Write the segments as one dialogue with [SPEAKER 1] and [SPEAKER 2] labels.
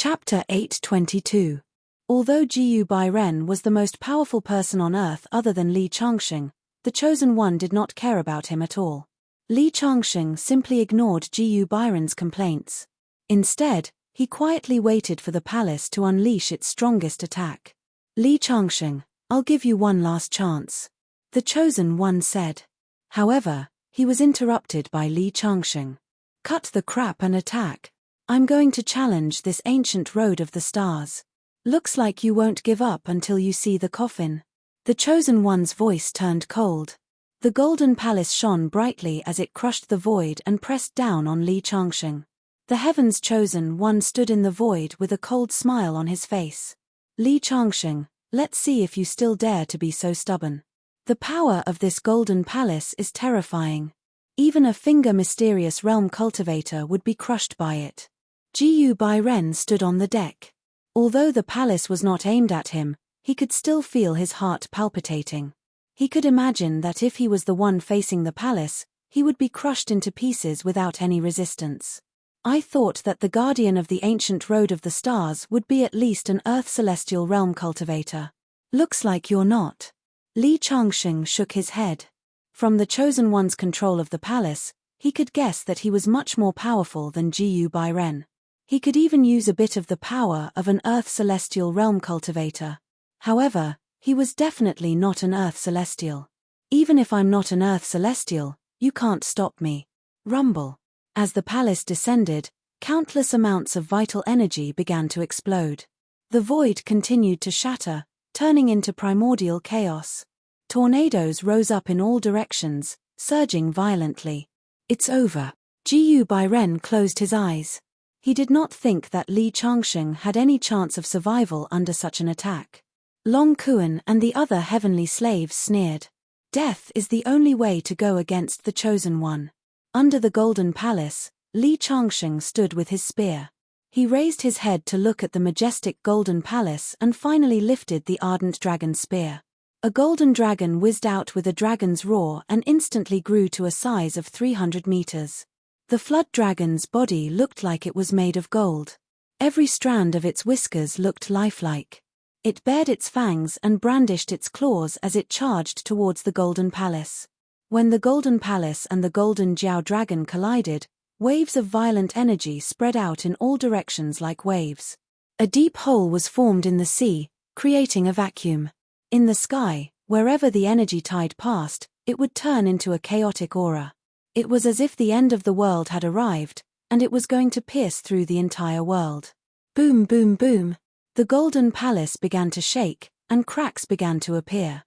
[SPEAKER 1] Chapter 822. Although Jiyu Bairen was the most powerful person on earth other than Li Changxing, the Chosen One did not care about him at all. Li Changxing simply ignored Jiyu Bairen's complaints. Instead, he quietly waited for the palace to unleash its strongest attack. Li Changxing, I'll give you one last chance, the Chosen One said. However, he was interrupted by Li Changxing. Cut the crap and attack. I'm going to challenge this ancient road of the stars. Looks like you won't give up until you see the coffin. The Chosen One's voice turned cold. The golden palace shone brightly as it crushed the void and pressed down on Li Changxing. The Heaven's Chosen One stood in the void with a cold smile on his face. Li Changxing, let's see if you still dare to be so stubborn. The power of this golden palace is terrifying. Even a mysterious realm cultivator would be crushed by it. Jiyu Bairen stood on the deck. Although the palace was not aimed at him, he could still feel his heart palpitating. He could imagine that if he was the one facing the palace, he would be crushed into pieces without any resistance. I thought that the guardian of the ancient road of the stars would be at least an earth celestial realm cultivator. Looks like you're not. Li Changxing shook his head. From the Chosen One's control of the palace, he could guess that he was much more powerful than Jiyu Bairen. He could even use a bit of the power of an earth celestial realm cultivator. However, he was definitely not an earth celestial. Even if I'm not an earth celestial, you can't stop me. Rumble. As the palace descended, countless amounts of vital energy began to explode. The void continued to shatter, turning into primordial chaos. Tornadoes rose up in all directions, surging violently. It's over. Jiyu Bairen closed his eyes. He did not think that Li Changxing had any chance of survival under such an attack. Long Kuan and the other heavenly slaves sneered. Death is the only way to go against the Chosen One. Under the golden palace, Li Changxing stood with his spear. He raised his head to look at the majestic golden palace and finally lifted the ardent dragon spear. A golden dragon whizzed out with a dragon's roar and instantly grew to a size of 300 meters. The flood dragon's body looked like it was made of gold. Every strand of its whiskers looked lifelike. It bared its fangs and brandished its claws as it charged towards the golden palace. When the golden palace and the golden Jiao dragon collided, waves of violent energy spread out in all directions like waves. A deep hole was formed in the sea, creating a vacuum. In the sky, wherever the energy tide passed, it would turn into a chaotic aura. It was as if the end of the world had arrived, and it was going to pierce through the entire world. Boom, boom, boom. The golden palace began to shake, and cracks began to appear.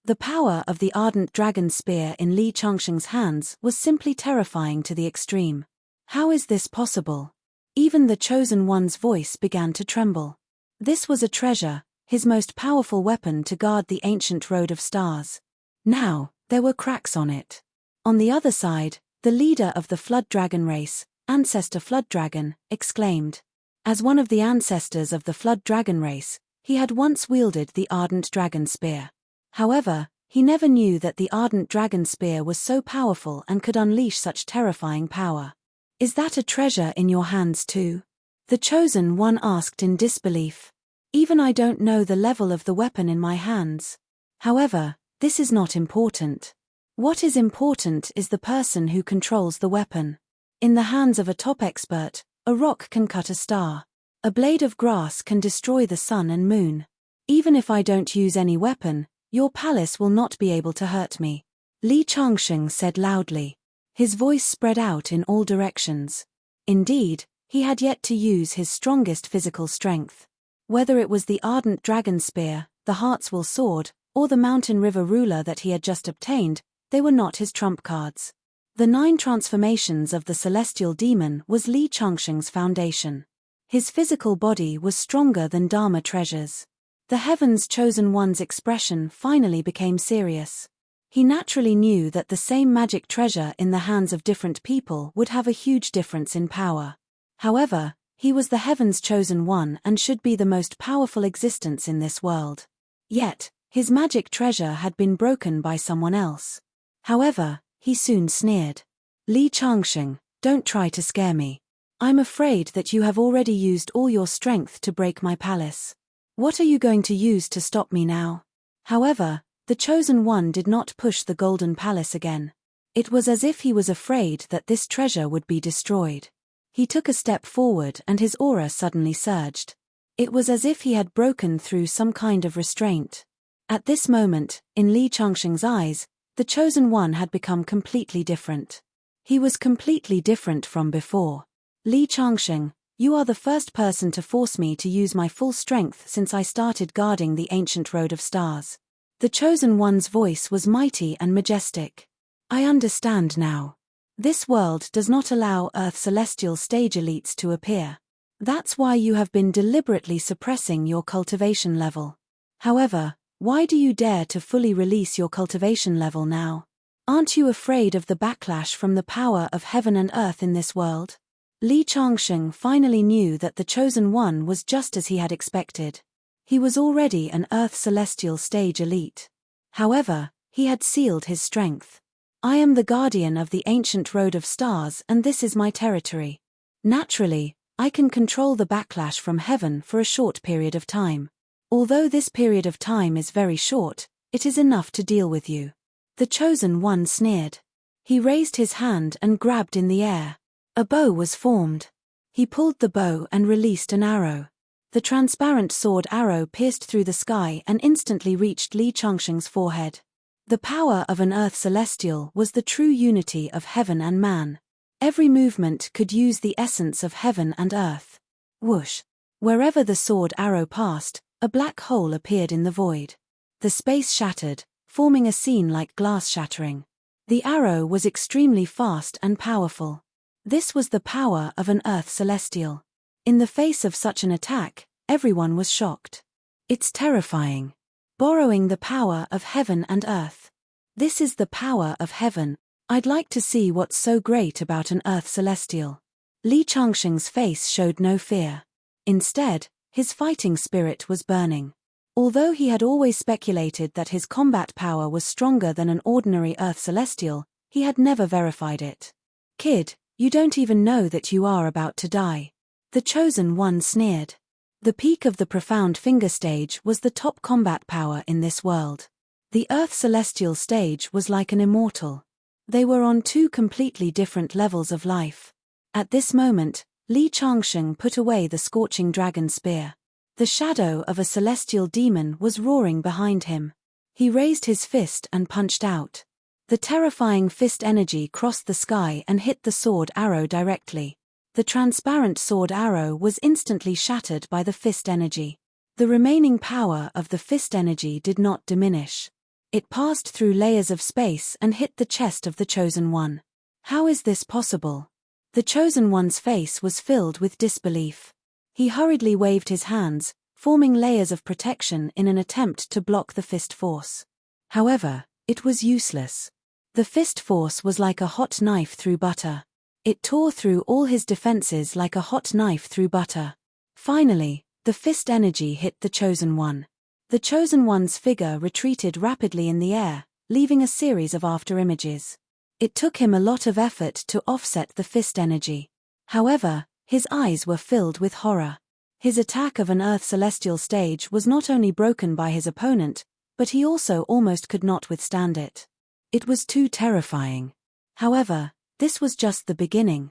[SPEAKER 1] The power of the ardent dragon spear in Li Changxing's hands was simply terrifying to the extreme. How is this possible? Even the Chosen One's voice began to tremble. This was a treasure, his most powerful weapon to guard the ancient road of stars. Now, there were cracks on it. On the other side, the leader of the Flood Dragon race, Ancestor Flood Dragon, exclaimed. As one of the ancestors of the Flood Dragon race, he had once wielded the Ardent Dragon Spear. However, he never knew that the Ardent Dragon Spear was so powerful and could unleash such terrifying power. Is that a treasure in your hands too? The Chosen One asked in disbelief. Even I don't know the level of the weapon in my hands. However, this is not important. What is important is the person who controls the weapon. In the hands of a top expert, a rock can cut a star. A blade of grass can destroy the sun and moon. Even if I don't use any weapon, your palace will not be able to hurt me. Li Changxing said loudly. His voice spread out in all directions. Indeed, he had yet to use his strongest physical strength. Whether it was the ardent dragon spear, the Heartswell sword, or the mountain river ruler that he had just obtained, they were not his trump cards. The 9 transformations of the celestial demon was Li Changxing's foundation. His physical body was stronger than Dharma treasures. The Heaven's Chosen One's expression finally became serious. He naturally knew that the same magic treasure in the hands of different people would have a huge difference in power. However, he was the Heaven's Chosen One and should be the most powerful existence in this world. Yet, his magic treasure had been broken by someone else. However, he soon sneered. Li Changxing, don't try to scare me. I'm afraid that you have already used all your strength to break my palace. What are you going to use to stop me now? However, the Chosen One did not push the golden palace again. It was as if he was afraid that this treasure would be destroyed. He took a step forward and his aura suddenly surged. It was as if he had broken through some kind of restraint. At this moment, in Li Changsheng's eyes, the Chosen One had become completely different. He was completely different from before. Li Changsheng, you are the first person to force me to use my full strength since I started guarding the ancient road of stars. The Chosen One's voice was mighty and majestic. I understand now. This world does not allow Earth celestial stage elites to appear. That's why you have been deliberately suppressing your cultivation level. However, why do you dare to fully release your cultivation level now? Aren't you afraid of the backlash from the power of heaven and earth in this world? Li Changsheng finally knew that the Chosen One was just as he had expected. He was already an Earth celestial stage elite. However, he had sealed his strength. I am the guardian of the ancient road of stars and this is my territory. Naturally, I can control the backlash from heaven for a short period of time. Although this period of time is very short, it is enough to deal with you. The Chosen One sneered. He raised his hand and grabbed in the air. A bow was formed. He pulled the bow and released an arrow. The transparent sword arrow pierced through the sky and instantly reached Li Changsheng's forehead. The power of an Earth Celestial was the true unity of heaven and man. Every movement could use the essence of heaven and earth. Whoosh! Wherever the sword arrow passed, a black hole appeared in the void. The space shattered, forming a scene like glass shattering. The arrow was extremely fast and powerful. This was the power of an Earth Celestial. In the face of such an attack, everyone was shocked. It's terrifying. Borrowing the power of heaven and earth. This is the power of heaven. I'd like to see what's so great about an Earth Celestial. Li Changsheng's face showed no fear. Instead, his fighting spirit was burning. Although he had always speculated that his combat power was stronger than an ordinary Earth Celestial, he had never verified it. Kid, you don't even know that you are about to die. The Chosen One sneered. The peak of the profound finger stage was the top combat power in this world. The Earth Celestial stage was like an immortal. They were on two completely different levels of life. At this moment, Li Changsheng put away the scorching dragon spear. The shadow of a celestial demon was roaring behind him. He raised his fist and punched out. The terrifying fist energy crossed the sky and hit the sword arrow directly. The transparent sword arrow was instantly shattered by the fist energy. The remaining power of the fist energy did not diminish. It passed through layers of space and hit the chest of the Chosen One. How is this possible? The Chosen One's face was filled with disbelief. He hurriedly waved his hands, forming layers of protection in an attempt to block the fist force. However, it was useless. The fist force was like a hot knife through butter. It tore through all his defenses like a hot knife through butter. Finally, the fist energy hit the Chosen One. The Chosen One's figure retreated rapidly in the air, leaving a series of afterimages. It took him a lot of effort to offset the fist energy. However, his eyes were filled with horror. His attack of an Earth Celestial stage was not only broken by his opponent, but he also almost could not withstand it. It was too terrifying. However, this was just the beginning.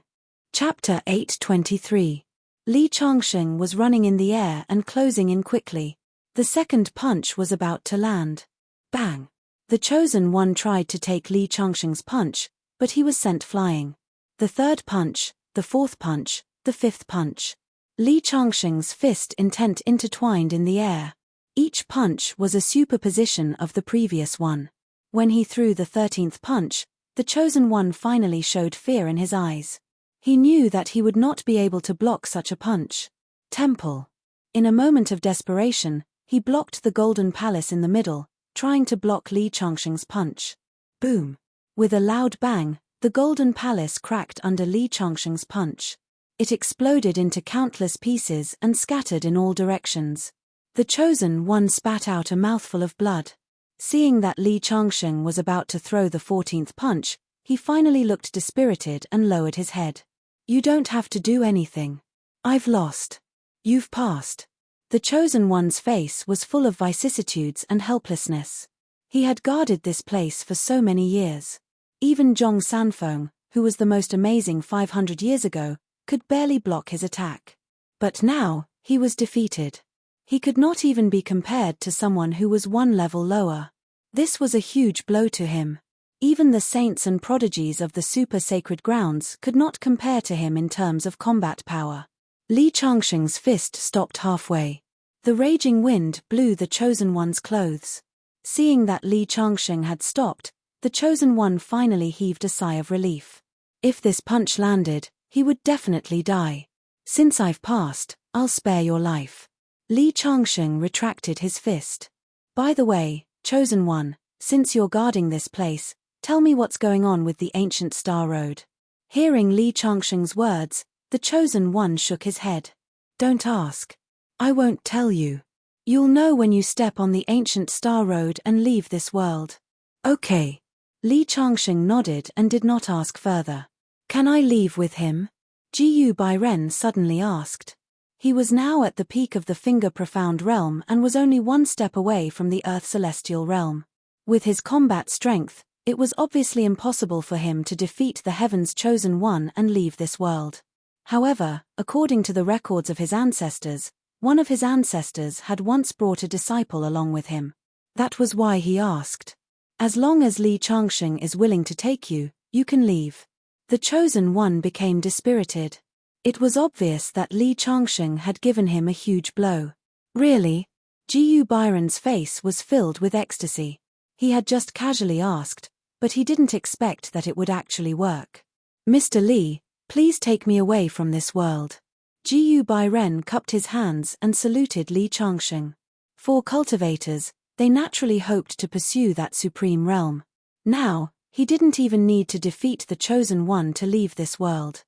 [SPEAKER 1] Chapter 823. Li Changsheng was running in the air and closing in quickly. The second punch was about to land. Bang! The Chosen One tried to take Li Changsheng's punch, but he was sent flying. The third punch, the fourth punch, the fifth punch. Li Changsheng's fist intent intertwined in the air. Each punch was a superposition of the previous one. When he threw the 13th punch, the Chosen One finally showed fear in his eyes. He knew that he would not be able to block such a punch. Temple. In a moment of desperation, he blocked the golden palace in the middle, trying to block Li Changsheng's punch. Boom! With a loud bang, the golden palace cracked under Li Changsheng's punch. It exploded into countless pieces and scattered in all directions. The Chosen One spat out a mouthful of blood. Seeing that Li Changsheng was about to throw the 14th punch, he finally looked dispirited and lowered his head. You don't have to do anything. I've lost. You've passed. The Chosen One's face was full of vicissitudes and helplessness. He had guarded this place for so many years. Even Zhong Sanfeng, who was the most amazing 500 years ago, could barely block his attack. But now, he was defeated. He could not even be compared to someone who was one level lower. This was a huge blow to him. Even the saints and prodigies of the super sacred grounds could not compare to him in terms of combat power. Li Changsheng's fist stopped halfway. The raging wind blew the Chosen One's clothes. Seeing that Li Changsheng had stopped, the Chosen One finally heaved a sigh of relief. If this punch landed, he would definitely die. Since I've passed, I'll spare your life. Li Changsheng retracted his fist. By the way, Chosen One, since you're guarding this place, tell me what's going on with the ancient Star Road. Hearing Li Changsheng's words, the Chosen One shook his head. Don't ask. I won't tell you. You'll know when you step on the ancient Star Road and leave this world. Okay. Li Changsheng nodded and did not ask further. Can I leave with him? Jiyu Bairen suddenly asked. He was now at the peak of the Finger Profound realm and was only one step away from the Earth Celestial realm. With his combat strength, it was obviously impossible for him to defeat the Heaven's Chosen One and leave this world. However, according to the records of his ancestors, one of his ancestors had once brought a disciple along with him. That was why he asked. As long as Li Changsheng is willing to take you, you can leave. The Chosen One became dispirited. It was obvious that Li Changsheng had given him a huge blow. Really? Jiyu Bairen's face was filled with ecstasy. He had just casually asked, but he didn't expect that it would actually work. Mr. Li, please take me away from this world. Jiyu Bairen cupped his hands and saluted Li Changsheng. For cultivators, they naturally hoped to pursue that supreme realm. Now, he didn't even need to defeat the Chosen One to leave this world.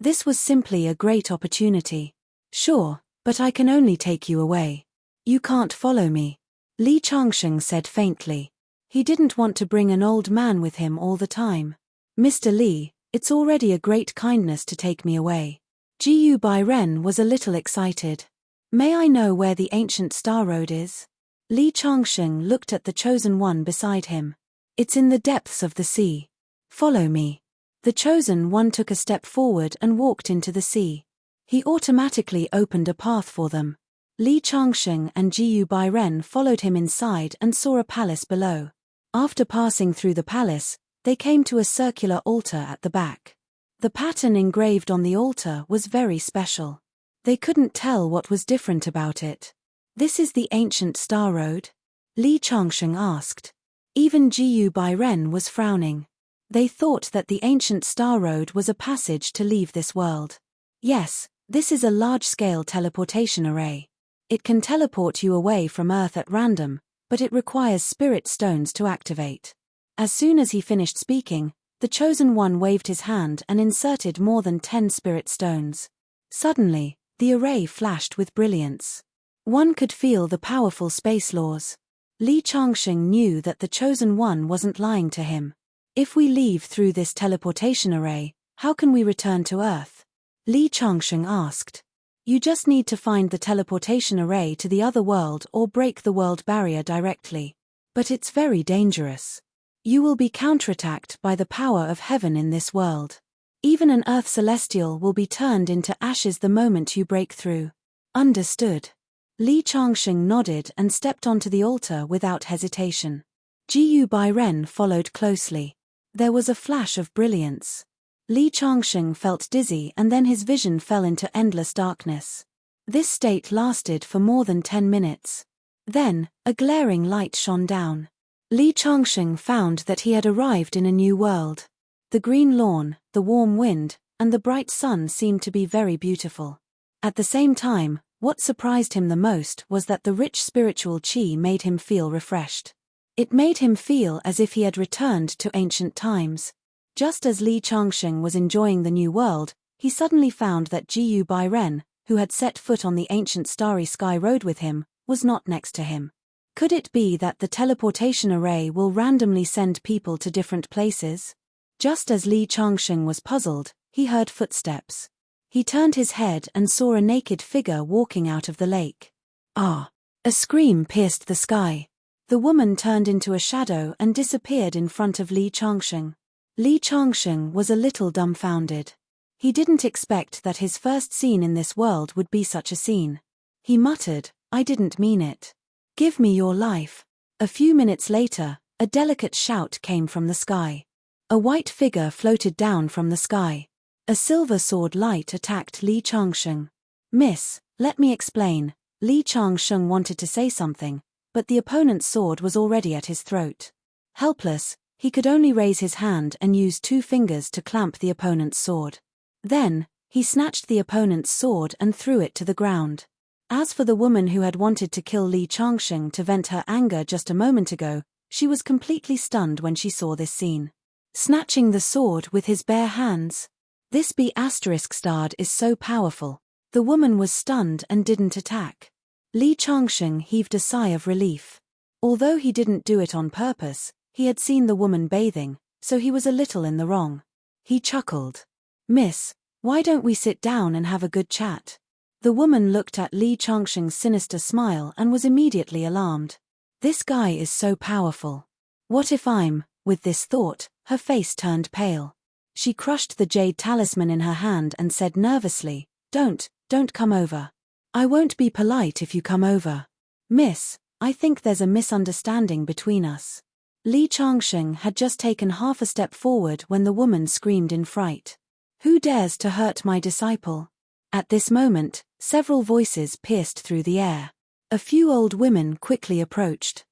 [SPEAKER 1] This was simply a great opportunity. Sure, but I can only take you away. You can't follow me. Li Changsheng said faintly. He didn't want to bring an old man with him all the time. Mr. Li, it's already a great kindness to take me away. Jiyu Bairen was a little excited. May I know where the ancient Star Road is? Li Changsheng looked at the Chosen One beside him. It's in the depths of the sea. Follow me. The Chosen One took a step forward and walked into the sea. He automatically opened a path for them. Li Changsheng and Jiyu Bairen followed him inside and saw a palace below. After passing through the palace, they came to a circular altar at the back. The pattern engraved on the altar was very special. They couldn't tell what was different about it. This is the ancient Star Road? Li Changsheng asked. Even Jiyu Bairen was frowning. They thought that the ancient Star Road was a passage to leave this world. Yes, this is a large-scale teleportation array. It can teleport you away from Earth at random, but it requires spirit stones to activate. As soon as he finished speaking, the Chosen One waved his hand and inserted more than 10 spirit stones. Suddenly, the array flashed with brilliance. One could feel the powerful space laws. Li Changsheng knew that the Chosen One wasn't lying to him. If we leave through this teleportation array, how can we return to Earth? Li Changsheng asked. You just need to find the teleportation array to the other world or break the world barrier directly. But it's very dangerous. You will be counterattacked by the power of heaven in this world. Even an Earth Celestial will be turned into ashes the moment you break through. Understood. Li Changsheng nodded and stepped onto the altar without hesitation. Jiyu Bairen followed closely. There was a flash of brilliance. Li Changsheng felt dizzy and then his vision fell into endless darkness. This state lasted for more than 10 minutes. Then, a glaring light shone down. Li Changsheng found that he had arrived in a new world. The green lawn, the warm wind, and the bright sun seemed to be very beautiful. At the same time, what surprised him the most was that the rich spiritual qi made him feel refreshed. It made him feel as if he had returned to ancient times. Just as Li Changsheng was enjoying the new world, he suddenly found that Jiyu Bairen, who had set foot on the ancient Starry Sky Road with him, was not next to him. Could it be that the teleportation array will randomly send people to different places? Just as Li Changsheng was puzzled, he heard footsteps. He turned his head and saw a naked figure walking out of the lake. Ah! A scream pierced the sky. The woman turned into a shadow and disappeared in front of Li Changsheng. Li Changsheng was a little dumbfounded. He didn't expect that his first scene in this world would be such a scene. He muttered, "I didn't mean it. Give me your life." A few minutes later, a delicate shout came from the sky. A white figure floated down from the sky. A silver sword light attacked Li Changsheng. "Miss, let me explain." Li Changsheng wanted to say something, but the opponent's sword was already at his throat. Helpless, he could only raise his hand and use 2 fingers to clamp the opponent's sword. Then, he snatched the opponent's sword and threw it to the ground. As for the woman who had wanted to kill Li Changsheng to vent her anger just a moment ago, she was completely stunned when she saw this scene. Snatching the sword with his bare hands. This B** is so powerful. The woman was stunned and didn't attack. Li Changsheng heaved a sigh of relief. Although he didn't do it on purpose, he had seen the woman bathing, so he was a little in the wrong. He chuckled. "Miss, why don't we sit down and have a good chat?" The woman looked at Li Changsheng's sinister smile and was immediately alarmed. This guy is so powerful. What if I'm, with this thought, her face turned pale. She crushed the jade talisman in her hand and said nervously, Don't come over. I won't be polite if you come over. Miss, I think there's a misunderstanding between us." Li Changsheng had just taken half a step forward when the woman screamed in fright. "Who dares to hurt my disciple?" At this moment, several voices pierced through the air. A few old women quickly approached.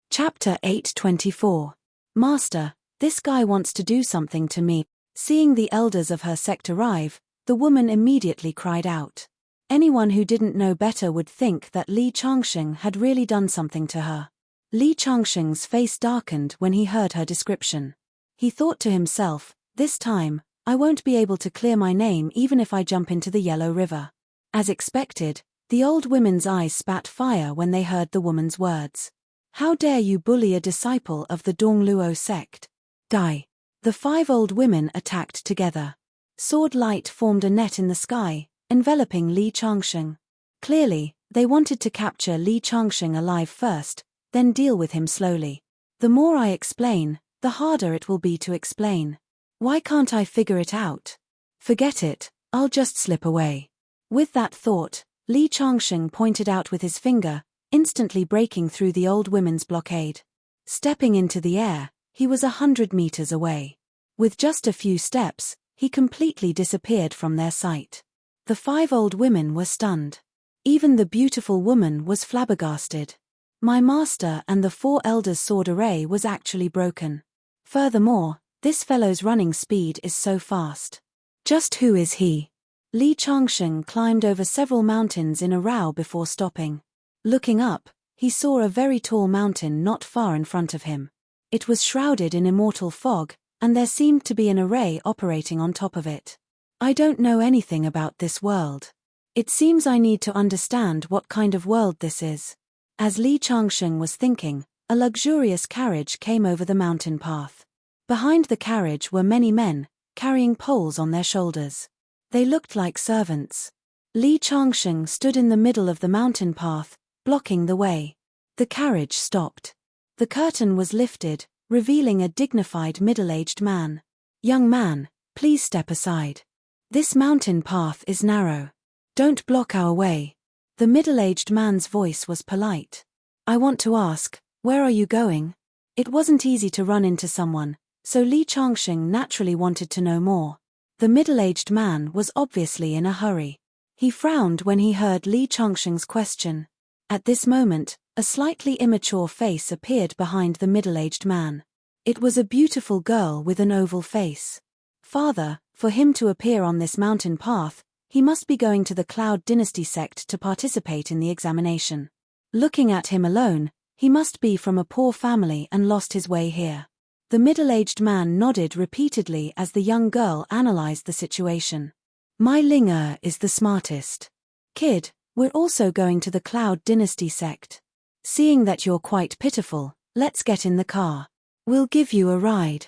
[SPEAKER 1] Chapter 8:24. "Master, this guy wants to do something to me." Seeing the elders of her sect arrive, the woman immediately cried out. Anyone who didn't know better would think that Li Changsheng had really done something to her. Li Changsheng's face darkened when he heard her description. He thought to himself, "This time, I won't be able to clear my name even if I jump into the Yellow River." As expected, the old women's eyes spat fire when they heard the woman's words. "How dare you bully a disciple of the Dongluo sect? Die!" The 5 old women attacked together. Sword light formed a net in the sky, enveloping Li Changsheng. Clearly, they wanted to capture Li Changsheng alive first, then deal with him slowly. The more I explain, the harder it will be to explain. Why can't I figure it out? Forget it, I'll just slip away. With that thought, Li Changsheng pointed out with his finger, instantly breaking through the old women's blockade. Stepping into the air, he was 100 meters away. With just a few steps, he completely disappeared from their sight. The 5 old women were stunned. Even the beautiful woman was flabbergasted. My master and the 4 elders' sword array was actually broken. Furthermore, this fellow's running speed is so fast. Just who is he? Li Changsheng climbed over several mountains in a row before stopping. Looking up, he saw a very tall mountain not far in front of him. It was shrouded in immortal fog, and there seemed to be an array operating on top of it. I don't know anything about this world. It seems I need to understand what kind of world this is. As Li Changsheng was thinking, a luxurious carriage came over the mountain path. Behind the carriage were many men, carrying poles on their shoulders. They looked like servants. Li Changsheng stood in the middle of the mountain path, blocking the way. The carriage stopped. The curtain was lifted, revealing a dignified middle-aged man. "Young man, please step aside. This mountain path is narrow. Don't block our way." The middle-aged man's voice was polite. "I want to ask, where are you going?" It wasn't easy to run into someone, so Li Changsheng naturally wanted to know more. The middle-aged man was obviously in a hurry. He frowned when he heard Li Changsheng's question. At this moment, a slightly immature face appeared behind the middle-aged man. It was a beautiful girl with an oval face. Father, for him to appear on this mountain path, he must be going to the Cloud Dynasty sect to participate in the examination. Looking at him alone, he must be from a poor family and lost his way here. The middle-aged man nodded repeatedly as the young girl analyzed the situation. "My Linger is the smartest. Kid, we're also going to the Cloud Dynasty sect. Seeing that you're quite pitiful, let's get in the car. We'll give you a ride."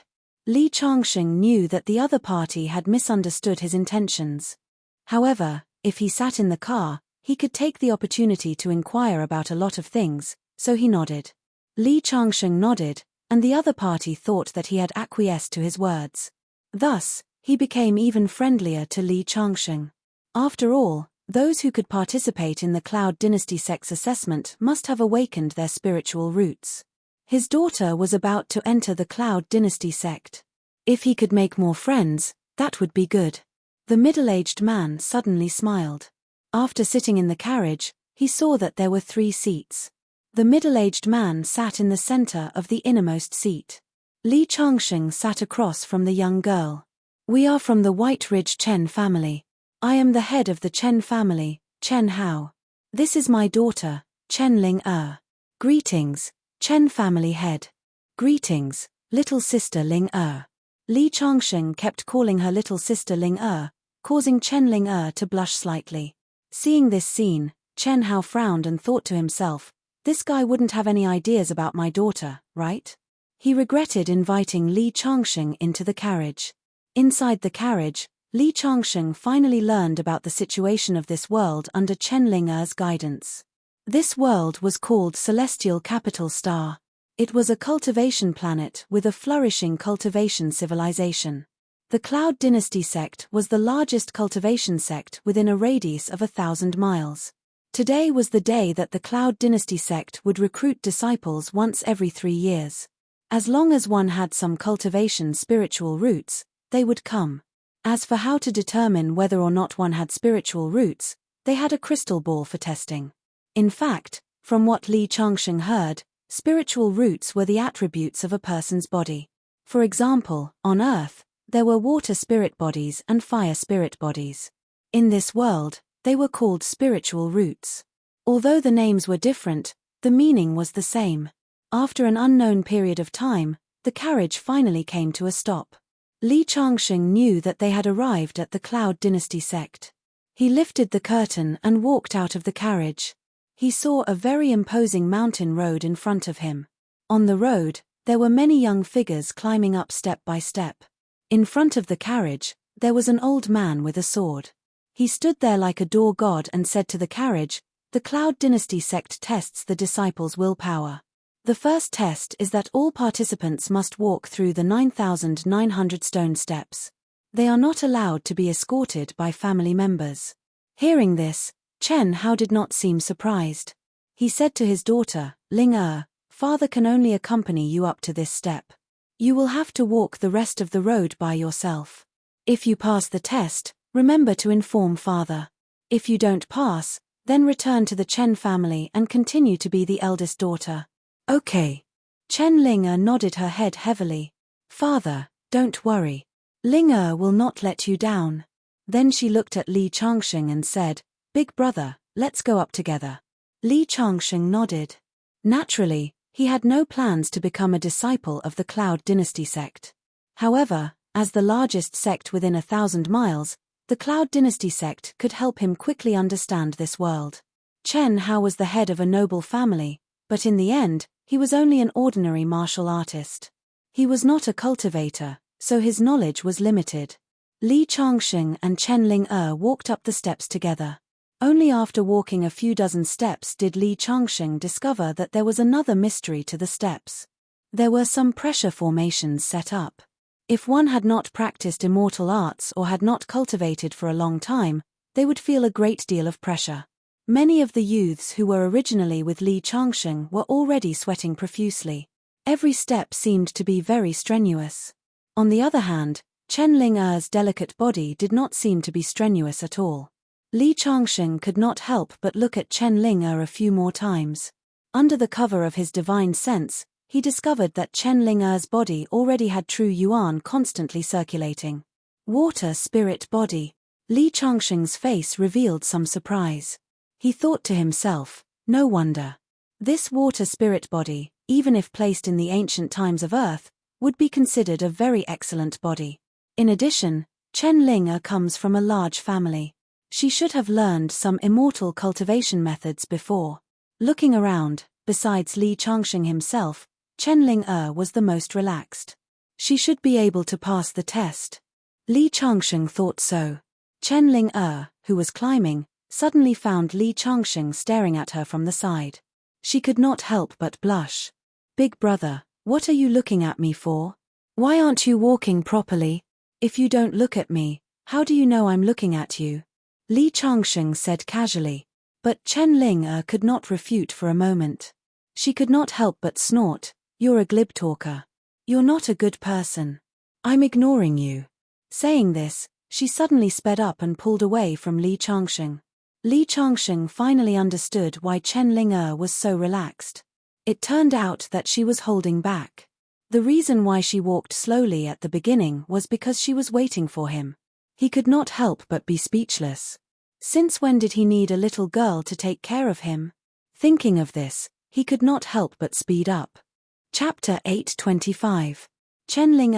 [SPEAKER 1] Li Changxing knew that the other party had misunderstood his intentions. However, if he sat in the car, he could take the opportunity to inquire about a lot of things, so he nodded. Li Changxing nodded, and the other party thought that he had acquiesced to his words. Thus, he became even friendlier to Li Changxing. After all, those who could participate in the Cloud Dynasty sect's assessment must have awakened their spiritual roots. His daughter was about to enter the Cloud Dynasty sect. If he could make more friends, that would be good. The middle-aged man suddenly smiled. After sitting in the carriage, he saw that there were 3 seats. The middle-aged man sat in the center of the innermost seat. Li Changxing sat across from the young girl. "We are from the White Ridge Chen family. I am the head of the Chen family, Chen Hao. This is my daughter, Chen Ling Er. Greetings, Chen family head. Greetings, little sister Ling Er." Li Changxing kept calling her little sister Ling Er, causing Chen Ling Er to blush slightly. Seeing this scene, Chen Hao frowned and thought to himself, "This guy wouldn't have any ideas about my daughter, right?" He regretted inviting Li Changxing into the carriage. Inside the carriage, Li Changxing finally learned about the situation of this world under Chen Ling Er's guidance. This world was called Celestial Capital Star. It was a cultivation planet with a flourishing cultivation civilization. The Cloud Dynasty sect was the largest cultivation sect within a radius of 1,000 miles. Today was the day that the Cloud Dynasty sect would recruit disciples once every 3 years. As long as one had some cultivation spiritual roots, they would come. As for how to determine whether or not one had spiritual roots, they had a crystal ball for testing. In fact, from what Li Changxing heard, spiritual roots were the attributes of a person's body. For example, on Earth, there were water spirit bodies and fire spirit bodies. In this world, they were called spiritual roots. Although the names were different, the meaning was the same. After an unknown period of time, the carriage finally came to a stop. Li Changxing knew that they had arrived at the Cloud Dynasty sect. He lifted the curtain and walked out of the carriage. He saw a very imposing mountain road in front of him. On the road, there were many young figures climbing up step by step. In front of the carriage, there was an old man with a sword. He stood there like a door god and said to the carriage, "The Cloud Dynasty sect tests the disciples' willpower. The first test is that all participants must walk through the 9,900 stone steps. They are not allowed to be escorted by family members." Hearing this, Chen Hao did not seem surprised. He said to his daughter, "Ling Er, father can only accompany you up to this step. You will have to walk the rest of the road by yourself. If you pass the test, remember to inform father. If you don't pass, then return to the Chen family and continue to be the eldest daughter." "Okay." Chen Ling Er nodded her head heavily. "Father, don't worry. Ling Er will not let you down." Then she looked at Li Changxing and said, "Big brother, let's go up together." Li Changxing nodded. Naturally, he had no plans to become a disciple of the Cloud Dynasty sect. However, as the largest sect within 1,000 miles, the Cloud Dynasty sect could help him quickly understand this world. Chen Hao was the head of a noble family, but in the end, he was only an ordinary martial artist. He was not a cultivator, so his knowledge was limited. Li Changxing and Chen Ling Er walked up the steps together. Only after walking a few dozen steps did Li Changxing discover that there was another mystery to the steps. There were some pressure formations set up. If one had not practiced immortal arts or had not cultivated for a long time, they would feel a great deal of pressure. Many of the youths who were originally with Li Changxing were already sweating profusely. Every step seemed to be very strenuous. On the other hand, Chen Ling Er's delicate body did not seem to be strenuous at all. Li Changxing could not help but look at Chen Ling Er a few more times. Under the cover of his divine sense, he discovered that Chen Ling Er's body already had true yuan constantly circulating. Water spirit body. Li Changxing's face revealed some surprise. He thought to himself, no wonder. This water spirit body, even if placed in the ancient times of Earth, would be considered a very excellent body. In addition, Chen Ling Er comes from a large family. She should have learned some immortal cultivation methods before. Looking around, besides Li Changxing himself, Chen Ling Er was the most relaxed. She should be able to pass the test. Li Changsheng thought so. Chen Ling who was climbing, suddenly found Li Changsheng staring at her from the side. She could not help but blush. Big brother, what are you looking at me for? Why aren't you walking properly? If you don't look at me, how do you know I'm looking at you? Li Changsheng said casually. But Chen Ling could not refute for a moment. She could not help but snort. You're a glib talker. You're not a good person. I'm ignoring you. Saying this, she suddenly sped up and pulled away from Li Changsheng. Li Changsheng finally understood why Chen Ling was so relaxed. It turned out that she was holding back. The reason why she walked slowly at the beginning was because she was waiting for him. He could not help but be speechless. Since when did he need a little girl to take care of him? Thinking of this, he could not help but speed up. Chapter 8:25. Chen Ling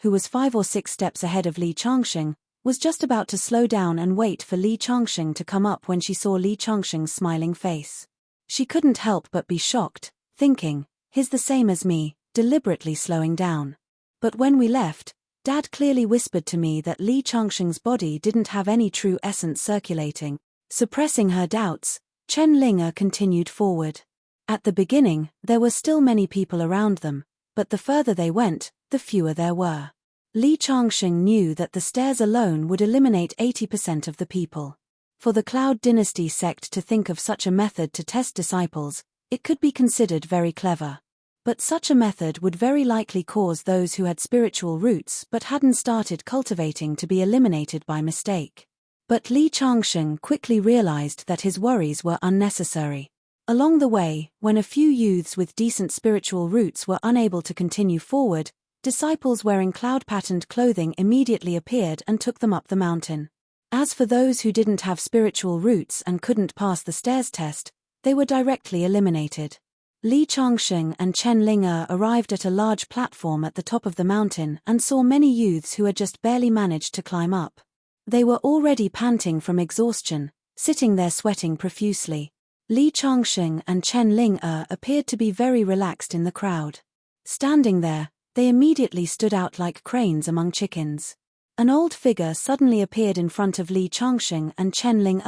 [SPEAKER 1] who was 5 or 6 steps ahead of Li Changsheng, was just about to slow down and wait for Li Changsheng to come up when she saw Li Changsheng's smiling face. She couldn't help but be shocked, thinking, he's the same as me, deliberately slowing down. But when we left, Dad clearly whispered to me that Li Changsheng's body didn't have any true essence circulating. Suppressing her doubts, Chen Ling continued forward. At the beginning, there were still many people around them, but the further they went, the fewer there were. Li Changsheng knew that the stairs alone would eliminate 80% of the people. For the Cloud Dynasty sect to think of such a method to test disciples, it could be considered very clever. But such a method would very likely cause those who had spiritual roots but hadn't started cultivating to be eliminated by mistake. But Li Changsheng quickly realized that his worries were unnecessary. Along the way, when a few youths with decent spiritual roots were unable to continue forward, disciples wearing cloud-patterned clothing immediately appeared and took them up the mountain. As for those who didn't have spiritual roots and couldn't pass the stairs test, they were directly eliminated. Li Changsheng and Chen Ling arrived at a large platform at the top of the mountain and saw many youths who had just barely managed to climb up. They were already panting from exhaustion, sitting there sweating profusely. Li Changsheng and Chen Ling appeared to be very relaxed in the crowd. Standing there, they immediately stood out like cranes among chickens. An old figure suddenly appeared in front of Li Changsheng and Chen Ling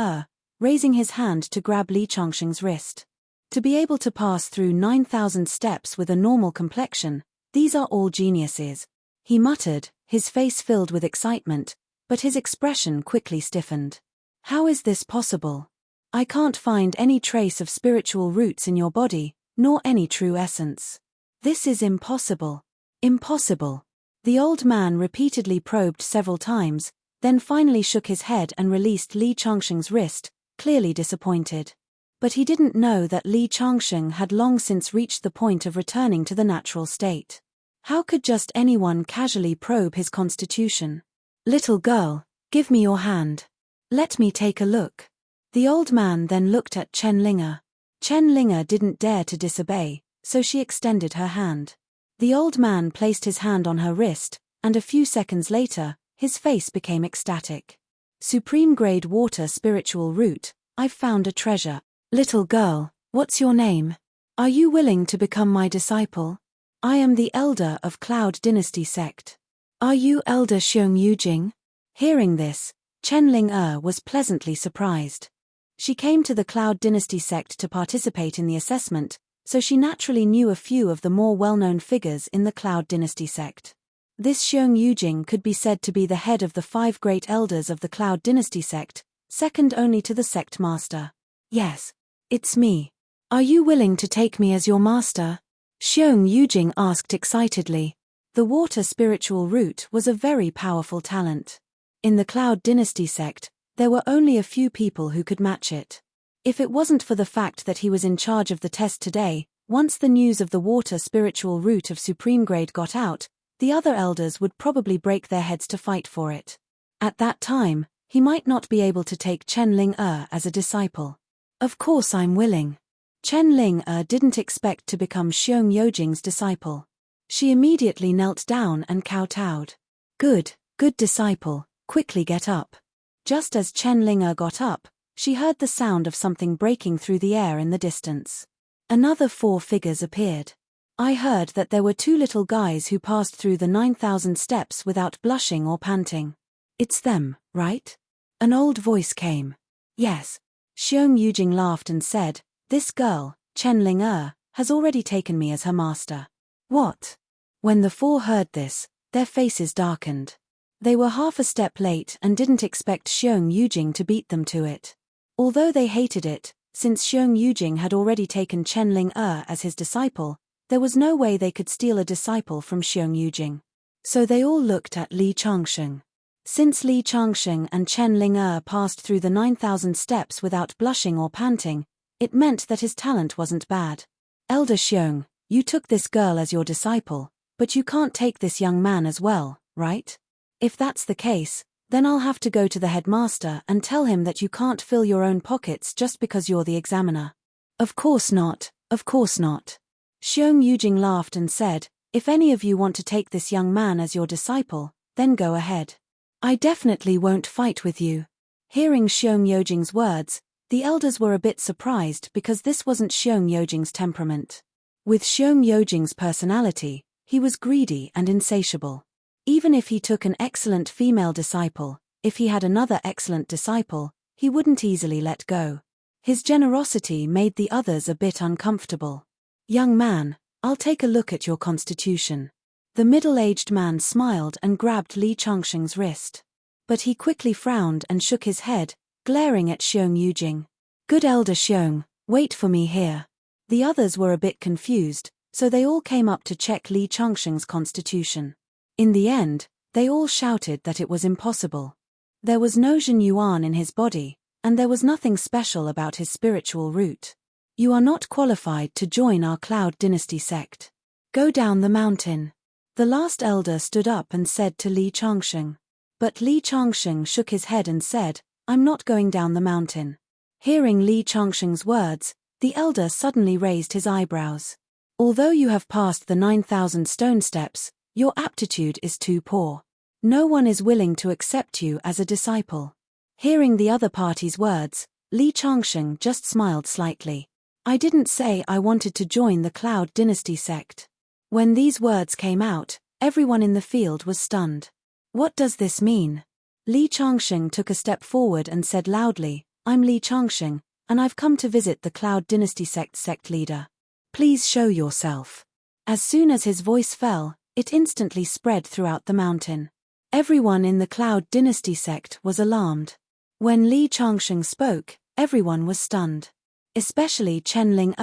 [SPEAKER 1] raising his hand to grab Li Changsheng's wrist. To be able to pass through 9,000 steps with a normal complexion, these are all geniuses. He muttered, his face filled with excitement, but his expression quickly stiffened. How is this possible? I can't find any trace of spiritual roots in your body, nor any true essence. This is impossible. Impossible. The old man repeatedly probed several times, then finally shook his head and released Li Changsheng's wrist, clearly disappointed. But he didn't know that Li Changsheng had long since reached the point of returning to the natural state. How could just anyone casually probe his constitution? Little girl, give me your hand. Let me take a look. The old man then looked at Chen Ling. Chen Ling didn't dare to disobey, so she extended her hand. The old man placed his hand on her wrist, and a few seconds later, his face became ecstatic. Supreme grade water spiritual root, I've found a treasure. Little girl, what's your name? Are you willing to become my disciple? I am the elder of Cloud Dynasty sect. Are you Elder Xiong Yujing? Hearing this, Chen Ling was pleasantly surprised. She came to the Cloud Dynasty sect to participate in the assessment, so she naturally knew a few of the more well-known figures in the Cloud Dynasty sect. This Xiong Yujing could be said to be the head of the 5 great elders of the Cloud Dynasty sect, second only to the sect master. Yes. It's me. Are you willing to take me as your master? Xiong Yujing asked excitedly. The water spiritual root was a very powerful talent. In the Cloud Dynasty sect, there were only a few people who could match it. If it wasn't for the fact that he was in charge of the test today, once the news of the water spiritual root of supreme grade got out, the other elders would probably break their heads to fight for it. At that time, he might not be able to take Chen Ling as a disciple. Of course I'm willing. Chen Ling didn't expect to become Xiong Yujing's disciple. She immediately knelt down and kowtowed. Good disciple, quickly get up. Just as Chen Ling got up, she heard the sound of something breaking through the air in the distance. Another 4 figures appeared. I heard that there were 2 little guys who passed through the 9,000 steps without blushing or panting. It's them, right? An old voice came. Yes. Xiong Yujing laughed and said, this girl, Chen Ling has already taken me as her master. What? When the 4 heard this, their faces darkened. They were half a step late and didn't expect Xiong Yujing to beat them to it. Although they hated it, since Xiong Yujing had already taken Chen Ling as his disciple, there was no way they could steal a disciple from Xiong Yujing. So they all looked at Li Changsheng. Since Li Changsheng and Chen Ling passed through the 9,000 steps without blushing or panting, it meant that his talent wasn't bad. Elder Xiong, you took this girl as your disciple, but you can't take this young man as well, right? If that's the case, then I'll have to go to the headmaster and tell him that you can't fill your own pockets just because you're the examiner. Of course not, of course not. Xiong Yujing laughed and said, if any of you want to take this young man as your disciple, then go ahead. I definitely won't fight with you. Hearing Xiong Yujing's words, the elders were a bit surprised because this wasn't Xiong Yujing's temperament. With Xiong Yujing's personality, he was greedy and insatiable. Even if he took an excellent female disciple, if he had another excellent disciple, he wouldn't easily let go. His generosity made the others a bit uncomfortable. Young man, I'll take a look at your constitution. The middle-aged man smiled and grabbed Li Changsheng's wrist. But he quickly frowned and shook his head, glaring at Xiong Yujing. Good Elder Xiong, wait for me here. The others were a bit confused, so they all came up to check Li Changsheng's constitution. In the end, they all shouted that it was impossible. There was no Zhen Yuan in his body, and there was nothing special about his spiritual root. You are not qualified to join our Cloud Dynasty sect. Go down the mountain. The last elder stood up and said to Li Changsheng. But Li Changsheng shook his head and said, I'm not going down the mountain. Hearing Li Changsheng's words, the elder suddenly raised his eyebrows. Although you have passed the 9,000 stone steps, your aptitude is too poor. No one is willing to accept you as a disciple. Hearing the other party's words, Li Changsheng just smiled slightly. I didn't say I wanted to join the Cloud Dynasty sect. When these words came out, everyone in the field was stunned. What does this mean? Li Changsheng took a step forward and said loudly, I'm Li Changsheng, and I've come to visit the Cloud Dynasty sect leader. Please show yourself. As soon as his voice fell, it instantly spread throughout the mountain. Everyone in the Cloud Dynasty sect was alarmed. When Li Changsheng spoke, everyone was stunned. Especially Chen Ling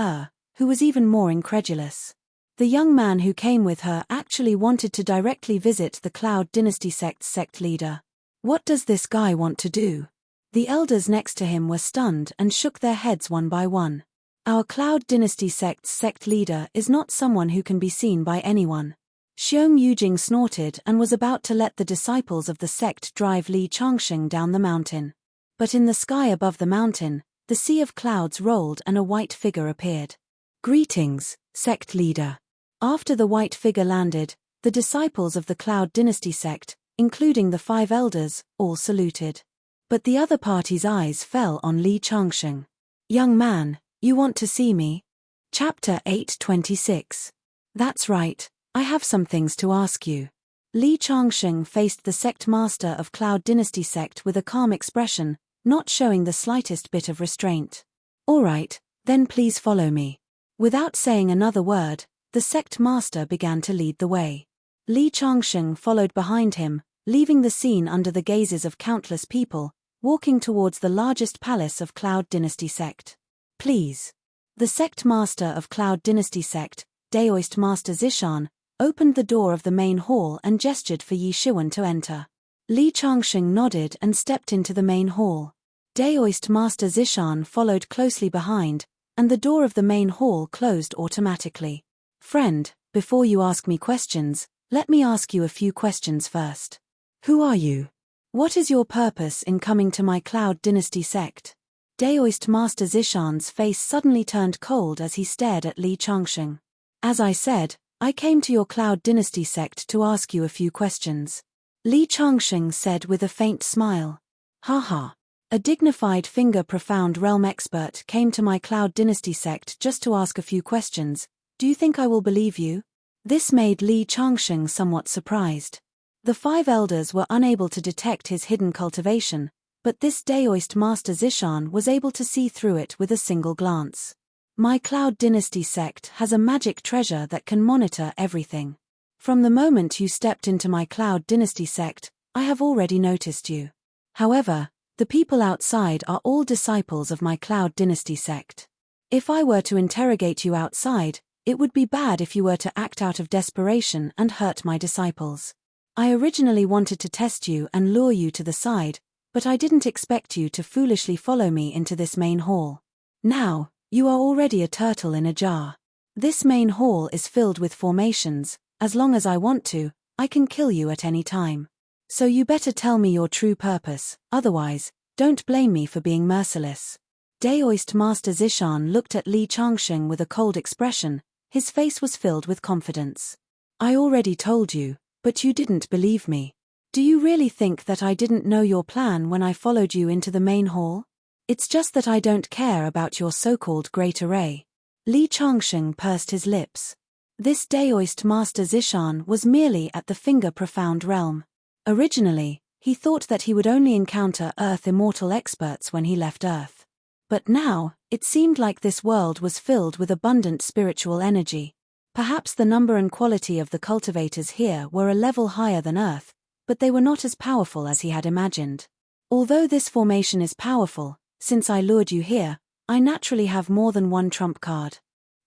[SPEAKER 1] who was even more incredulous. The young man who came with her actually wanted to directly visit the Cloud Dynasty sect leader. What does this guy want to do? The elders next to him were stunned and shook their heads one by one. Our Cloud Dynasty sect leader is not someone who can be seen by anyone. Xiong Yujing snorted and was about to let the disciples of the sect drive Li Changsheng down the mountain. But in the sky above the mountain, the sea of clouds rolled and a white figure appeared. Greetings, sect leader. After the white figure landed, the disciples of the Cloud Dynasty sect, including the 5 elders, all saluted. But the other party's eyes fell on Li Changsheng. Young man, you want to see me? Chapter 826. That's right, I have some things to ask you. Li Changsheng faced the sect master of Cloud Dynasty sect with a calm expression, not showing the slightest bit of restraint. All right, then please follow me. Without saying another word, the sect master began to lead the way. Li Changsheng followed behind him, leaving the scene under the gazes of countless people, walking towards the largest palace of Cloud Dynasty sect. Please. The sect master of Cloud Dynasty sect, Daoist Master Zishan, opened the door of the main hall and gestured for Yi Shiwen to enter. Li Changsheng nodded and stepped into the main hall. Daoist Master Zishan followed closely behind, and the door of the main hall closed automatically. Friend, before you ask me questions, let me ask you a few questions first. Who are you? What is your purpose in coming to my Cloud Dynasty sect? Daoist Master Zishan's face suddenly turned cold as he stared at Li Changsheng. As I said, I came to your Cloud Dynasty sect to ask you a few questions. Li Changsheng said with a faint smile. Haha. A dignified finger-profound realm expert came to my Cloud Dynasty sect just to ask a few questions. Do you think I will believe you? This made Li Changsheng somewhat surprised. The 5 elders were unable to detect his hidden cultivation, but this Daoist master Zishan was able to see through it with a single glance. My Cloud Dynasty sect has a magic treasure that can monitor everything. From the moment you stepped into my Cloud Dynasty sect, I have already noticed you. However, the people outside are all disciples of my Cloud Dynasty sect. If I were to interrogate you outside, it would be bad if you were to act out of desperation and hurt my disciples. I originally wanted to test you and lure you to the side, but I didn't expect you to foolishly follow me into this main hall. Now, you are already a turtle in a jar. This main hall is filled with formations. As long as I want to, I can kill you at any time. So you better tell me your true purpose, otherwise, don't blame me for being merciless. Daoist Master Zishan looked at Li Changsheng with a cold expression. His face was filled with confidence. I already told you, but you didn't believe me. Do you really think that I didn't know your plan when I followed you into the main hall? It's just that I don't care about your so-called great array. Li Changsheng pursed his lips. This Daoist Master Zishan was merely at the finger profound realm. Originally, he thought that he would only encounter Earth immortal experts when he left Earth. But now, it seemed like this world was filled with abundant spiritual energy. Perhaps the number and quality of the cultivators here were a level higher than Earth, but they were not as powerful as he had imagined. Although this formation is powerful, since I lured you here, I naturally have more than one trump card.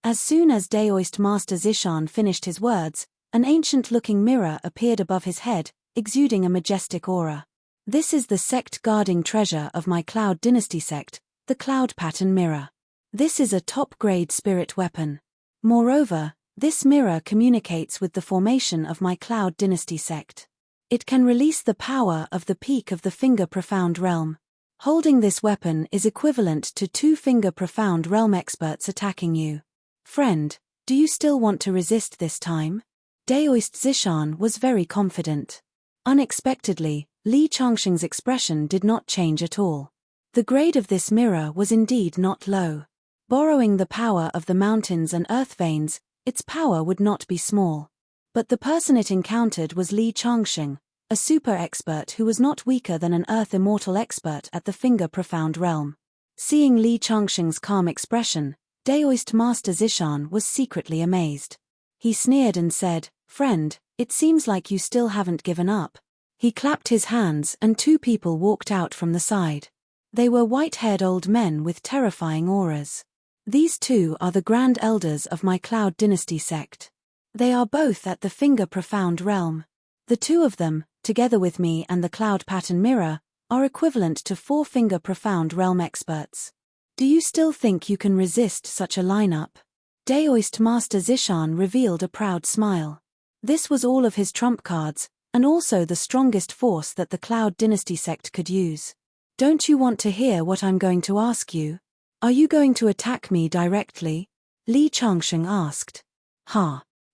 [SPEAKER 1] As soon as Daoist Master Zishan finished his words, an ancient-looking mirror appeared above his head, exuding a majestic aura. This is the sect-guarding treasure of my Cloud Dynasty sect, the Cloud Pattern Mirror. This is a top-grade spirit weapon. Moreover, this mirror communicates with the formation of my Cloud Dynasty sect. It can release the power of the peak of the Finger Profound realm. Holding this weapon is equivalent to 2 Finger Profound realm experts attacking you. Friend, do you still want to resist this time? Daoist Zishan was very confident. Unexpectedly, Li Changsheng's expression did not change at all. The grade of this mirror was indeed not low. Borrowing the power of the mountains and earth veins, its power would not be small. But the person it encountered was Li Changsheng, a super expert who was not weaker than an earth immortal expert at the Finger Profound realm. Seeing Li Changsheng's calm expression, Daoist Master Zishan was secretly amazed. He sneered and said, "Friend, it seems like you still haven't given up." He clapped his hands and 2 people walked out from the side. They were white-haired old men with terrifying auras. These 2 are the Grand Elders of my Cloud Dynasty sect. They are both at the Finger Profound realm. The 2 of them, together with me and the Cloud Pattern Mirror, are equivalent to 4 Finger Profound realm experts. Do you still think you can resist such a lineup? Daoist Master Zishan revealed a proud smile. This was all of his trump cards, and also the strongest force that the Cloud Dynasty sect could use. Don't you want to hear what I'm going to ask you? Are you going to attack me directly? Li Changsheng asked.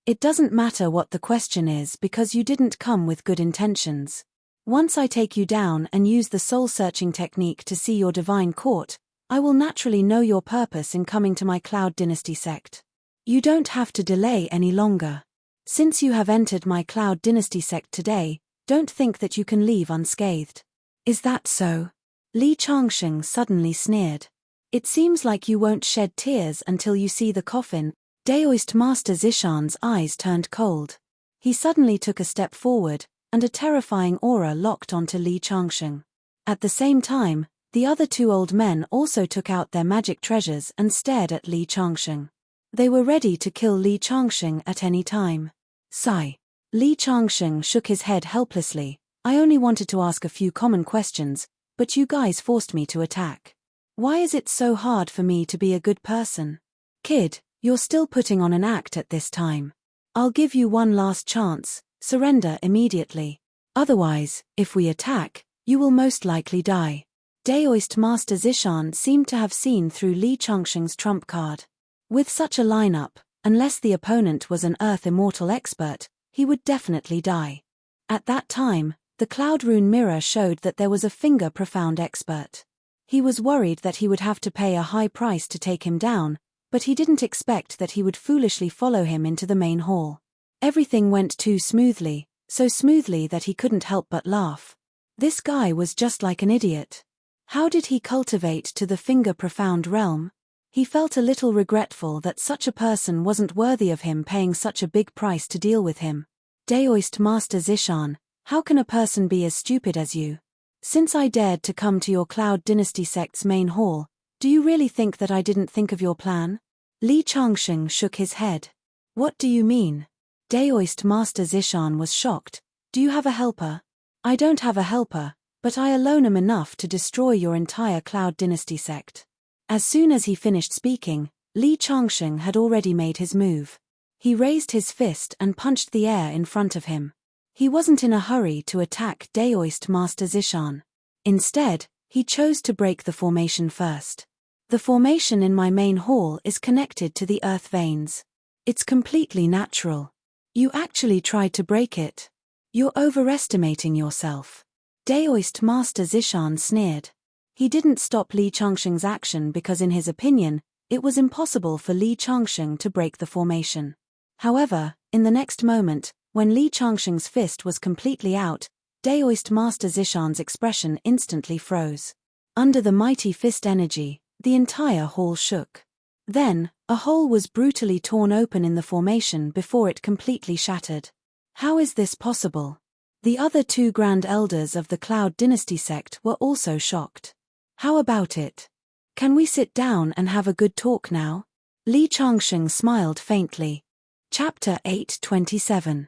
[SPEAKER 1] It doesn't matter what the question is because you didn't come with good intentions. Once I take you down and use the soul-searching technique to see your divine court, I will naturally know your purpose in coming to my Cloud Dynasty sect. You don't have to delay any longer. Since you have entered my Cloud Dynasty sect today, don't think that you can leave unscathed. Is that so? Li Changsheng suddenly sneered. It seems like you won't shed tears until you see the coffin. Daoist Master Zishan's eyes turned cold. He suddenly took a step forward, and a terrifying aura locked onto Li Changsheng. At the same time, the other 2 old men also took out their magic treasures and stared at Li Changsheng. They were ready to kill Li Changsheng at any time. Sigh. Li Changsheng shook his head helplessly. I only wanted to ask a few common questions, but you guys forced me to attack. Why is it so hard for me to be a good person? Kid, you're still putting on an act at this time. I'll give you one last chance, surrender immediately. Otherwise, if we attack, you will most likely die. Daoist Master Zishan seemed to have seen through Li Changsheng's trump card. With such a lineup, unless the opponent was an Earth Immortal expert, he would definitely die. At that time, the Cloud Rune Mirror showed that there was a Finger Profound expert. He was worried that he would have to pay a high price to take him down, But he didn't expect that he would foolishly follow him into the main hall. Everything went too smoothly, so smoothly that he couldn't help but laugh. This guy was just like an idiot. How did he cultivate to the finger-profound realm? He felt a little regretful that such a person wasn't worthy of him paying such a big price to deal with him. Daoist Master Zishan, how can a person be as stupid as you? Since I dared to come to your Cloud Dynasty sect's main hall, do you really think that I didn't think of your plan? Li Changsheng shook his head. What do you mean? Daoist Master Zishan was shocked. Do you have a helper? I don't have a helper, but I alone am enough to destroy your entire Cloud Dynasty sect. As soon as he finished speaking, Li Changsheng had already made his move. He raised his fist and punched the air in front of him. He wasn't in a hurry to attack Daoist Master Zishan. Instead, he chose to break the formation first. The formation in my main hall is connected to the earth veins. It's completely natural. You actually tried to break it. You're overestimating yourself. Daoist Master Zishan sneered. He didn't stop Li Changsheng's action because in his opinion, it was impossible for Li Changsheng to break the formation. However, in the next moment, when Li Changsheng's fist was completely out, Daoist Master Zishan's expression instantly froze. Under the mighty fist energy, the entire hall shook. Then, a hole was brutally torn open in the formation before it completely shattered. How is this possible? The other two Grand Elders of the Cloud Dynasty sect were also shocked. How about it? Can we sit down and have a good talk now? Li Changsheng smiled faintly. Chapter 827.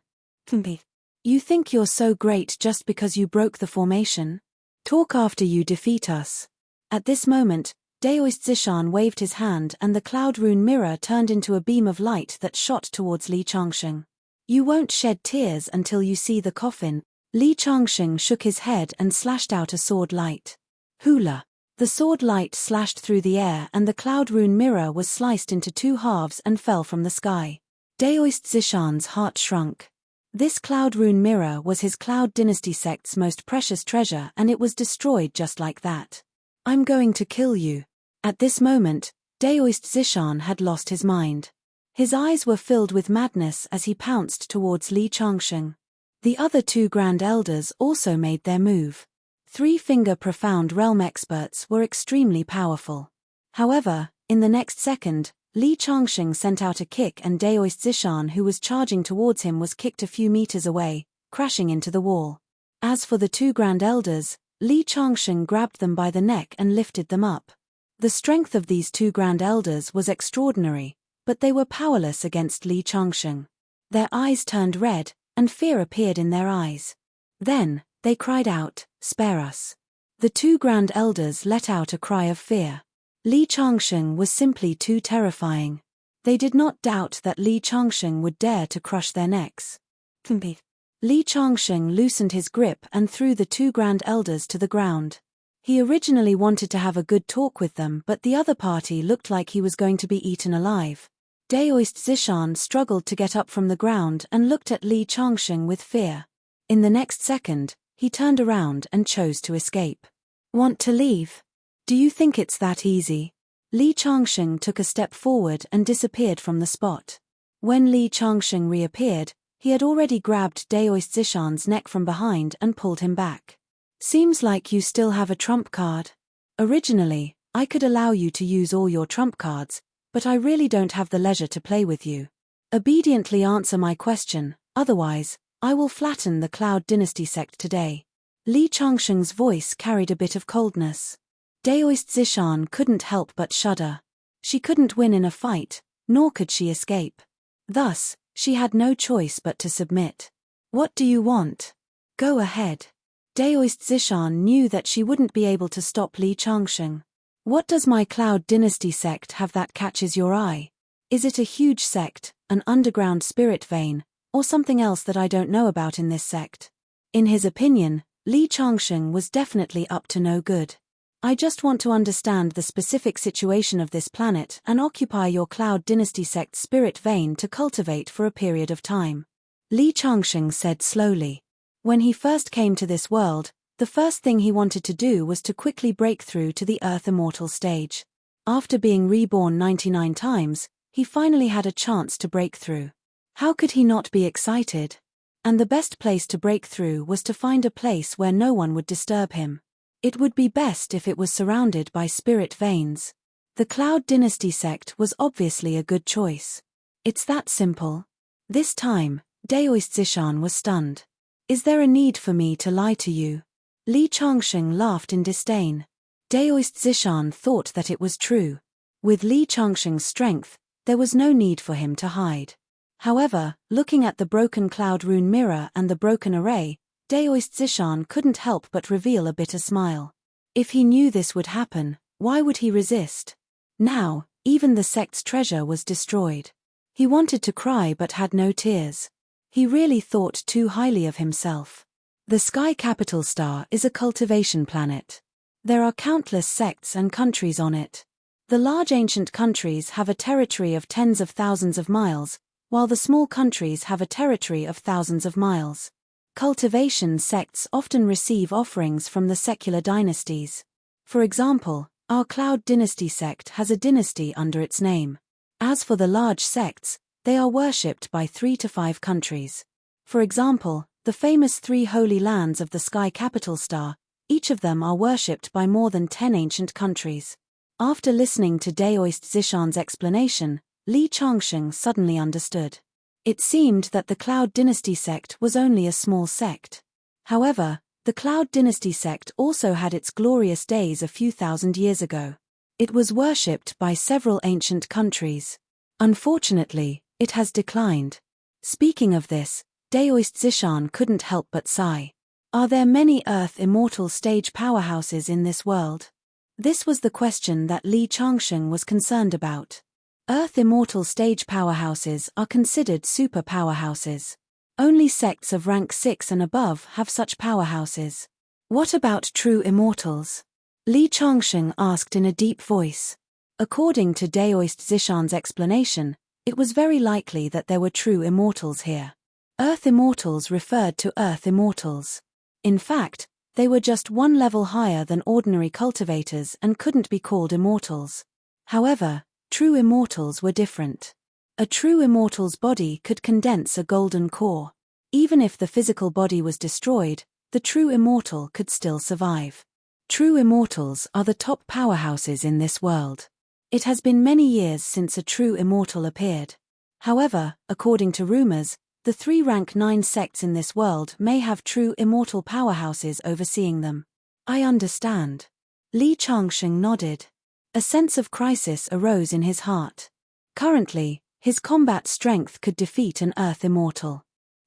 [SPEAKER 1] You think you're so great just because you broke the formation? Talk after you defeat us. At this moment, Daoist Zishan waved his hand and the cloud rune mirror turned into a beam of light that shot towards Li Changsheng. You won't shed tears until you see the coffin. Li Changsheng shook his head and slashed out a sword light. Hula. The sword light slashed through the air and the cloud rune mirror was sliced into two halves and fell from the sky. Daoist Zishan's heart shrunk. This cloud rune mirror was his Cloud Dynasty sect's most precious treasure and it was destroyed just like that. I'm going to kill you. At this moment, Daoist Zishan had lost his mind. His eyes were filled with madness as he pounced towards Li Changsheng. The other two Grand Elders also made their move. Three-finger profound realm experts were extremely powerful. However, in the next second, Li Changsheng sent out a kick and Daoist Zishan who was charging towards him was kicked a few meters away, crashing into the wall. As for the two Grand Elders, Li Changsheng grabbed them by the neck and lifted them up. The strength of these two Grand Elders was extraordinary, but they were powerless against Li Changsheng. Their eyes turned red, and fear appeared in their eyes. Then, they cried out, "Spare us." The two Grand Elders let out a cry of fear. Li Changsheng was simply too terrifying. They did not doubt that Li Changsheng would dare to crush their necks. Li Changsheng loosened his grip and threw the two Grand Elders to the ground. He originally wanted to have a good talk with them but the other party looked like he was going to be eaten alive. Daoist Zishan struggled to get up from the ground and looked at Li Changsheng with fear. In the next second, he turned around and chose to escape. Want to leave? Do you think it's that easy? Li Changsheng took a step forward and disappeared from the spot. When Li Changsheng reappeared, he had already grabbed Daoist Zishan's neck from behind and pulled him back. Seems like you still have a trump card. Originally, I could allow you to use all your trump cards, but I really don't have the leisure to play with you. Obediently answer my question, otherwise, I will flatten the Cloud Dynasty sect today. Li Changsheng's voice carried a bit of coldness. Daoist Zishan couldn't help but shudder. She couldn't win in a fight, nor could she escape. Thus, she had no choice but to submit. What do you want? Go ahead. Daoist Zishan knew that she wouldn't be able to stop Li Changsheng. What does my Cloud Dynasty sect have that catches your eye? Is it a huge sect, an underground spirit vein, or something else that I don't know about in this sect? In his opinion, Li Changsheng was definitely up to no good. I just want to understand the specific situation of this planet and occupy your Cloud Dynasty sect's spirit vein to cultivate for a period of time. Li Changsheng said slowly. When he first came to this world, the first thing he wanted to do was to quickly break through to the Earth Immortal stage. After being reborn 99 times, he finally had a chance to break through. How could he not be excited? And the best place to break through was to find a place where no one would disturb him. It would be best if it was surrounded by spirit veins. The Cloud Dynasty sect was obviously a good choice. It's that simple. This time, Daoist Zishan was stunned. Is there a need for me to lie to you? Li Changsheng laughed in disdain. Daoist Zishan thought that it was true. With Li Changsheng's strength, there was no need for him to hide. However, looking at the broken cloud rune mirror and the broken array, Daoist Zishan couldn't help but reveal a bitter smile. If he knew this would happen, why would he resist? Now, even the sect's treasure was destroyed. He wanted to cry but had no tears. He really thought too highly of himself. The Sky Capital Star is a cultivation planet. There are countless sects and countries on it. The large ancient countries have a territory of tens of thousands of miles, while the small countries have a territory of thousands of miles. Cultivation sects often receive offerings from the secular dynasties. For example, our Cloud Dynasty sect has a dynasty under its name. As for the large sects, they are worshipped by 3 to 5 countries. For example, the famous 3 holy lands of the Sky Capital Star, each of them are worshipped by more than 10 ancient countries. After listening to Daoist Zishan's explanation, Li Changsheng suddenly understood. It seemed that the Cloud Dynasty sect was only a small sect. However, the Cloud Dynasty sect also had its glorious days a few thousand years ago. It was worshipped by several ancient countries. Unfortunately, it has declined. Speaking of this, Daoist Zishan couldn't help but sigh. Are there many Earth Immortal stage powerhouses in this world? This was the question that Li Changsheng was concerned about. Earth Immortal stage powerhouses are considered super powerhouses. Only sects of rank 6 and above have such powerhouses. What about true immortals? Li Changsheng asked in a deep voice. According to Daoist Zishan's explanation, it was very likely that there were true immortals here. Earth Immortals referred to Earth Immortals. In fact, they were just one level higher than ordinary cultivators and couldn't be called immortals. However, true immortals were different. A true immortal's body could condense a golden core. Even if the physical body was destroyed, the true immortal could still survive. True immortals are the top powerhouses in this world. It has been many years since a true immortal appeared. However, according to rumors, the 3 rank 9 sects in this world may have true immortal powerhouses overseeing them. I understand. Li Changsheng nodded. A sense of crisis arose in his heart. Currently, his combat strength could defeat an Earth Immortal.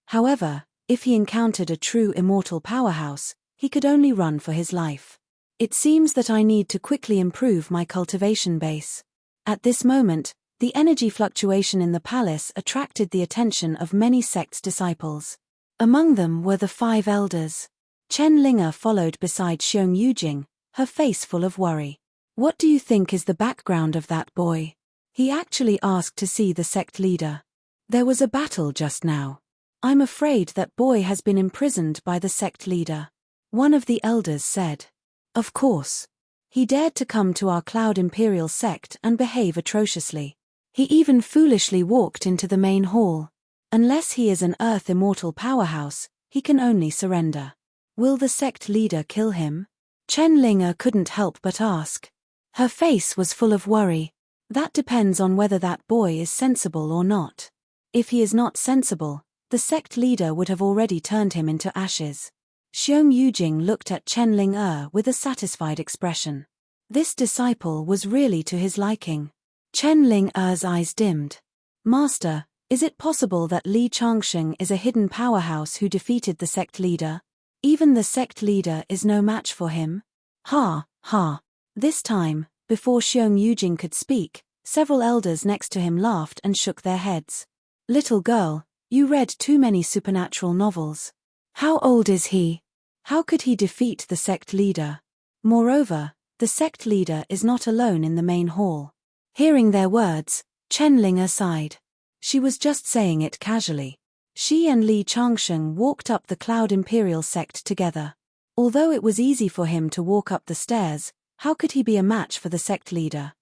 [SPEAKER 1] However, if he encountered a true immortal powerhouse, he could only run for his life. It seems that I need to quickly improve my cultivation base. At this moment, the energy fluctuation in the palace attracted the attention of many sect's disciples. Among them were the 5 elders. Chen Linger followed beside Xiong Yujing, her face full of worry. What do you think is the background of that boy? He actually asked to see the sect leader. There was a battle just now. I'm afraid that boy has been imprisoned by the sect leader. One of the elders said. Of course. He dared to come to our Cloud Imperial sect and behave atrociously. He even foolishly walked into the main hall. Unless he is an Earth Immortal powerhouse, he can only surrender. Will the sect leader kill him? Chen Linger couldn't help but ask. Her face was full of worry. That depends on whether that boy is sensible or not. If he is not sensible, the sect leader would have already turned him into ashes. Xiong Yujing looked at Chen Linger with a satisfied expression. This disciple was really to his liking. Chen Linger's eyes dimmed. Master, is it possible that Li Changsheng is a hidden powerhouse who defeated the sect leader? Even the sect leader is no match for him? Ha, ha. This time, before Xiong Yujing could speak, several elders next to him laughed and shook their heads. Little girl, you read too many supernatural novels. How old is he? How could he defeat the sect leader? Moreover, the sect leader is not alone in the main hall. Hearing their words, Chen Linger sighed. She was just saying it casually. She and Li Changsheng walked up the Cloud Imperial sect together. Although it was easy for him to walk up the stairs, how could he be a match for the sect leader?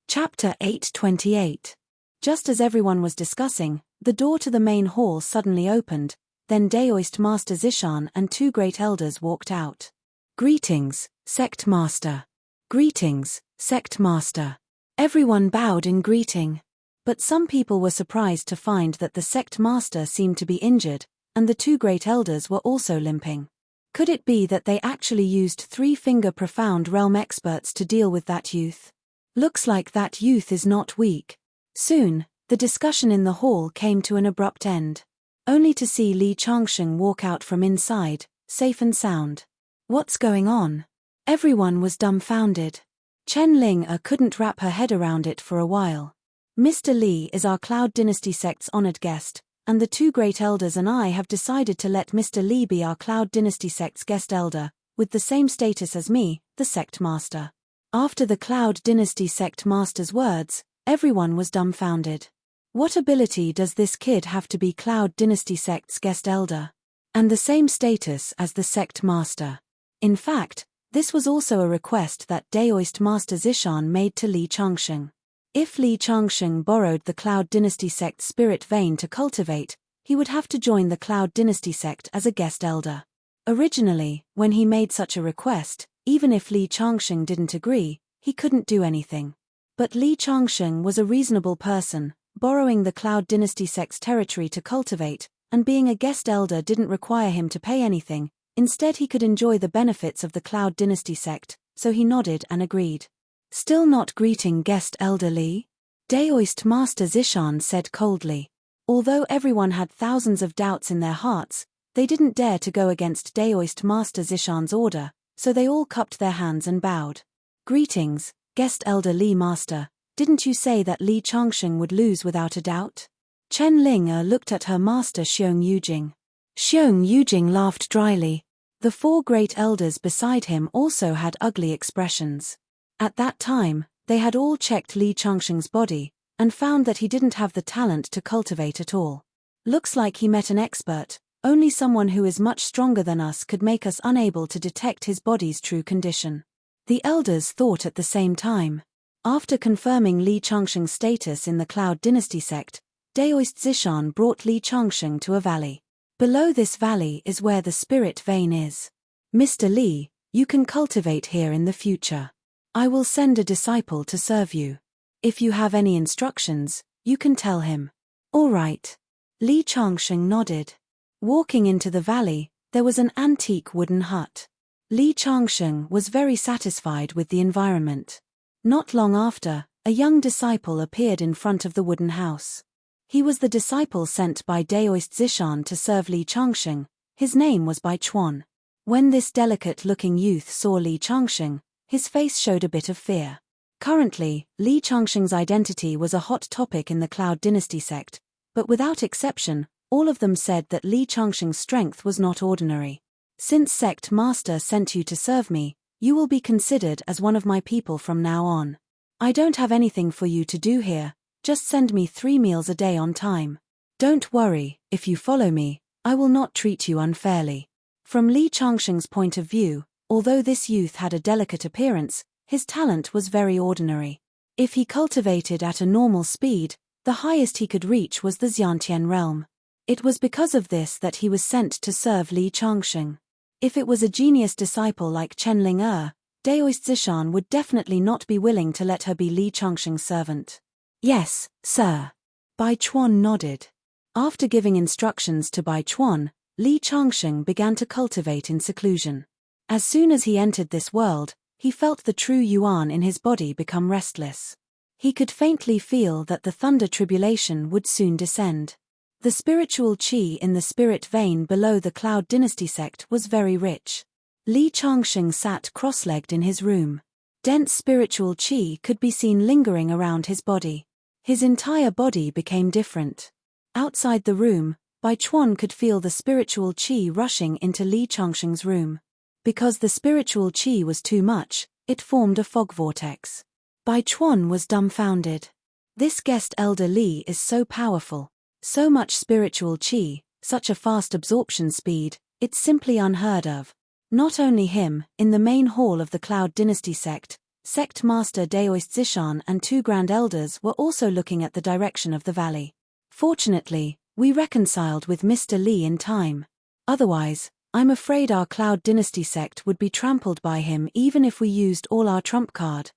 [SPEAKER 1] Chapter 828. Just as everyone was discussing, the door to the main hall suddenly opened, then Daoist Master Zishan and two great elders walked out. Greetings, Sect Master. Greetings, Sect Master. Everyone bowed in greeting. But some people were surprised to find that the Sect Master seemed to be injured, and the two great elders were also limping. Could it be that they actually used three-finger profound realm experts to deal with that youth? Looks like that youth is not weak. Soon, the discussion in the hall came to an abrupt end. Only to see Li Changsheng walk out from inside, safe and sound. What's going on? Everyone was dumbfounded. Chen Ling couldn't wrap her head around it for a while. Mr. Li is our Cloud Dynasty sect's honored guest, and the two great elders and I have decided to let Mr. Li be our Cloud Dynasty sect's guest elder, with the same status as me, the sect master. After the Cloud Dynasty sect master's words, everyone was dumbfounded. What ability does this kid have to be Cloud Dynasty sect's guest elder? And the same status as the sect master. In fact, this was also a request that Daoist Master Zishan made to Li Changsheng. If Li Changsheng borrowed the Cloud Dynasty sect's spirit vein to cultivate, he would have to join the Cloud Dynasty sect as a guest elder. Originally, when he made such a request, even if Li Changsheng didn't agree, he couldn't do anything. But Li Changsheng was a reasonable person, borrowing the Cloud Dynasty sect's territory to cultivate, and being a guest elder didn't require him to pay anything. Instead, he could enjoy the benefits of the Cloud Dynasty sect, so he nodded and agreed. Still not greeting guest elder Li? Daoist Master Zishan said coldly. Although everyone had thousands of doubts in their hearts, they didn't dare to go against Daoist Master Zishan's order, so they all cupped their hands and bowed. Greetings, guest elder Li Master, didn't you say that Li Changsheng would lose without a doubt? Chen Ling looked at her master Xiong Yujing. Xiong Yujing laughed dryly. The four great elders beside him also had ugly expressions. At that time, they had all checked Li Changsheng's body, and found that he didn't have the talent to cultivate at all. Looks like he met an expert. Only someone who is much stronger than us could make us unable to detect his body's true condition. The elders thought at the same time. After confirming Li Changsheng's status in the Cloud Dynasty sect, Daoist Zishan brought Li Changsheng to a valley. Below this valley is where the spirit vein is. Mr. Li, you can cultivate here in the future. I will send a disciple to serve you. If you have any instructions, you can tell him. All right. Li Changsheng nodded. Walking into the valley, there was an antique wooden hut. Li Changsheng was very satisfied with the environment. Not long after, a young disciple appeared in front of the wooden house. He was the disciple sent by Daoist Zishan to serve Li Changsheng. His name was Bai Chuan. When this delicate-looking youth saw Li Changsheng, his face showed a bit of fear. Currently, Li Changsheng's identity was a hot topic in the Cloud Dynasty sect, but without exception, all of them said that Li Changsheng's strength was not ordinary. Since Sect Master sent you to serve me, you will be considered as one of my people from now on. I don't have anything for you to do here, just send me 3 meals a day on time. Don't worry, if you follow me, I will not treat you unfairly. From Li Changsheng's point of view, although this youth had a delicate appearance, his talent was very ordinary. If he cultivated at a normal speed, the highest he could reach was the Xiantian realm. It was because of this that he was sent to serve Li Changsheng. If it was a genius disciple like Chen Ling Daoist Zishan would definitely not be willing to let her be Li Changsheng's servant. Yes, sir. Bai Chuan nodded. After giving instructions to Bai Chuan, Li Changsheng began to cultivate in seclusion. As soon as he entered this world, he felt the true Yuan in his body become restless. He could faintly feel that the thunder tribulation would soon descend. The spiritual qi in the spirit vein below the Cloud Dynasty sect was very rich. Li Changsheng sat cross-legged in his room. Dense spiritual qi could be seen lingering around his body. His entire body became different. Outside the room, Bai Chuan could feel the spiritual qi rushing into Li Changsheng's room. Because the spiritual qi was too much, it formed a fog vortex. Bai Chuan was dumbfounded. This guest elder Li is so powerful. So much spiritual qi, such a fast absorption speed, it's simply unheard of. Not only him, in the main hall of the Cloud Dynasty sect, Sect Master Daoist Zishan and 2 Grand Elders were also looking at the direction of the valley. Fortunately, we reconciled with Mr. Li in time. Otherwise, I'm afraid our Cloud Dynasty sect would be trampled by him even if we used all our trump card.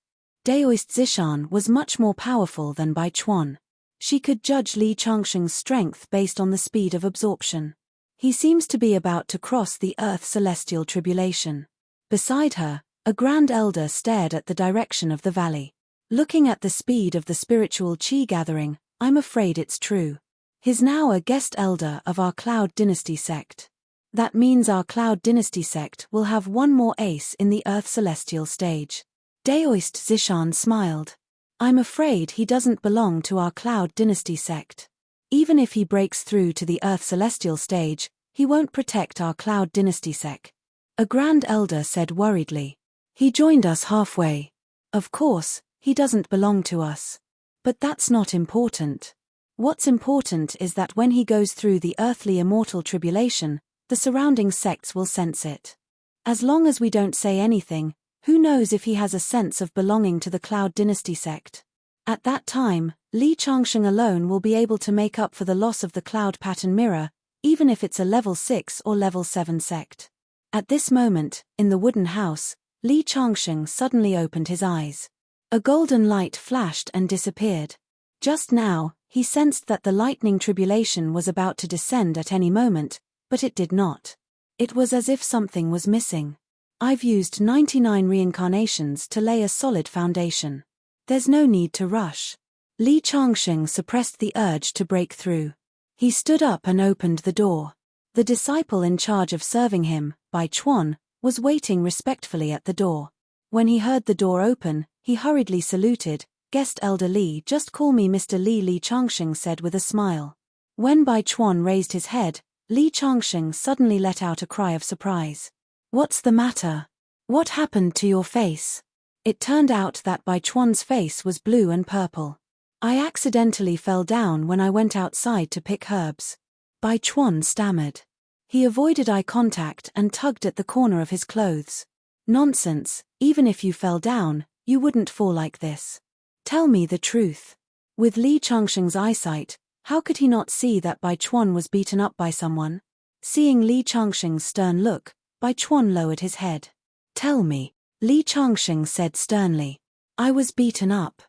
[SPEAKER 1] Daoist Zishan was much more powerful than Bai Chuan. She could judge Li Changsheng's strength based on the speed of absorption. He seems to be about to cross the Earth celestial tribulation. Beside her, a Grand Elder stared at the direction of the valley. Looking at the speed of the spiritual chi gathering, I'm afraid it's true. He's now a guest elder of our Cloud Dynasty sect. That means our Cloud Dynasty sect will have one more ace in the Earth celestial stage. Daoist Zishan smiled. I'm afraid he doesn't belong to our Cloud Dynasty sect. Even if he breaks through to the Earth celestial stage, he won't protect our Cloud Dynasty sect. A Grand Elder said worriedly. He joined us halfway. Of course, he doesn't belong to us. But that's not important. What's important is that when he goes through the earthly immortal tribulation, the surrounding sects will sense it. As long as we don't say anything, who knows if he has a sense of belonging to the Cloud Dynasty sect. At that time, Li Changsheng alone will be able to make up for the loss of the Cloud Pattern Mirror, even if it's a level 6 or level 7 sect. At this moment, in the wooden house, Li Changsheng suddenly opened his eyes. A golden light flashed and disappeared. Just now, he sensed that the lightning tribulation was about to descend at any moment, but it did not. It was as if something was missing. I've used 99 reincarnations to lay a solid foundation. There's no need to rush. Li Changsheng suppressed the urge to break through. He stood up and opened the door. The disciple in charge of serving him, Bai Chuan, was waiting respectfully at the door. When he heard the door open, he hurriedly saluted. Guest Elder Li, just call me Mr. Li, Li Changsheng said with a smile. When Bai Chuan raised his head, Li Changsheng suddenly let out a cry of surprise. What's the matter? What happened to your face? It turned out that Bai Chuan's face was blue and purple. I accidentally fell down when I went outside to pick herbs. Bai Chuan stammered. He avoided eye contact and tugged at the corner of his clothes. Nonsense, even if you fell down, you wouldn't fall like this. Tell me the truth. With Li Changsheng's eyesight, how could he not see that Bai Chuan was beaten up by someone? Seeing Li Changsheng's stern look, Bai Chuan lowered his head. Tell me, Li Changsheng said sternly. I was beaten up.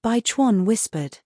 [SPEAKER 1] Bai Chuan whispered.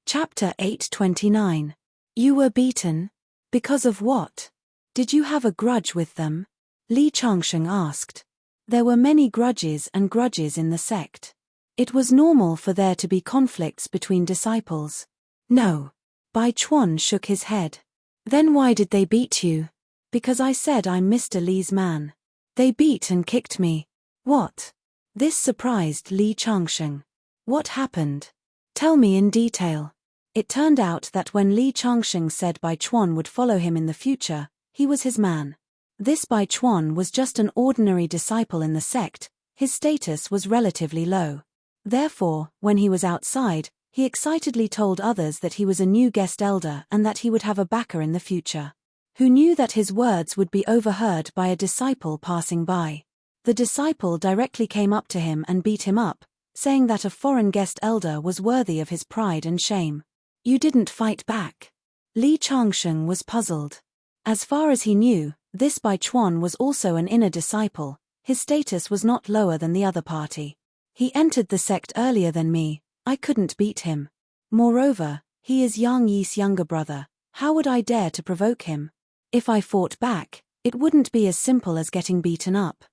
[SPEAKER 1] Chapter 829. You were beaten? Because of what? Did you have a grudge with them? Li Changsheng asked. There were many grudges and grudges in the sect. It was normal for there to be conflicts between disciples. No. Bai Chuan shook his head. Then why did they beat you? Because I said I'm Mr. Li's man. They beat and kicked me. What? This surprised Li Changsheng. What happened? Tell me in detail. It turned out that when Li Changsheng said Bai Chuan would follow him in the future, he was his man. This Bai Chuan was just an ordinary disciple in the sect, his status was relatively low. Therefore, when he was outside, he excitedly told others that he was a new guest elder and that he would have a backer in the future. Who knew that his words would be overheard by a disciple passing by? The disciple directly came up to him and beat him up, saying that a foreign guest elder was worthy of his pride and shame. You didn't fight back. Li Changsheng was puzzled. As far as he knew, this Bai Chuan was also an inner disciple, his status was not lower than the other party. He entered the sect earlier than me, I couldn't beat him. Moreover, he is Yang Yi's younger brother, how would I dare to provoke him? If I fought back, it wouldn't be as simple as getting beaten up.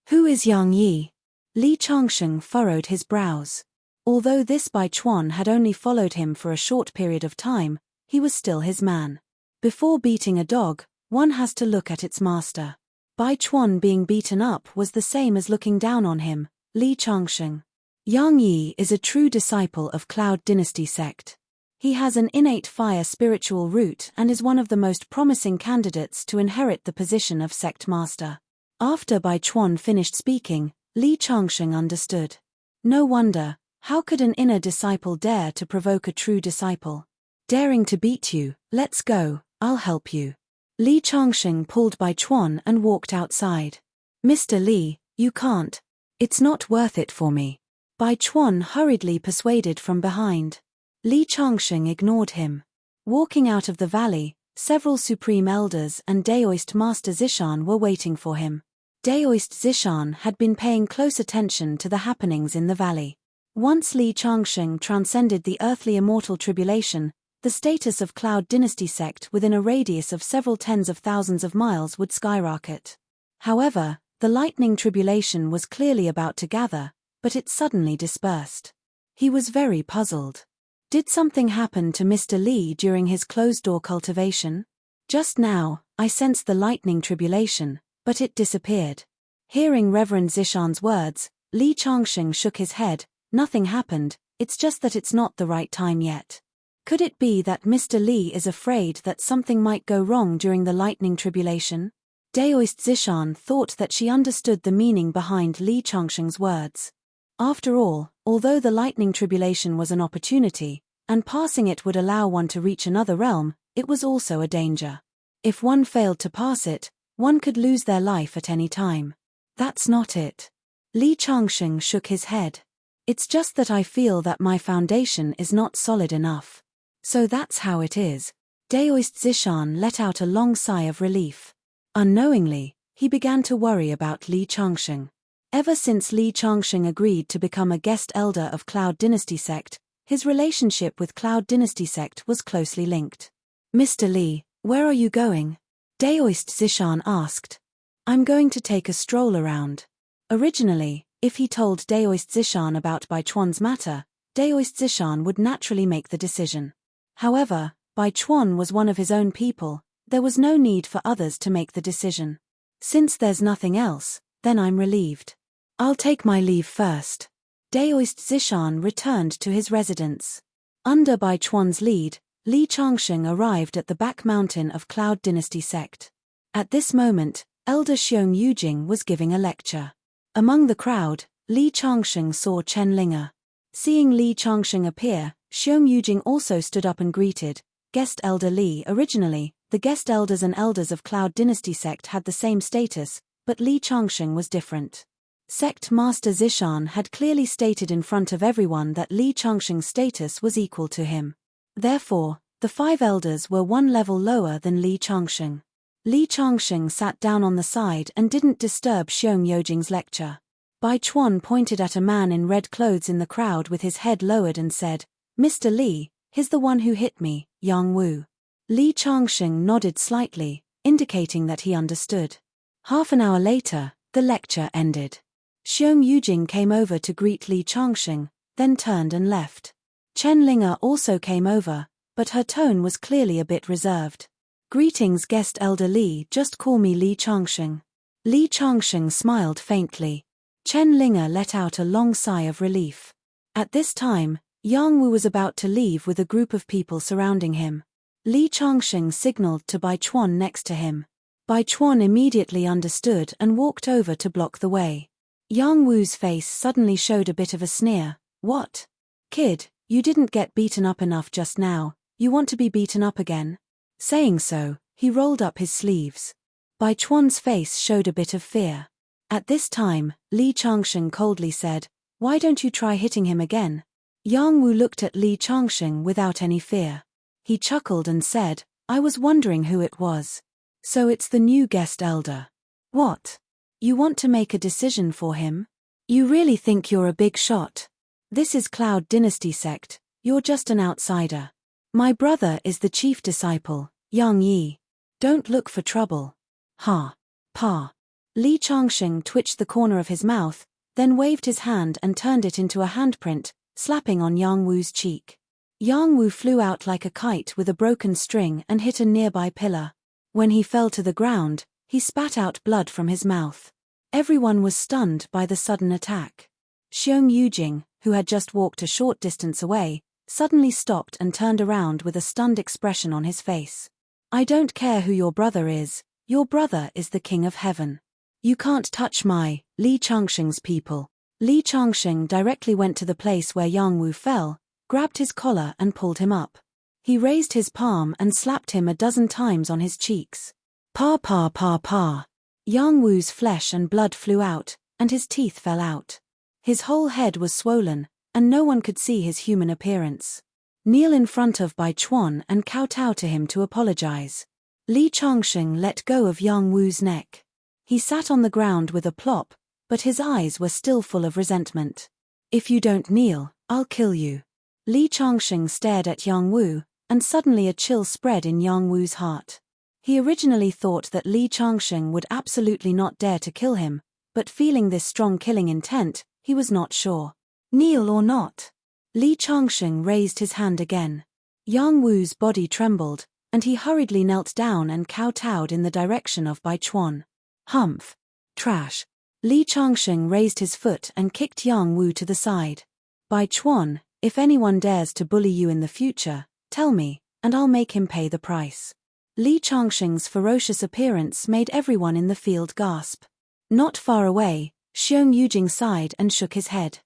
[SPEAKER 1] Who is Yang Yi? Li Changsheng furrowed his brows. Although this Bai Chuan had only followed him for a short period of time, he was still his man. Before beating a dog, one has to look at its master. Bai Chuan being beaten up was the same as looking down on him, Li Changsheng. Yang Yi is a true disciple of Cloud Dynasty sect. He has an innate fire spiritual root and is one of the most promising candidates to inherit the position of sect master. After Bai Chuan finished speaking, Li Changsheng understood. No wonder, how could an inner disciple dare to provoke a true disciple? Daring to beat you, let's go, I'll help you. Li Changsheng pulled Bai Chuan and walked outside. Mr. Li, you can't. It's not worth it for me. Bai Chuan hurriedly persuaded from behind. Li Changxing ignored him. Walking out of the valley, several supreme elders and Daoist Master Zishan were waiting for him. Daoist Zishan had been paying close attention to the happenings in the valley. Once Li Changxing transcended the earthly immortal tribulation, the status of Cloud Dynasty sect within a radius of several tens of thousands of miles would skyrocket. However, the lightning tribulation was clearly about to gather, but it suddenly dispersed. He was very puzzled. Did something happen to Mr. Li during his closed-door cultivation? Just now, I sensed the lightning tribulation, but it disappeared. Hearing Reverend Zishan's words, Li Changxing shook his head. Nothing happened, it's just that it's not the right time yet. Could it be that Mr. Li is afraid that something might go wrong during the lightning tribulation? Daoist Zishan thought that she understood the meaning behind Li Changxing's words. After all, although the lightning tribulation was an opportunity, and passing it would allow one to reach another realm, it was also a danger. If one failed to pass it, one could lose their life at any time. That's not it. Li Changxing shook his head. It's just that I feel that my foundation is not solid enough. So that's how it is. Daoist Zishan let out a long sigh of relief. Unknowingly, he began to worry about Li Changxing. Ever since Li Changxing agreed to become a guest elder of Cloud Dynasty sect, his relationship with Cloud Dynasty sect was closely linked. Mr. Li, where are you going? Daoist Zishan asked. I'm going to take a stroll around. Originally, if he told Daoist Zishan about Bai Chuan's matter, Daoist Zishan would naturally make the decision. However, Bai Chuan was one of his own people, there was no need for others to make the decision. Since there's nothing else, then I'm relieved. I'll take my leave first. Daoist Zishan returned to his residence. Under Bai Chuan's lead, Li Changxing arrived at the back mountain of Cloud Dynasty sect. At this moment, Elder Xiong Yujing was giving a lecture. Among the crowd, Li Changxing saw Chen Linger. Seeing Li Changxing appear, Xiong Yujing also stood up and greeted, Guest Elder Li. Originally, the guest elders and elders of Cloud Dynasty sect had the same status, but Li Changxing was different. Sect Master Zishan had clearly stated in front of everyone that Li Changxing's status was equal to him. Therefore, the 5 elders were one level lower than Li Changxing. Li Changxing sat down on the side and didn't disturb Xiong Yujing's lecture. Bai Chuan pointed at a man in red clothes in the crowd with his head lowered and said, Mr. Li, he's the one who hit me, Yang Wu. Li Changxing nodded slightly, indicating that he understood. Half an hour later, the lecture ended. Xiong Yujing came over to greet Li Changxing, then turned and left. Chen Linger also came over, but her tone was clearly a bit reserved. Greetings Guest Elder Li, just call me Li Changxing. Li Changxing smiled faintly. Chen Linger let out a long sigh of relief. At this time, Yang Wu was about to leave with a group of people surrounding him. Li Changxing signaled to Bai Chuan next to him. Bai Chuan immediately understood and walked over to block the way. Yang Wu's face suddenly showed a bit of a sneer. What? Kid, you didn't get beaten up enough just now, you want to be beaten up again? Saying so, he rolled up his sleeves. Bai Chuan's face showed a bit of fear. At this time, Li Changxing coldly said, Why don't you try hitting him again? Yang Wu looked at Li Changxing without any fear. He chuckled and said, I was wondering who it was. So it's the new guest elder. What? You want to make a decision for him? You really think you're a big shot? This is Cloud Dynasty sect, you're just an outsider. My brother is the chief disciple, Yang Yi. Don't look for trouble. Ha. Pa. Li Changxing twitched the corner of his mouth, then waved his hand and turned it into a handprint, slapping on Yang Wu's cheek. Yang Wu flew out like a kite with a broken string and hit a nearby pillar. When he fell to the ground, he spat out blood from his mouth. Everyone was stunned by the sudden attack. Xiong Yujing, who had just walked a short distance away, suddenly stopped and turned around with a stunned expression on his face. I don't care who your brother is the king of heaven. You can't touch my, Li Changxing's people. Li Changxing directly went to the place where Yang Wu fell, grabbed his collar and pulled him up. He raised his palm and slapped him a dozen times on his cheeks. Pa pa pa pa. Yang Wu's flesh and blood flew out, and his teeth fell out. His whole head was swollen, and no one could see his human appearance. Kneel in front of Bai Chuan and kowtow to him to apologize. Li Changsheng let go of Yang Wu's neck. He sat on the ground with a plop, but his eyes were still full of resentment. If you don't kneel, I'll kill you. Li Changsheng stared at Yang Wu, and suddenly a chill spread in Yang Wu's heart. He originally thought that Li Changsheng would absolutely not dare to kill him, but feeling this strong killing intent, he was not sure. Kneel or not? Li Changsheng raised his hand again. Yang Wu's body trembled, and he hurriedly knelt down and kowtowed in the direction of Bai Chuan. Humph. Trash. Li Changsheng raised his foot and kicked Yang Wu to the side. Bai Chuan, if anyone dares to bully you in the future, tell me, and I'll make him pay the price. Li Changsheng's ferocious appearance made everyone in the field gasp. Not far away, Xiong Yujing sighed and shook his head.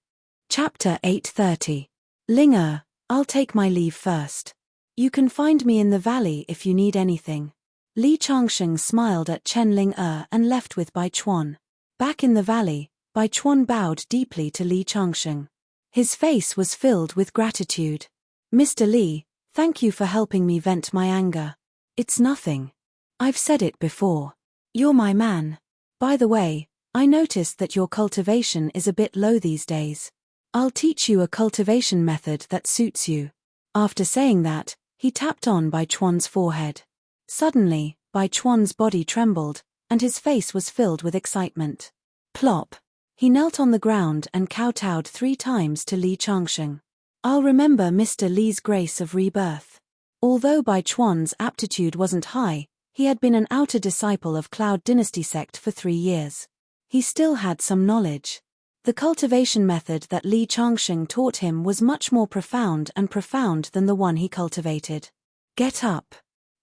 [SPEAKER 1] Chapter 830. Ling I'll take my leave first. You can find me in the valley if you need anything. Li Changsheng smiled at Chen Ling and left with Bai Chuan. Back in the valley, Bai Chuan bowed deeply to Li Changsheng. His face was filled with gratitude. Mr. Li, thank you for helping me vent my anger. It's nothing. I've said it before. You're my man. By the way, I noticed that your cultivation is a bit low these days. I'll teach you a cultivation method that suits you. After saying that, he tapped on Bai Chuan's forehead. Suddenly, Bai Chuan's body trembled, and his face was filled with excitement. Plop. He knelt on the ground and kowtowed 3 times to Li Changsheng. I'll remember Mr. Li's grace of rebirth. Although Bai Chuan's aptitude wasn't high, he had been an outer disciple of Cloud Dynasty sect for 3 years. He still had some knowledge. The cultivation method that Li Changsheng taught him was much more profound than the one he cultivated. Get up.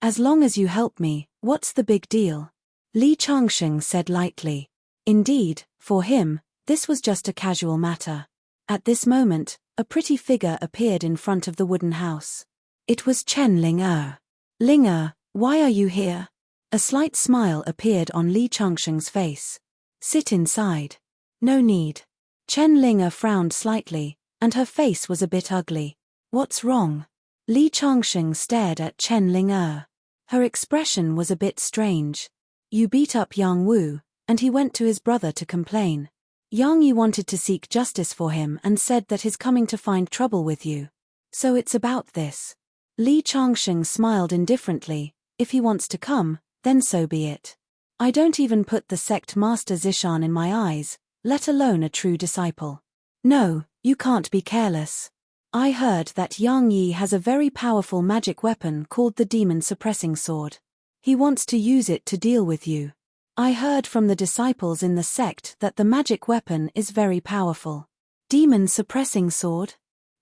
[SPEAKER 1] As long as you help me, what's the big deal? Li Changsheng said lightly. Indeed, for him, this was just a casual matter. At this moment, a pretty figure appeared in front of the wooden house. It was Chen Ling Ling why are you here? A slight smile appeared on Li Changsheng's face. Sit inside. No need. Chen Ling frowned slightly, and her face was a bit ugly. What's wrong? Li Changsheng stared at Chen Ling Her expression was a bit strange. You beat up Yang Wu, and he went to his brother to complain. Yang Yi wanted to seek justice for him and said that he's coming to find trouble with you. So it's about this. Li Changsheng smiled indifferently. If he wants to come, then so be it. I don't even put the sect master Zishan in my eyes, let alone a true disciple. No, you can't be careless. I heard that Yang Yi has a very powerful magic weapon called the demon suppressing sword. He wants to use it to deal with you. I heard from the disciples in the sect that the magic weapon is very powerful. Demon suppressing sword?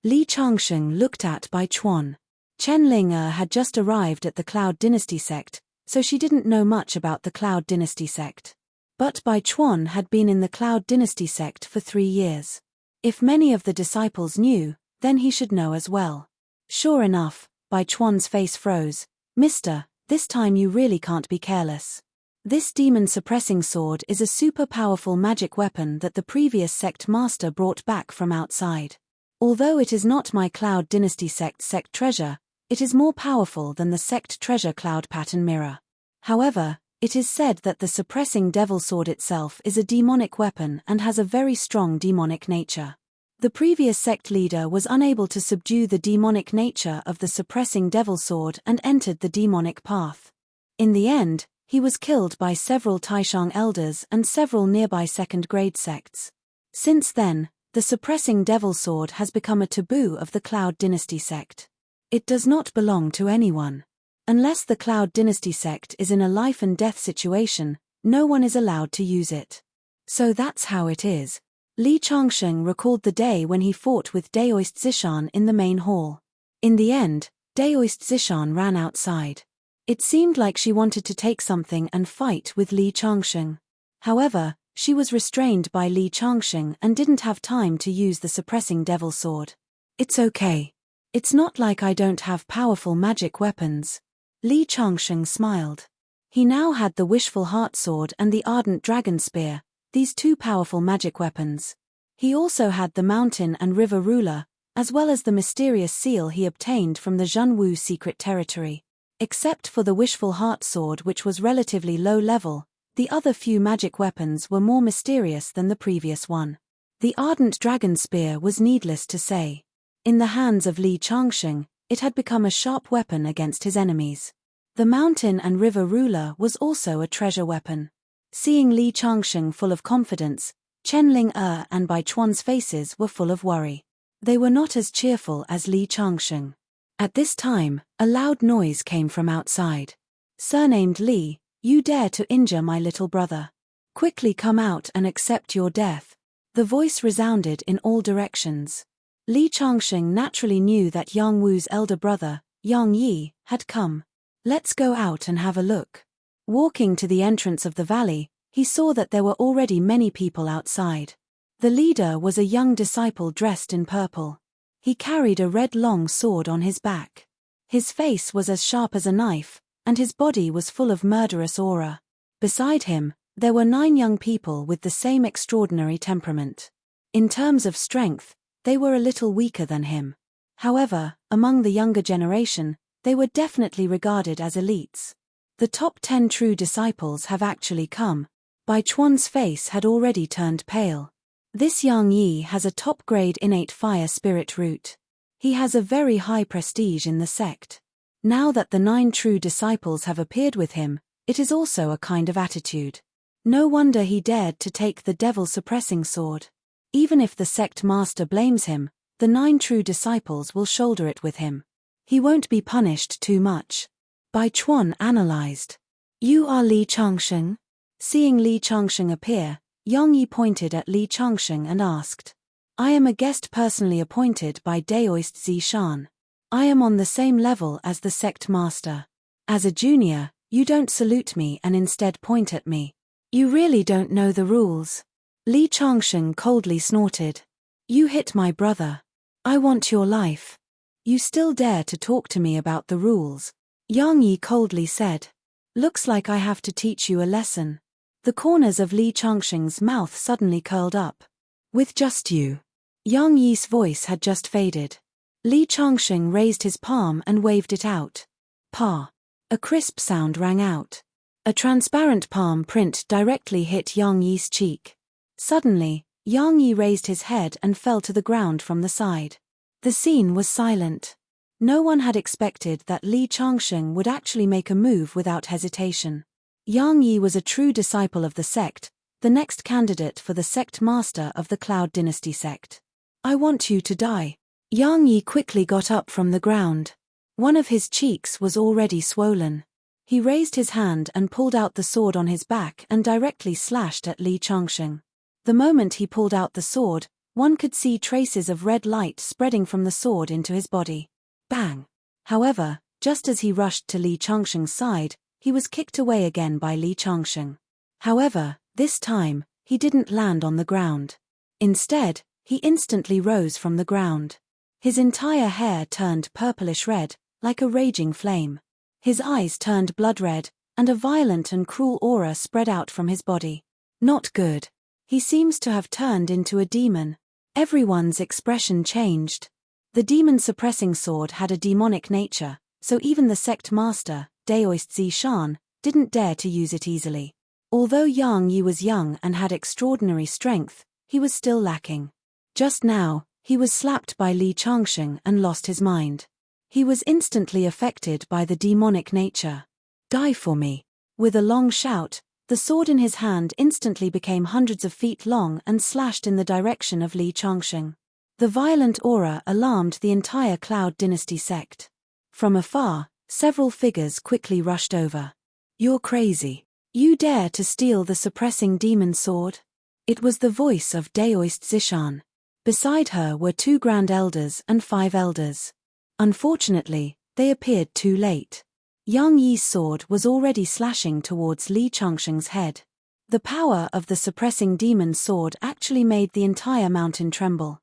[SPEAKER 1] Li Changsheng looked at Bai Chuan. Chen Ling had just arrived at the Cloud Dynasty sect, so she didn't know much about the Cloud Dynasty sect. But Bai Chuan had been in the Cloud Dynasty sect for 3 years. If many of the disciples knew, then he should know as well. Sure enough, Bai Chuan's face froze. Mister, this time you really can't be careless. This demon suppressing sword is a super powerful magic weapon that the previous sect master brought back from outside. Although it is not my Cloud Dynasty sect treasure, it is more powerful than the sect treasure cloud pattern mirror. However, it is said that the suppressing devil sword itself is a demonic weapon and has a very strong demonic nature. The previous sect leader was unable to subdue the demonic nature of the suppressing devil sword and entered the demonic path. In the end, he was killed by several Taishang elders and several nearby second-grade sects. Since then, the suppressing devil sword has become a taboo of the Cloud Dynasty sect. It does not belong to anyone. Unless the Cloud Dynasty sect is in a life and death situation, no one is allowed to use it. So that's how it is. Li Changsheng recalled the day when he fought with Daoist Zishan in the main hall. In the end, Daoist Zishan ran outside. It seemed like she wanted to take something and fight with Li Changsheng. However, she was restrained by Li Changsheng and didn't have time to use the suppressing devil sword. It's okay. It's not like I don't have powerful magic weapons. Li Changsheng smiled. He now had the Wishful Heart Sword and the Ardent Dragon Spear, these 2 powerful magic weapons. He also had the mountain and river ruler, as well as the mysterious seal he obtained from the Zhenwu secret territory. Except for the wishful heart sword, which was relatively low level, the other few magic weapons were more mysterious than the previous one. The ardent dragon spear was needless to say. In the hands of Li Changsheng, it had become a sharp weapon against his enemies. The mountain and river ruler was also a treasure weapon. Seeing Li Changsheng full of confidence, Chen Ling-er and Bai Chuan's faces were full of worry. They were not as cheerful as Li Changsheng. At this time, a loud noise came from outside. Surnamed Li, you dare to injure my little brother. Quickly come out and accept your death. The voice resounded in all directions. Li Changsheng naturally knew that Yang Wu's elder brother, Yang Yi, had come. Let's go out and have a look. Walking to the entrance of the valley, he saw that there were already many people outside. The leader was a young disciple dressed in purple. He carried a red long sword on his back. His face was as sharp as a knife, and his body was full of murderous aura. Beside him, there were 9 young people with the same extraordinary temperament. In terms of strength, they were a little weaker than him. However, among the younger generation, they were definitely regarded as elites. The top 10 true disciples have actually come. Bai Chuan's face had already turned pale. This Yang Yi has a top-grade innate fire spirit root. He has a very high prestige in the sect. Now that the 9 true disciples have appeared with him, it is also a kind of attitude. No wonder he dared to take the devil-suppressing sword. Even if the sect master blames him, the 9 true disciples will shoulder it with him. He won't be punished too much. Bai Chuan analyzed. You are Li Changsheng? Seeing Li Changsheng appear, Yang Yi pointed at Li Changsheng and asked. I am a guest personally appointed by Daoist Zishan. I am on the same level as the sect master. As a junior, you don't salute me and instead point at me. You really don't know the rules. Li Changsheng coldly snorted. You hit my brother. I want your life. You still dare to talk to me about the rules? Yang Yi coldly said. Looks like I have to teach you a lesson. The corners of Li Changsheng's mouth suddenly curled up. With just you. Yang Yi's voice had just faded. Li Changsheng raised his palm and waved it out. Pa. A crisp sound rang out. A transparent palm print directly hit Yang Yi's cheek. Suddenly, Yang Yi raised his head and fell to the ground from the side. The scene was silent. No one had expected that Li Changsheng would actually make a move without hesitation. Yang Yi was a true disciple of the sect, the next candidate for the sect master of the Cloud Dynasty sect. I want you to die. Yang Yi quickly got up from the ground. One of his cheeks was already swollen. He raised his hand and pulled out the sword on his back and directly slashed at Li Changsheng. The moment he pulled out the sword, one could see traces of red light spreading from the sword into his body. Bang! However, just as he rushed to Li Changsheng's side, he was kicked away again by Li Changsheng. However, this time, he didn't land on the ground. Instead, he instantly rose from the ground. His entire hair turned purplish red, like a raging flame. His eyes turned blood red, and a violent and cruel aura spread out from his body. Not good. He seems to have turned into a demon. Everyone's expression changed. The demon-suppressing sword had a demonic nature, so even the sect master, Daoist Zishan, didn't dare to use it easily. Although Yang Yi was young and had extraordinary strength, he was still lacking. Just now, he was slapped by Li Changsheng and lost his mind. He was instantly affected by the demonic nature. Die for me. With a long shout, the sword in his hand instantly became hundreds of feet long and slashed in the direction of Li Changsheng. The violent aura alarmed the entire Cloud Dynasty sect. From afar, several figures quickly rushed over. You're crazy. You dare to steal the suppressing demon sword? It was the voice of Daoist Zishan. Beside her were 2 grand elders and 5 elders. Unfortunately, they appeared too late. Yang Yi's sword was already slashing towards Li Changsheng's head. The power of the suppressing demon sword actually made the entire mountain tremble.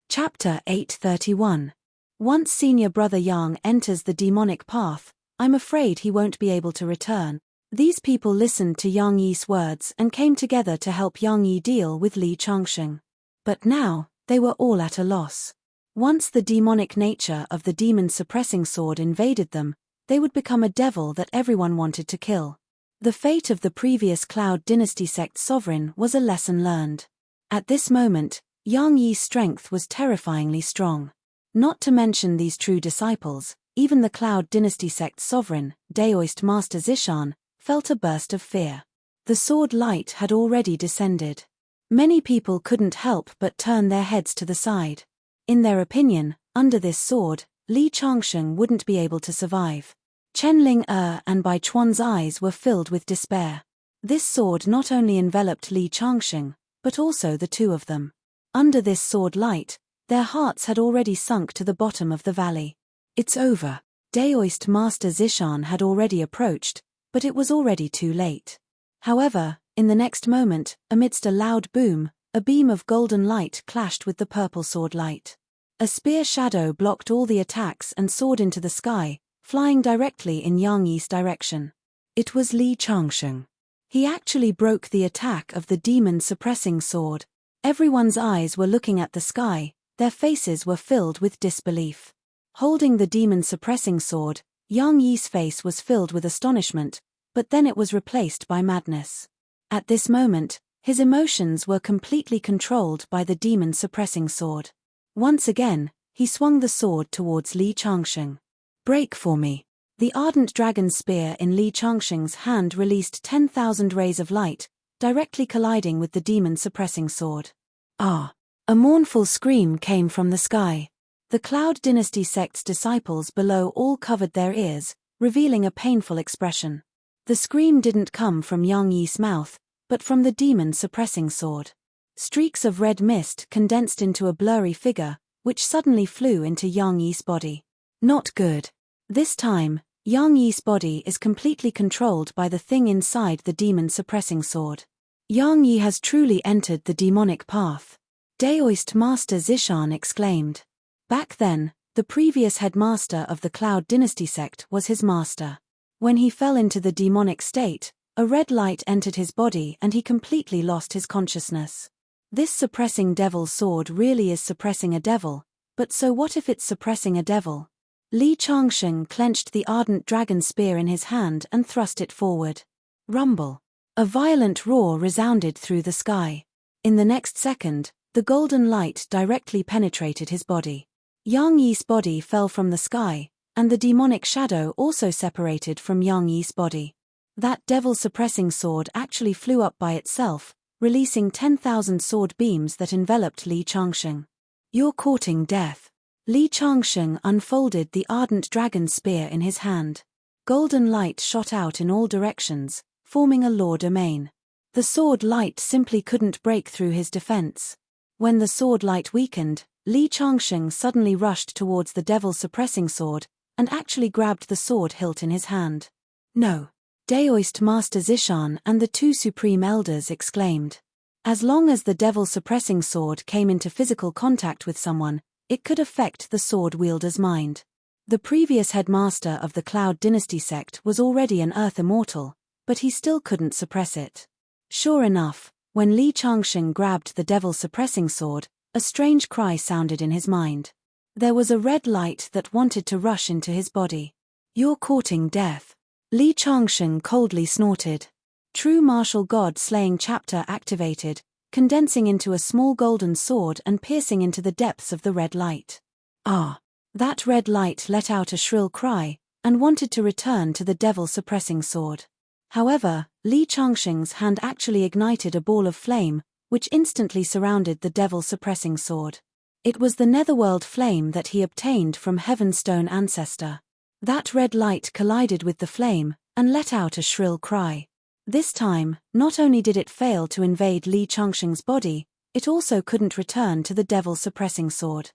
[SPEAKER 1] Chapter 831. Once senior brother Yang enters the demonic path, I'm afraid he won't be able to return. These people listened to Yang Yi's words and came together to help Yang Yi deal with Li Changsheng. But now, they were all at a loss. Once the demonic nature of the demon-suppressing sword invaded them, they would become a devil that everyone wanted to kill. The fate of the previous Cloud Dynasty sect sovereign was a lesson learned. At this moment, Yang Yi's strength was terrifyingly strong. Not to mention these true disciples, even the Cloud Dynasty sect sovereign, Daoist Master Zishan, felt a burst of fear. The sword light had already descended. Many people couldn't help but turn their heads to the side. In their opinion, under this sword, Li Changsheng wouldn't be able to survive. Chen Ling-er and Bai Chuan's eyes were filled with despair. This sword not only enveloped Li Changsheng, but also the two of them. Under this sword light, their hearts had already sunk to the bottom of the valley. It's over. Daoist Master Zishan had already approached, but it was already too late. However, in the next moment, amidst a loud boom, a beam of golden light clashed with the purple sword light. A spear shadow blocked all the attacks and soared into the sky, flying directly in Yang Yi's direction. It was Li Changsheng. He actually broke the attack of the demon-suppressing sword. Everyone's eyes were looking at the sky, their faces were filled with disbelief. Holding the demon-suppressing sword, Yang Yi's face was filled with astonishment, but then it was replaced by madness. At this moment, his emotions were completely controlled by the demon-suppressing sword. Once again, he swung the sword towards Li Changsheng. Break for me. The ardent dragon spear in Li Changsheng's hand released 10,000 rays of light, directly colliding with the demon-suppressing sword. Ah! A mournful scream came from the sky. The Cloud Dynasty sect's disciples below all covered their ears, revealing a painful expression. The scream didn't come from Yang Yi's mouth, but from the demon-suppressing sword. Streaks of red mist condensed into a blurry figure, which suddenly flew into Yang Yi's body. Not good. This time, Yang Yi's body is completely controlled by the thing inside the demon-suppressing sword. Yang Yi has truly entered the demonic path. Daoist Master Zishan exclaimed. Back then, the previous headmaster of the Cloud Dynasty sect was his master. When he fell into the demonic state, a red light entered his body and he completely lost his consciousness. This suppressing devil's sword really is suppressing a devil, but so what if it's suppressing a devil? Li Changsheng clenched the ardent dragon spear in his hand and thrust it forward. Rumble. A violent roar resounded through the sky. In the next second, the golden light directly penetrated his body. Yang Yi's body fell from the sky, and the demonic shadow also separated from Yang Yi's body. That devil-suppressing sword actually flew up by itself, releasing 10,000 sword beams that enveloped Li Changsheng. You're courting death. Li Changsheng unfolded the ardent dragon spear in his hand. Golden light shot out in all directions, forming a law domain. The sword light simply couldn't break through his defense. When the sword light weakened, Li Changsheng suddenly rushed towards the devil-suppressing sword, and actually grabbed the sword hilt in his hand. No! Daoist Master Zishan and the two supreme elders exclaimed. As long as the devil-suppressing sword came into physical contact with someone, it could affect the sword wielder's mind. The previous headmaster of the Cloud Dynasty sect was already an earth immortal, but he still couldn't suppress it. Sure enough, when Li Changsheng grabbed the devil-suppressing sword, a strange cry sounded in his mind. There was a red light that wanted to rush into his body. You're courting death. Li Changsheng coldly snorted. True martial god slaying chapter activated, condensing into a small golden sword and piercing into the depths of the red light. Ah! That red light let out a shrill cry, and wanted to return to the devil-suppressing sword. However, Li Changsheng's hand actually ignited a ball of flame, which instantly surrounded the devil-suppressing sword. It was the netherworld flame that he obtained from Heavenstone Ancestor. That red light collided with the flame, and let out a shrill cry. This time, not only did it fail to invade Li Changsheng's body, it also couldn't return to the devil-suppressing sword.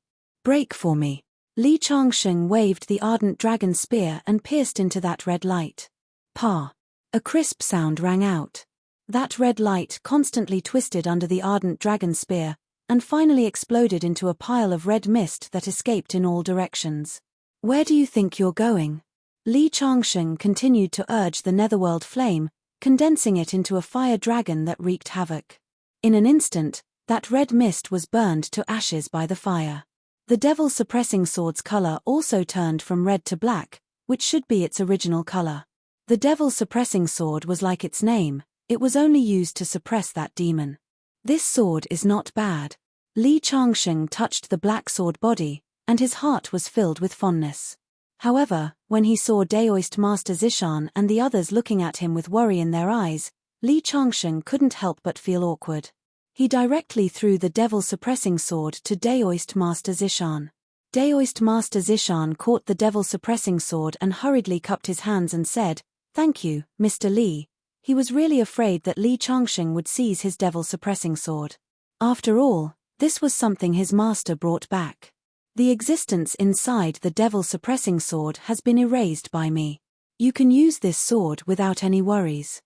[SPEAKER 1] Break for me. Li Changsheng waved the ardent dragon spear and pierced into that red light. Pa! A crisp sound rang out. That red light constantly twisted under the ardent dragon spear, and finally exploded into a pile of red mist that escaped in all directions. Where do you think you're going? Li Changsheng continued to urge the netherworld flame, condensing it into a fire dragon that wreaked havoc. In an instant, That red mist was burned to ashes by the fire. The devil-suppressing sword's color also turned from red to black, which should be its original color. The devil-suppressing sword was like its name, it was only used to suppress that demon. This sword is not bad. Li Changsheng touched the black sword body, and his heart was filled with fondness. However, when he saw Daoist Master Zishan and the others looking at him with worry in their eyes, Li Changsheng couldn't help but feel awkward. He directly threw the devil-suppressing sword to Daoist Master Zishan. Daoist Master Zishan caught the devil-suppressing sword and hurriedly cupped his hands and said, "Thank you, Mr. Li." He was really afraid that Li Changsheng would seize his devil-suppressing sword. After all, this was something his master brought back. The existence inside the devil-suppressing sword has been erased by me. You can use this sword without any worries.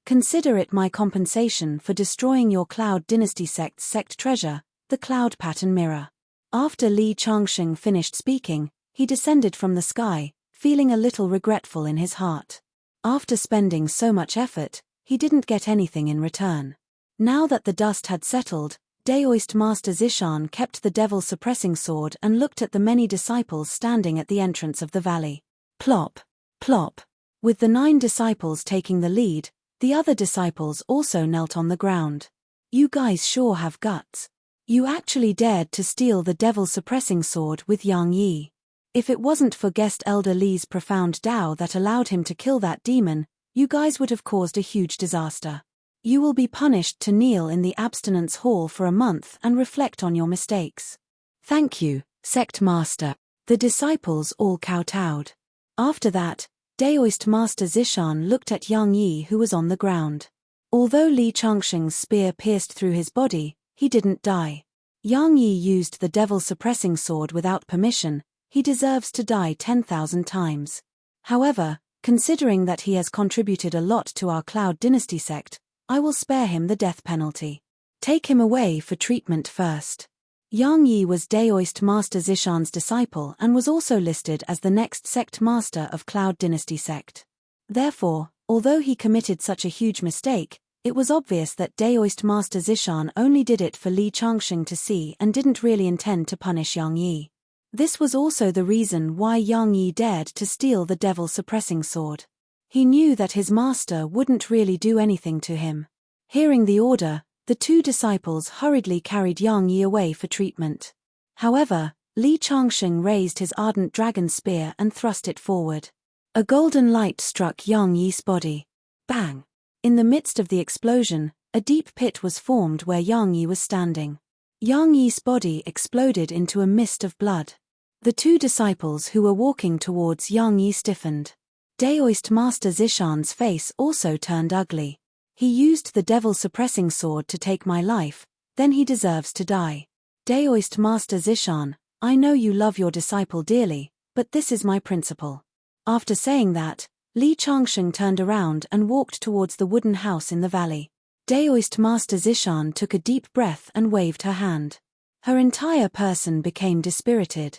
[SPEAKER 1] Consider it my compensation for destroying your Cloud Dynasty sect's sect treasure, the Cloud Pattern Mirror. After Li Changsheng finished speaking, he descended from the sky, feeling a little regretful in his heart. After spending so much effort, he didn't get anything in return. Now that the dust had settled, Daoist Master Zishan kept the devil-suppressing sword and looked at the many disciples standing at the entrance of the valley. Plop, plop. With the 9 disciples taking the lead, the other disciples also knelt on the ground. You guys sure have guts. You actually dared to steal the devil-suppressing sword with Yang Yi. If it wasn't for Guest Elder Li's profound Tao that allowed him to kill that demon, you guys would have caused a huge disaster. You will be punished to kneel in the abstinence hall for a month and reflect on your mistakes. Thank you, Sect Master. The disciples all kowtowed. After that, Daoist Master Zishan looked at Yang Yi who was on the ground. Although Li Changsheng's spear pierced through his body, he didn't die. Yang Yi used the devil-suppressing sword without permission, he deserves to die 10,000 times. However, considering that he has contributed a lot to our Cloud Dynasty sect, I will spare him the death penalty. Take him away for treatment first. Yang Yi was Daoist Master Zishan's disciple and was also listed as the next sect master of Cloud Dynasty sect. Therefore, although he committed such a huge mistake, it was obvious that Daoist Master Zishan only did it for Li Changsheng to see and didn't really intend to punish Yang Yi. This was also the reason why Yang Yi dared to steal the devil-suppressing sword. He knew that his master wouldn't really do anything to him. Hearing the order, the 2 disciples hurriedly carried Yang Yi away for treatment. However, Li Changsheng raised his ardent dragon spear and thrust it forward. A golden light struck Yang Yi's body. Bang! In the midst of the explosion, a deep pit was formed where Yang Yi was standing. Yang Yi's body exploded into a mist of blood. The 2 disciples who were walking towards Yang Yi stiffened. Daoist Master Zishan's face also turned ugly. He used the devil-suppressing sword to take my life, then he deserves to die. Daoist Master Zishan, I know you love your disciple dearly, but this is my principle. After saying that, Li Changsheng turned around and walked towards the wooden house in the valley. Daoist Master Zishan took a deep breath and waved her hand. Her entire person became dispirited.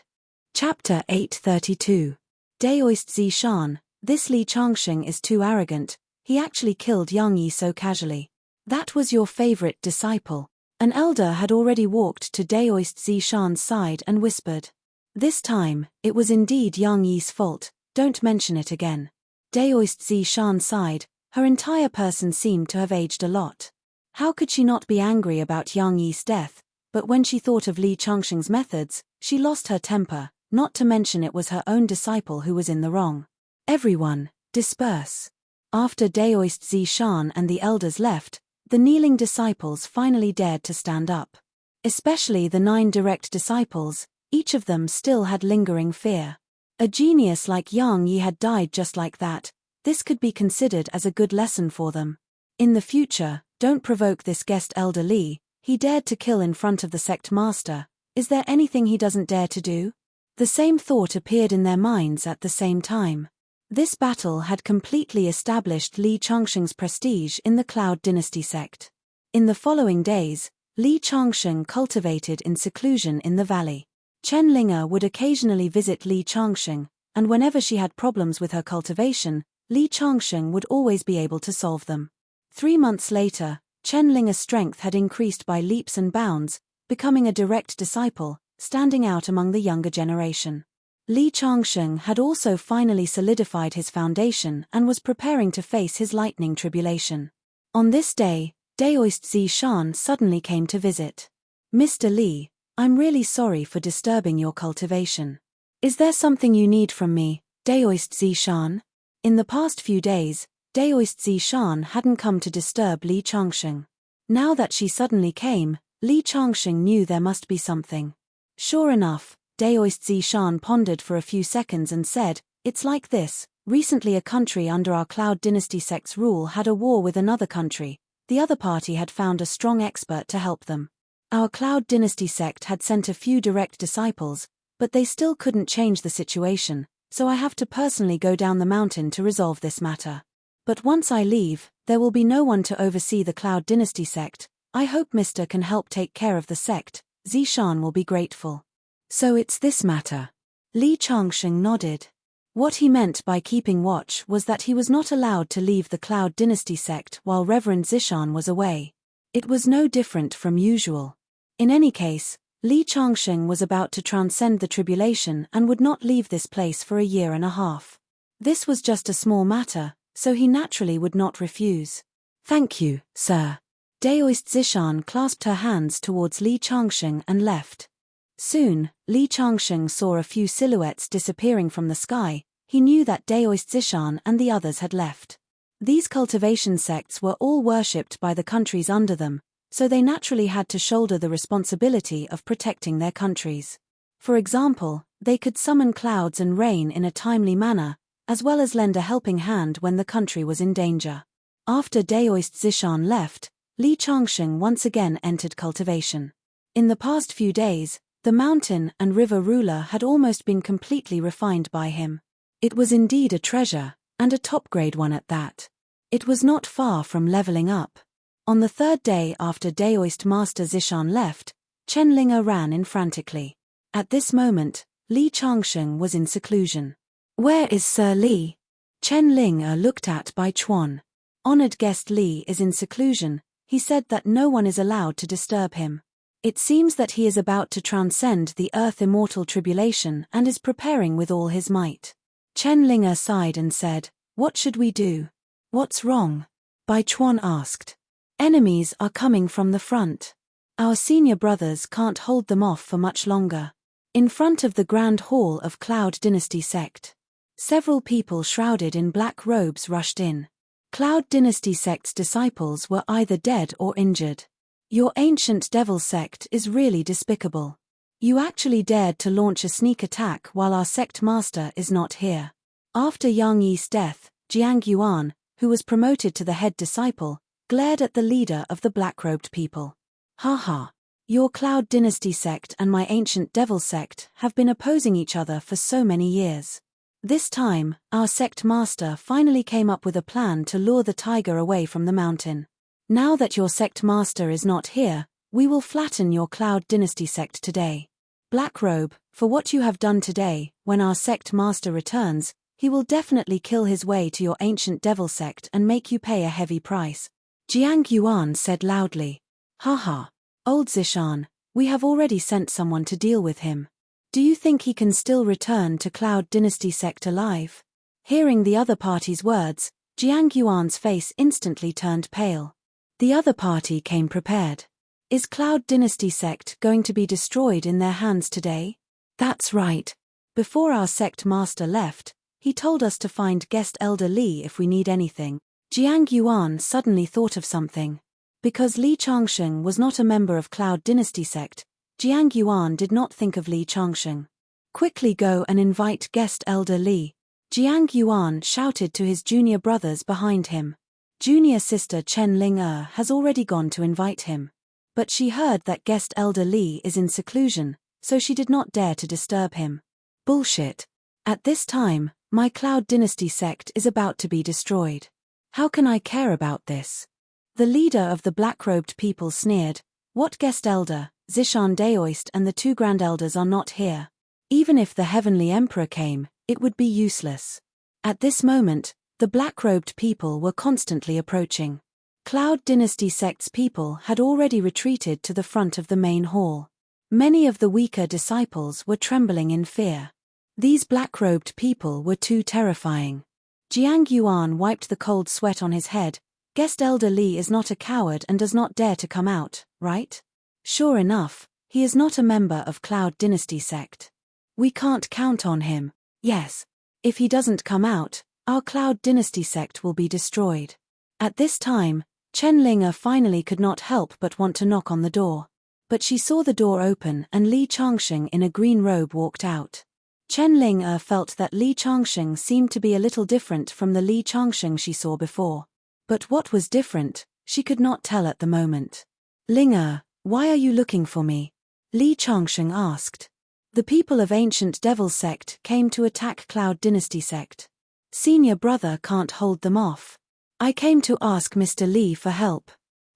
[SPEAKER 1] Chapter 832. Daoist Zishan, this Li Changsheng is too arrogant. He actually killed Yang Yi so casually. That was your favorite disciple. An elder had already walked to Daoist Zishan's side and whispered. This time, it was indeed Yang Yi's fault, don't mention it again. Daoist Zishan sighed, her entire person seemed to have aged a lot. How could she not be angry about Yang Yi's death, but when she thought of Li Changsheng's methods, she lost her temper, not to mention it was her own disciple who was in the wrong. Everyone, disperse. After Daoist Zishan and the elders left, the kneeling disciples finally dared to stand up. Especially the 9 direct disciples, each of them still had lingering fear. A genius like Yang Yi had died just like that, this could be considered as a good lesson for them. In the future, don't provoke this guest Elder Li, he dared to kill in front of the sect master, is there anything he doesn't dare to do? The same thought appeared in their minds at the same time. This battle had completely established Li Changsheng's prestige in the Cloud Dynasty sect. In the following days, Li Changsheng cultivated in seclusion in the valley. Chen Linger would occasionally visit Li Changsheng, and whenever she had problems with her cultivation, Li Changsheng would always be able to solve them. 3 months later, Chenlinger's strength had increased by leaps and bounds, becoming a direct disciple, standing out among the younger generation. Li Changsheng had also finally solidified his foundation and was preparing to face his lightning tribulation. On this day, Daoist Zishan suddenly came to visit. Mr. Li, I'm really sorry for disturbing your cultivation. Is there something you need from me, Daoist Zishan? In the past few days, Daoist Zishan hadn't come to disturb Li Changsheng. Now that she suddenly came, Li Changsheng knew there must be something. Sure enough, Daoist Zishan pondered for a few seconds and said, "It's like this. Recently a country under our Cloud Dynasty sect's rule had a war with another country. The other party had found a strong expert to help them. Our Cloud Dynasty sect had sent a few direct disciples, but they still couldn't change the situation, so I have to personally go down the mountain to resolve this matter. But once I leave, there will be no one to oversee the Cloud Dynasty sect. I hope Mr. can help take care of the sect. Zishan will be grateful." So it's this matter. Li Changsheng nodded. What he meant by keeping watch was that he was not allowed to leave the Cloud Dynasty sect while Reverend Zishan was away. It was no different from usual. In any case, Li Changsheng was about to transcend the tribulation and would not leave this place for a year and a half. This was just a small matter, so he naturally would not refuse. "Thank you, sir." Daoist Zishan clasped her hands towards Li Changsheng and left. Soon, Li Changsheng saw a few silhouettes disappearing from the sky. He knew that Daoist Zishan and the others had left. These cultivation sects were all worshipped by the countries under them, so they naturally had to shoulder the responsibility of protecting their countries. For example, they could summon clouds and rain in a timely manner, as well as lend a helping hand when the country was in danger. After Daoist Zishan left, Li Changsheng once again entered cultivation. In the past few days, the mountain and river ruler had almost been completely refined by him. It was indeed a treasure, and a top-grade one at that. It was not far from leveling up. On the third day after Daoist Master Zishan left, Chenlinger ran in frantically. At this moment, Li Changsheng was in seclusion. "Where is Sir Li?" Chenlinger looked at by Chuan. Honored guest Li is in seclusion. He said that no one is allowed to disturb him. It seems that he is about to transcend the Earth Immortal Tribulation and is preparing with all his might. Chenlinger sighed and said, "What should we do?" "What's wrong?" Bai Chuan asked. "Enemies are coming from the front. Our senior brothers can't hold them off for much longer." In front of the Grand Hall of Cloud Dynasty sect, several people shrouded in black robes rushed in. Cloud Dynasty sect's disciples were either dead or injured. "Your ancient devil sect is really despicable. You actually dared to launch a sneak attack while our sect master is not here." After Yang Yi's death, Jiang Yuan, who was promoted to the head disciple, glared at the leader of the black-robed people. "Haha. Your Cloud Dynasty sect and my ancient devil sect have been opposing each other for so many years. This time, our sect master finally came up with a plan to lure the tiger away from the mountain. Now that your sect master is not here, we will flatten your Cloud Dynasty sect today. Blackrobe, for what you have done today, when our sect master returns, he will definitely kill his way to your ancient devil sect and make you pay a heavy price." Jiang Yuan said loudly. "Haha. Old Zishan, we have already sent someone to deal with him. Do you think he can still return to Cloud Dynasty sect alive?" Hearing the other party's words, Jiang Yuan's face instantly turned pale. The other party came prepared. "Is Cloud Dynasty sect going to be destroyed in their hands today?" "That's right. Before our sect master left, he told us to find guest Elder Li if we need anything." Jiang Yuan suddenly thought of something. Because Li Changsheng was not a member of Cloud Dynasty sect, Jiang Yuan did not think of Li Changsheng. "Quickly go and invite guest Elder Li." Jiang Yuan shouted to his junior brothers behind him. Junior sister Chen Ling has already gone to invite him. But she heard that guest Elder Li is in seclusion, so she did not dare to disturb him. "Bullshit. At this time, my Cloud Dynasty sect is about to be destroyed. How can I care about this?" The leader of the black-robed people sneered. "What guest elder? Zishan Daoist and the two grand elders are not here. Even if the Heavenly Emperor came, it would be useless." At this moment, the black-robed people were constantly approaching. Cloud Dynasty sect's people had already retreated to the front of the main hall. Many of the weaker disciples were trembling in fear. These black-robed people were too terrifying. Jiang Yuan wiped the cold sweat on his head. Guest Elder Li is not a coward and does not dare to come out, right? Sure enough, he is not a member of Cloud Dynasty sect. We can't count on him. Yes. If he doesn't come out, our Cloud Dynasty sect will be destroyed. At this time, Chen Ling'er finally could not help but want to knock on the door. But she saw the door open and Li Changxing in a green robe walked out. Chen Ling'er felt that Li Changxing seemed to be a little different from the Li Changxing she saw before. But what was different, she could not tell at the moment. Ling'er, why are you looking for me? Li Changxing asked. The people of Ancient Devil sect came to attack Cloud Dynasty sect. Senior brother can't hold them off. I came to ask Mr. Li for help.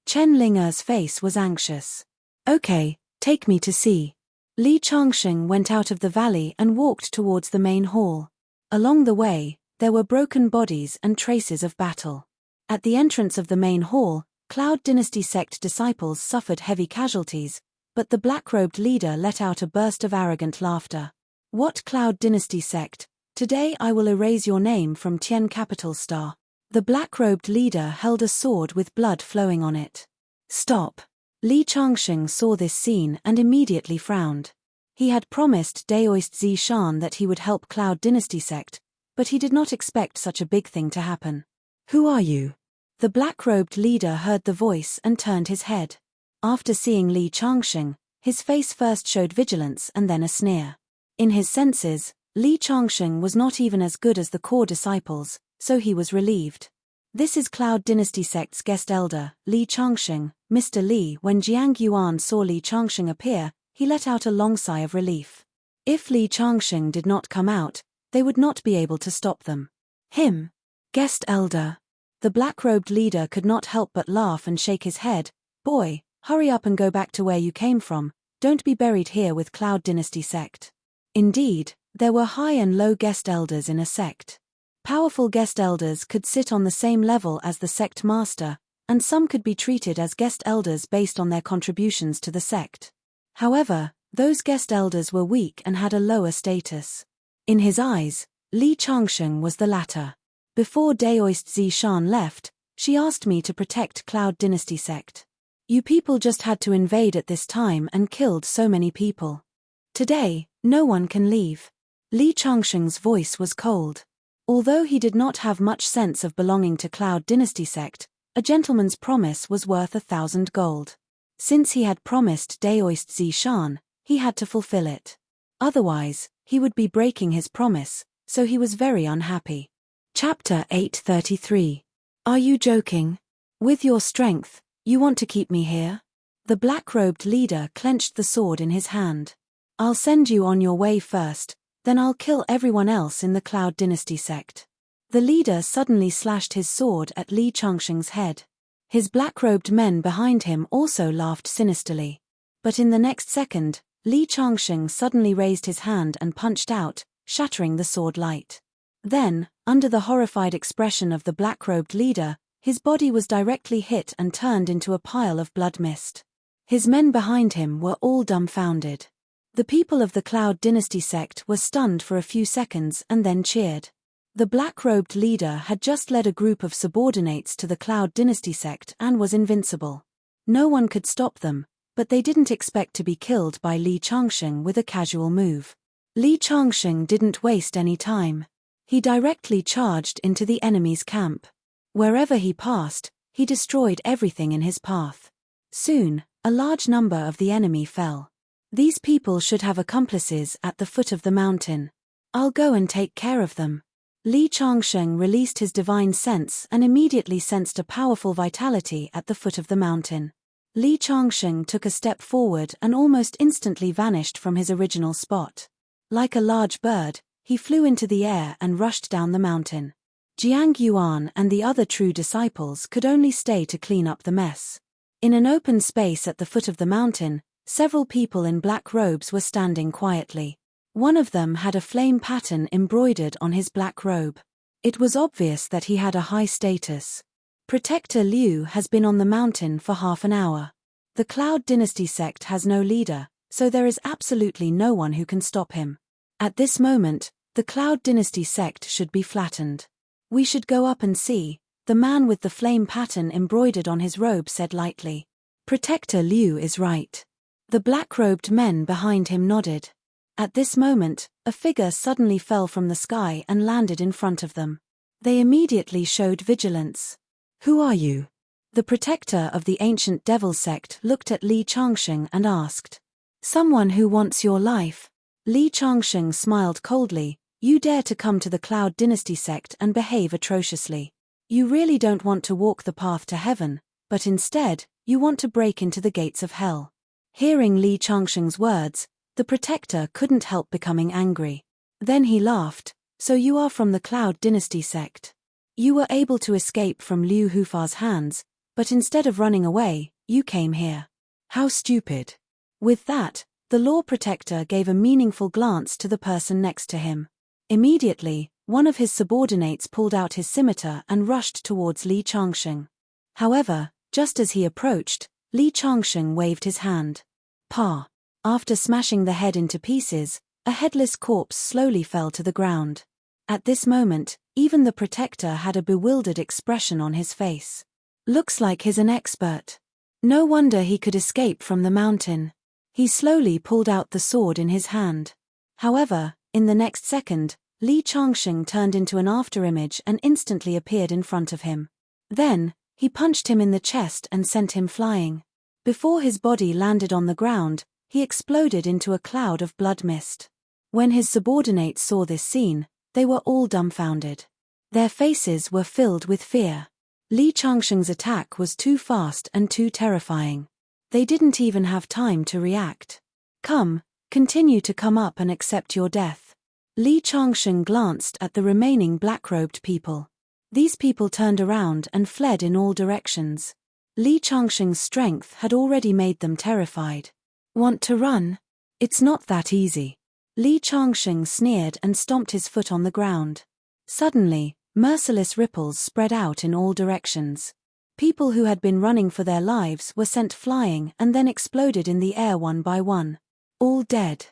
[SPEAKER 1] Chen Ling'er's face was anxious. Okay, take me to see. Li Changxing went out of the valley and walked towards the main hall. Along the way, there were broken bodies and traces of battle. At the entrance of the main hall, Cloud Dynasty sect disciples suffered heavy casualties, but the black-robed leader let out a burst of arrogant laughter. What Cloud Dynasty sect? Today I will erase your name from Tian Capital Star. The black-robed leader held a sword with blood flowing on it. Stop. Li Changxing saw this scene and immediately frowned. He had promised Daoist Zishan that he would help Cloud Dynasty sect, but he did not expect such a big thing to happen. Who are you? The black-robed leader heard the voice and turned his head. After seeing Li Changxing, his face first showed vigilance and then a sneer. In his senses, Li Changxing was not even as good as the core disciples, so he was relieved. This is Cloud Dynasty sect's guest elder, Li Changxing, Mr. Li. When Jiang Yuan saw Li Changxing appear, he let out a long sigh of relief. If Li Changxing did not come out, they would not be able to stop them. Him? Guest elder. The black-robed leader could not help but laugh and shake his head. Boy, hurry up and go back to where you came from, don't be buried here with Cloud Dynasty sect. Indeed, there were high and low guest elders in a sect. Powerful guest elders could sit on the same level as the sect master, and some could be treated as guest elders based on their contributions to the sect. However, those guest elders were weak and had a lower status. In his eyes, Li Changxing was the latter. Before Daoist Zishan left, she asked me to protect Cloud Dynasty sect. You people just had to invade at this time and killed so many people. Today, no one can leave. Li Changxing's voice was cold. Although he did not have much sense of belonging to Cloud Dynasty sect, a gentleman's promise was worth 1,000 gold. Since he had promised Daoist Zishan, he had to fulfill it. Otherwise, he would be breaking his promise, so he was very unhappy. Chapter 833. Are you joking? With your strength, you want to keep me here? The black-robed leader clenched the sword in his hand. I'll send you on your way first, then I'll kill everyone else in the Cloud Dynasty sect. The leader suddenly slashed his sword at Li Changxing's head. His black-robed men behind him also laughed sinisterly. But in the next second, Li Changxing suddenly raised his hand and punched out, shattering the sword light. Then, under the horrified expression of the black-robed leader, his body was directly hit and turned into a pile of blood mist. His men behind him were all dumbfounded. The people of the Cloud Dynasty sect were stunned for a few seconds and then cheered. The black-robed leader had just led a group of subordinates to the Cloud Dynasty sect and was invincible. No one could stop them, but they didn't expect to be killed by Li Changxing with a casual move. Li Changxing didn't waste any time. He directly charged into the enemy's camp. Wherever he passed, he destroyed everything in his path. Soon, a large number of the enemy fell. These people should have accomplices at the foot of the mountain. I'll go and take care of them. Li Changxing released his divine sense and immediately sensed a powerful vitality at the foot of the mountain. Li Changxing took a step forward and almost instantly vanished from his original spot. Like a large bird, he flew into the air and rushed down the mountain. Jiang Yuan and the other true disciples could only stay to clean up the mess. In an open space at the foot of the mountain, several people in black robes were standing quietly. One of them had a flame pattern embroidered on his black robe. It was obvious that he had a high status. Protector Liu has been on the mountain for half an hour. The Cloud Dynasty sect has no leader, so there is absolutely no one who can stop him. At this moment, the Cloud Dynasty sect should be flattened. We should go up and see, the man with the flame pattern embroidered on his robe said lightly. Protector Liu is right. The black-robed men behind him nodded. At this moment, a figure suddenly fell from the sky and landed in front of them. They immediately showed vigilance. Who are you? The protector of the ancient devil sect looked at Li Changsheng and asked. Someone who wants your life. Li Changsheng smiled coldly. You dare to come to the Cloud Dynasty sect and behave atrociously. You really don't want to walk the path to heaven, but instead, you want to break into the gates of hell. Hearing Li Changsheng's words, the protector couldn't help becoming angry. Then he laughed. So you are from the Cloud Dynasty sect. You were able to escape from Liu Hufa's hands, but instead of running away, you came here. How stupid. With that, the Law Protector gave a meaningful glance to the person next to him. Immediately, one of his subordinates pulled out his scimitar and rushed towards Li Changsheng. However, just as he approached, Li Changsheng waved his hand. Pa! After smashing the head into pieces, a headless corpse slowly fell to the ground. At this moment, even the protector had a bewildered expression on his face. Looks like he's an expert. No wonder he could escape from the mountain. He slowly pulled out the sword in his hand. However, in the next second, Li Changsheng turned into an afterimage and instantly appeared in front of him. Then, he punched him in the chest and sent him flying. Before his body landed on the ground, he exploded into a cloud of blood mist. When his subordinates saw this scene, they were all dumbfounded. Their faces were filled with fear. Li Changsheng's attack was too fast and too terrifying. They didn't even have time to react. Come, continue to come up and accept your death. Li Changsheng glanced at the remaining black-robed people. These people turned around and fled in all directions. Li Changsheng's strength had already made them terrified. Want to run? It's not that easy. Li Changsheng sneered and stomped his foot on the ground. Suddenly, merciless ripples spread out in all directions. People who had been running for their lives were sent flying and then exploded in the air one by one. All dead.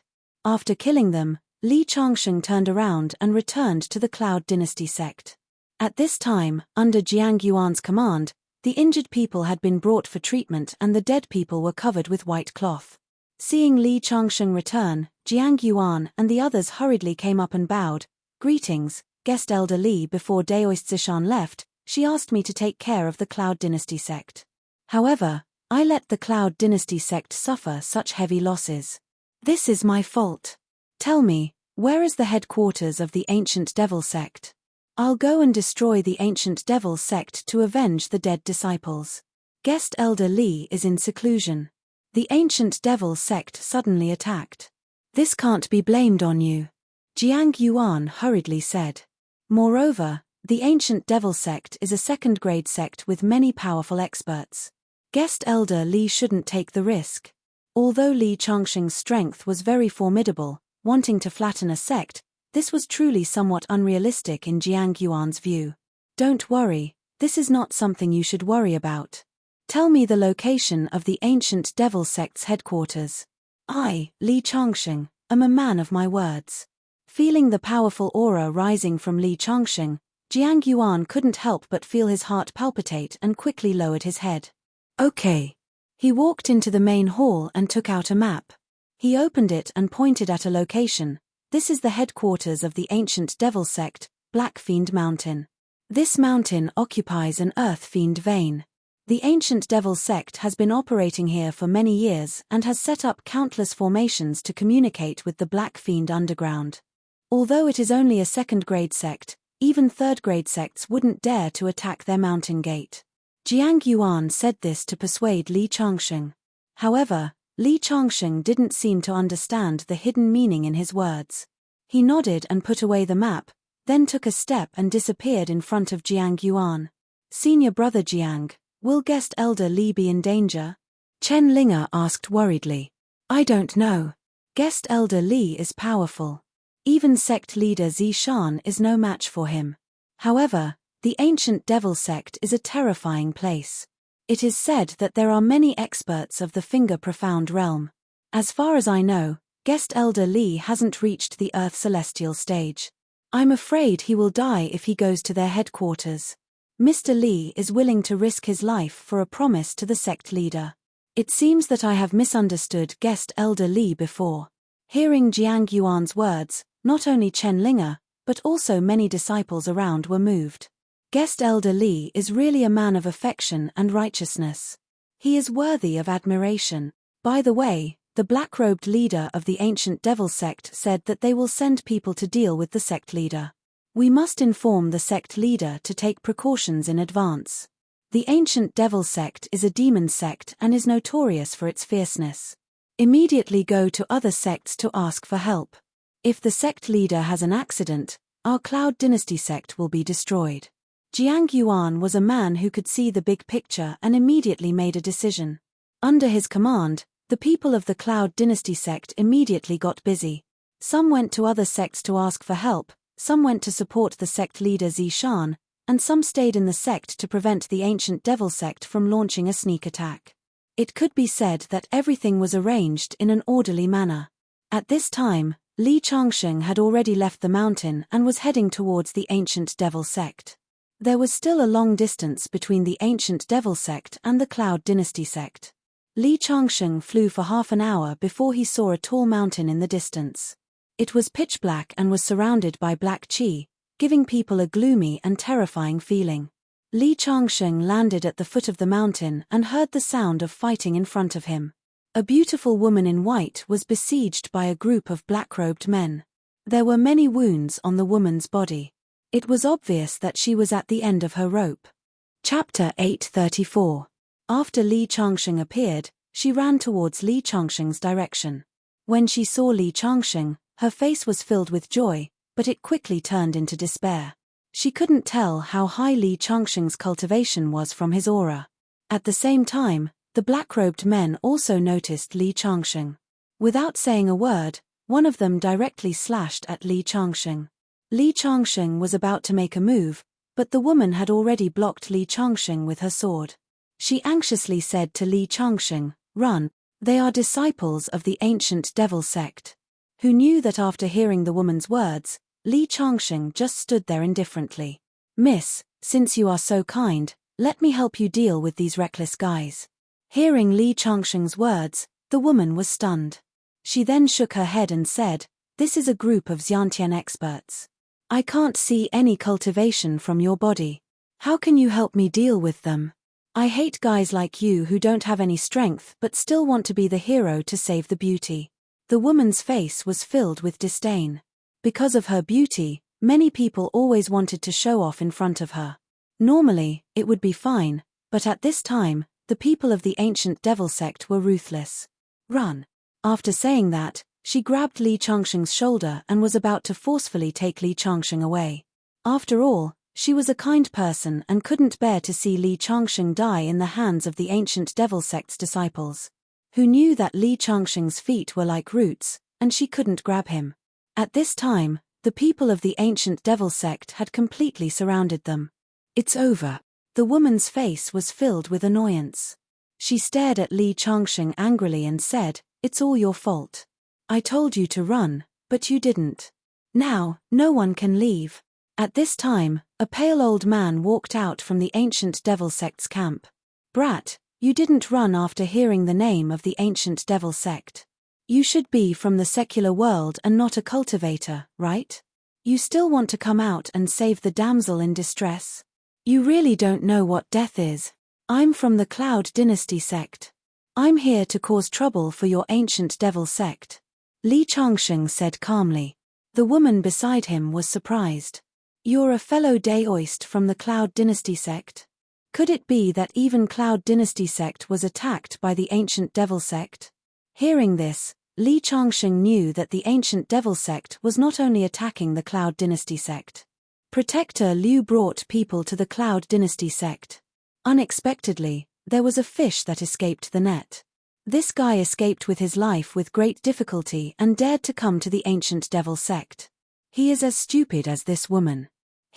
[SPEAKER 1] After killing them, Li Changsheng turned around and returned to the Cloud Dynasty sect. At this time, under Jiang Yuan's command, the injured people had been brought for treatment and the dead people were covered with white cloth. Seeing Li Changsheng return, Jiang Yuan and the others hurriedly came up and bowed. Greetings, guest Elder Li. Before Daoist Zishan left, she asked me to take care of the Cloud Dynasty sect. However, I let the Cloud Dynasty sect suffer such heavy losses. This is my fault. Tell me, where is the headquarters of the Ancient Devil sect? I'll go and destroy the Ancient Devil sect to avenge the dead disciples. Guest Elder Li is in seclusion. The Ancient Devil sect suddenly attacked. This can't be blamed on you. Jiang Yuan hurriedly said. Moreover, the Ancient Devil sect is a second-grade sect with many powerful experts. Guest Elder Li shouldn't take the risk. Although Li Changsheng's strength was very formidable, wanting to flatten a sect, this was truly somewhat unrealistic in Jiang Yuan's view. Don't worry, this is not something you should worry about. Tell me the location of the Ancient Devil sect's headquarters. I, Li Changsheng, am a man of my words. Feeling the powerful aura rising from Li Changsheng, Jiang Yuan couldn't help but feel his heart palpitate and quickly lowered his head. Okay. He walked into the main hall and took out a map. He opened it and pointed at a location. This is the headquarters of the Ancient Devil sect, Black Fiend Mountain. This mountain occupies an Earth Fiend vein. The Ancient Devil sect has been operating here for many years and has set up countless formations to communicate with the Black Fiend underground. Although it is only a second-grade sect, even third-grade sects wouldn't dare to attack their mountain gate. Jiang Yuan said this to persuade Li Changsheng. However, Li Changsheng didn't seem to understand the hidden meaning in his words. He nodded and put away the map, then took a step and disappeared in front of Jiang Yuan. Senior brother Jiang, will guest Elder Li be in danger? Chen Linger asked worriedly. I don't know. Guest Elder Li is powerful. Even sect leader Zishan is no match for him. However, The ancient devil sect is a terrifying place. It is said that there are many experts of the finger profound realm. As far as I know, guest Elder Lee hasn't reached the Earth celestial stage. I'm afraid he will die if he goes to their headquarters. Mr. Lee is willing to risk his life for a promise to the sect leader. It seems that I have misunderstood guest Elder Lee before. Hearing Jiang Yuan's words, not only Chen Linger, but also many disciples around were moved. Guest Elder Lee is really a man of affection and righteousness. He is worthy of admiration. By the way, the black-robed leader of the ancient devil sect said that they will send people to deal with the sect leader. We must inform the sect leader to take precautions in advance. The ancient devil sect is a demon sect and is notorious for its fierceness. Immediately go to other sects to ask for help. If the sect leader has an accident, our Cloud Dynasty sect will be destroyed. Jiang Yuan was a man who could see the big picture and immediately made a decision. Under his command, the people of the Cloud Dynasty sect immediately got busy. Some went to other sects to ask for help, some went to support the sect leader Zishan, and some stayed in the sect to prevent the ancient devil sect from launching a sneak attack. It could be said that everything was arranged in an orderly manner. At this time, Li Changsheng had already left the mountain and was heading towards the ancient devil sect. There was still a long distance between the ancient devil sect and the Cloud Dynasty sect. Li Changsheng flew for half an hour before he saw a tall mountain in the distance. It was pitch black and was surrounded by black qi, giving people a gloomy and terrifying feeling. Li Changsheng landed at the foot of the mountain and heard the sound of fighting in front of him. A beautiful woman in white was besieged by a group of black-robed men. There were many wounds on the woman's body. It was obvious that she was at the end of her rope. Chapter 834. After Li Changsheng appeared, she ran towards Li Changsheng's direction. When she saw Li Changsheng, her face was filled with joy, but it quickly turned into despair. She couldn't tell how high Li Changsheng's cultivation was from his aura. At the same time, the black-robed men also noticed Li Changsheng. Without saying a word, one of them directly slashed at Li Changsheng. Li Changsheng was about to make a move, but the woman had already blocked Li Changsheng with her sword. She anxiously said to Li Changsheng, "Run, they are disciples of the ancient devil sect." Who knew that after hearing the woman's words, Li Changsheng just stood there indifferently. "Miss, since you are so kind, let me help you deal with these reckless guys." Hearing Li Changsheng's words, the woman was stunned. She then shook her head and said, "This is a group of Xiantian experts. I can't see any cultivation from your body. How can you help me deal with them? I hate guys like you who don't have any strength but still want to be the hero to save the beauty." The woman's face was filled with disdain. Because of her beauty, many people always wanted to show off in front of her. Normally, it would be fine, but at this time, the people of the ancient devil sect were ruthless. "Run." After saying that, she grabbed Li Changsheng's shoulder and was about to forcefully take Li Changsheng away. After all, she was a kind person and couldn't bear to see Li Changsheng die in the hands of the ancient devil sect's disciples. Who knew that Li Changsheng's feet were like roots, and she couldn't grab him. At this time, the people of the ancient devil sect had completely surrounded them. "It's over." The woman's face was filled with annoyance. She stared at Li Changsheng angrily and said, "It's all your fault. I told you to run, but you didn't. Now, no one can leave." At this time, a pale old man walked out from the ancient devil sect's camp. "Brat, you didn't run after hearing the name of the ancient devil sect. You should be from the secular world and not a cultivator, right? You still want to come out and save the damsel in distress? You really don't know what death is. I'm from the Cloud Dynasty sect. I'm here to cause trouble for your ancient devil sect." Li Changsheng said calmly. The woman beside him was surprised. "You're a fellow Daoist from the Cloud Dynasty sect? Could it be that even Cloud Dynasty sect was attacked by the ancient devil sect?" Hearing this, Li Changsheng knew that the ancient devil sect was not only attacking the Cloud Dynasty sect. Protector Liu brought people to the Cloud Dynasty sect. Unexpectedly, there was a fish that escaped the net. This guy escaped with his life with great difficulty and dared to come to the ancient devil sect. He is as stupid as this woman.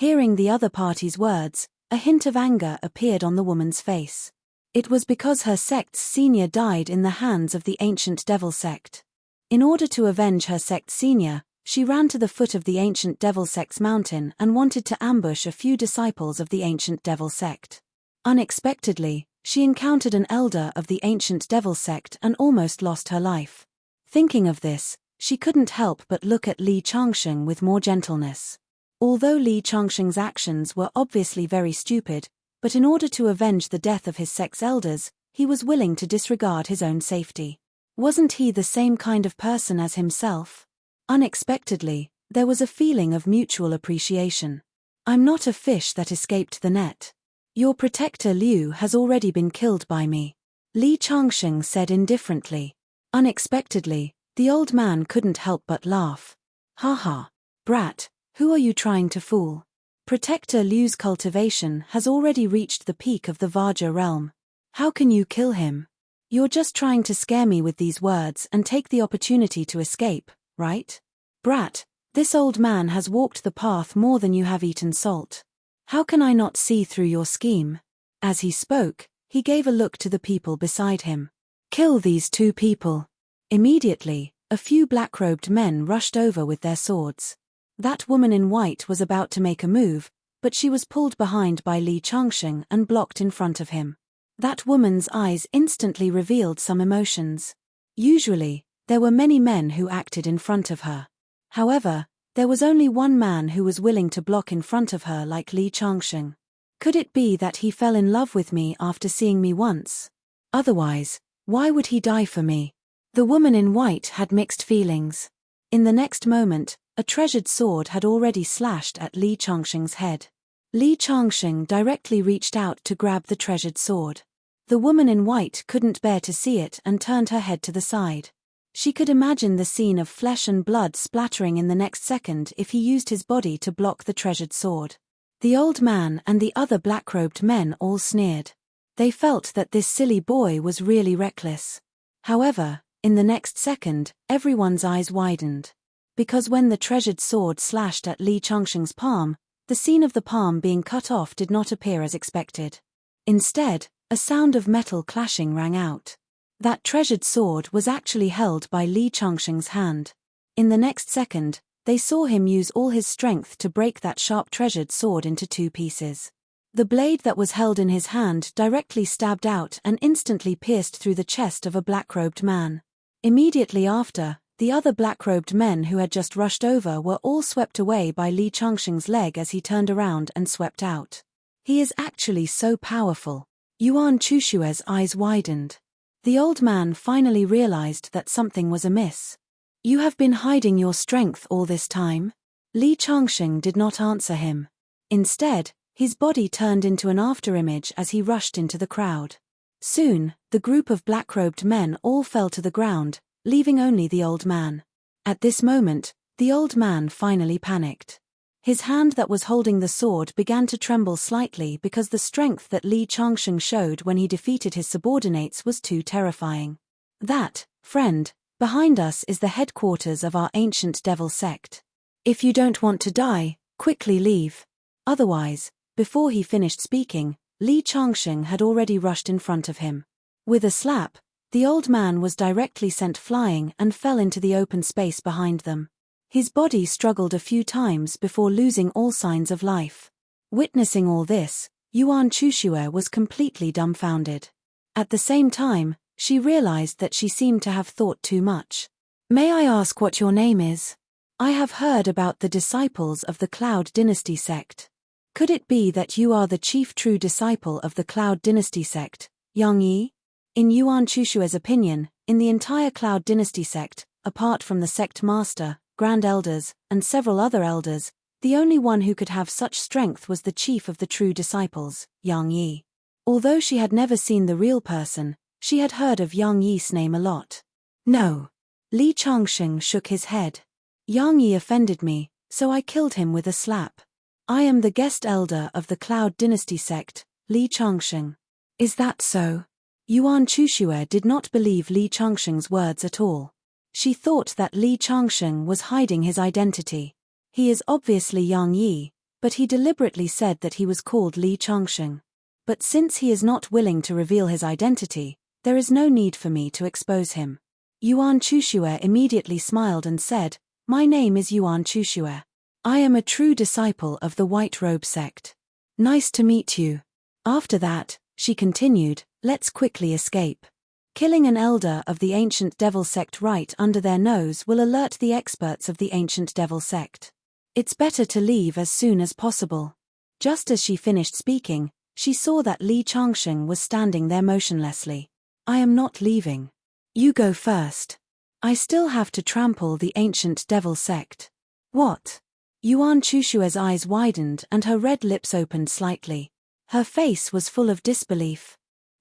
[SPEAKER 1] Hearing the other party's words, a hint of anger appeared on the woman's face. It was because her sect's senior died in the hands of the ancient devil sect. In order to avenge her sect's senior, she ran to the foot of the ancient devil sect's mountain and wanted to ambush a few disciples of the ancient devil sect. Unexpectedly, she encountered an elder of the ancient devil sect and almost lost her life. Thinking of this, she couldn't help but look at Li Changsheng with more gentleness. Although Li Changsheng's actions were obviously very stupid, but in order to avenge the death of his sect's elders, he was willing to disregard his own safety. Wasn't he the same kind of person as himself? Unexpectedly, there was a feeling of mutual appreciation. I'm not a fish that escaped the net. Your protector Liu has already been killed by me, Li Changsheng said indifferently. Unexpectedly, the old man couldn't help but laugh. Haha, brat, who are you trying to fool? Protector Liu's cultivation has already reached the peak of the Vajra realm. How can you kill him? You're just trying to scare me with these words and take the opportunity to escape, right? Brat, this old man has walked the path more than you have eaten salt. How can I not see through your scheme? As he spoke, he gave a look to the people beside him. Kill these two people. Immediately, a few black-robed men rushed over with their swords. That woman in white was about to make a move, but she was pulled behind by Li Changsheng and blocked in front of him. That woman's eyes instantly revealed some emotions. Usually, there were many men who acted in front of her. However, there was only one man who was willing to block in front of her like Li Changsheng. Could it be that he fell in love with me after seeing me once? Otherwise, why would he die for me? The woman in white had mixed feelings. In the next moment, a treasured sword had already slashed at Li Changsheng's head. Li Changsheng directly reached out to grab the treasured sword. The woman in white couldn't bear to see it and turned her head to the side. She could imagine the scene of flesh and blood splattering in the next second if he used his body to block the treasured sword. The old man and the other black-robed men all sneered. They felt that this silly boy was really reckless. However, in the next second, everyone's eyes widened. Because when the treasured sword slashed at Li Changsheng's palm, the scene of the palm being cut off did not appear as expected. Instead, a sound of metal clashing rang out. That treasured sword was actually held by Li Changsheng's hand. In the next second, they saw him use all his strength to break that sharp treasured sword into two pieces. The blade that was held in his hand directly stabbed out and instantly pierced through the chest of a black-robed man. Immediately after, the other black-robed men who had just rushed over were all swept away by Li Changsheng's leg as he turned around and swept out. He is actually so powerful. Yuan Chushue's eyes widened. The old man finally realized that something was amiss. You have been hiding your strength all this time? Li Changsheng did not answer him. Instead, his body turned into an afterimage as he rushed into the crowd. Soon, the group of black-robed men all fell to the ground, leaving only the old man. At this moment, the old man finally panicked. His hand that was holding the sword began to tremble slightly because the strength that Li Changsheng showed when he defeated his subordinates was too terrifying. That, friend, behind us is the headquarters of our ancient devil sect. If you don't want to die, quickly leave. Otherwise, before he finished speaking, Li Changsheng had already rushed in front of him. With a slap, the old man was directly sent flying and fell into the open space behind them. His body struggled a few times before losing all signs of life. Witnessing all this, Yuan Chushue was completely dumbfounded. At the same time, she realized that she seemed to have thought too much. May I ask what your name is? I have heard about the disciples of the Cloud Dynasty sect. Could it be that you are the chief true disciple of the Cloud Dynasty sect, Yang Yi? In Yuan Chushue's opinion, in the entire Cloud Dynasty sect, apart from the sect master, grand elders, and several other elders, the only one who could have such strength was the chief of the true disciples, Yang Yi. Although she had never seen the real person, she had heard of Yang Yi's name a lot. No. Li Changsheng shook his head. Yang Yi offended me, so I killed him with a slap. I am the guest elder of the Cloud Dynasty sect, Li Changsheng. Is that so? Yuan Chushue did not believe Li Changsheng's words at all. She thought that Li Changsheng was hiding his identity. He is obviously Yang Yi, but he deliberately said that he was called Li Changsheng. But since he is not willing to reveal his identity, there is no need for me to expose him. Yuan Chushue immediately smiled and said, "My name is Yuan Chushue. I am a true disciple of the White Robe sect. Nice to meet you." After that, she continued, "Let's quickly escape. Killing an elder of the ancient devil sect right under their nose will alert the experts of the ancient devil sect. It's better to leave as soon as possible." Just as she finished speaking, she saw that Li Changsheng was standing there motionlessly. "I am not leaving. You go first. I still have to trample the ancient devil sect." "What?" Yuan Chushue's eyes widened and her red lips opened slightly. Her face was full of disbelief.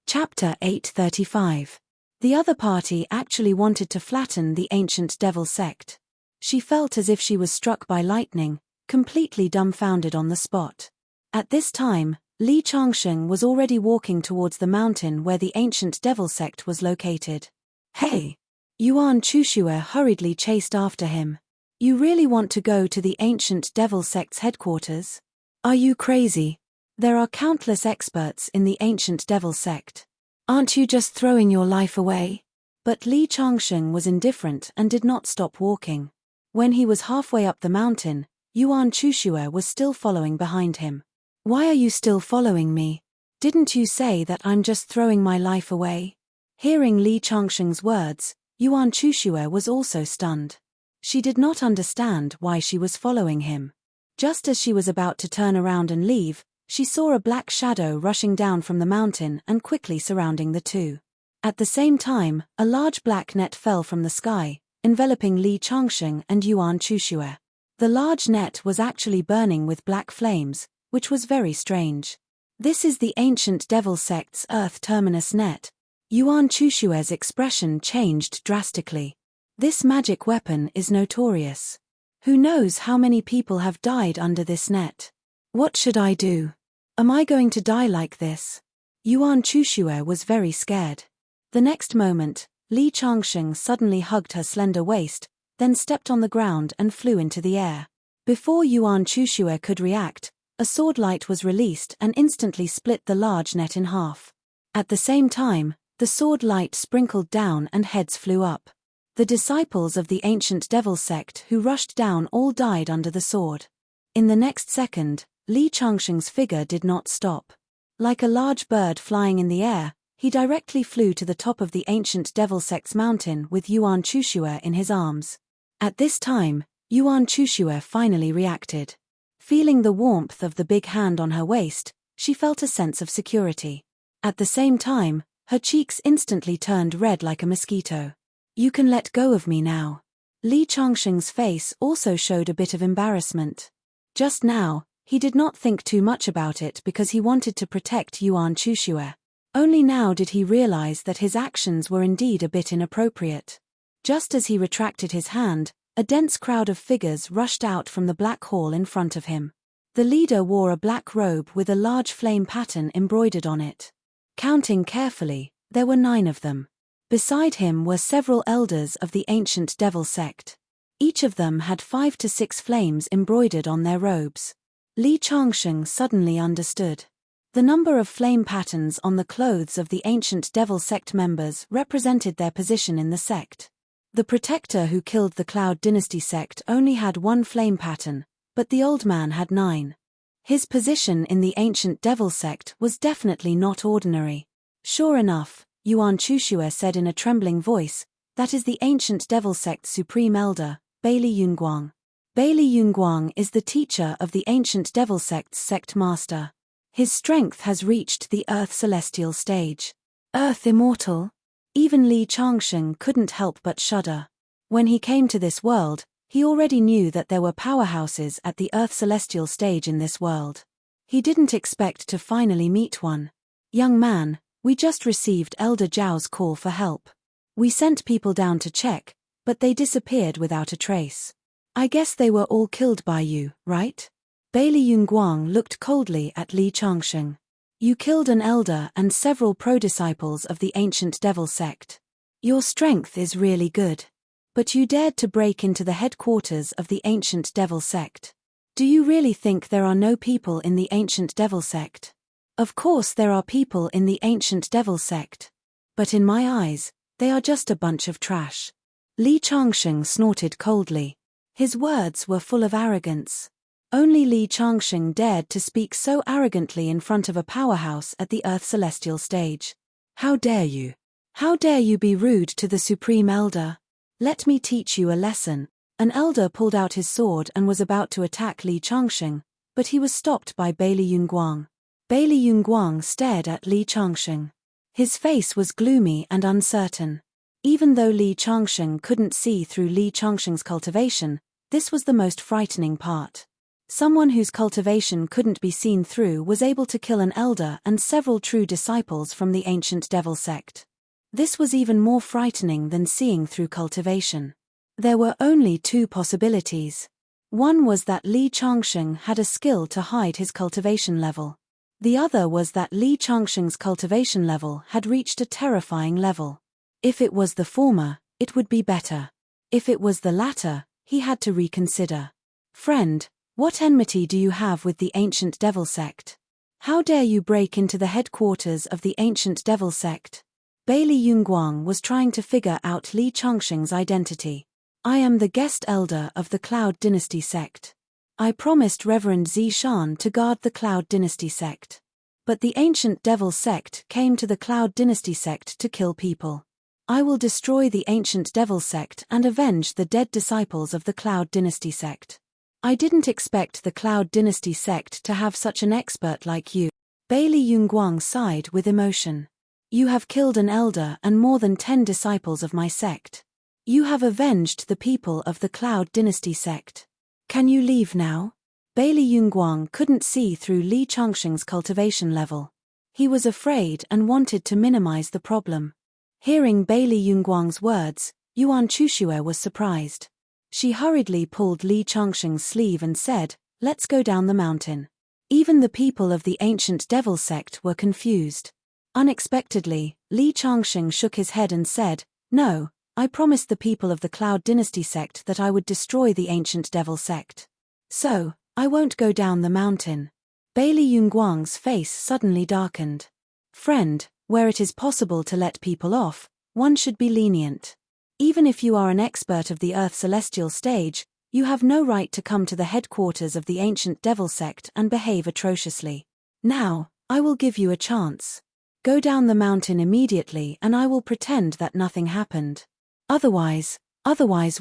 [SPEAKER 1] Chapter 835. The other party actually wanted to flatten the ancient devil sect. She felt as if she was struck by lightning, completely dumbfounded on the spot. At this time, Li Changsheng was already walking towards the mountain where the ancient devil sect was located. "Hey!" Yuan Chushue hurriedly chased after him. "You really want to go to the ancient devil sect's headquarters? Are you crazy? There are countless experts in the ancient devil sect. Aren't you just throwing your life away?" But Li Changsheng was indifferent and did not stop walking. When he was halfway up the mountain, Yuan Chushue was still following behind him. "Why are you still following me? Didn't you say that I'm just throwing my life away?" Hearing Li Changsheng's words, Yuan Chushue was also stunned. She did not understand why she was following him. Just as she was about to turn around and leave, she saw a black shadow rushing down from the mountain and quickly surrounding the two. At the same time, a large black net fell from the sky, enveloping Li Changsheng and Yuan Chushue. The large net was actually burning with black flames, which was very strange. "This is the ancient devil sect's earth terminus net." Yuan Chushue's expression changed drastically. "This magic weapon is notorious. Who knows how many people have died under this net? What should I do? Am I going to die like this?" Yuan Chushue was very scared. The next moment, Li Changsheng suddenly hugged her slender waist, then stepped on the ground and flew into the air. Before Yuan Chushue could react, a sword light was released and instantly split the large net in half. At the same time, the sword light sprinkled down and heads flew up. The disciples of the ancient devil sect who rushed down all died under the sword. In the next second, Li Changsheng's figure did not stop. Like a large bird flying in the air, he directly flew to the top of the ancient devil sect's mountain with Yuan Chushue in his arms. At this time, Yuan Chushue finally reacted. Feeling the warmth of the big hand on her waist, she felt a sense of security. At the same time, her cheeks instantly turned red like a mosquito. "You can let go of me now." Li Changsheng's face also showed a bit of embarrassment. Just now, he did not think too much about it because he wanted to protect Yuan Chushue. Only now did he realize that his actions were indeed a bit inappropriate. Just as he retracted his hand, a dense crowd of figures rushed out from the black hall in front of him. The leader wore a black robe with a large flame pattern embroidered on it. Counting carefully, there were 9 of them. Beside him were several elders of the ancient devil sect. Each of them had 5 to 6 flames embroidered on their robes. Li Changsheng suddenly understood. The number of flame patterns on the clothes of the ancient devil sect members represented their position in the sect. The protector who killed the Cloud Dynasty sect only had 1 flame pattern, but the old man had 9. His position in the ancient devil sect was definitely not ordinary. "Sure enough," Yuan Chushue said in a trembling voice, "that is the ancient devil sect's supreme elder, Bailey Yunguang. Bailey Yunguang is the teacher of the ancient devil sect's sect master. His strength has reached the Earth Celestial stage." Earth Immortal? Even Li Changsheng couldn't help but shudder. When he came to this world, he already knew that there were powerhouses at the Earth Celestial stage in this world. He didn't expect to finally meet one. "Young man, we just received Elder Zhao's call for help. We sent people down to check, but they disappeared without a trace. I guess they were all killed by you, right?" Bailey Yunguang looked coldly at Li Changsheng. "You killed an elder and several pro-disciples of the ancient devil sect. Your strength is really good. But you dared to break into the headquarters of the ancient devil sect. Do you really think there are no people in the ancient devil sect? Of course there are people in the ancient devil sect. But in my eyes, they are just a bunch of trash. Li Changsheng snorted coldly. His words were full of arrogance. Only Li Changsheng dared to speak so arrogantly in front of a powerhouse at the Earth Celestial stage. How dare you? How dare you be rude to the Supreme Elder? Let me teach you a lesson. An elder pulled out his sword and was about to attack Li Changsheng, but he was stopped by Bailey Yunguang. Bailey Yunguang stared at Li Changsheng. His face was gloomy and uncertain. Even though Li Changsheng couldn't see through Li Changsheng's cultivation, this was the most frightening part. Someone whose cultivation couldn't be seen through was able to kill an elder and several true disciples from the ancient devil sect. This was even more frightening than seeing through cultivation. There were only two possibilities. One was that Li Changsheng had a skill to hide his cultivation level. The other was that Li Changsheng's cultivation level had reached a terrifying level. If it was the former, it would be better. If it was the latter, he had to reconsider. Friend, what enmity do you have with the ancient devil sect? How dare you break into the headquarters of the ancient devil sect? Bailey Yunguang was trying to figure out Li Changsheng's identity. I am the guest elder of the Cloud Dynasty sect. I promised Reverend Zishan to guard the Cloud Dynasty sect. But the ancient devil sect came to the Cloud Dynasty sect to kill people. I will destroy the ancient devil sect and avenge the dead disciples of the Cloud Dynasty sect. I didn't expect the Cloud Dynasty sect to have such an expert like you. Bailey Yunguang sighed with emotion. You have killed an elder and more than 10 disciples of my sect. You have avenged the people of the Cloud Dynasty sect. Can you leave now? Bailey Yunguang couldn't see through Li Changsheng's cultivation level. He was afraid and wanted to minimize the problem. Hearing Bailey Yunguang's words, Yuan Chushue was surprised. She hurriedly pulled Li Changsheng's sleeve and said, "Let's go down the mountain." Even the people of the ancient devil sect were confused. Unexpectedly, Li Changsheng shook his head and said, "No, I promised the people of the Cloud Dynasty sect that I would destroy the ancient devil sect. So, I won't go down the mountain." Bailey Yunguang's face suddenly darkened. Friend, where it is possible to let people off, one should be lenient. Even if you are an expert of the Earth Celestial stage, you have no right to come to the headquarters of the ancient devil sect and behave atrociously. Now, I will give you a chance. Go down the mountain immediately and I will pretend that nothing happened. Otherwise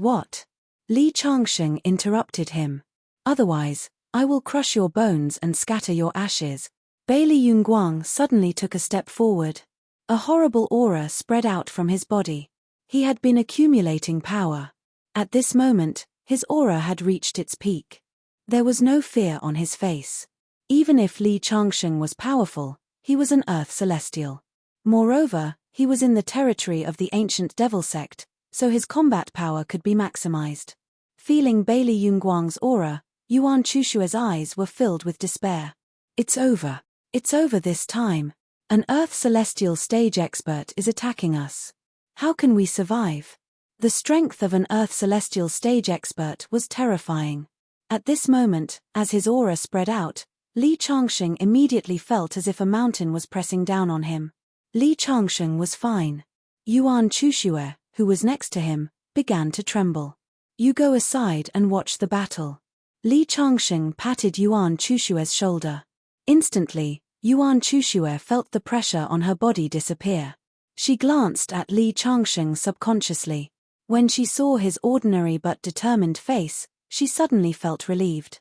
[SPEAKER 1] what? Li Changsheng interrupted him. Otherwise, I will crush your bones and scatter your ashes. Bailey Yunguang suddenly took a step forward. A horrible aura spread out from his body. He had been accumulating power. At this moment, his aura had reached its peak. There was no fear on his face. Even if Li Changsheng was powerful, he was an Earth Celestial. Moreover, he was in the territory of the ancient devil sect, so his combat power could be maximized. Feeling Bailey Yunguang's aura, Yuan Chushue's eyes were filled with despair. It's over. It's over this time. An Earth Celestial stage expert is attacking us. How can we survive? The strength of an Earth Celestial stage expert was terrifying. At this moment, as his aura spread out, Li Changsheng immediately felt as if a mountain was pressing down on him. Li Changsheng was fine. Yuan Chushue, who was next to him, began to tremble. You go aside and watch the battle. Li Changsheng patted Yuan Chushue's shoulder. Instantly, Yuan Chushue felt the pressure on her body disappear. She glanced at Li Changsheng subconsciously. When she saw his ordinary but determined face, she suddenly felt relieved.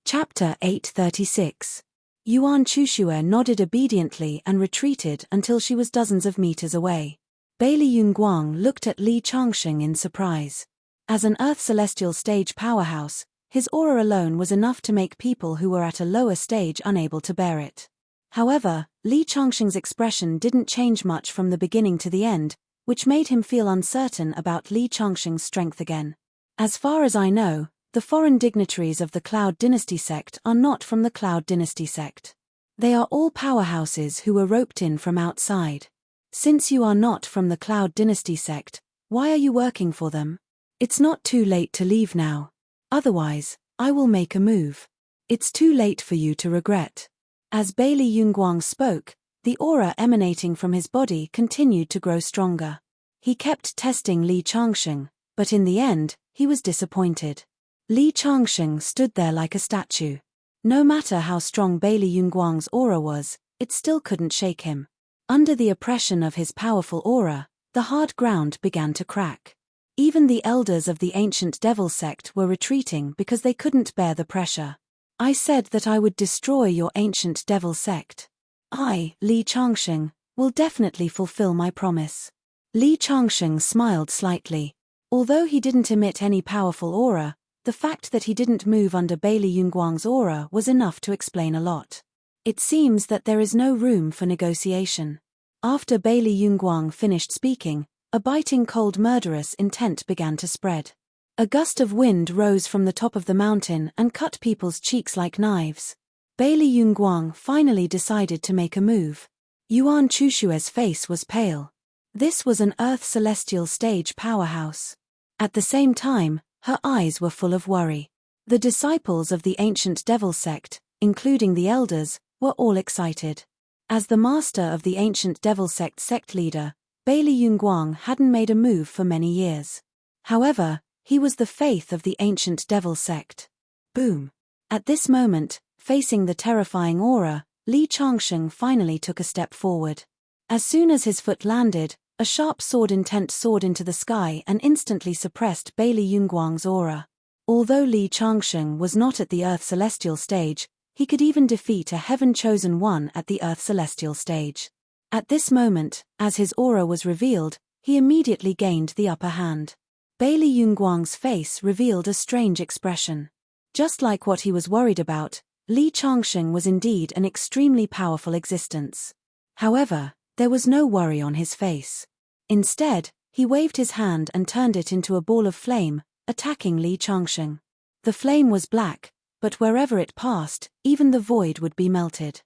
[SPEAKER 1] Chapter 836. Yuan Chushue nodded obediently and retreated until she was dozens of meters away. Bailey Yunguang looked at Li Changsheng in surprise. As an Earth Celestial stage powerhouse, his aura alone was enough to make people who were at a lower stage unable to bear it. However, Li Changsheng's expression didn't change much from the beginning to the end, which made him feel uncertain about Li Changsheng's strength again. As far as I know, the foreign dignitaries of the Cloud Dynasty sect are not from the Cloud Dynasty sect. They are all powerhouses who were roped in from outside. Since you are not from the Cloud Dynasty sect, why are you working for them? It's not too late to leave now. Otherwise, I will make a move. It's too late for you to regret. As Bailey Yunguang spoke, the aura emanating from his body continued to grow stronger. He kept testing Li Changsheng, but in the end, he was disappointed. Li Changsheng stood there like a statue. No matter how strong Bailey Yunguang's aura was, it still couldn't shake him. Under the oppression of his powerful aura, the hard ground began to crack. Even the elders of the ancient devil sect were retreating because they couldn't bear the pressure. I said that I would destroy your ancient devil sect. I, Li Changsheng, will definitely fulfill my promise. Li Changsheng smiled slightly. Although he didn't emit any powerful aura, the fact that he didn't move under Bailey Yunguang's aura was enough to explain a lot. It seems that there is no room for negotiation. After Bailey Yunguang finished speaking, a biting cold murderous intent began to spread. A gust of wind rose from the top of the mountain and cut people's cheeks like knives. Bailey Yunguang finally decided to make a move. Yuan Chushue's face was pale. This was an Earth Celestial Stage powerhouse. At the same time, her eyes were full of worry. The disciples of the ancient devil sect, including the elders, were all excited. As the master of the ancient devil sect leader, Bailey Yunguang hadn't made a move for many years. However, he was the faith of the ancient devil sect. Boom. At this moment, facing the terrifying aura, Li Changsheng finally took a step forward. As soon as his foot landed, a sharp sword intent soared into the sky and instantly suppressed Bailey Yunguang's aura. Although Li Changsheng was not at the Earth Celestial Stage, he could even defeat a Heaven-chosen one at the Earth Celestial Stage. At this moment, as his aura was revealed, he immediately gained the upper hand. Bailey Yunguang's face revealed a strange expression. Just like what he was worried about, Li Changsheng was indeed an extremely powerful existence. However, there was no worry on his face. Instead, he waved his hand and turned it into a ball of flame, attacking Li Changsheng. The flame was black, but wherever it passed, even the void would be melted.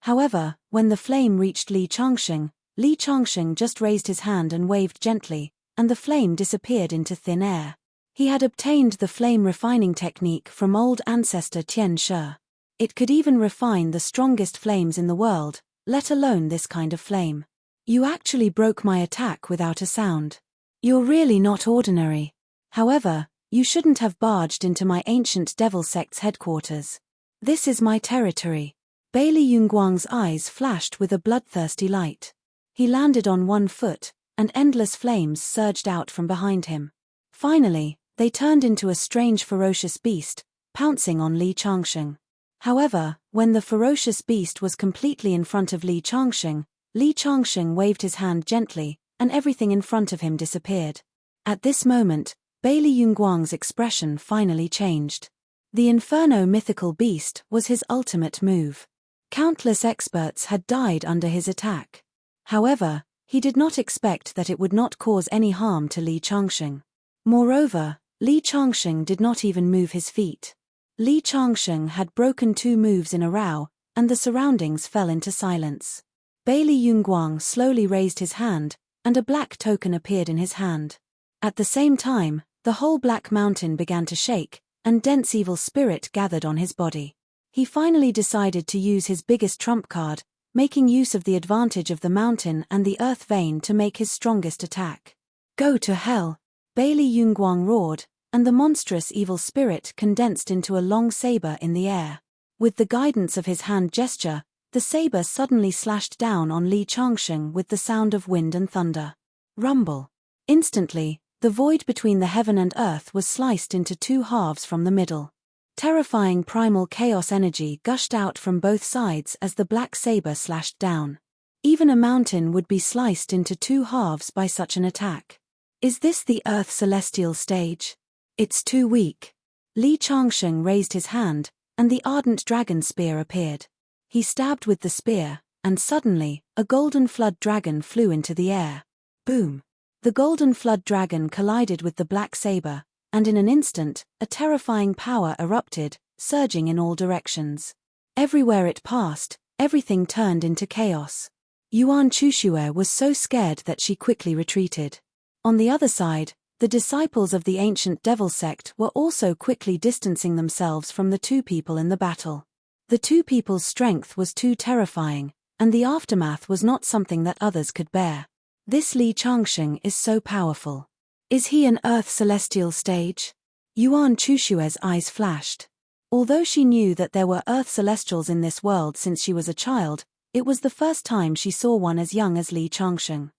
[SPEAKER 1] However, when the flame reached Li Changsheng just raised his hand and waved gently, and the flame disappeared into thin air. He had obtained the flame refining technique from old ancestor Tian Shi. It could even refine the strongest flames in the world, let alone this kind of flame. You actually broke my attack without a sound. You're really not ordinary. However, you shouldn't have barged into my ancient devil sect's headquarters. This is my territory. Bailey Yunguang's eyes flashed with a bloodthirsty light. He landed on one foot, and endless flames surged out from behind him. Finally, they turned into a strange ferocious beast, pouncing on Li Changsheng. However, when the ferocious beast was completely in front of Li Changsheng waved his hand gently, and everything in front of him disappeared. At this moment, Bailey Yunguang's expression finally changed. The Inferno mythical beast was his ultimate move. Countless experts had died under his attack. However, he did not expect that it would not cause any harm to Li Changsheng. Moreover, Li Changsheng did not even move his feet. Li Changsheng had broken 2 moves in a row, and the surroundings fell into silence. Bailey Yunguang slowly raised his hand, and a black token appeared in his hand. At the same time, the whole black mountain began to shake, and dense evil spirit gathered on his body. He finally decided to use his biggest trump card, making use of the advantage of the mountain and the earth vein to make his strongest attack. Go to hell! Bailey Yunguang roared, and the monstrous evil spirit condensed into a long saber in the air. With the guidance of his hand gesture, the saber suddenly slashed down on Li Changsheng with the sound of wind and thunder. Rumble. Instantly, the void between the heaven and earth was sliced into 2 halves from the middle. Terrifying primal chaos energy gushed out from both sides as the black saber slashed down. Even a mountain would be sliced into 2 halves by such an attack. Is this the Earth Celestial Stage? It's too weak. Li Changsheng raised his hand, and the ardent dragon spear appeared. He stabbed with the spear, and suddenly, a golden flood dragon flew into the air. Boom! The golden flood dragon collided with the black saber, and in an instant, a terrifying power erupted, surging in all directions. Everywhere it passed, everything turned into chaos. Yuan Chushue was so scared that she quickly retreated. On the other side, The disciples of the ancient devil sect were also quickly distancing themselves from the two people in the battle. The two people's strength was too terrifying, and the aftermath was not something that others could bear. This Li Changsheng is so powerful. Is he an Earth celestial stage? Yuan Chushue's eyes flashed. Although she knew that there were Earth celestials in this world since she was a child, it was the first time she saw one as young as Li Changsheng.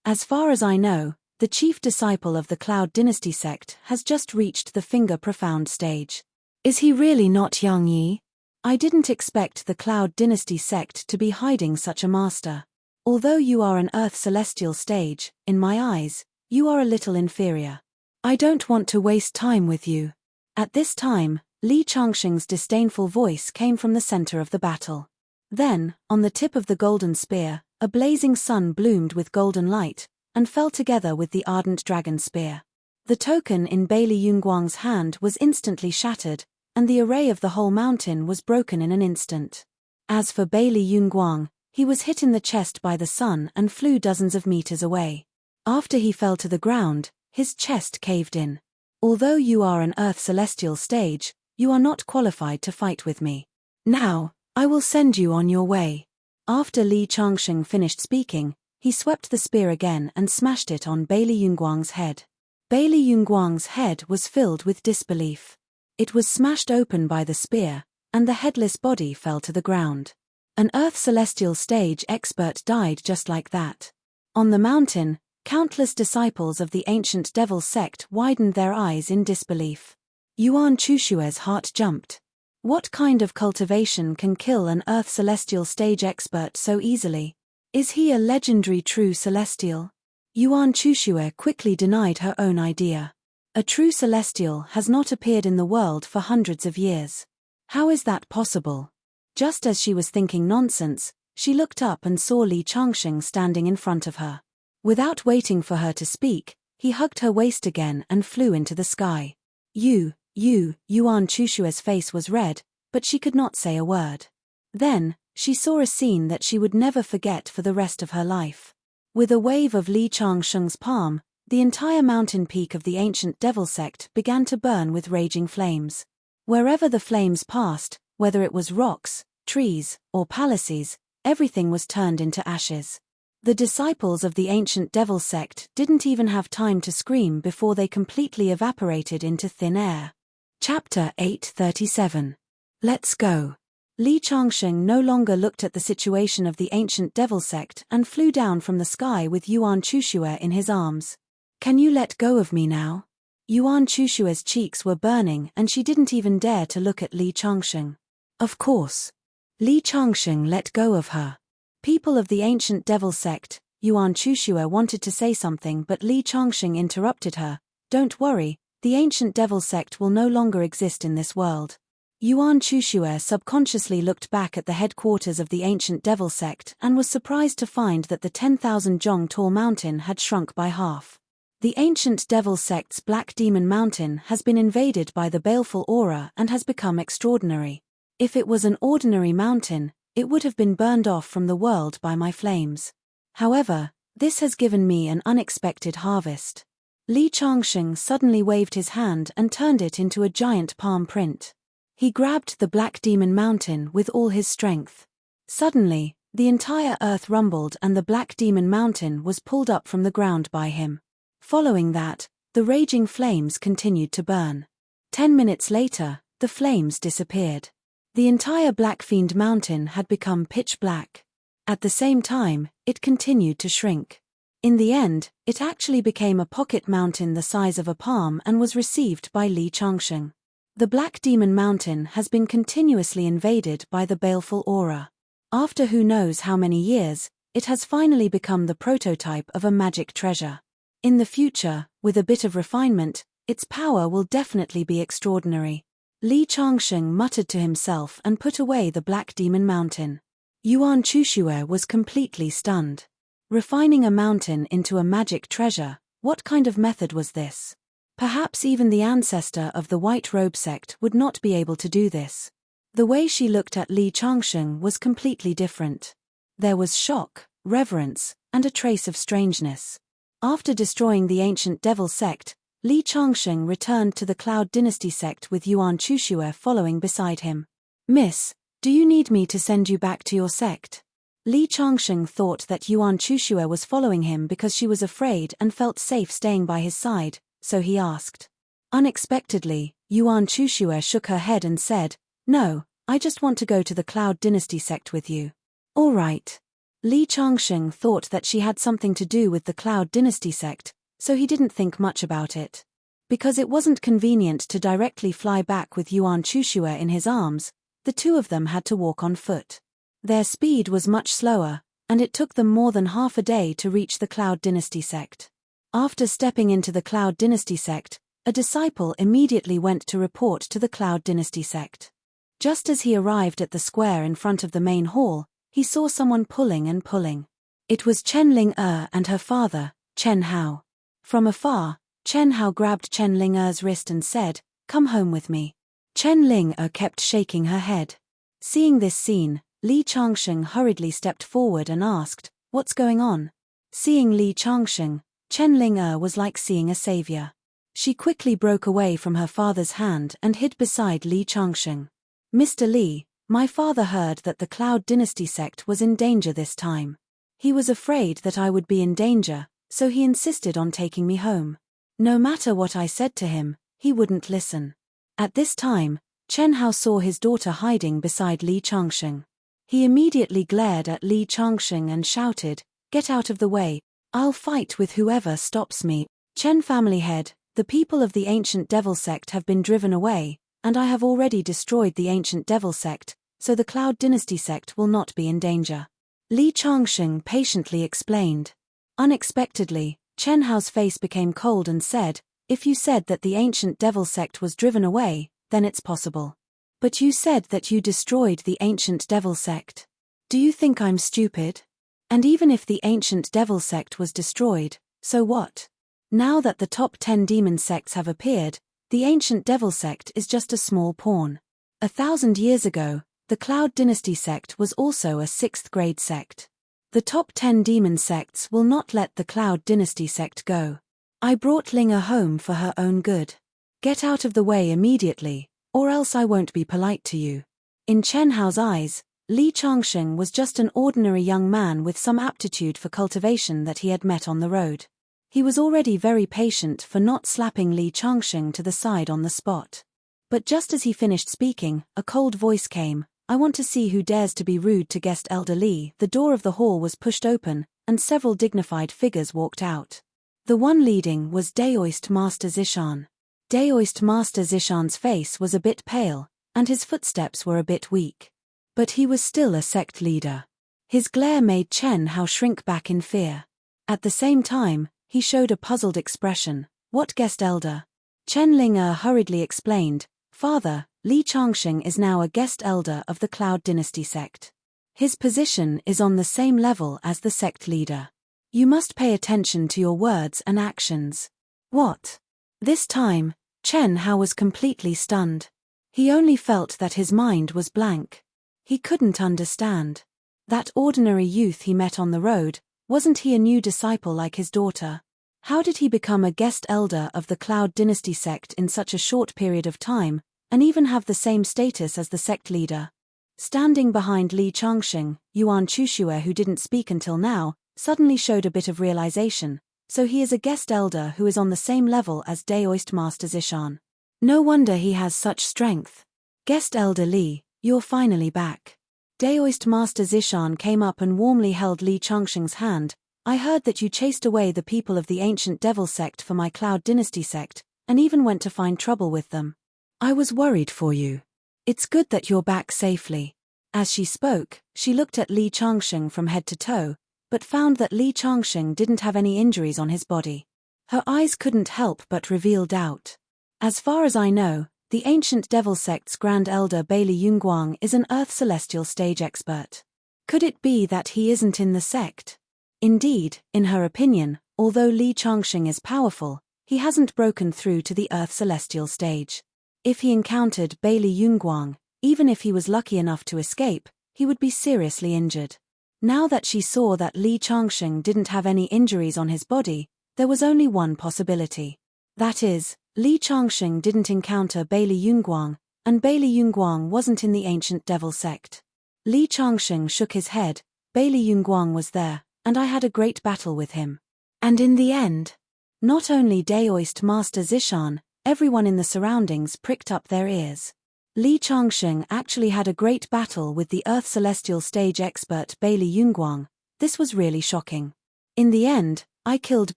[SPEAKER 1] As far as I know, the chief disciple of the Cloud Dynasty sect has just reached the Finger Profound stage. Is he really not young, Yi? I didn't expect the Cloud Dynasty sect to be hiding such a master. Although you are an Earth celestial stage, in my eyes, you are a little inferior. I don't want to waste time with you. At this time, Li Changsheng's disdainful voice came from the center of the battle. Then, on the tip of the golden spear, a blazing sun bloomed with golden light, and fell together with the ardent dragon spear. The token in Bailey Yunguang's hand was instantly shattered, and the array of the whole mountain was broken in an instant. As for Bailey Yunguang, he was hit in the chest by the sun and flew dozens of meters away. After he fell to the ground, his chest caved in. Although you are an Earth celestial stage, you are not qualified to fight with me. Now, I will send you on your way. After Li Changsheng finished speaking, he swept the spear again and smashed it on Bailey Yunguang's head. Bailey Yunguang's head was filled with disbelief. It was smashed open by the spear, and the headless body fell to the ground. An Earth celestial stage expert died just like that. On the mountain, countless disciples of the ancient devil sect widened their eyes in disbelief. Yuan Chushue's heart jumped. What kind of cultivation can kill an Earth celestial stage expert so easily? Is he a legendary true celestial? Yuan Chushue quickly denied her own idea. A true celestial has not appeared in the world for hundreds of years. How is that possible? Just as she was thinking nonsense, she looked up and saw Li Changsheng standing in front of her. Without waiting for her to speak, he hugged her waist again and flew into the sky. Yuan Chushue's face was red, but she could not say a word. Then, she saw a scene that she would never forget for the rest of her life. With a wave of Li Changsheng's palm, the entire mountain peak of the ancient devil sect began to burn with raging flames. Wherever the flames passed, whether it was rocks, trees, or palaces, everything was turned into ashes. The disciples of the ancient devil sect didn't even have time to scream before they completely evaporated into thin air. Chapter 837. Let's go. Li Changsheng no longer looked at the situation of the ancient devil sect and flew down from the sky with Yuan Chushue in his arms. Can you let go of me now? Yuan Chushue's cheeks were burning and she didn't even dare to look at Li Changsheng. Of course. Li Changsheng let go of her. People of the ancient devil sect, Yuan Chushue wanted to say something but Li Changsheng interrupted her. Don't worry, the ancient devil sect will no longer exist in this world. Yuan Chushue subconsciously looked back at the headquarters of the ancient devil sect and was surprised to find that the 10,000 zhong tall mountain had shrunk by half. The ancient devil sect's Black Demon Mountain has been invaded by the baleful aura and has become extraordinary. If it was an ordinary mountain, it would have been burned off from the world by my flames. However, this has given me an unexpected harvest. Li Changsheng suddenly waved his hand and turned it into a giant palm print. He grabbed the Black Demon Mountain with all his strength. Suddenly, the entire earth rumbled and the Black Demon Mountain was pulled up from the ground by him. Following that, the raging flames continued to burn. 10 minutes later, the flames disappeared. The entire Black Fiend Mountain had become pitch black. At the same time, it continued to shrink. In the end, it actually became a pocket mountain the size of a palm and was received by Li Changsheng. The Black Demon Mountain has been continuously invaded by the baleful aura. After who knows how many years, it has finally become the prototype of a magic treasure. In the future, with a bit of refinement, its power will definitely be extraordinary. Li Changsheng muttered to himself and put away the Black Demon Mountain. Yuan Chushue was completely stunned. Refining a mountain into a magic treasure, what kind of method was this? Perhaps even the ancestor of the White Robe sect would not be able to do this. The way she looked at Li Changsheng was completely different. There was shock, reverence, and a trace of strangeness. After destroying the ancient devil sect, Li Changsheng returned to the Cloud Dynasty sect with Yuan Chushue following beside him. "Miss, do you need me to send you back to your sect?" Li Changsheng thought that Yuan Chushue was following him because she was afraid and felt safe staying by his side, so he asked. Unexpectedly, Yuan Chushue shook her head and said, "No, I just want to go to the Cloud Dynasty sect with you." "All right." Li Changsheng thought that she had something to do with the Cloud Dynasty sect, so he didn't think much about it. Because it wasn't convenient to directly fly back with Yuan Chushue in his arms, the two of them had to walk on foot. Their speed was much slower, and it took them more than half a day to reach the Cloud Dynasty sect. After stepping into the Cloud Dynasty sect, a disciple immediately went to report to the Cloud Dynasty sect. Just as he arrived at the square in front of the main hall, he saw someone pulling and pulling. It was Chen Ling-er and her father, Chen Hao. From afar, Chen Hao grabbed Chen Ling-er's wrist and said, "Come home with me." Chen Ling-er kept shaking her head. Seeing this scene, Li Changsheng hurriedly stepped forward and asked, "What's going on?" Seeing Li Changsheng, Chen Ling-er was like seeing a savior. She quickly broke away from her father's hand and hid beside Li Changsheng. "Mr. Li, my father heard that the Cloud Dynasty sect was in danger this time. He was afraid that I would be in danger, so he insisted on taking me home. No matter what I said to him, he wouldn't listen." At this time, Chen Hao saw his daughter hiding beside Li Changsheng. He immediately glared at Li Changsheng and shouted, "Get out of the way, I'll fight with whoever stops me." "Chen family head, the people of the ancient devil sect have been driven away, and I have already destroyed the ancient devil sect, so the Cloud Dynasty sect will not be in danger," Li Changsheng patiently explained. Unexpectedly, Chen Hao's face became cold and said, "If you said that the ancient devil sect was driven away, then it's possible. But you said that you destroyed the ancient devil sect. Do you think I'm stupid? And even if the ancient devil sect was destroyed, so what? Now that the top 10 demon sects have appeared, the ancient devil sect is just a small pawn. 1,000 years ago, the Cloud Dynasty sect was also a 6th grade sect. The top 10 demon sects will not let the Cloud Dynasty sect go. I brought Linger home for her own good. Get out of the way immediately, or else I won't be polite to you." In Chen Hao's eyes, Li Changsheng was just an ordinary young man with some aptitude for cultivation that he had met on the road. He was already very patient for not slapping Li Changsheng to the side on the spot. But just as he finished speaking, a cold voice came, "I want to see who dares to be rude to guest Elder Li." The door of the hall was pushed open, and several dignified figures walked out. The one leading was Daoist Master Zishan. Daoist Master Zishan's face was a bit pale, and his footsteps were a bit weak. But he was still a sect leader. His glare made Chen Hao shrink back in fear. At the same time, he showed a puzzled expression. "What guest elder?" Chen Ling-er hurriedly explained, "Father, Li Changsheng is now a guest elder of the Cloud Dynasty sect. His position is on the same level as the sect leader. You must pay attention to your words and actions." "What?" This time, Chen Hao was completely stunned. He only felt that his mind was blank. He couldn't understand. That ordinary youth he met on the road, wasn't he a new disciple like his daughter? How did he become a guest elder of the Cloud Dynasty sect in such a short period of time, and even have the same status as the sect leader? Standing behind Li Changsheng, Yuan Chushue, who didn't speak until now, suddenly showed a bit of realization. So he is a guest elder who is on the same level as Daoist Master Zishan. No wonder he has such strength. "Guest Elder Li, you're finally back." Daoist Master Zishan came up and warmly held Li Changsheng's hand. "I heard that you chased away the people of the ancient devil sect for my Cloud Dynasty sect, and even went to find trouble with them. I was worried for you. It's good that you're back safely." As she spoke, she looked at Li Changsheng from head to toe, but found that Li Changsheng didn't have any injuries on his body. Her eyes couldn't help but reveal doubt. "As far as I know, the ancient devil sect's Grand Elder Bailey Yunguang is an Earth Celestial stage expert. Could it be that he isn't in the sect?" Indeed, in her opinion, although Li Changsheng is powerful, he hasn't broken through to the Earth Celestial stage. If he encountered Bailey Yunguang, even if he was lucky enough to escape, he would be seriously injured. Now that she saw that Li Changsheng didn't have any injuries on his body, there was only one possibility. That is, Li Changxing didn't encounter Bailey Yunguang, and Bailey Yunguang wasn't in the ancient devil sect. Li Changxing shook his head. Bailey Yunguang was there, and I had a great battle with him. And in the end, not only Daoist Master Zishan, everyone in the surroundings pricked up their ears. Li Changxing actually had a great battle with the Earth Celestial Stage expert Bailey Yunguang. This was really shocking. In the end, I killed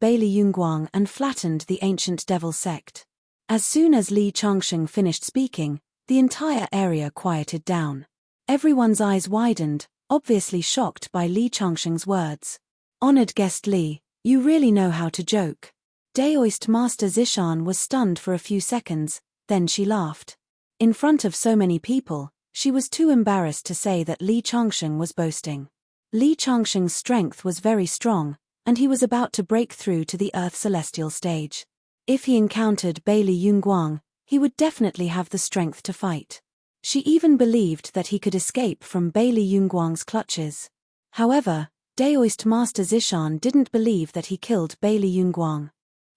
[SPEAKER 1] Bailey Yunguang and flattened the ancient devil sect. As soon as Li Changxing finished speaking, the entire area quieted down. Everyone's eyes widened, obviously shocked by Li Changxing's words. Honored guest Li, you really know how to joke. Daoist Master Zishan was stunned for a few seconds, then she laughed. In front of so many people, she was too embarrassed to say that Li Changxing was boasting. Li Changxing's strength was very strong, and he was about to break through to the Earth Celestial Stage. If he encountered Bailey Yunguang, he would definitely have the strength to fight. She even believed that he could escape from Bailey Yunguang's clutches. However, Daoist Master Zishan didn't believe that he killed Bailey Yunguang.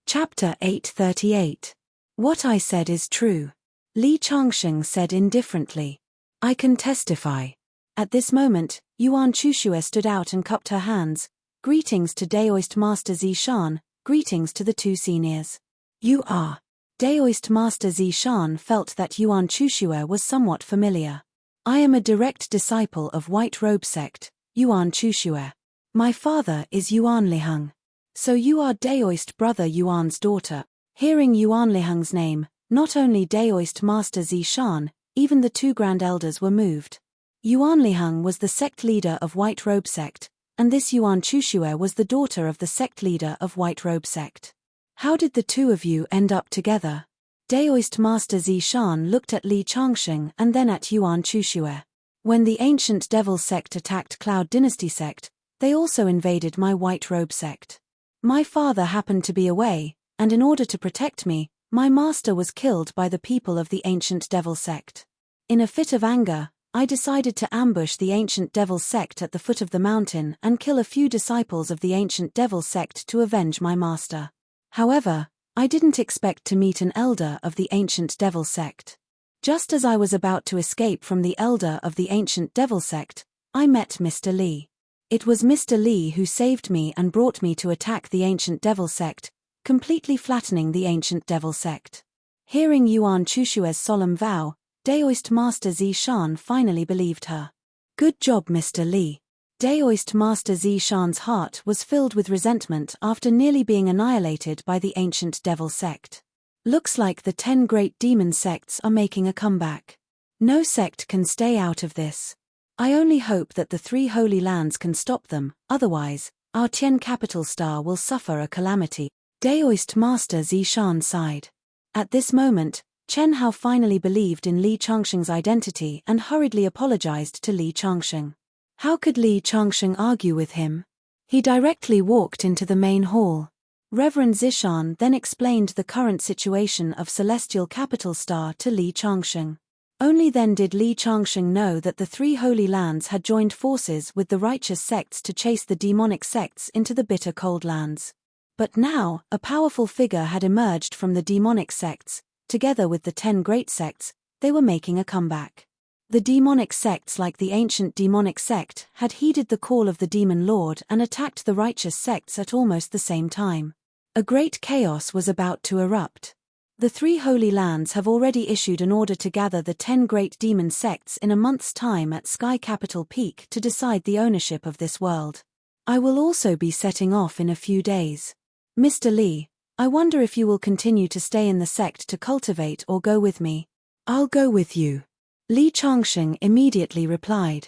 [SPEAKER 1] Chapter 838. What I said is true. Li Changxing said indifferently. I can testify. At this moment, Yuan Chushue stood out and cupped her hands. Greetings to Daoist Master Zishan, greetings to the two seniors. You are. Daoist Master Zishan felt that Yuan Chushue was somewhat familiar. I am a direct disciple of White Robe Sect, Yuan Chushue. My father is Yuan Liheng. So you are Daoist brother Yuan's daughter. Hearing Yuan Liheng's name, not only Daoist Master Zishan, even the two Grand Elders were moved. Yuan Liheng was the sect leader of White Robe Sect, and this Yuan Chushue was the daughter of the sect leader of White Robe Sect. How did the two of you end up together? Daoist Master Zishan looked at Li Changxing and then at Yuan Chushue. When the ancient devil sect attacked Cloud Dynasty sect, they also invaded my White Robe sect. My father happened to be away, and in order to protect me, my master was killed by the people of the ancient devil sect. In a fit of anger, I decided to ambush the ancient devil sect at the foot of the mountain and kill a few disciples of the ancient devil sect to avenge my master. However, I didn't expect to meet an elder of the ancient devil sect. Just as I was about to escape from the elder of the ancient devil sect, I met Mr. Li. It was Mr. Li who saved me and brought me to attack the ancient devil sect, completely flattening the ancient devil sect. Hearing Yuan Chushue's solemn vow, Daoist Master Zishan finally believed her. Good job, Mr. Li. Daoist Master Zishan's heart was filled with resentment after nearly being annihilated by the ancient devil sect. Looks like the 10 great demon sects are making a comeback. No sect can stay out of this. I only hope that the 3 holy lands can stop them, otherwise, our Tian capital star will suffer a calamity. Daoist Master Zishan sighed. At this moment, Chen Hao finally believed in Li Changxing's identity and hurriedly apologized to Li Changxing. How could Li Changxing argue with him? He directly walked into the main hall. Reverend Zishan then explained the current situation of Celestial Capital Star to Li Changxing. Only then did Li Changxing know that the 3 holy lands had joined forces with the righteous sects to chase the demonic sects into the bitter cold lands. But now, a powerful figure had emerged from the demonic sects. Together with the 10 great sects, they were making a comeback. The demonic sects like the ancient demonic sect had heeded the call of the demon lord and attacked the righteous sects at almost the same time. A great chaos was about to erupt. The 3 holy lands have already issued an order to gather the 10 great demon sects in a month's time at Sky Capital Peak to decide the ownership of this world. I will also be setting off in a few days. Mr. Li, I wonder if you will continue to stay in the sect to cultivate or go with me. I'll go with you. Li Changxing immediately replied.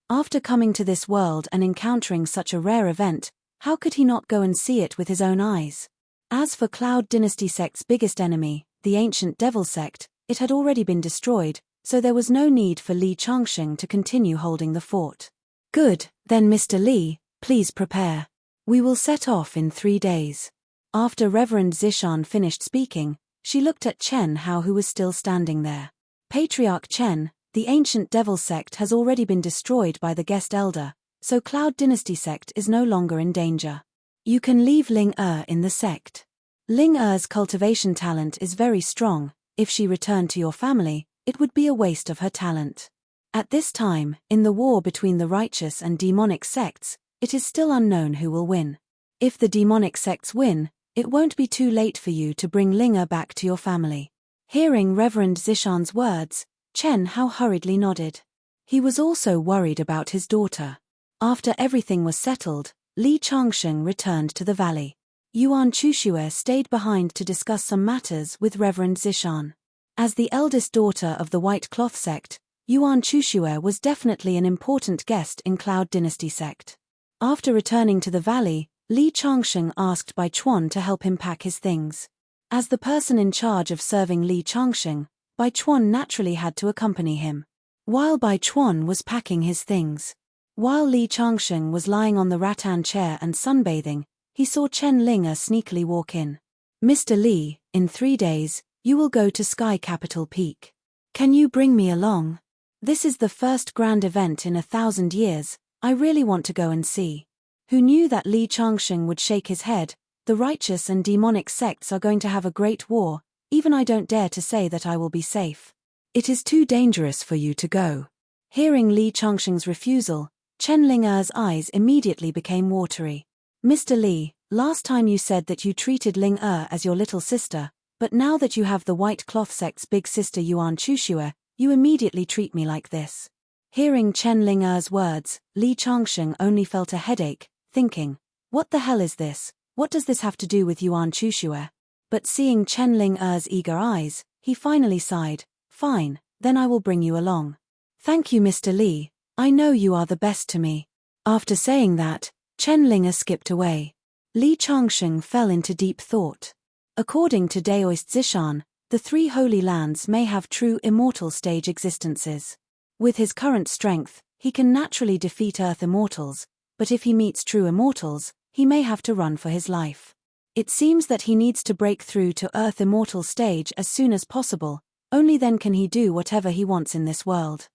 [SPEAKER 1] After coming to this world and encountering such a rare event, how could he not go and see it with his own eyes? As for Cloud Dynasty sect's biggest enemy, the ancient devil sect, it had already been destroyed, so there was no need for Li Changxing to continue holding the fort. Good, then Mr. Li, please prepare. We will set off in 3 days. After Reverend Zishan finished speaking, she looked at Chen Hao who was still standing there. Patriarch Chen, the ancient devil sect has already been destroyed by the guest elder, so Cloud Dynasty sect is no longer in danger. You can leave Ling in the sect. Ling Er's cultivation talent is very strong. If she returned to your family, it would be a waste of her talent. At this time, in the war between the righteous and demonic sects, it is still unknown who will win. If the demonic sects win, it won't be too late for you to bring Ling Er back to your family. Hearing Reverend Zishan's words, Chen Hao hurriedly nodded. He was also worried about his daughter. After everything was settled, Li Changsheng returned to the valley. Yuan Chushue stayed behind to discuss some matters with Reverend Zishan. As the eldest daughter of the White Cloth sect, Yuan Chushue was definitely an important guest in Cloud Dynasty sect. After returning to the valley, Li Changsheng asked Bai Chuan to help him pack his things. As the person in charge of serving Li Changsheng, Bai Chuan naturally had to accompany him. While Bai Chuan was packing his things, while Li Changsheng was lying on the rattan chair and sunbathing, he saw Chen Ling Er sneakily walk in. "Mr. Li, in 3 days, you will go to Sky Capital Peak. Can you bring me along? This is the first grand event in 1,000 years, I really want to go and see." Who knew that Li Changsheng would shake his head? The righteous and demonic sects are going to have a great war, even I don't dare to say that I will be safe. It is too dangerous for you to go. Hearing Li Changsheng's refusal, Chen Ling Er's eyes immediately became watery. "Mr. Li, last time you said that you treated Ling Er as your little sister, but now that you have the White Cloth sect's big sister Yuan Chushue, you immediately treat me like this." Hearing Chen Ling Er's words, Li Changsheng only felt a headache, thinking, "What the hell is this? What does this have to do with Yuan Chushue?" But seeing Chen Ling Er's eager eyes, he finally sighed, "Fine, then I will bring you along." "Thank you, Mr. Li, I know you are the best to me." After saying that, Chen Ling Er skipped away. Li Changsheng fell into deep thought. According to Daoist Zishan, the 3 holy lands may have true immortal stage existences. With his current strength, he can naturally defeat Earth immortals, but if he meets true immortals, he may have to run for his life. It seems that he needs to break through to Earth immortal stage as soon as possible, only then can he do whatever he wants in this world.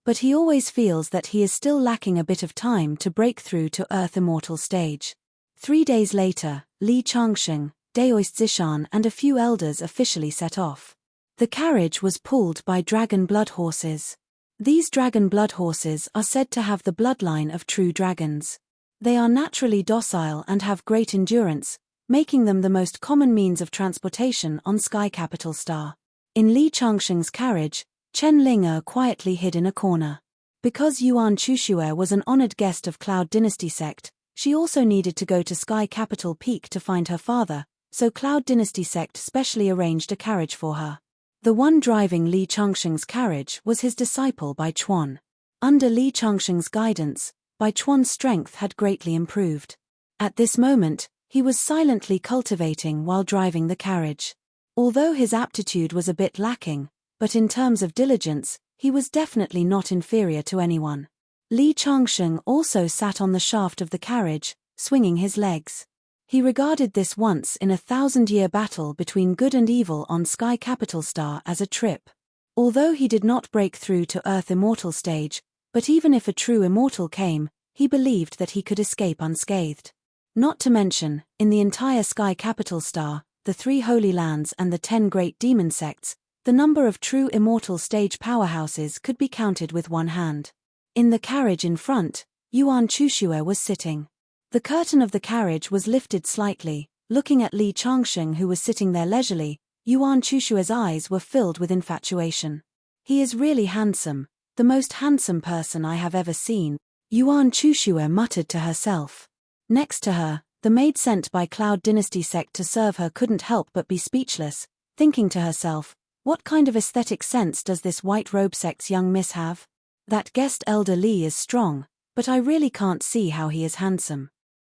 [SPEAKER 1] But he always feels that he is still lacking a bit of time to break through to Earth immortal stage. 3 days later, Li Changsheng, Daoist Zishan and a few elders officially set off. The carriage was pulled by dragon blood horses. These dragon blood horses are said to have the bloodline of true dragons. They are naturally docile and have great endurance, making them the most common means of transportation on Sky Capital Star. In Li Changsheng's carriage, Chen Ling Er quietly hid in a corner. Because Yuan Chushue was an honored guest of Cloud Dynasty sect, she also needed to go to Sky Capital Peak to find her father, so Cloud Dynasty sect specially arranged a carriage for her. The one driving Li Changsheng's carriage was his disciple Bai Chuan. Under Li Changsheng's guidance, Bai Chuan's strength had greatly improved. At this moment, he was silently cultivating while driving the carriage. Although his aptitude was a bit lacking, but in terms of diligence, he was definitely not inferior to anyone. Li Changsheng also sat on the shaft of the carriage, swinging his legs. He regarded this once in a 1,000-year battle between good and evil on Sky Capital Star as a trip. Although he did not break through to Earth Immortal stage, but even if a true immortal came, he believed that he could escape unscathed. Not to mention, in the entire Sky Capital Star, the 3 Holy Lands and the 10 great demon sects, the number of true immortal stage powerhouses could be counted with one hand. In the carriage in front, Yuan Chushue was sitting. The curtain of the carriage was lifted slightly. Looking at Li Changsheng who was sitting there leisurely, Yuan Chushue's eyes were filled with infatuation. "He is really handsome, the most handsome person I have ever seen," Yuan Chushue muttered to herself. Next to her, the maid sent by Cloud Dynasty sect to serve her couldn't help but be speechless, thinking to herself, what kind of aesthetic sense does this white robe sect's young miss have? That guest elder Li is strong, but I really can't see how he is handsome.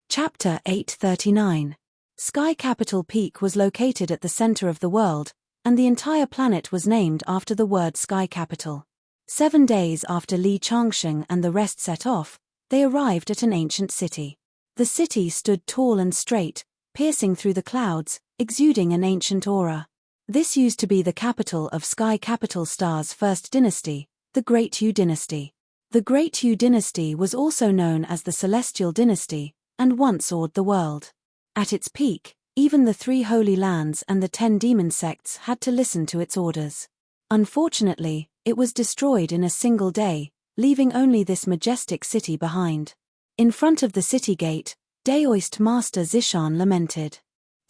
[SPEAKER 1] Chapter 839. Sky Capital Peak was located at the center of the world, and the entire planet was named after the word Sky Capital. 7 days after Li Changsheng and the rest set off, they arrived at an ancient city. The city stood tall and straight, piercing through the clouds, exuding an ancient aura. This used to be the capital of Sky Capital Star's first dynasty, the Great Yu Dynasty. The Great Yu Dynasty was also known as the Celestial Dynasty, and once awed the world. At its peak, Even the 3 holy lands and the 10 demon sects had to listen to its orders. Unfortunately, it was destroyed in a single day, leaving only this majestic city behind. In front of the city gate, Daoist Master Zishan lamented.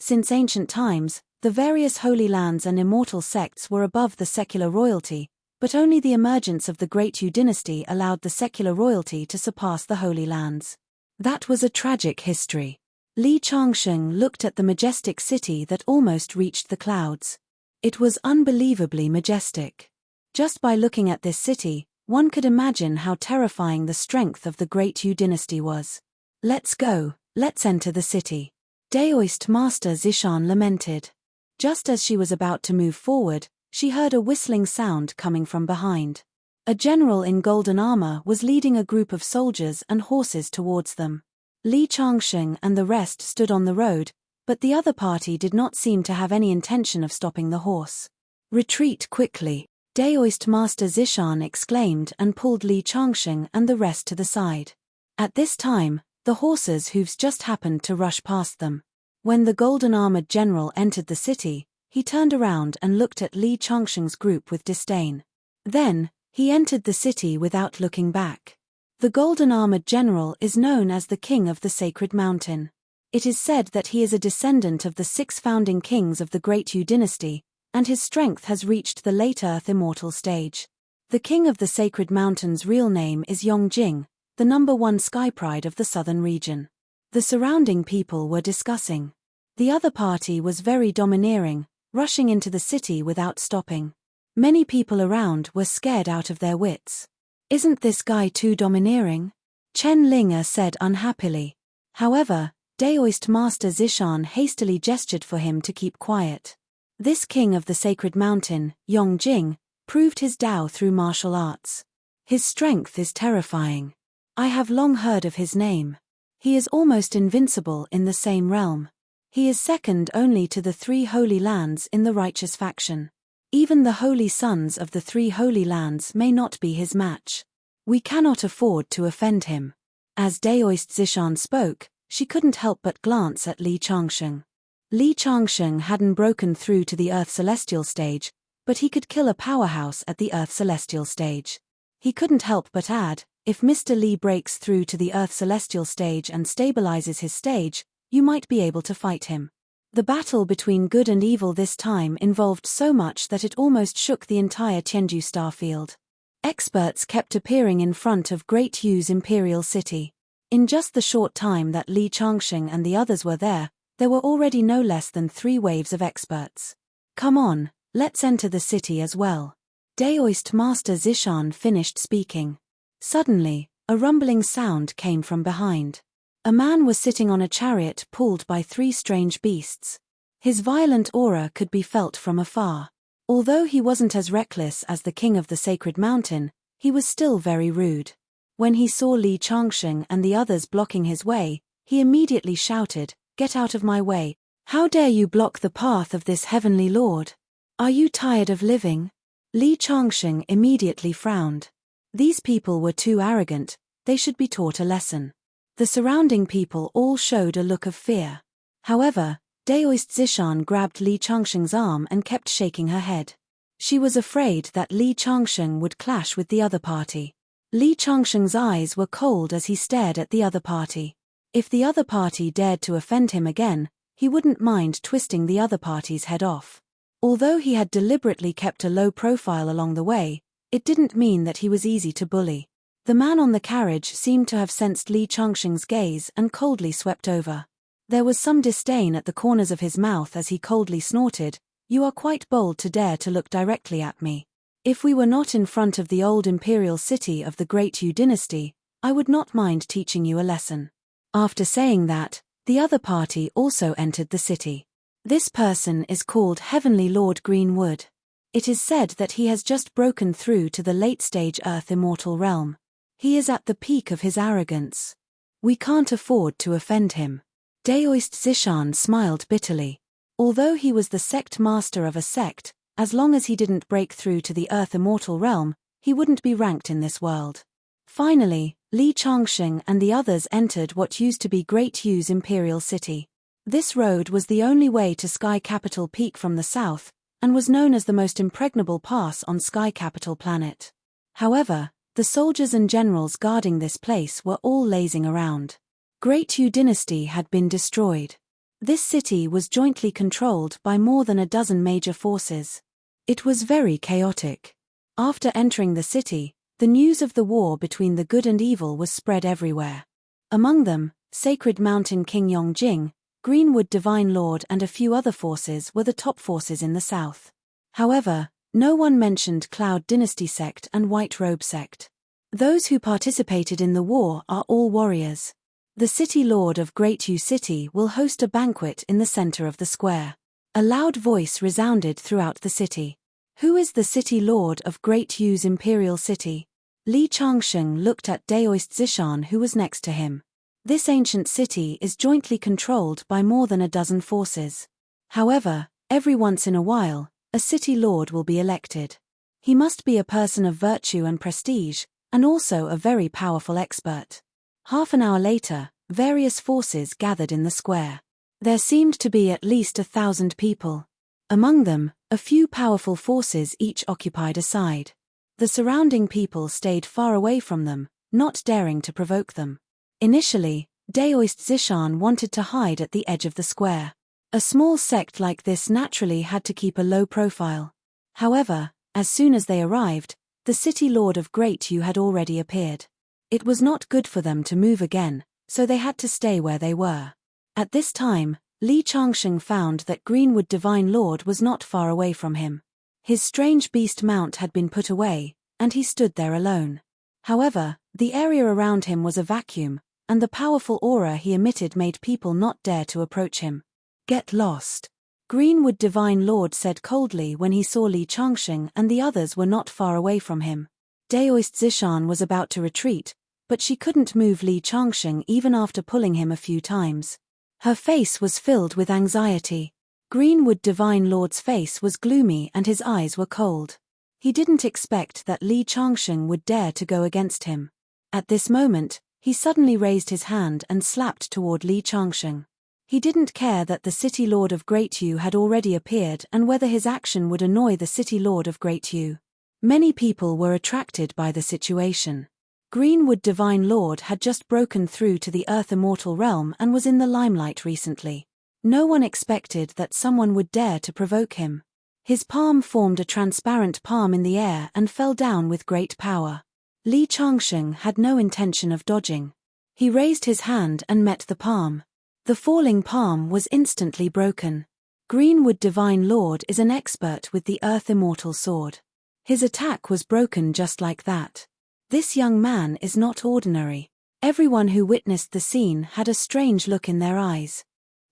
[SPEAKER 1] Since ancient times, the various holy lands and immortal sects were above the secular royalty, but only the emergence of the Great Yu dynasty allowed the secular royalty to surpass the holy lands. That was a tragic history. Li Changsheng looked at the majestic city that almost reached the clouds. It was unbelievably majestic. Just by looking at this city, one could imagine how terrifying the strength of the Great Yu dynasty was. Let's go, let's enter the city. Daoist Master Zishan lamented. Just as she was about to move forward, she heard a whistling sound coming from behind. A general in golden armor was leading a group of soldiers and horses towards them. Li Changsheng and the rest stood on the road, but the other party did not seem to have any intention of stopping the horse. Retreat quickly, Daoist Master Zishan exclaimed and pulled Li Changsheng and the rest to the side. At this time, the horses' hooves just happened to rush past them. When the golden-armored general entered the city, he turned around and looked at Li Changsheng's group with disdain. Then, he entered the city without looking back. The golden-armored general is known as the King of the Sacred Mountain. It is said that he is a descendant of the 6 founding kings of the Great Yu dynasty, and his strength has reached the late Earth Immortal stage. The King of the Sacred Mountain's real name is Yongjing, the #1 sky pride of the southern region. The surrounding people were discussing. The other party was very domineering, rushing into the city without stopping. Many people around were scared out of their wits. Isn't this guy too domineering? Chen Linger said unhappily. However, Daoist Master Zishan hastily gestured for him to keep quiet. This king of the sacred mountain, Yongjing, proved his Dao through martial arts. His strength is terrifying. I have long heard of his name. He is almost invincible in the same realm. He is second only to the 3 holy lands in the righteous faction. Even the holy sons of the 3 holy lands may not be his match. We cannot afford to offend him. As Daoist Zishan spoke, she couldn't help but glance at Li Changsheng. Li Changsheng hadn't broken through to the Earth Celestial stage, but he could kill a powerhouse at the Earth Celestial stage. He couldn't help but add, if Mr. Li breaks through to the Earth Celestial stage and stabilizes his stage, you might be able to fight him. The battle between good and evil this time involved so much that it almost shook the entire Tianju starfield. Experts kept appearing in front of Great Yu's imperial city. In just the short time that Li Changsheng and the others were there were already no less than 3 waves of experts. Come on, let's enter the city as well. Daoist Master Zishan finished speaking. Suddenly, a rumbling sound came from behind. A man was sitting on a chariot pulled by 3 strange beasts. His violent aura could be felt from afar. Although he wasn't as reckless as the king of the sacred mountain, he was still very rude. When he saw Li Changsheng and the others blocking his way, he immediately shouted, "Get out of my way! How dare you block the path of this heavenly lord? Are you tired of living?" Li Changsheng immediately frowned. These people were too arrogant, they should be taught a lesson. The surrounding people all showed a look of fear. However, Daoist Zishan grabbed Li Changsheng's arm and kept shaking her head. She was afraid that Li Changsheng would clash with the other party. Li Changsheng's eyes were cold as he stared at the other party. If the other party dared to offend him again, he wouldn't mind twisting the other party's head off. Although he had deliberately kept a low profile along the way, it didn't mean that he was easy to bully. The man on the carriage seemed to have sensed Li Changsheng's gaze and coldly swept over. There was some disdain at the corners of his mouth as he coldly snorted, "You are quite bold to dare to look directly at me. If we were not in front of the old imperial city of the Great Yu dynasty, I would not mind teaching you a lesson." After saying that, the other party also entered the city. This person is called Heavenly Lord Greenwood. It is said that he has just broken through to the late-stage Earth Immortal realm. He is at the peak of his arrogance. We can't afford to offend him. Daoist Zishan smiled bitterly. Although he was the sect master of a sect, as long as he didn't break through to the Earth Immortal realm, he wouldn't be ranked in this world. Finally, Li Changsheng and the others entered what used to be Great Yu's imperial city. This road was the only way to Sky Capital Peak from the south, and was known as the most impregnable pass on Sky Capital Planet. However, the soldiers and generals guarding this place were all lazing around. Great Yu dynasty had been destroyed. This city was jointly controlled by more than a dozen major forces. It was very chaotic. After entering the city, the news of the war between the good and evil was spread everywhere. Among them, Sacred Mountain King Yongjing, Greenwood Divine Lord and a few other forces were the top forces in the south. However, no one mentioned Cloud Dynasty Sect and White Robe Sect. Those who participated in the war are all warriors. The City Lord of Great Yu City will host a banquet in the center of the square. A loud voice resounded throughout the city. Who is the City Lord of Great Yu's Imperial City? Li Changsheng looked at Daoist Zishan who was next to him. This ancient city is jointly controlled by more than a dozen forces. However, every once in a while, a City Lord will be elected. He must be a person of virtue and prestige, and also a very powerful expert. Half an hour later, various forces gathered in the square. There seemed to be at least 1,000 people. Among them, a few powerful forces each occupied a side. The surrounding people stayed far away from them, not daring to provoke them. Initially, Daoist Zishan wanted to hide at the edge of the square. A small sect like this naturally had to keep a low profile. However, as soon as they arrived, the City Lord of Great Yu had already appeared. It was not good for them to move again, so they had to stay where they were. At this time, Li Changsheng found that Greenwood Divine Lord was not far away from him. His strange beast mount had been put away, and he stood there alone. However, the area around him was a vacuum, and the powerful aura he emitted made people not dare to approach him. Get lost. Greenwood Divine Lord said coldly when he saw Li Changsheng and the others were not far away from him. Daoist Zishan was about to retreat, but she couldn't move Li Changsheng even after pulling him a few times. Her face was filled with anxiety. Greenwood Divine Lord's face was gloomy and his eyes were cold. He didn't expect that Li Changsheng would dare to go against him. At this moment, he suddenly raised his hand and slapped toward Li Changsheng. He didn't care that the City Lord of Great Yu had already appeared and whether his action would annoy the City Lord of Great Yu. Many people were attracted by the situation. Greenwood Divine Lord had just broken through to the Earth Immortal Realm and was in the limelight recently. No one expected that someone would dare to provoke him. His palm formed a transparent palm in the air and fell down with great power. Li Changsheng had no intention of dodging. He raised his hand and met the palm. The falling palm was instantly broken. Greenwood Divine Lord is an expert with the Earth Immortal Sword. His attack was broken just like that. This young man is not ordinary. Everyone who witnessed the scene had a strange look in their eyes.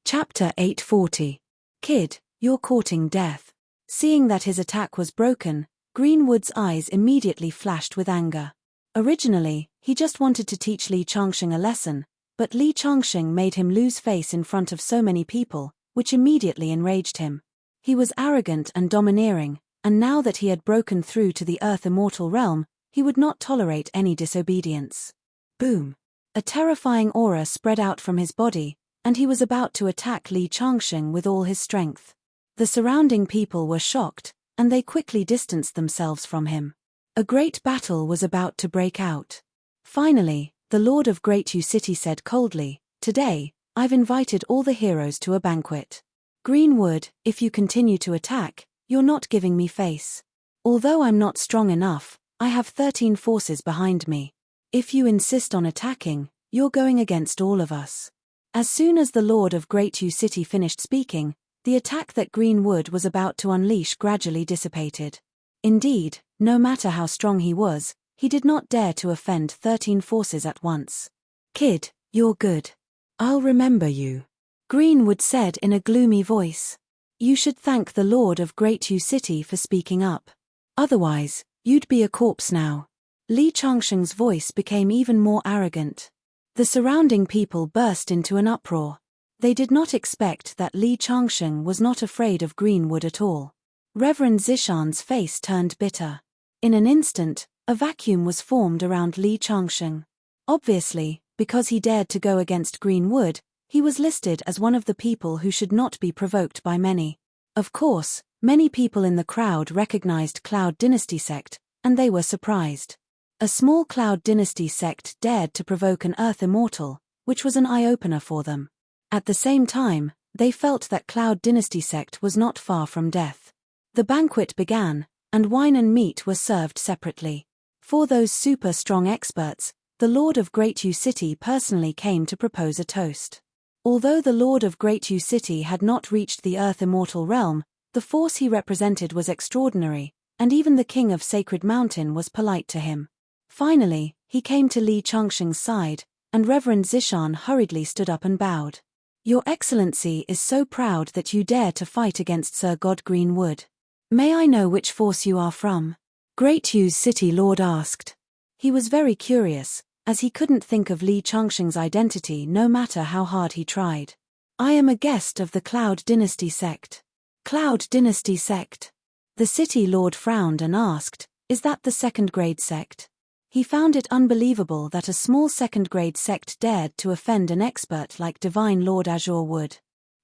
[SPEAKER 1] Chapter 840. Kid, you're courting death. Seeing that his attack was broken, Greenwood's eyes immediately flashed with anger. Originally, he just wanted to teach Li Changsheng a lesson, but Li Changsheng made him lose face in front of so many people, which immediately enraged him. He was arrogant and domineering, and now that he had broken through to the Earth Immortal Realm, he would not tolerate any disobedience. Boom! A terrifying aura spread out from his body, and he was about to attack Li Changsheng with all his strength. The surrounding people were shocked, and they quickly distanced themselves from him. A great battle was about to break out. Finally, the Lord of Great Yu City said coldly, "Today, I've invited all the heroes to a banquet. Greenwood, if you continue to attack, you're not giving me face. Although I'm not strong enough, I have 13 forces behind me. If you insist on attacking, you're going against all of us." As soon as the Lord of Great Yu City finished speaking, the attack that Greenwood was about to unleash gradually dissipated. Indeed, no matter how strong he was, he did not dare to offend 13 forces at once. "Kid, you're good. I'll remember you," Greenwood said in a gloomy voice. "You should thank the Lord of Great Yu City for speaking up. Otherwise, you'd be a corpse now." Li Changsheng's voice became even more arrogant. The surrounding people burst into an uproar. They did not expect that Li Changsheng was not afraid of Greenwood at all. Reverend Zishan's face turned bitter. In an instant, a vacuum was formed around Li Changsheng. Obviously, because he dared to go against Greenwood, He was listed as one of the people who should not be provoked by many. Of course, many people in the crowd recognized Cloud Dynasty sect, and they were surprised. A small Cloud Dynasty sect dared to provoke an Earth Immortal, which was an eye-opener for them. At the same time, they felt that Cloud Dynasty sect was not far from death. The banquet began, and wine and meat were served separately. For those super strong experts, the Lord of Great U City personally came to propose a toast. Although the Lord of Great U City had not reached the Earth Immortal realm, the force he represented was extraordinary, and even the King of Sacred Mountain was polite to him. Finally, he came to Li Changsheng's side, and Reverend Zishan hurriedly stood up and bowed. Your Excellency is so proud that you dare to fight against Sir God Greenwood. May I know which force you are from? Great U's City Lord asked. He was very curious, as he couldn't think of Li Changsheng's identity no matter how hard he tried. I am a guest of the Cloud Dynasty sect. Cloud Dynasty sect? The City Lord frowned and asked, is that the second-grade sect? He found it unbelievable that a small second-grade sect dared to offend an expert like Divine Lord Azure would.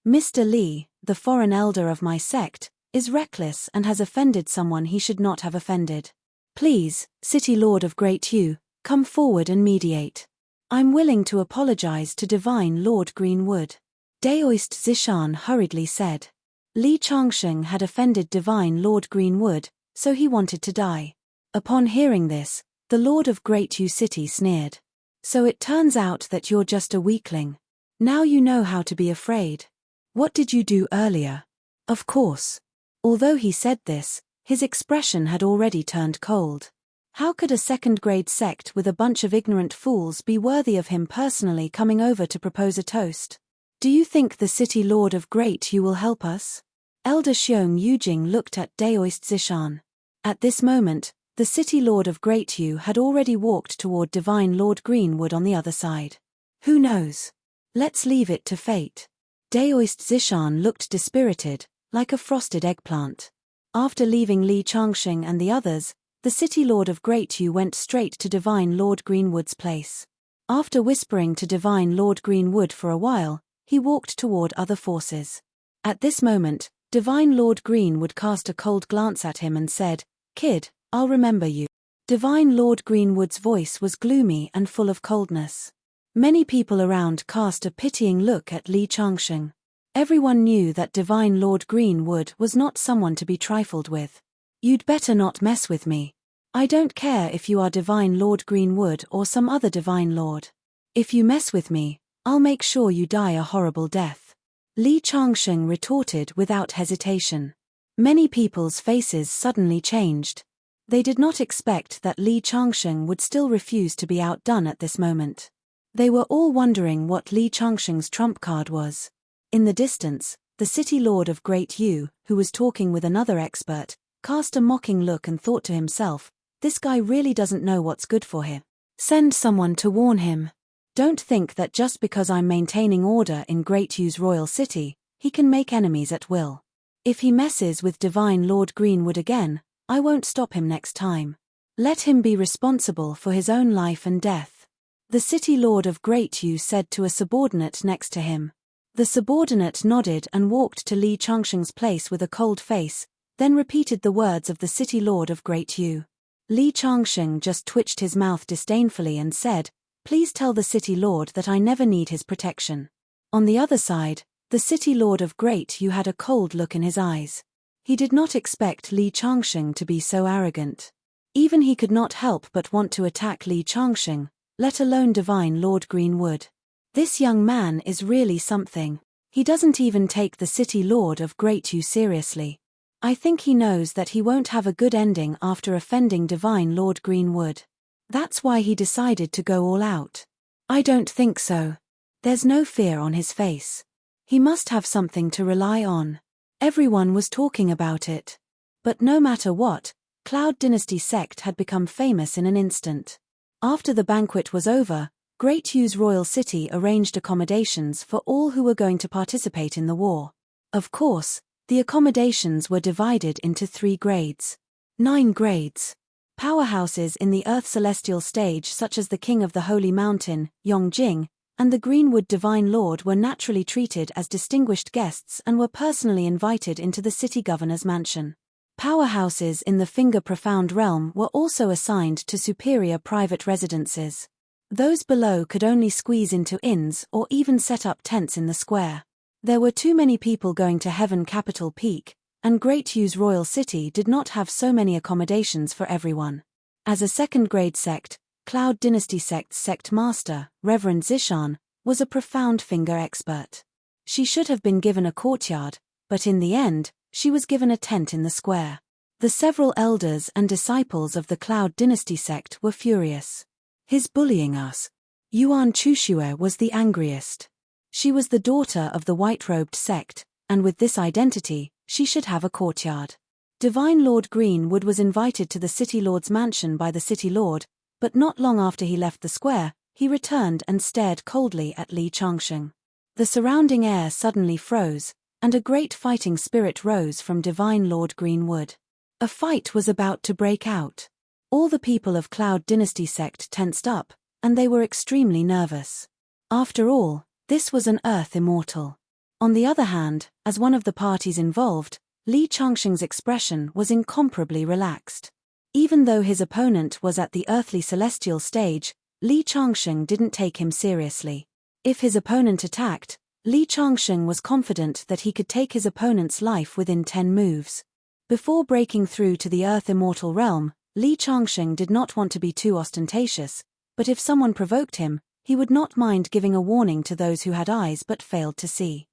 [SPEAKER 1] Mr. Li, the foreign elder of my sect, is reckless and has offended someone he should not have offended. Please, City Lord of Great U, come forward and mediate. I'm willing to apologize to Divine Lord Greenwood. Daoist Zishan hurriedly said. Li Changsheng had offended Divine Lord Greenwood, so he wanted to die. Upon hearing this, the Lord of Great U City sneered. So it turns out that you're just a weakling. Now you know how to be afraid. What did you do earlier? Of course. Although he said this, his expression had already turned cold. How could a second-grade sect with a bunch of ignorant fools be worthy of him personally coming over to propose a toast? Do you think the City Lord of Great U will help us? Elder Xiong Yujing looked at Daoist Zishan. At this moment, the City Lord of Great U had already walked toward Divine Lord Greenwood on the other side. Who knows? Let's leave it to fate. Daoist Zishan looked dispirited, like a frosted eggplant. After leaving Li Changsheng and the others, the City Lord of Great U went straight to Divine Lord Greenwood's place. After whispering to Divine Lord Greenwood for a while, he walked toward other forces. At this moment, Divine Lord Greenwood cast a cold glance at him and said, Kid, I'll remember you. Divine Lord Greenwood's voice was gloomy and full of coldness. Many people around cast a pitying look at Li Changsheng. Everyone knew that Divine Lord Greenwood was not someone to be trifled with. You'd better not mess with me. I don't care if you are Divine Lord Greenwood or some other Divine Lord. If you mess with me, I'll make sure you die a horrible death. Li Changsheng retorted without hesitation. Many people's faces suddenly changed. They did not expect that Li Changsheng would still refuse to be outdone at this moment. They were all wondering what Li Changsheng's trump card was. In the distance, the City Lord of Great U, who was talking with another expert, cast a mocking look and thought to himself, this guy really doesn't know what's good for him. Send someone to warn him. Don't think that just because I'm maintaining order in Great U's royal city, he can make enemies at will. If he messes with Divine Lord Greenwood again, I won't stop him next time. Let him be responsible for his own life and death. The City Lord of Great U said to a subordinate next to him. The subordinate nodded and walked to Li Changsheng's place with a cold face, then repeated the words of the City Lord of Great U. Li Changsheng just twitched his mouth disdainfully and said, Please tell the City Lord that I never need his protection. On the other side, the City Lord of Great U had a cold look in his eyes. He did not expect Li Changsheng to be so arrogant. Even he could not help but want to attack Li Changsheng, let alone Divine Lord Greenwood. This young man is really something. He doesn't even take the City Lord of Great U seriously. I think he knows that he won't have a good ending after offending Divine Lord Greenwood. That's why he decided to go all out. I don't think so. There's no fear on his face. He must have something to rely on. Everyone was talking about it. But no matter what, Cloud Dynasty sect had become famous in an instant. After the banquet was over, Great U's royal city arranged accommodations for all who were going to participate in the war. Of course, the accommodations were divided into 3 grades. 9 grades. Powerhouses in the Earth Celestial stage such as the King of the Holy Mountain, Yongjing, and the Greenwood Divine Lord were naturally treated as distinguished guests and were personally invited into the city governor's mansion. Powerhouses in the Finger Profound realm were also assigned to superior private residences. Those below could only squeeze into inns or even set up tents in the square. There were too many people going to Heaven Capital Peak, and Great U's royal city did not have so many accommodations for everyone. As a second-grade sect, Cloud Dynasty Sect's sect master, Reverend Zishan, was a profound finger expert. She should have been given a courtyard, but in the end, she was given a tent in the square. The several elders and disciples of the Cloud Dynasty sect were furious. His bullying us. Yuan Chushue was the angriest. She was the daughter of the white-robed sect, and with this identity, she should have a courtyard. Divine Lord Greenwood was invited to the City Lord's mansion by the City Lord, but not long after he left the square, he returned and stared coldly at Li Changsheng. The surrounding air suddenly froze, and a great fighting spirit rose from Divine Lord Greenwood. A fight was about to break out. All the people of Cloud Dynasty sect tensed up, and they were extremely nervous. After all, this was an Earth Immortal. On the other hand, as one of the parties involved, Li Changsheng's expression was incomparably relaxed. Even though his opponent was at the earthly celestial stage, Li Changsheng didn't take him seriously. If his opponent attacked, Li Changsheng was confident that he could take his opponent's life within 10 moves. Before breaking through to the Earth Immortal realm, Li Changsheng did not want to be too ostentatious, but if someone provoked him, he would not mind giving a warning to those who had eyes but failed to see.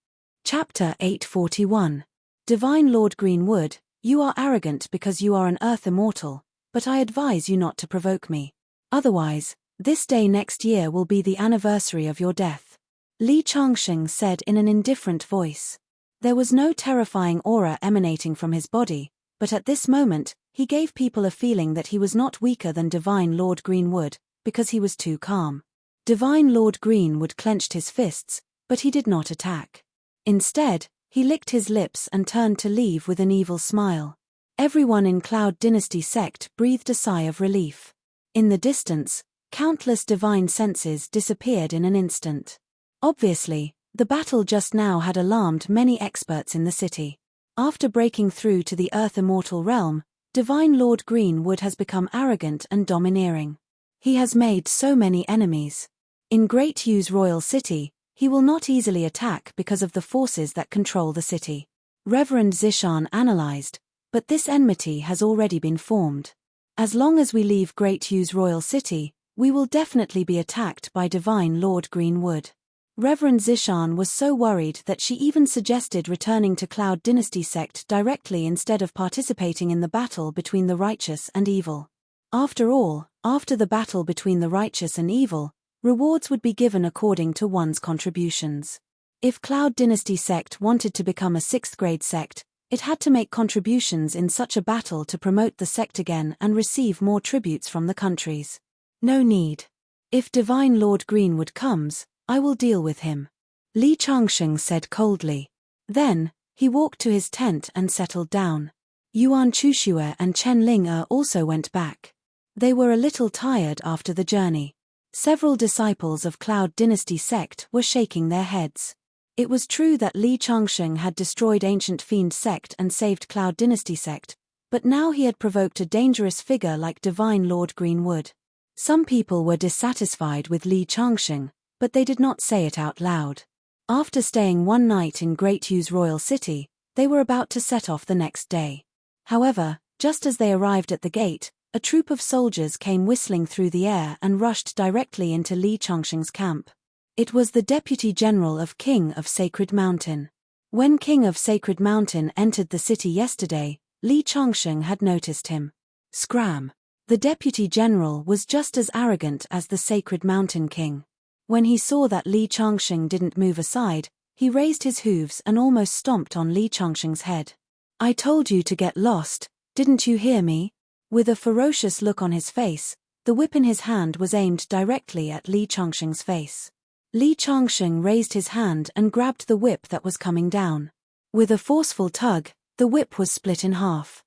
[SPEAKER 1] Chapter 841. Divine Lord Greenwood, you are arrogant because you are an Earth Immortal, but I advise you not to provoke me. Otherwise, this day next year will be the anniversary of your death. Li Changsheng said in an indifferent voice. There was no terrifying aura emanating from his body, but at this moment, he gave people a feeling that he was not weaker than Divine Lord Greenwood, because he was too calm. Divine Lord Greenwood clenched his fists, but he did not attack. Instead, he licked his lips and turned to leave with an evil smile. Everyone in Cloud Dynasty sect breathed a sigh of relief. In the distance, countless divine senses disappeared in an instant. Obviously, the battle just now had alarmed many experts in the city. After breaking through to the Earth Immortal realm, Divine Lord Greenwood has become arrogant and domineering. He has made so many enemies. In Great U's royal city, he will not easily attack because of the forces that control the city. Reverend Zishan analyzed, but this enmity has already been formed. As long as we leave Great U's royal city, we will definitely be attacked by Divine Lord Greenwood. Reverend Zishan was so worried that she even suggested returning to Cloud Dynasty sect directly instead of participating in the battle between the righteous and evil. After all, after the battle between the righteous and evil, rewards would be given according to one's contributions. If Cloud Dynasty sect wanted to become a 6th-grade sect, it had to make contributions in such a battle to promote the sect again and receive more tributes from the countries. No need. If Divine Lord Greenwood comes, I will deal with him. Li Changsheng said coldly. Then, he walked to his tent and settled down. Yuan Chushue and Chen Ling also went back. They were a little tired after the journey. Several disciples of Cloud Dynasty sect were shaking their heads. It was true that Li Changsheng had destroyed Ancient Fiend sect and saved Cloud Dynasty sect, but now he had provoked a dangerous figure like Divine Lord Greenwood. Some people were dissatisfied with Li Changsheng, but they did not say it out loud. After staying one night in Great U's royal city, they were about to set off the next day. However, just as they arrived at the gate, a troop of soldiers came whistling through the air and rushed directly into Li Changsheng's camp. It was the Deputy General of King of Sacred Mountain. When King of Sacred Mountain entered the city yesterday, Li Changsheng had noticed him. Scram! The Deputy General was just as arrogant as the Sacred Mountain King. When he saw that Li Changsheng didn't move aside, he raised his hooves and almost stomped on Li Changsheng's head. I told you to get lost, didn't you hear me? With a ferocious look on his face, the whip in his hand was aimed directly at Li Changsheng's face. Li Changsheng raised his hand and grabbed the whip that was coming down. With a forceful tug, the whip was split in half.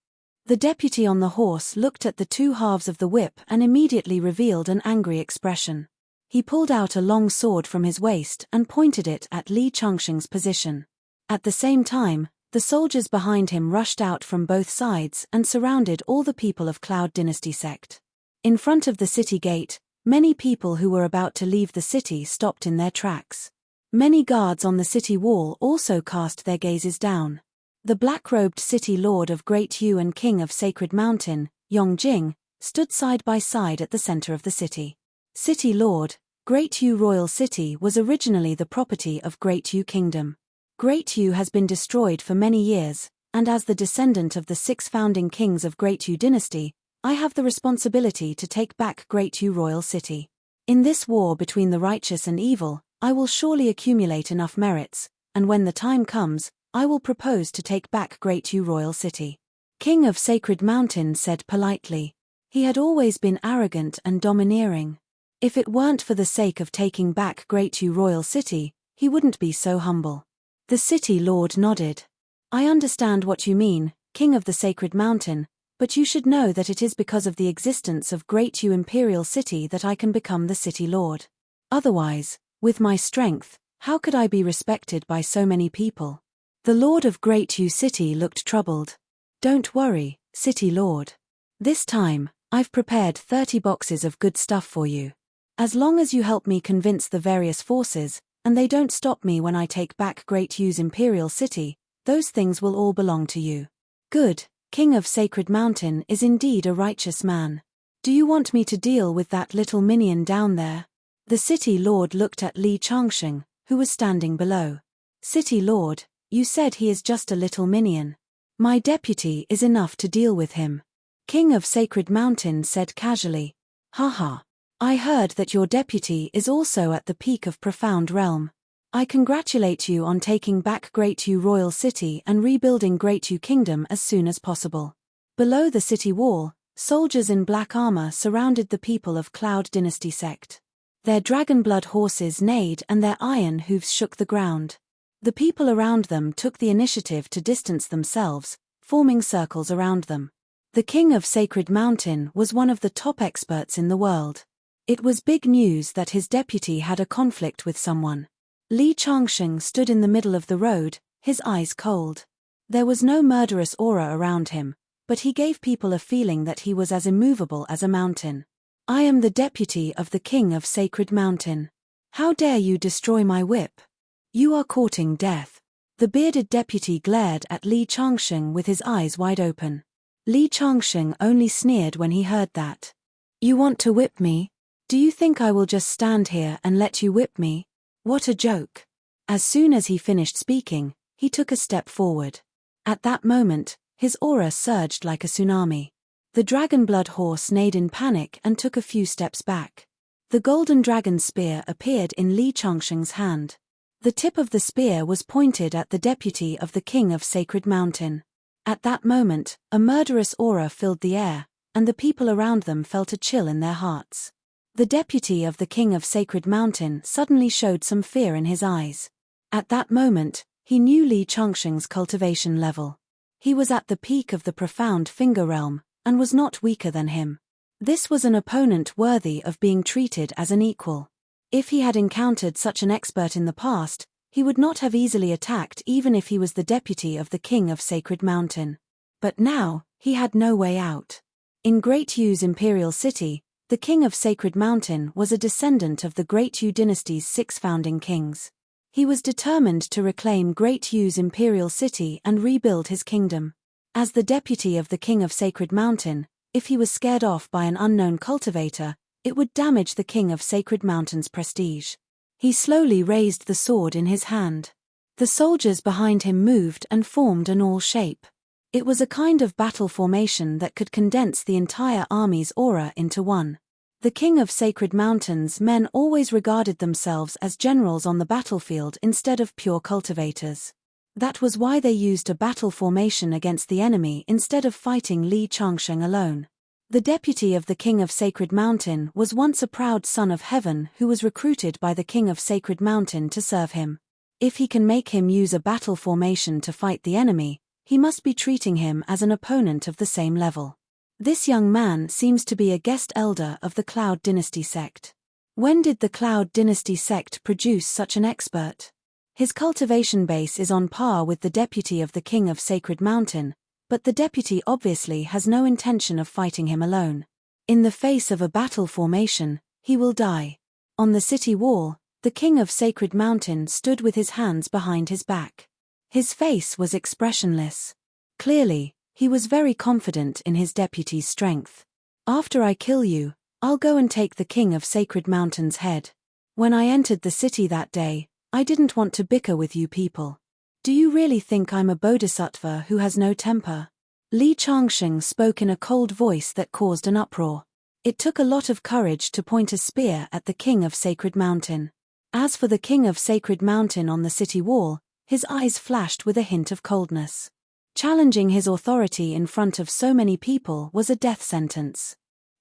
[SPEAKER 1] The deputy on the horse looked at the two halves of the whip and immediately revealed an angry expression. He pulled out a long sword from his waist and pointed it at Li Changxing's position. At the same time, the soldiers behind him rushed out from both sides and surrounded all the people of Cloud Dynasty sect. In front of the city gate, many people who were about to leave the city stopped in their tracks. Many guards on the city wall also cast their gazes down. The black-robed city lord of Great Yu and king of Sacred Mountain, Yongjing, stood side by side at the center of the city. City Lord, Great Yu Royal City was originally the property of Great Yu Kingdom. Great Yu has been destroyed for many years, and as the descendant of the 6 founding kings of Great Yu Dynasty, I have the responsibility to take back Great Yu Royal City. In this war between the righteous and evil, I will surely accumulate enough merits, and when the time comes, I will propose to take back Great Yu Royal City. King of Sacred Mountain said politely. He had always been arrogant and domineering. If it weren't for the sake of taking back Great Yu Royal City, he wouldn't be so humble. The city lord nodded. I understand what you mean, King of the Sacred Mountain, but you should know that it is because of the existence of Great Yu Imperial City that I can become the city lord. Otherwise, with my strength, how could I be respected by so many people? The Lord of Great Yu City looked troubled. Don't worry, City Lord. This time, I've prepared 30 boxes of good stuff for you. As long as you help me convince the various forces, and they don't stop me when I take back Great Yu's Imperial City, those things will all belong to you. Good, King of Sacred Mountain is indeed a righteous man. Do you want me to deal with that little minion down there? The city lord looked at Li Changxing, who was standing below. City Lord, you said he is just a little minion. My deputy is enough to deal with him. King of Sacred Mountain said casually. Haha. I heard that your deputy is also at the peak of Profound Realm. I congratulate you on taking back Great Yu Royal City and rebuilding Great Yu Kingdom as soon as possible. Below the city wall, soldiers in black armor surrounded the people of Cloud Dynasty sect. Their dragon-blood horses neighed and their iron hooves shook the ground. The people around them took the initiative to distance themselves, forming circles around them. The King of Sacred Mountain was one of the top experts in the world. It was big news that his deputy had a conflict with someone. Li Changxing stood in the middle of the road, his eyes cold. There was no murderous aura around him, but he gave people a feeling that he was as immovable as a mountain. I am the deputy of the King of Sacred Mountain. How dare you destroy my whip? You are courting death. The bearded deputy glared at Li Changxing with his eyes wide open. Li Changxing only sneered when he heard that. You want to whip me? Do you think I will just stand here and let you whip me? What a joke. As soon as he finished speaking, he took a step forward. At that moment, his aura surged like a tsunami. The dragon-blood horse neighed in panic and took a few steps back. The golden dragon spear appeared in Li Changxing's hand. The tip of the spear was pointed at the deputy of the King of Sacred Mountain. At that moment, a murderous aura filled the air, and the people around them felt a chill in their hearts. The deputy of the King of Sacred Mountain suddenly showed some fear in his eyes. At that moment, he knew Li Changxing's cultivation level. He was at the peak of the Profound Finger Realm, and was not weaker than him. This was an opponent worthy of being treated as an equal. If he had encountered such an expert in the past, he would not have easily attacked even if he was the deputy of the King of Sacred Mountain. But now, he had no way out. In Great Yu's Imperial City, the King of Sacred Mountain was a descendant of the Great Yu Dynasty's 6 founding kings. He was determined to reclaim Great Yu's Imperial City and rebuild his kingdom. As the deputy of the King of Sacred Mountain, if he was scared off by an unknown cultivator, it would damage the King of Sacred Mountain's prestige. He slowly raised the sword in his hand. The soldiers behind him moved and formed an all shape. It was a kind of battle formation that could condense the entire army's aura into one. The King of Sacred Mountain's men always regarded themselves as generals on the battlefield instead of pure cultivators. That was why they used a battle formation against the enemy instead of fighting Li Changxing alone. The deputy of the King of Sacred Mountain was once a proud son of heaven who was recruited by the King of Sacred Mountain to serve him. If he can make him use a battle formation to fight the enemy, he must be treating him as an opponent of the same level. This young man seems to be a guest elder of the Cloud Dynasty sect. When did the Cloud Dynasty sect produce such an expert? His cultivation base is on par with the deputy of the King of Sacred Mountain, but the deputy obviously has no intention of fighting him alone. In the face of a battle formation, he will die. On the city wall, the King of Sacred Mountain stood with his hands behind his back. His face was expressionless. Clearly, he was very confident in his deputy's strength. After I kill you, I'll go and take the King of Sacred Mountain's head. When I entered the city that day, I didn't want to bicker with you people. Do you really think I'm a bodhisattva who has no temper? Li Changsheng spoke in a cold voice that caused an uproar. It took a lot of courage to point a spear at the King of Sacred Mountain. As for the King of Sacred Mountain on the city wall, his eyes flashed with a hint of coldness. Challenging his authority in front of so many people was a death sentence.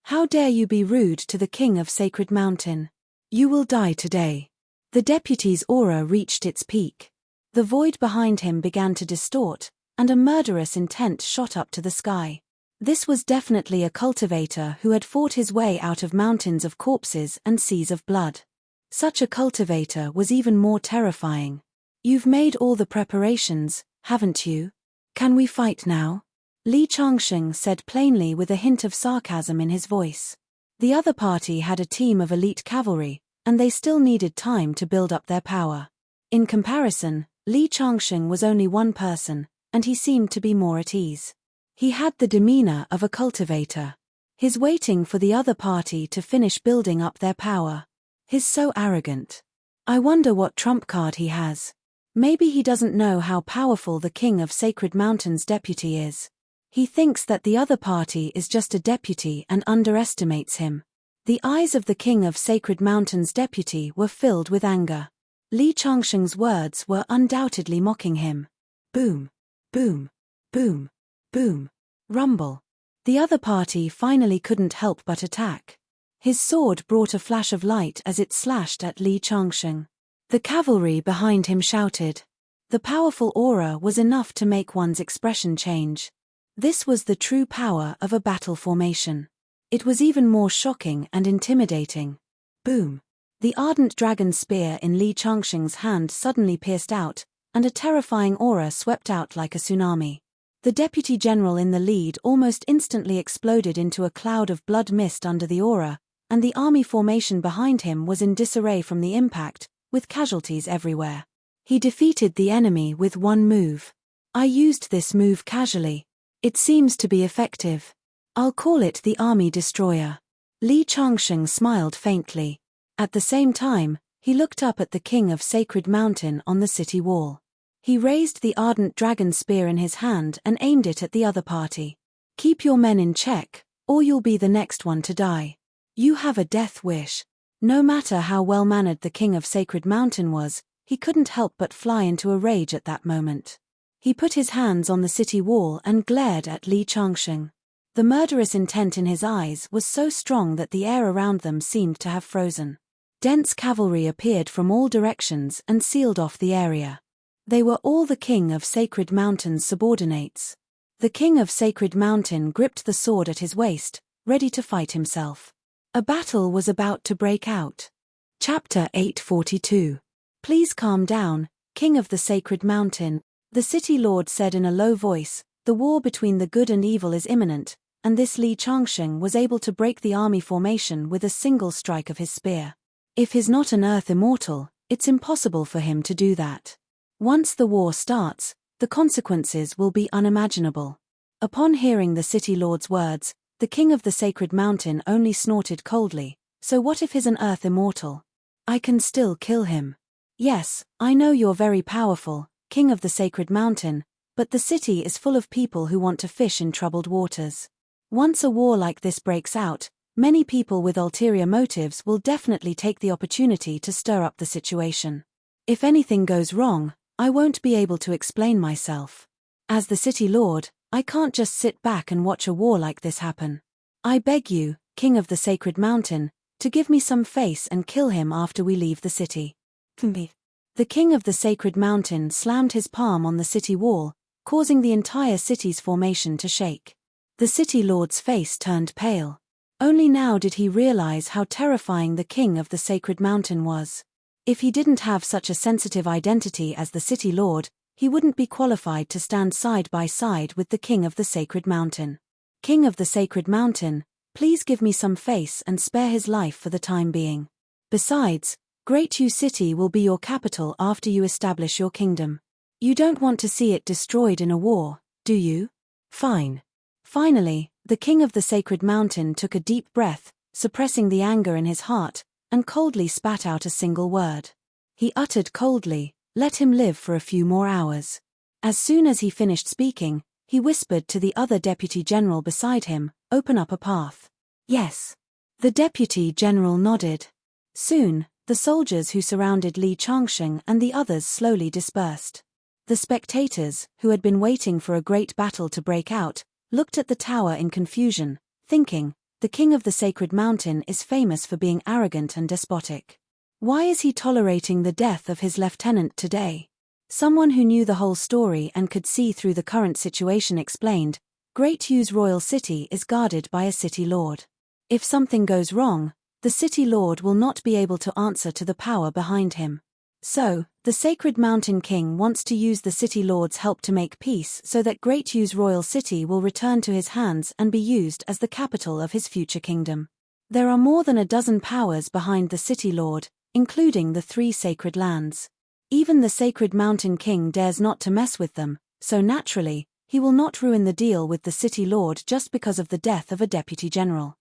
[SPEAKER 1] How dare you be rude to the King of Sacred Mountain? You will die today. The deputy's aura reached its peak. The void behind him began to distort, and a murderous intent shot up to the sky. This was definitely a cultivator who had fought his way out of mountains of corpses and seas of blood. Such a cultivator was even more terrifying. You've made all the preparations, haven't you? Can we fight now? Li Changsheng said plainly with a hint of sarcasm in his voice. The other party had a team of elite cavalry, and they still needed time to build up their power. In comparison, Li Changsheng was only one person, and he seemed to be more at ease. He had the demeanor of a cultivator. He's waiting for the other party to finish building up their power. He's so arrogant. I wonder what trump card he has. Maybe he doesn't know how powerful the King of Sacred Mountain's deputy is. He thinks that the other party is just a deputy and underestimates him. The eyes of the King of Sacred Mountain's deputy were filled with anger. Li Changsheng's words were undoubtedly mocking him. Boom, boom, boom, boom, rumble. The other party finally couldn't help but attack. His sword brought a flash of light as it slashed at Li Changsheng. The cavalry behind him shouted. The powerful aura was enough to make one's expression change. This was the true power of a battle formation. It was even more shocking and intimidating. Boom! The ardent dragon spear in Li Changsheng's hand suddenly pierced out, and a terrifying aura swept out like a tsunami. The deputy general in the lead almost instantly exploded into a cloud of blood mist under the aura, and the army formation behind him was in disarray from the impact, with casualties everywhere. He defeated the enemy with one move. I used this move casually. It seems to be effective. I'll call it the Army Destroyer. Li Changsheng smiled faintly. At the same time, he looked up at the King of Sacred Mountain on the city wall. He raised the ardent dragon spear in his hand and aimed it at the other party. Keep your men in check, or you'll be the next one to die. You have a death wish. No matter how well-mannered the King of Sacred Mountain was, he couldn't help but fly into a rage at that moment. He put his hands on the city wall and glared at Li Changsheng. The murderous intent in his eyes was so strong that the air around them seemed to have frozen. Dense cavalry appeared from all directions and sealed off the area. They were all the King of Sacred Mountain's subordinates. The King of Sacred Mountain gripped the sword at his waist, ready to fight himself. A battle was about to break out. Chapter 842. Please calm down, King of the Sacred Mountain, the city lord said in a low voice. The war between the good and evil is imminent, and this Li Changsheng was able to break the army formation with a single strike of his spear. If he's not an earth immortal, it's impossible for him to do that. Once the war starts, the consequences will be unimaginable. Upon hearing the city lord's words, the King of the Sacred Mountain only snorted coldly. So what if he's an earth immortal? I can still kill him. Yes, I know you're very powerful, King of the Sacred Mountain, but the city is full of people who want to fish in troubled waters. Once a war like this breaks out, many people with ulterior motives will definitely take the opportunity to stir up the situation. If anything goes wrong, I won't be able to explain myself. As the city lord, I can't just sit back and watch a war like this happen. I beg you, King of the Sacred Mountain, to give me some face and kill him after we leave the city. The King of the Sacred Mountain slammed his palm on the city wall, causing the entire city's formation to shake. The city lord's face turned pale. Only now did he realize how terrifying the king of the sacred mountain was. If he didn't have such a sensitive identity as the city lord, he wouldn't be qualified to stand side by side with the king of the sacred mountain. King of the sacred mountain, please give me some face and spare his life for the time being. Besides, Great U City will be your capital after you establish your kingdom. You don't want to see it destroyed in a war, do you? Fine. Finally, the king of the sacred mountain took a deep breath, suppressing the anger in his heart, and coldly spat out a single word. He uttered coldly, "Let him live for a few more hours." As soon as he finished speaking, he whispered to the other deputy general beside him, "Open up a path." "Yes." The deputy general nodded. Soon, the soldiers who surrounded Li Changsheng and the others slowly dispersed. The spectators, who had been waiting for a great battle to break out, looked at the tower in confusion, thinking, the king of the sacred mountain is famous for being arrogant and despotic. Why is he tolerating the death of his lieutenant today? Someone who knew the whole story and could see through the current situation explained, Great U's royal city is guarded by a city lord. If something goes wrong, the city lord will not be able to answer to the power behind him. So, the sacred mountain king wants to use the city lord's help to make peace so that Great U's royal city will return to his hands and be used as the capital of his future kingdom. There are more than a dozen powers behind the city lord, including the 3 sacred lands. Even the sacred mountain king dares not to mess with them, so naturally, he will not ruin the deal with the city lord just because of the death of a deputy general.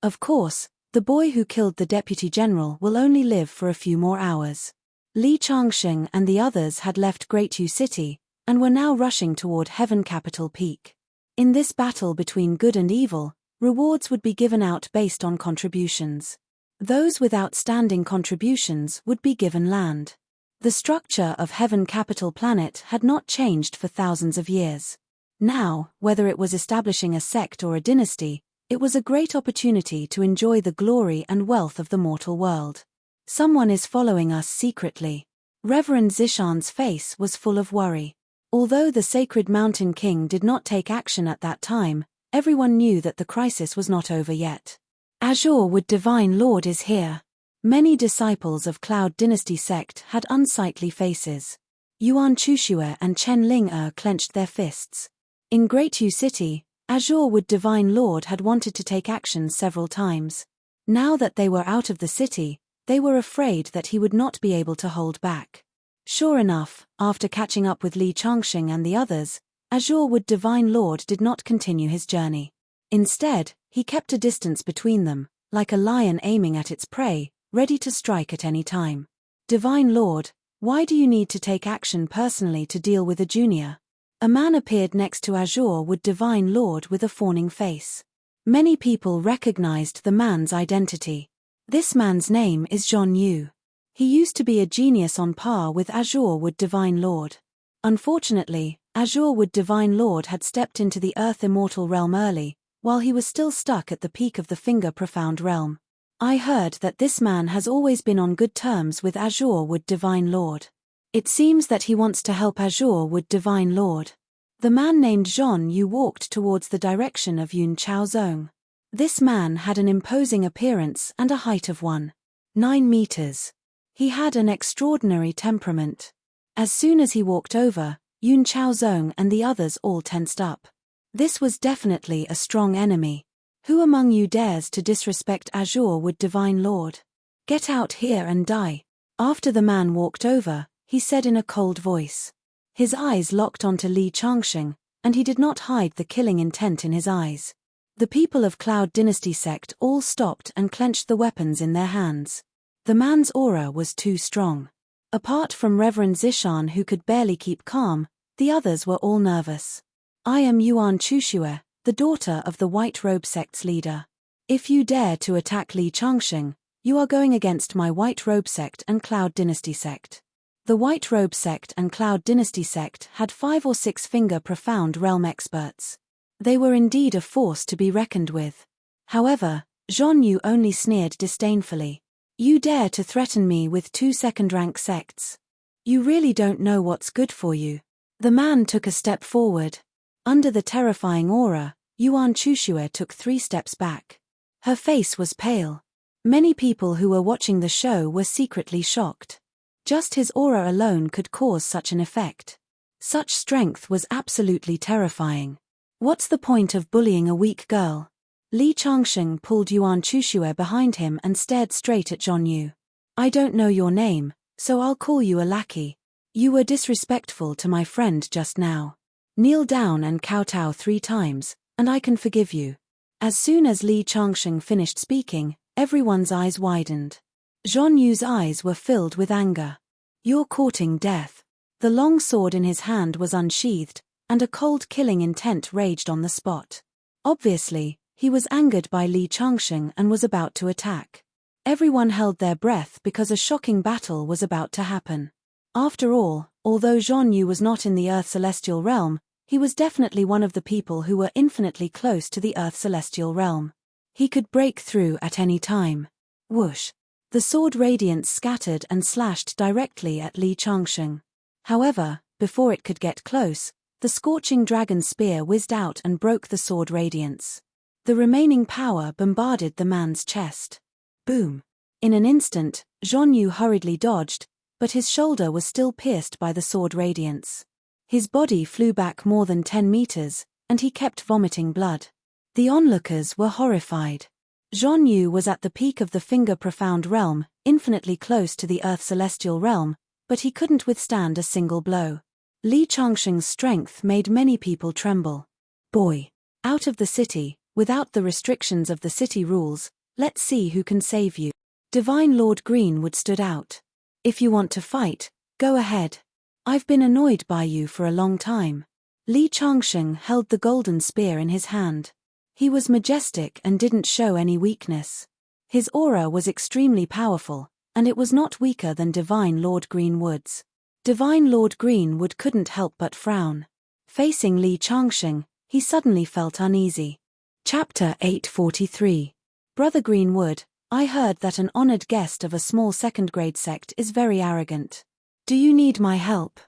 [SPEAKER 1] Of course, the boy who killed the deputy general will only live for a few more hours. Li Changsheng and the others had left Great U City, and were now rushing toward Heaven Capital Peak. In this battle between good and evil, rewards would be given out based on contributions. Those with outstanding contributions would be given land. The structure of Heaven Capital Planet had not changed for thousands of years. Now, whether it was establishing a sect or a dynasty, it was a great opportunity to enjoy the glory and wealth of the mortal world. Someone is following us secretly. Reverend Zishan's face was full of worry. Although the sacred mountain king did not take action at that time, everyone knew that the crisis was not over yet. Azure Wood Divine Lord is here. Many disciples of Cloud Dynasty sect had unsightly faces. Yuan Chushue and Chen Ling clenched their fists. In Great U City, Azure Wood Divine Lord had wanted to take action several times. Now that they were out of the city, they were afraid that he would not be able to hold back. Sure enough, after catching up with Li Changsheng and the others, Azure Wood Divine Lord did not continue his journey. Instead, he kept a distance between them, like a lion aiming at its prey, ready to strike at any time. Divine Lord, why do you need to take action personally to deal with a junior? A man appeared next to Azure Wood Divine Lord with a fawning face. Many people recognized the man's identity. This man's name is Zhon Yu. He used to be a genius on par with Azure Wood Divine Lord. Unfortunately, Azure Wood Divine Lord had stepped into the Earth Immortal Realm early, while he was still stuck at the peak of the Finger Profound Realm. I heard that this man has always been on good terms with Azure Wood Divine Lord. It seems that he wants to help Azure Wood Divine Lord. The man named Zhon Yu walked towards the direction of Yun Chaozong. This man had an imposing appearance and a height of 1.9 meters. He had an extraordinary temperament. As soon as he walked over, Yun Chaozong and the others all tensed up. This was definitely a strong enemy. Who among you dares to disrespect Azure Wood Divine Lord? Get out here and die. After the man walked over, he said in a cold voice. His eyes locked onto Li Changsheng, and he did not hide the killing intent in his eyes. The people of Cloud Dynasty sect all stopped and clenched the weapons in their hands. The man's aura was too strong. Apart from Reverend Zishan who could barely keep calm, the others were all nervous. I am Yuan Chushue, the daughter of the White Robe sect's leader. If you dare to attack Li Changsheng, you are going against my White Robe sect and Cloud Dynasty sect. The White Robe sect and Cloud Dynasty sect had 5 or 6 Finger Profound Realm experts. They were indeed a force to be reckoned with. However, Zhon Yu only sneered disdainfully. You dare to threaten me with 2 second-rank sects? You really don't know what's good for you. The man took a step forward. Under the terrifying aura, Yuan Chushue took 3 steps back. Her face was pale. Many people who were watching the show were secretly shocked. Just his aura alone could cause such an effect. Such strength was absolutely terrifying. What's the point of bullying a weak girl? Li Changsheng pulled Yuan Chushue behind him and stared straight at Zhon Yu. I don't know your name, so I'll call you a lackey. You were disrespectful to my friend just now. Kneel down and kowtow 3 times, and I can forgive you. As soon as Li Changsheng finished speaking, everyone's eyes widened. Zhon Yu's eyes were filled with anger. You're courting death. The long sword in his hand was unsheathed, and a cold killing intent raged on the spot. Obviously, he was angered by Li Changsheng and was about to attack. Everyone held their breath because a shocking battle was about to happen. After all, although Zhon Yu was not in the Earth Celestial Realm, he was definitely one of the people who were infinitely close to the Earth Celestial Realm. He could break through at any time. Whoosh! The sword radiance scattered and slashed directly at Li Changsheng. However, before it could get close, the scorching dragon spear whizzed out and broke the sword radiance. The remaining power bombarded the man's chest. Boom! In an instant, Zhon Yu hurriedly dodged, but his shoulder was still pierced by the sword radiance. His body flew back more than 10 meters, and he kept vomiting blood. The onlookers were horrified. Zhon Yu was at the peak of the Finger Profound Realm, infinitely close to the Earth Celestial Realm, but he couldn't withstand a single blow. Li Changsheng's strength made many people tremble. Boy! Out of the city, without the restrictions of the city rules, let's see who can save you. Divine Lord Greenwood stood out. If you want to fight, go ahead. I've been annoyed by you for a long time. Li Changsheng held the golden spear in his hand. He was majestic and didn't show any weakness. His aura was extremely powerful, and it was not weaker than Divine Lord Greenwood's. Divine Lord Greenwood couldn't help but frown. Facing Li Changsheng, he suddenly felt uneasy. Chapter 843. Brother Greenwood, I heard that an honored guest of a small second-grade sect is very arrogant. Do you need my help?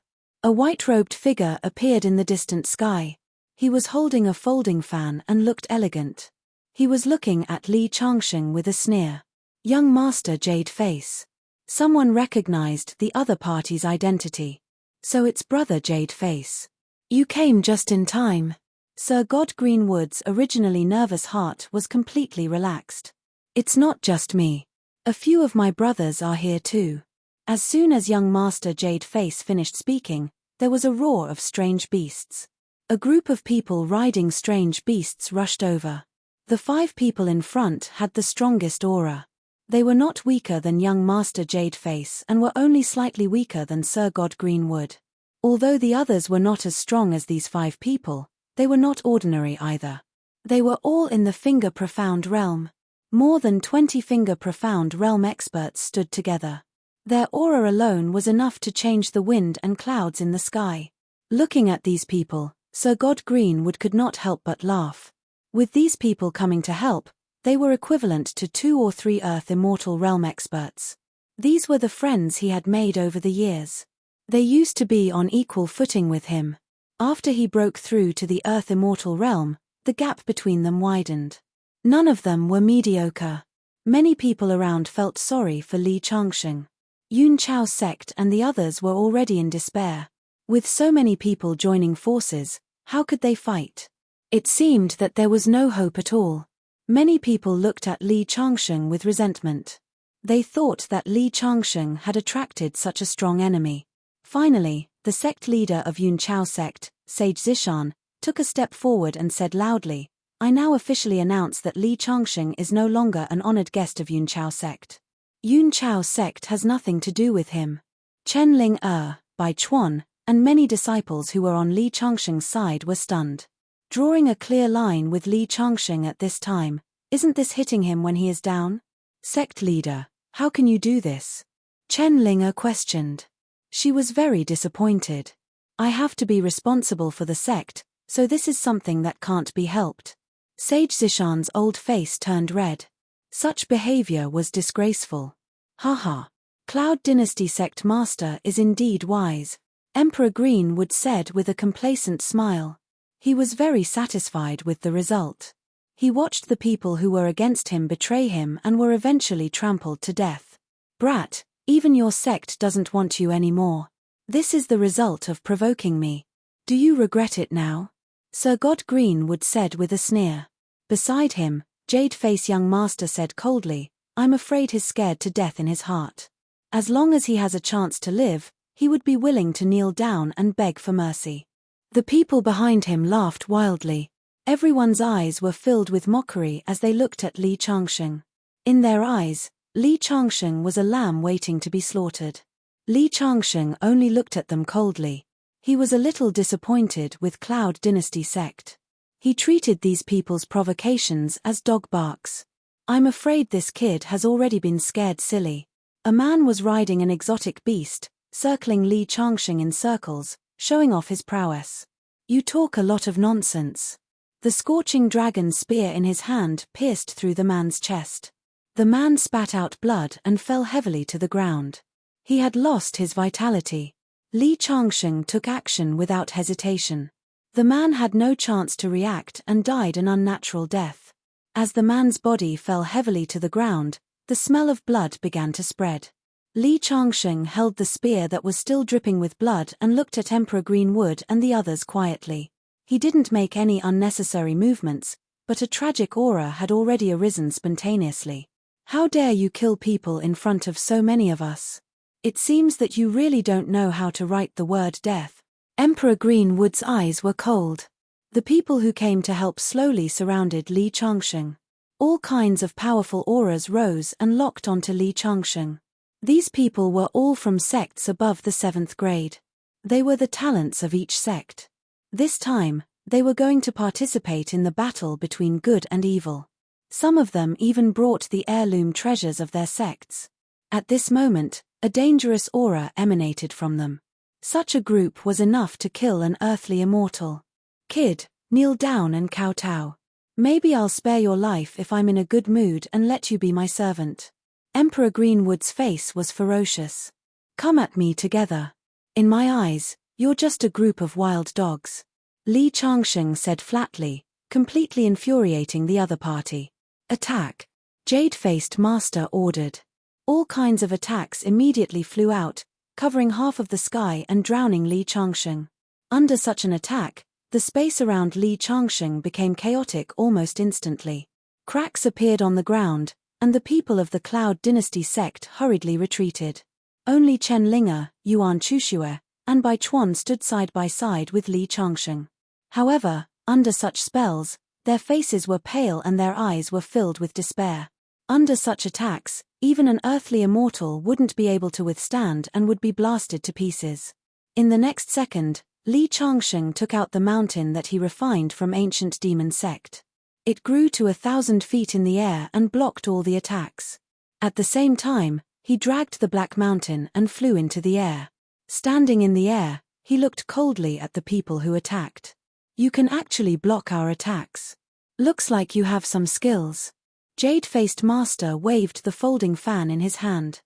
[SPEAKER 1] A white-robed figure appeared in the distant sky. He was holding a folding fan and looked elegant. He was looking at Li Changsheng with a sneer. Young Master Jade Face. Someone recognized the other party's identity. So it's Brother Jade Face. You came just in time. Sir God Greenwood's originally nervous heart was completely relaxed. It's not just me. A few of my brothers are here too. As soon as young Master Jade Face finished speaking, there was a roar of strange beasts. A group of people riding strange beasts rushed over. The 5 people in front had the strongest aura. They were not weaker than young Master Jade Face and were only slightly weaker than Sir God Greenwood. Although the others were not as strong as these 5 people, they were not ordinary either. They were all in the Finger Profound Realm. More than 20 Finger Profound Realm experts stood together. Their aura alone was enough to change the wind and clouds in the sky. Looking at these people, Sir God Greenwood could not help but laugh. With these people coming to help, they were equivalent to 2 or 3 Earth Immortal Realm experts. These were the friends he had made over the years. They used to be on equal footing with him. After he broke through to the Earth Immortal Realm, the gap between them widened. None of them were mediocre. Many people around felt sorry for Li Changsheng. Yun Chao's sect and the others were already in despair. With so many people joining forces, how could they fight? It seemed that there was no hope at all. Many people looked at Li Changsheng with resentment. They thought that Li Changsheng had attracted such a strong enemy. Finally, the sect leader of Yun Chao sect, Sage Zishan, took a step forward and said loudly, I now officially announce that Li Changsheng is no longer an honored guest of Yun Chao sect. Yun Chao sect has nothing to do with him. Chen Ling Bai Chuan, and many disciples who were on Li Changsheng's side were stunned. Drawing a clear line with Li Changsheng at this time, isn't this hitting him when he is down? Sect leader, how can you do this? Chen Ling questioned. She was very disappointed. I have to be responsible for the sect, so this is something that can't be helped. Sage Zishan's old face turned red. Such behavior was disgraceful. Haha. Cloud Dynasty sect master is indeed wise, Emperor Greenwood said with a complacent smile. He was very satisfied with the result. He watched the people who were against him betray him and were eventually trampled to death. Brat, even your sect doesn't want you anymore. This is the result of provoking me. Do you regret it now? Sir God Greenwood said with a sneer. Beside him, Jade-Face young master said coldly, I'm afraid he's scared to death in his heart. As long as he has a chance to live, he would be willing to kneel down and beg for mercy. The people behind him laughed wildly. Everyone's eyes were filled with mockery as they looked at Li Changsheng. In their eyes, Li Changsheng was a lamb waiting to be slaughtered. Li Changsheng only looked at them coldly. He was a little disappointed with Cloud Dynasty sect. He treated these people's provocations as dog barks. I'm afraid this kid has already been scared silly. A man was riding an exotic beast, circling Li Changsheng in circles, showing off his prowess. You talk a lot of nonsense. The scorching dragon spear in his hand pierced through the man's chest. The man spat out blood and fell heavily to the ground. He had lost his vitality. Li Changsheng took action without hesitation. The man had no chance to react and died an unnatural death. As the man's body fell heavily to the ground, the smell of blood began to spread. Li Changsheng held the spear that was still dripping with blood and looked at Emperor Greenwood and the others quietly. He didn't make any unnecessary movements, but a tragic aura had already arisen spontaneously. How dare you kill people in front of so many of us? It seems that you really don't know how to write the word death. Emperor Greenwood's eyes were cold. The people who came to help slowly surrounded Li Changsheng. All kinds of powerful auras rose and locked onto Li Changsheng. These people were all from sects above the 7th grade. They were the talents of each sect. This time, they were going to participate in the battle between good and evil. Some of them even brought the heirloom treasures of their sects. At this moment, a dangerous aura emanated from them. Such a group was enough to kill an earthly immortal. Kid, kneel down and kowtow. Maybe I'll spare your life if I'm in a good mood and let you be my servant. Emperor Greenwood's face was ferocious. Come at me together. In my eyes, you're just a group of wild dogs. Li Changsheng said flatly, completely infuriating the other party. Attack! Jade-Faced Master ordered. All kinds of attacks immediately flew out, covering half of the sky and drowning Li Changsheng. Under such an attack, the space around Li Changsheng became chaotic almost instantly. Cracks appeared on the ground, and the people of the Cloud Dynasty sect hurriedly retreated. Only Chen Linger, Yuan Chushue, and Bai Chuan stood side by side with Li Changsheng. However, under such spells, their faces were pale and their eyes were filled with despair. Under such attacks, even an earthly immortal wouldn't be able to withstand and would be blasted to pieces. In the next second, Li Changsheng took out the mountain that he refined from ancient demon sect. It grew to 1,000 feet in the air and blocked all the attacks. At the same time, he dragged the Black Mountain and flew into the air. Standing in the air, he looked coldly at the people who attacked. You can actually block our attacks. Looks like you have some skills. Jade-Faced Master waved the folding fan in his hand.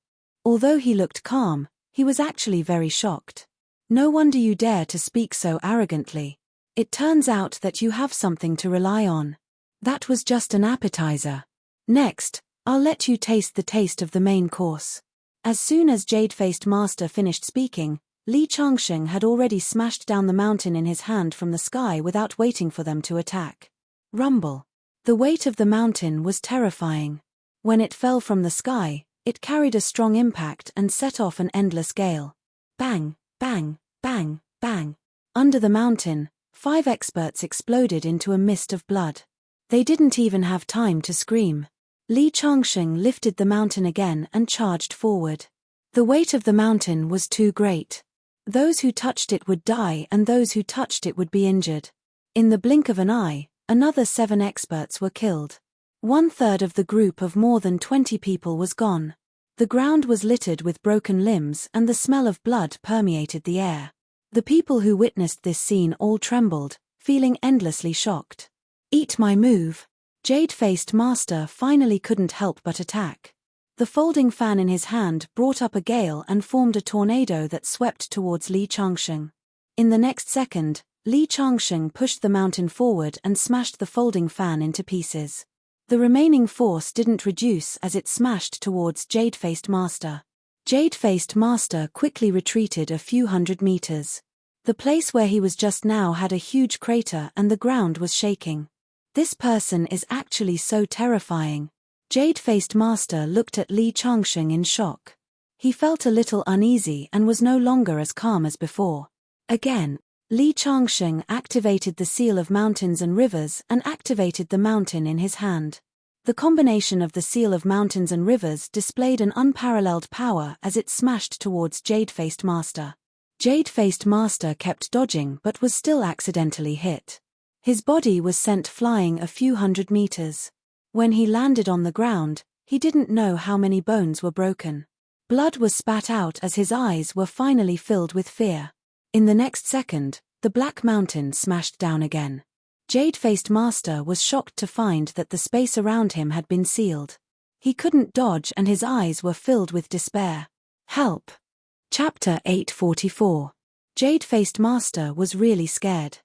[SPEAKER 1] Although he looked calm, he was actually very shocked. No wonder you dare to speak so arrogantly. It turns out that you have something to rely on. That was just an appetizer. Next, I'll let you taste the taste of the main course. As soon as Jade-Faced Master finished speaking, Li Changsheng had already smashed down the mountain in his hand from the sky without waiting for them to attack. Rumble. The weight of the mountain was terrifying. When it fell from the sky, it carried a strong impact and set off an endless gale. Bang, bang, bang, bang. Under the mountain, 5 experts exploded into a mist of blood. They didn't even have time to scream. Li Changsheng lifted the mountain again and charged forward. The weight of the mountain was too great. Those who touched it would die and those who touched it would be injured. In the blink of an eye, another 7 experts were killed. 1/3 of the group of more than 20 people was gone. The ground was littered with broken limbs and the smell of blood permeated the air. The people who witnessed this scene all trembled, feeling endlessly shocked. Eat my move. Jade-Faced Master finally couldn't help but attack. The folding fan in his hand brought up a gale and formed a tornado that swept towards Li Changsheng. In the next second, Li Changsheng pushed the mountain forward and smashed the folding fan into pieces. The remaining force didn't reduce as it smashed towards Jade-faced Master. Jade-faced Master quickly retreated a few hundred meters. The place where he was just now had a huge crater and the ground was shaking. This person is actually so terrifying. Jade-faced Master looked at Li Changsheng in shock. He felt a little uneasy and was no longer as calm as before. Again, Li Changsheng activated the seal of mountains and rivers and activated the mountain in his hand. The combination of the seal of mountains and rivers displayed an unparalleled power as it smashed towards Jade-faced Master. Jade-faced Master kept dodging but was still accidentally hit. His body was sent flying a few hundred meters. When he landed on the ground, he didn't know how many bones were broken. Blood was spat out as his eyes were finally filled with fear. In the next second, the Black Mountain smashed down again. Jade-faced Master was shocked to find that the space around him had been sealed. He couldn't dodge and his eyes were filled with despair. Help! Chapter 844. Jade-faced Master was really scared.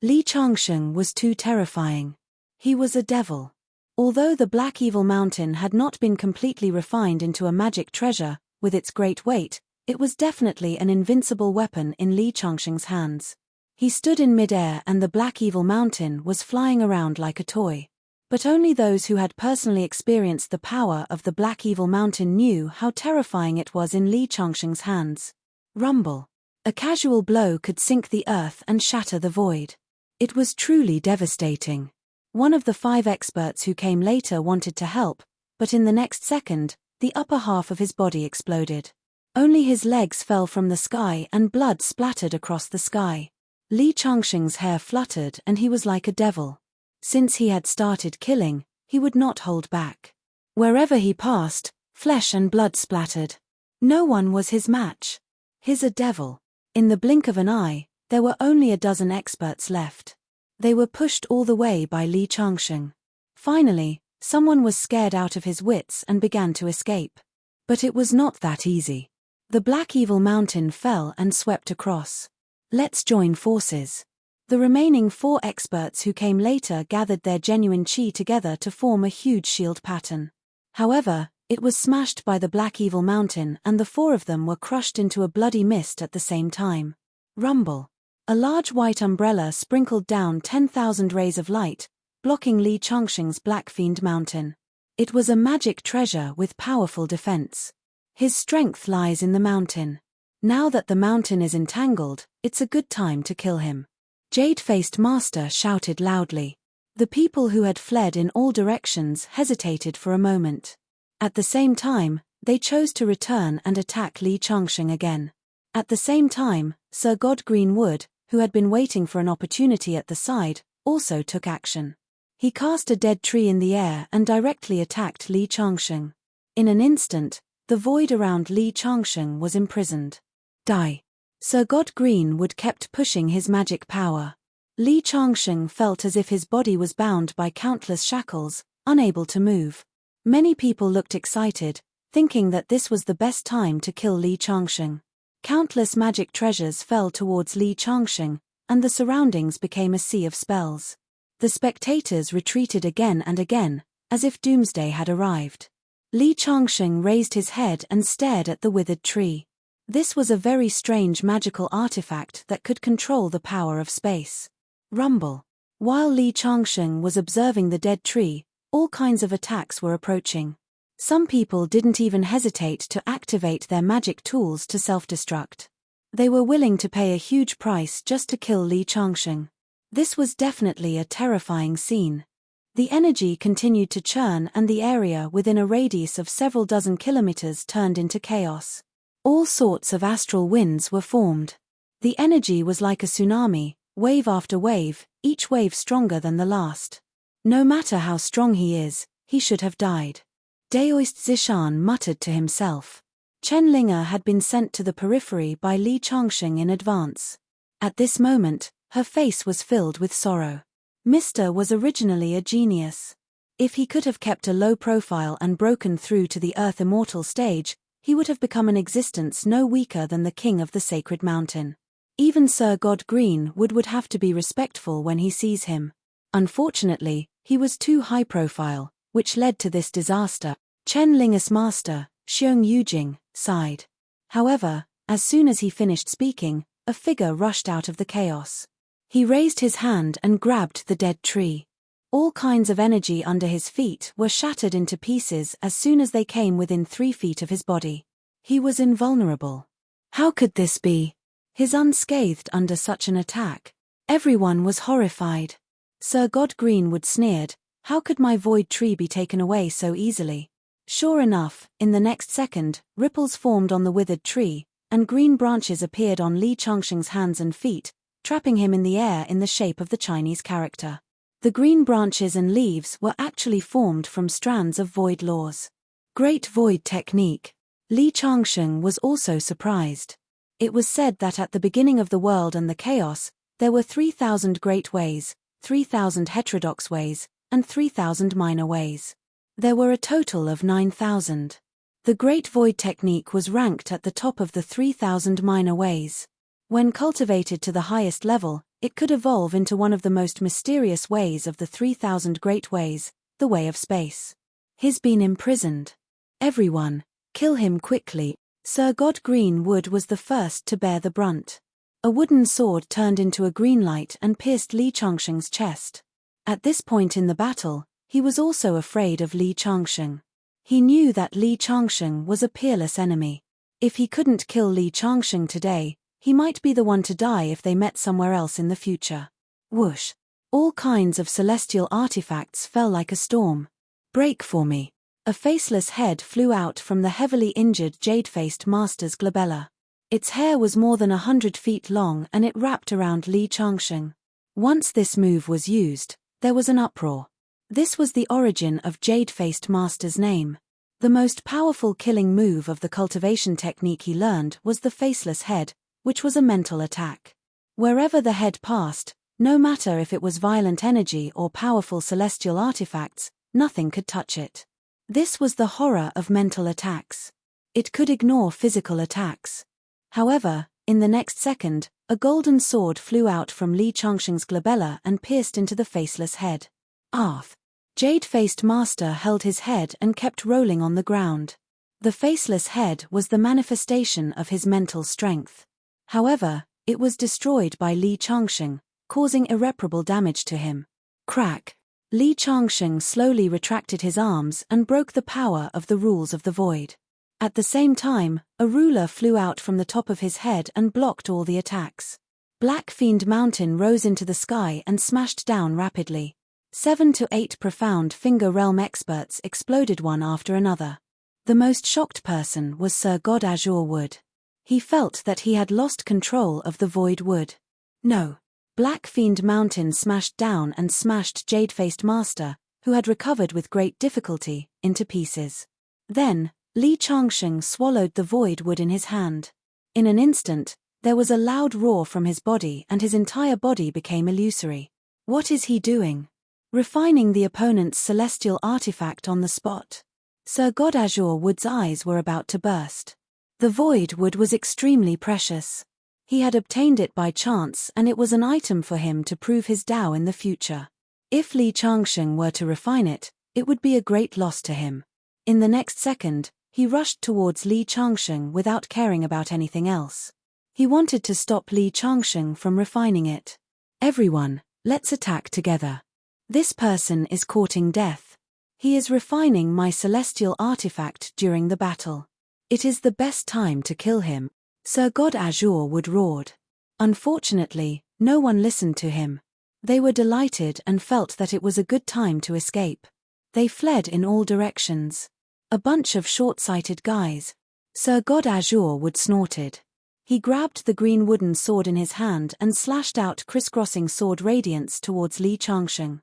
[SPEAKER 1] Li Changsheng was too terrifying. He was a devil. Although the Black Evil Mountain had not been completely refined into a magic treasure, with its great weight, it was definitely an invincible weapon in Li Changsheng's hands. He stood in mid-air and the Black Evil Mountain was flying around like a toy. But only those who had personally experienced the power of the Black Evil Mountain knew how terrifying it was in Li Changsheng's hands. Rumble. A casual blow could sink the earth and shatter the void. It was truly devastating. One of the 5 experts who came later wanted to help, but in the next second, the upper half of his body exploded. Only his legs fell from the sky and blood splattered across the sky. Li Changsheng's hair fluttered and he was like a devil. Since he had started killing, he would not hold back. Wherever he passed, flesh and blood splattered. No one was his match. He's a devil. In the blink of an eye, there were only a dozen experts left. They were pushed all the way by Li Changsheng. Finally, someone was scared out of his wits and began to escape. But it was not that easy. The Black Evil Mountain fell and swept across. Let's join forces. The remaining 4 experts who came later gathered their genuine chi together to form a huge shield pattern. However, it was smashed by the Black Evil Mountain and the 4 of them were crushed into a bloody mist at the same time. Rumble. A large white umbrella sprinkled down 10,000 rays of light, blocking Li Changsheng's Black Fiend Mountain. It was a magic treasure with powerful defense. His strength lies in the mountain. Now that the mountain is entangled, it's a good time to kill him. Jade-faced Master shouted loudly. The people who had fled in all directions hesitated for a moment. At the same time, they chose to return and attack Li Changsheng again. At the same time, Sir God Greenwood, who had been waiting for an opportunity at the side, also took action. He cast a dead tree in the air and directly attacked Li Changsheng. In an instant, the void around Li Changsheng was imprisoned. Die. Sir God Greenwood kept pushing his magic power. Li Changsheng felt as if his body was bound by countless shackles, unable to move. Many people looked excited, thinking that this was the best time to kill Li Changsheng. Countless magic treasures fell towards Li Changsheng, and the surroundings became a sea of spells. The spectators retreated again and again, as if doomsday had arrived. Li Changsheng raised his head and stared at the withered tree. This was a very strange magical artifact that could control the power of space. Rumble. While Li Changsheng was observing the dead tree, all kinds of attacks were approaching. Some people didn't even hesitate to activate their magic tools to self-destruct. They were willing to pay a huge price just to kill Li Changsheng. This was definitely a terrifying scene. The energy continued to churn and the area within a radius of several dozen kilometers turned into chaos. All sorts of astral winds were formed. The energy was like a tsunami, wave after wave, each wave stronger than the last. No matter how strong he is, he should have died. Daoist Zishan muttered to himself. Chen Linger had been sent to the periphery by Li Changsheng in advance. At this moment, her face was filled with sorrow. Mr. was originally a genius. If he could have kept a low profile and broken through to the Earth Immortal stage, he would have become an existence no weaker than the king of the Sacred Mountain. Even Sir God Greenwood would have to be respectful when he sees him. Unfortunately, he was too high profile, which led to this disaster. Chen Ling's master, Xiong Yujing, sighed. However, as soon as he finished speaking, a figure rushed out of the chaos. He raised his hand and grabbed the dead tree. All kinds of energy under his feet were shattered into pieces as soon as they came within 3 feet of his body. He was invulnerable. How could this be? His unscathed under such an attack. Everyone was horrified. Sir God Greenwood sneered, "How could my void tree be taken away so easily?" Sure enough, in the next second, ripples formed on the withered tree, and green branches appeared on Li Changsheng's hands and feet, trapping him in the air in the shape of the Chinese character. The green branches and leaves were actually formed from strands of void laws. Great void technique. Li Changsheng was also surprised. It was said that at the beginning of the world and the chaos, there were 3,000 great ways, 3,000 heterodox ways, and 3,000 minor ways. There were a total of 9,000. The Great Void technique was ranked at the top of the 3,000 minor ways. When cultivated to the highest level, it could evolve into one of the most mysterious ways of the 3,000 great ways, the way of space. He's been imprisoned. Everyone, kill him quickly. Sir God Greenwood was the first to bear the brunt. A wooden sword turned into a green light and pierced Li Changsheng's chest. At this point in the battle, he was also afraid of Li Changsheng. He knew that Li Changsheng was a peerless enemy. If he couldn't kill Li Changsheng today, he might be the one to die if they met somewhere else in the future. Whoosh! All kinds of celestial artifacts fell like a storm. Break for me. A faceless head flew out from the heavily injured jade-faced master's glabella. Its hair was more than 100 feet long and it wrapped around Li Changsheng. Once this move was used, there was an uproar. This was the origin of Jade-Faced Master's name. The most powerful killing move of the cultivation technique he learned was the Faceless Head, which was a mental attack. Wherever the head passed, no matter if it was violent energy or powerful celestial artifacts, nothing could touch it. This was the horror of mental attacks. It could ignore physical attacks. However, in the next second, a golden sword flew out from Li Changsheng's glabella and pierced into the Faceless Head. Arth. Jade-Faced Master held his head and kept rolling on the ground. The Faceless Head was the manifestation of his mental strength. However, it was destroyed by Li Changsheng, causing irreparable damage to him. Crack. Li Changsheng slowly retracted his arms and broke the power of the rules of the void. At the same time, a ruler flew out from the top of his head and blocked all the attacks. Black Fiend Mountain rose into the sky and smashed down rapidly. 7 to 8 profound finger realm experts exploded one after another. The most shocked person was Sir God Azure Wood. He felt that he had lost control of the Void Wood. No. Black Fiend Mountain smashed down and smashed Jade-Faced Master, who had recovered with great difficulty, into pieces. Then, Li Changsheng swallowed the Void Wood in his hand. In an instant, there was a loud roar from his body and his entire body became illusory. What is he doing? Refining the opponent's celestial artifact on the spot. Sir God Azure Wood's eyes were about to burst. The Void Wood was extremely precious. He had obtained it by chance and it was an item for him to prove his Tao in the future. If Li Changsheng were to refine it, it would be a great loss to him. In the next second, he rushed towards Li Changsheng without caring about anything else. He wanted to stop Li Changsheng from refining it. Everyone, let's attack together. This person is courting death. He is refining my celestial artifact during the battle. It is the best time to kill him. Sir God Azure Wood roared. Unfortunately, no one listened to him. They were delighted and felt that it was a good time to escape. They fled in all directions. A bunch of short-sighted guys. Sir God Azure Wood snorted. He grabbed the green wooden sword in his hand and slashed out crisscrossing sword radiance towards Li Changsheng.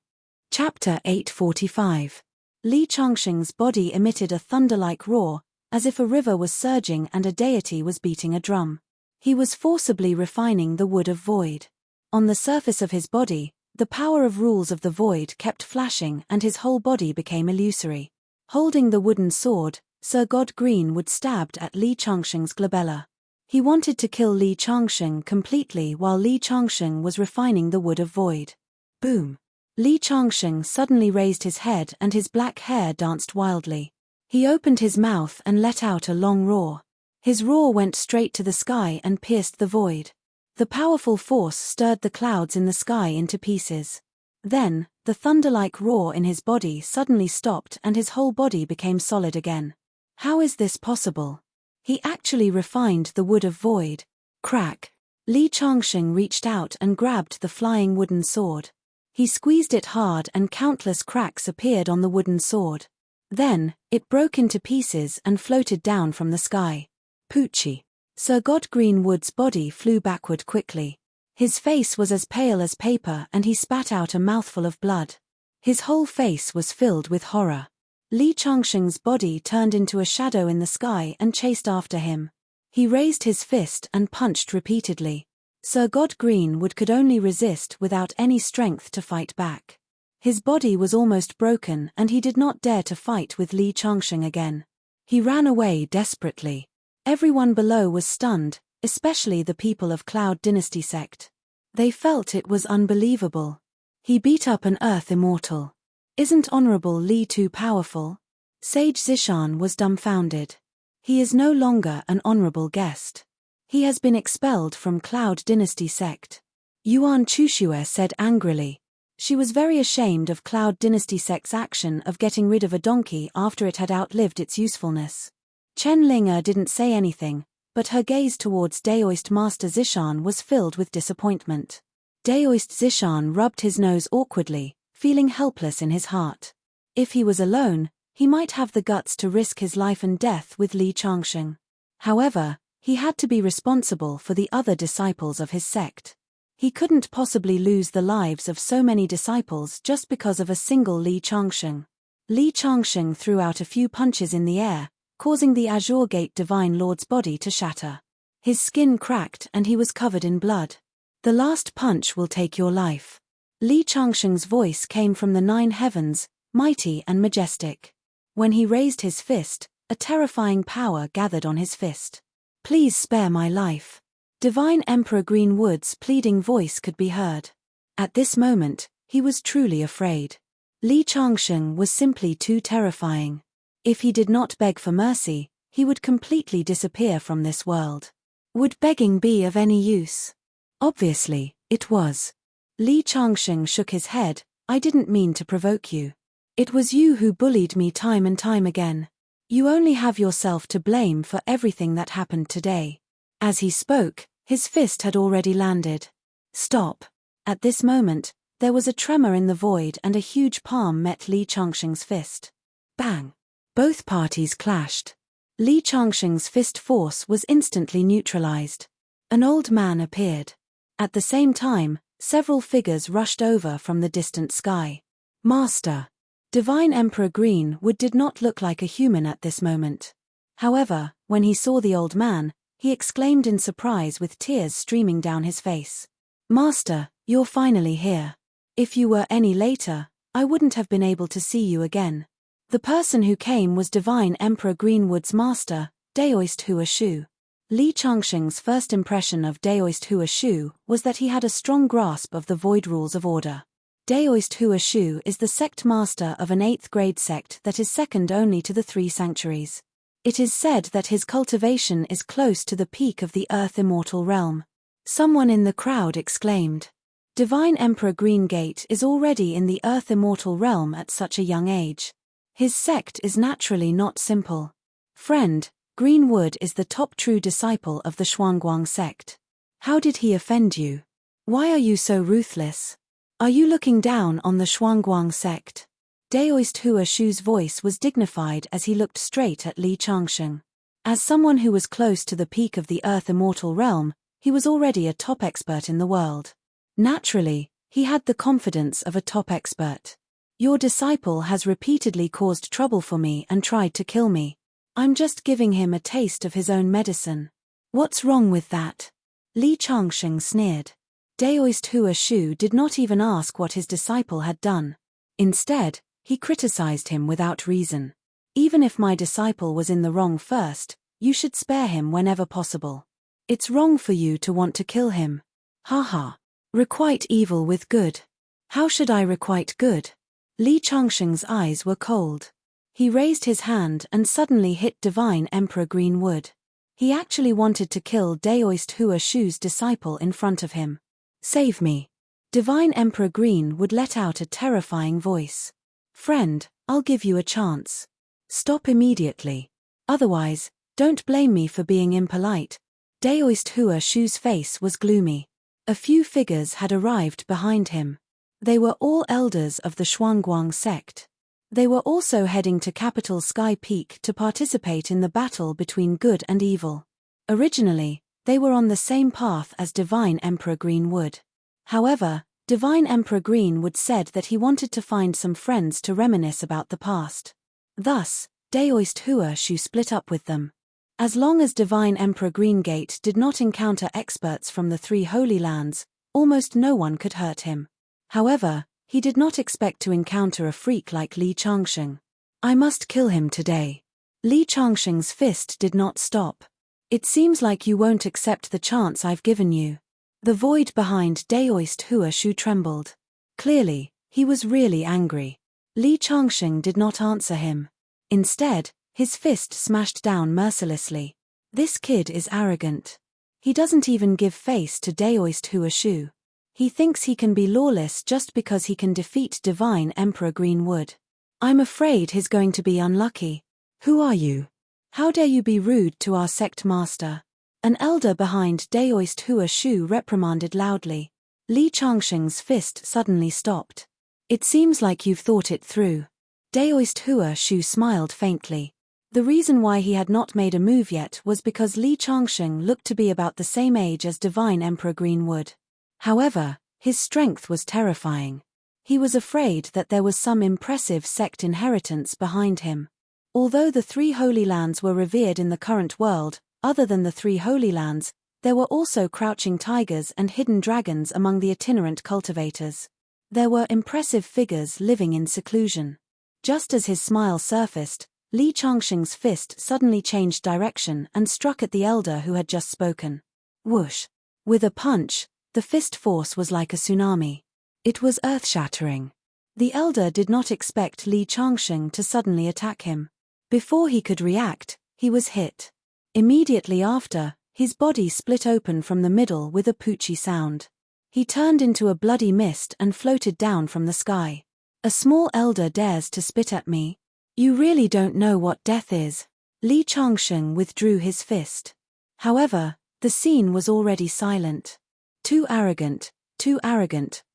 [SPEAKER 1] Chapter 845. Li Changsheng's body emitted a thunder-like roar, as if a river was surging and a deity was beating a drum. He was forcibly refining the wood of void. On the surface of his body, the power of rules of the void kept flashing and his whole body became illusory. Holding the wooden sword, Sir God Greenwood stabbed at Li Changsheng's glabella. He wanted to kill Li Changsheng completely while Li Changsheng was refining the wood of void. Boom! Li Changsheng suddenly raised his head and his black hair danced wildly. He opened his mouth and let out a long roar. His roar went straight to the sky and pierced the void. The powerful force stirred the clouds in the sky into pieces. Then, the thunder-like roar in his body suddenly stopped and his whole body became solid again. How is this possible? He actually refined the wood of void. Crack! Li Changsheng reached out and grabbed the flying wooden sword. He squeezed it hard and countless cracks appeared on the wooden sword. Then, it broke into pieces and floated down from the sky. Poochie! Sir Godgreen Wood's body flew backward quickly. His face was as pale as paper and he spat out a mouthful of blood. His whole face was filled with horror. Li Changsheng's body turned into a shadow in the sky and chased after him. He raised his fist and punched repeatedly. Sir Godgreen Wood could only resist without any strength to fight back. His body was almost broken and he did not dare to fight with Li Changsheng again. He ran away desperately. Everyone below was stunned, especially the people of Cloud Dynasty sect. They felt it was unbelievable. He beat up an Earth Immortal. Isn't Honorable Li too powerful? Sage Zishan was dumbfounded. He is no longer an honorable guest. He has been expelled from Cloud Dynasty sect. Yuan Chushue said angrily. She was very ashamed of Cloud Dynasty sect's action of getting rid of a donkey after it had outlived its usefulness. Chen Linger didn't say anything, but her gaze towards Daoist Master Zishan was filled with disappointment. Daoist Zishan rubbed his nose awkwardly, feeling helpless in his heart. If he was alone, he might have the guts to risk his life and death with Li Changsheng. However, he had to be responsible for the other disciples of his sect. He couldn't possibly lose the lives of so many disciples just because of a single Li Changsheng. Li Changsheng threw out a few punches in the air, causing the Azure Gate Divine Lord's body to shatter. His skin cracked and he was covered in blood. The last punch will take your life. Li Changsheng's voice came from the 9 heavens, mighty and majestic. When he raised his fist, a terrifying power gathered on his fist. Please spare my life. Divine Emperor Greenwood's pleading voice could be heard. At this moment, he was truly afraid. Li Changsheng was simply too terrifying. If he did not beg for mercy, he would completely disappear from this world. Would begging be of any use? Obviously, it was. Li Changsheng shook his head. I didn't mean to provoke you. It was you who bullied me time and time again. You only have yourself to blame for everything that happened today. As he spoke, his fist had already landed. Stop. At this moment, there was a tremor in the void and a huge palm met Li Changsheng's fist. Bang! Both parties clashed. Li Changsheng's fist force was instantly neutralized. An old man appeared. At the same time, several figures rushed over from the distant sky. Master! Divine Emperor Greenwood did not look like a human at this moment. However, when he saw the old man, he exclaimed in surprise with tears streaming down his face. Master, you're finally here. If you were any later, I wouldn't have been able to see you again. The person who came was Divine Emperor Greenwood's master, Daoist Hua Shu. Li Changsheng's first impression of Daoist Hua Shu was that he had a strong grasp of the void rules of order. Daoist Hua Shu is the sect master of an 8th grade sect that is second only to the 3 sanctuaries. It is said that his cultivation is close to the peak of the Earth Immortal realm. Someone in the crowd exclaimed. Divine Emperor Greengate is already in the Earth Immortal realm at such a young age. His sect is naturally not simple. Friend, Greenwood is the top true disciple of the Shuangguang sect. How did he offend you? Why are you so ruthless? Are you looking down on the Shuangguang sect? Daoist Hua Shu's voice was dignified as he looked straight at Li Changsheng. As someone who was close to the peak of the Earth Immortal realm, he was already a top expert in the world. Naturally, he had the confidence of a top expert. Your disciple has repeatedly caused trouble for me and tried to kill me. I'm just giving him a taste of his own medicine. What's wrong with that? Li Changsheng sneered. Daoist Hua Shu did not even ask what his disciple had done. Instead, he criticized him without reason. Even if my disciple was in the wrong first, you should spare him whenever possible. It's wrong for you to want to kill him. Haha. Requite evil with good. How should I requite good? Li Changsheng's eyes were cold. He raised his hand and suddenly hit Divine Emperor Greenwood. He actually wanted to kill Daoist Hua Shu's disciple in front of him. Save me. Divine Emperor Greenwood let out a terrifying voice. Friend, I'll give you a chance. Stop immediately. Otherwise, don't blame me for being impolite. Daoist Hua Shu's face was gloomy. A few figures had arrived behind him. They were all elders of the Shuangguang sect. They were also heading to capital Sky Peak to participate in the battle between good and evil. Originally, they were on the same path as Divine Emperor Greenwood. However, Divine Emperor Greenwood said that he wanted to find some friends to reminisce about the past. Thus, Daoist Hua Shu split up with them. As long as Divine Emperor Greengate did not encounter experts from the three Holy Lands, almost no one could hurt him. However, he did not expect to encounter a freak like Li Changsheng. I must kill him today. Li Changsheng's fist did not stop. It seems like you won't accept the chance I've given you. The void behind Daoist Hua Shu trembled. Clearly, he was really angry. Li Changsheng did not answer him. Instead, his fist smashed down mercilessly. This kid is arrogant. He doesn't even give face to Daoist Hua Shu. He thinks he can be lawless just because he can defeat Divine Emperor Greenwood. I'm afraid he's going to be unlucky. Who are you? How dare you be rude to our sect master? An elder behind Daoist Hua Shu reprimanded loudly. Li Changsheng's fist suddenly stopped. It seems like you've thought it through. Daoist Hua Shu smiled faintly. The reason why he had not made a move yet was because Li Changsheng looked to be about the same age as Divine Emperor Greenwood. However, his strength was terrifying. He was afraid that there was some impressive sect inheritance behind him. Although the three Holy Lands were revered in the current world, other than the three Holy Lands, there were also crouching tigers and hidden dragons among the itinerant cultivators. There were impressive figures living in seclusion. Just as his smile surfaced, Li Changsheng's fist suddenly changed direction and struck at the elder who had just spoken. Whoosh! With a punch, the fist force was like a tsunami. It was earth-shattering. The elder did not expect Li Changsheng to suddenly attack him. Before he could react, he was hit. Immediately after, his body split open from the middle with a poochie sound. He turned into a bloody mist and floated down from the sky. A small elder dares to spit at me? You really don't know what death is. Li Changsheng withdrew his fist. However, the scene was already silent. Too arrogant,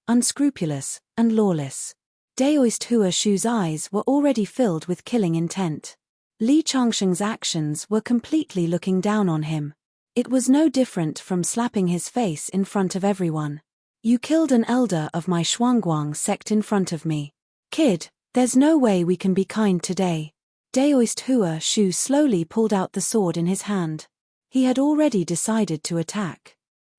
[SPEAKER 1] unscrupulous, and lawless. Daoist Hua Shu's eyes were already filled with killing intent. Li Changsheng's actions were completely looking down on him. It was no different from slapping his face in front of everyone. You killed an elder of my Shuangguang sect in front of me. Kid, there's no way we can be kind today. Daoist Hua Shu slowly pulled out the sword in his hand. He had already decided to attack.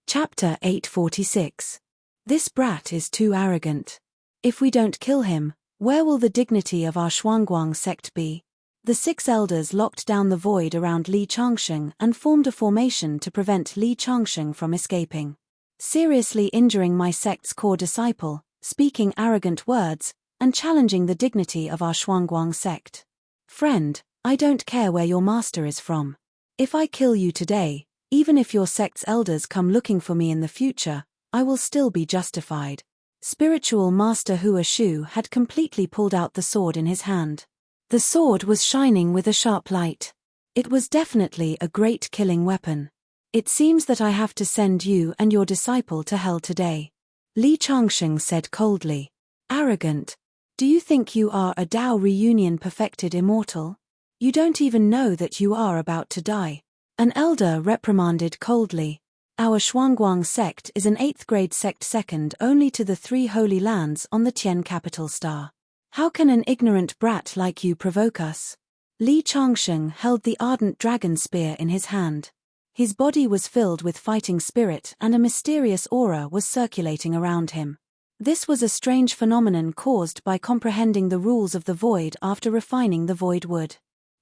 [SPEAKER 1] Chapter 846. This brat is too arrogant. If we don't kill him, where will the dignity of our Shuangguang sect be? The six elders locked down the void around Li Changsheng and formed a formation to prevent Li Changsheng from escaping. Seriously injuring my sect's core disciple, speaking arrogant words, and challenging the dignity of our Shuangguang sect. Friend, I don't care where your master is from. If I kill you today, even if your sect's elders come looking for me in the future, I will still be justified. Spiritual Master Hua Shu had completely pulled out the sword in his hand. The sword was shining with a sharp light. It was definitely a great killing weapon. It seems that I have to send you and your disciple to hell today. Li Changsheng said coldly. Arrogant. Do you think you are a Dao reunion perfected immortal? You don't even know that you are about to die. An elder reprimanded coldly. Our Shuangguang sect is an 8th grade sect second only to the 3 Holy Lands on the Tian capital star. How can an ignorant brat like you provoke us? Li Changsheng held the ardent dragon spear in his hand. His body was filled with fighting spirit and a mysterious aura was circulating around him. This was a strange phenomenon caused by comprehending the rules of the void after refining the void wood.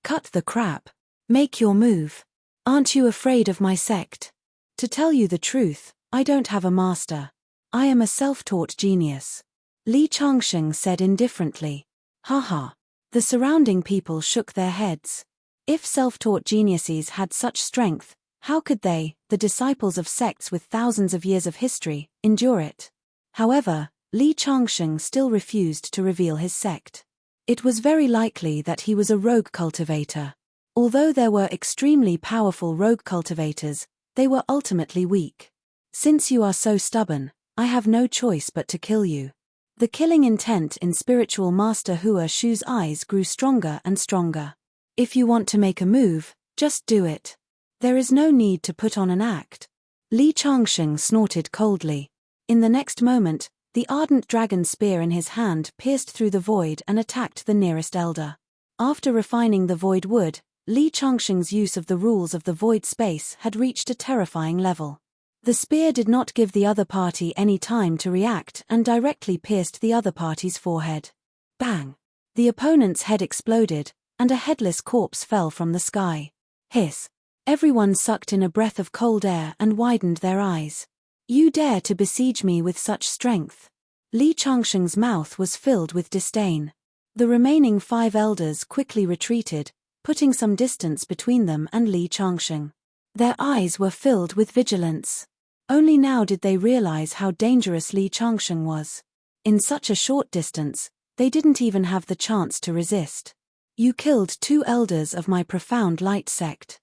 [SPEAKER 1] Cut the crap. Make your move. Aren't you afraid of my sect? To tell you the truth, I don't have a master. I am a self-taught genius. Li Changsheng said indifferently. Haha. The surrounding people shook their heads. If self-taught geniuses had such strength, how could they, the disciples of sects with thousands of years of history, endure it? However, Li Changsheng still refused to reveal his sect. It was very likely that he was a rogue cultivator. Although there were extremely powerful rogue cultivators, they were ultimately weak. Since you are so stubborn, I have no choice but to kill you. The killing intent in spiritual master Hua Shu's eyes grew stronger and stronger. If you want to make a move, just do it. There is no need to put on an act. Li Changsheng snorted coldly. In the next moment, the ardent dragon spear in his hand pierced through the void and attacked the nearest elder. After refining the void wood, Li Changsheng's use of the rules of the void space had reached a terrifying level. The spear did not give the other party any time to react and directly pierced the other party's forehead. Bang! The opponent's head exploded, and a headless corpse fell from the sky. Hiss! Everyone sucked in a breath of cold air and widened their eyes. You dare to besiege me with such strength? Li Changsheng's mouth was filled with disdain. The remaining 5 elders quickly retreated, putting some distance between them and Li Changsheng. Their eyes were filled with vigilance. Only now did they realize how dangerous Li Changsheng was. In such a short distance, they didn't even have the chance to resist. You killed 2 elders of my profound light sect.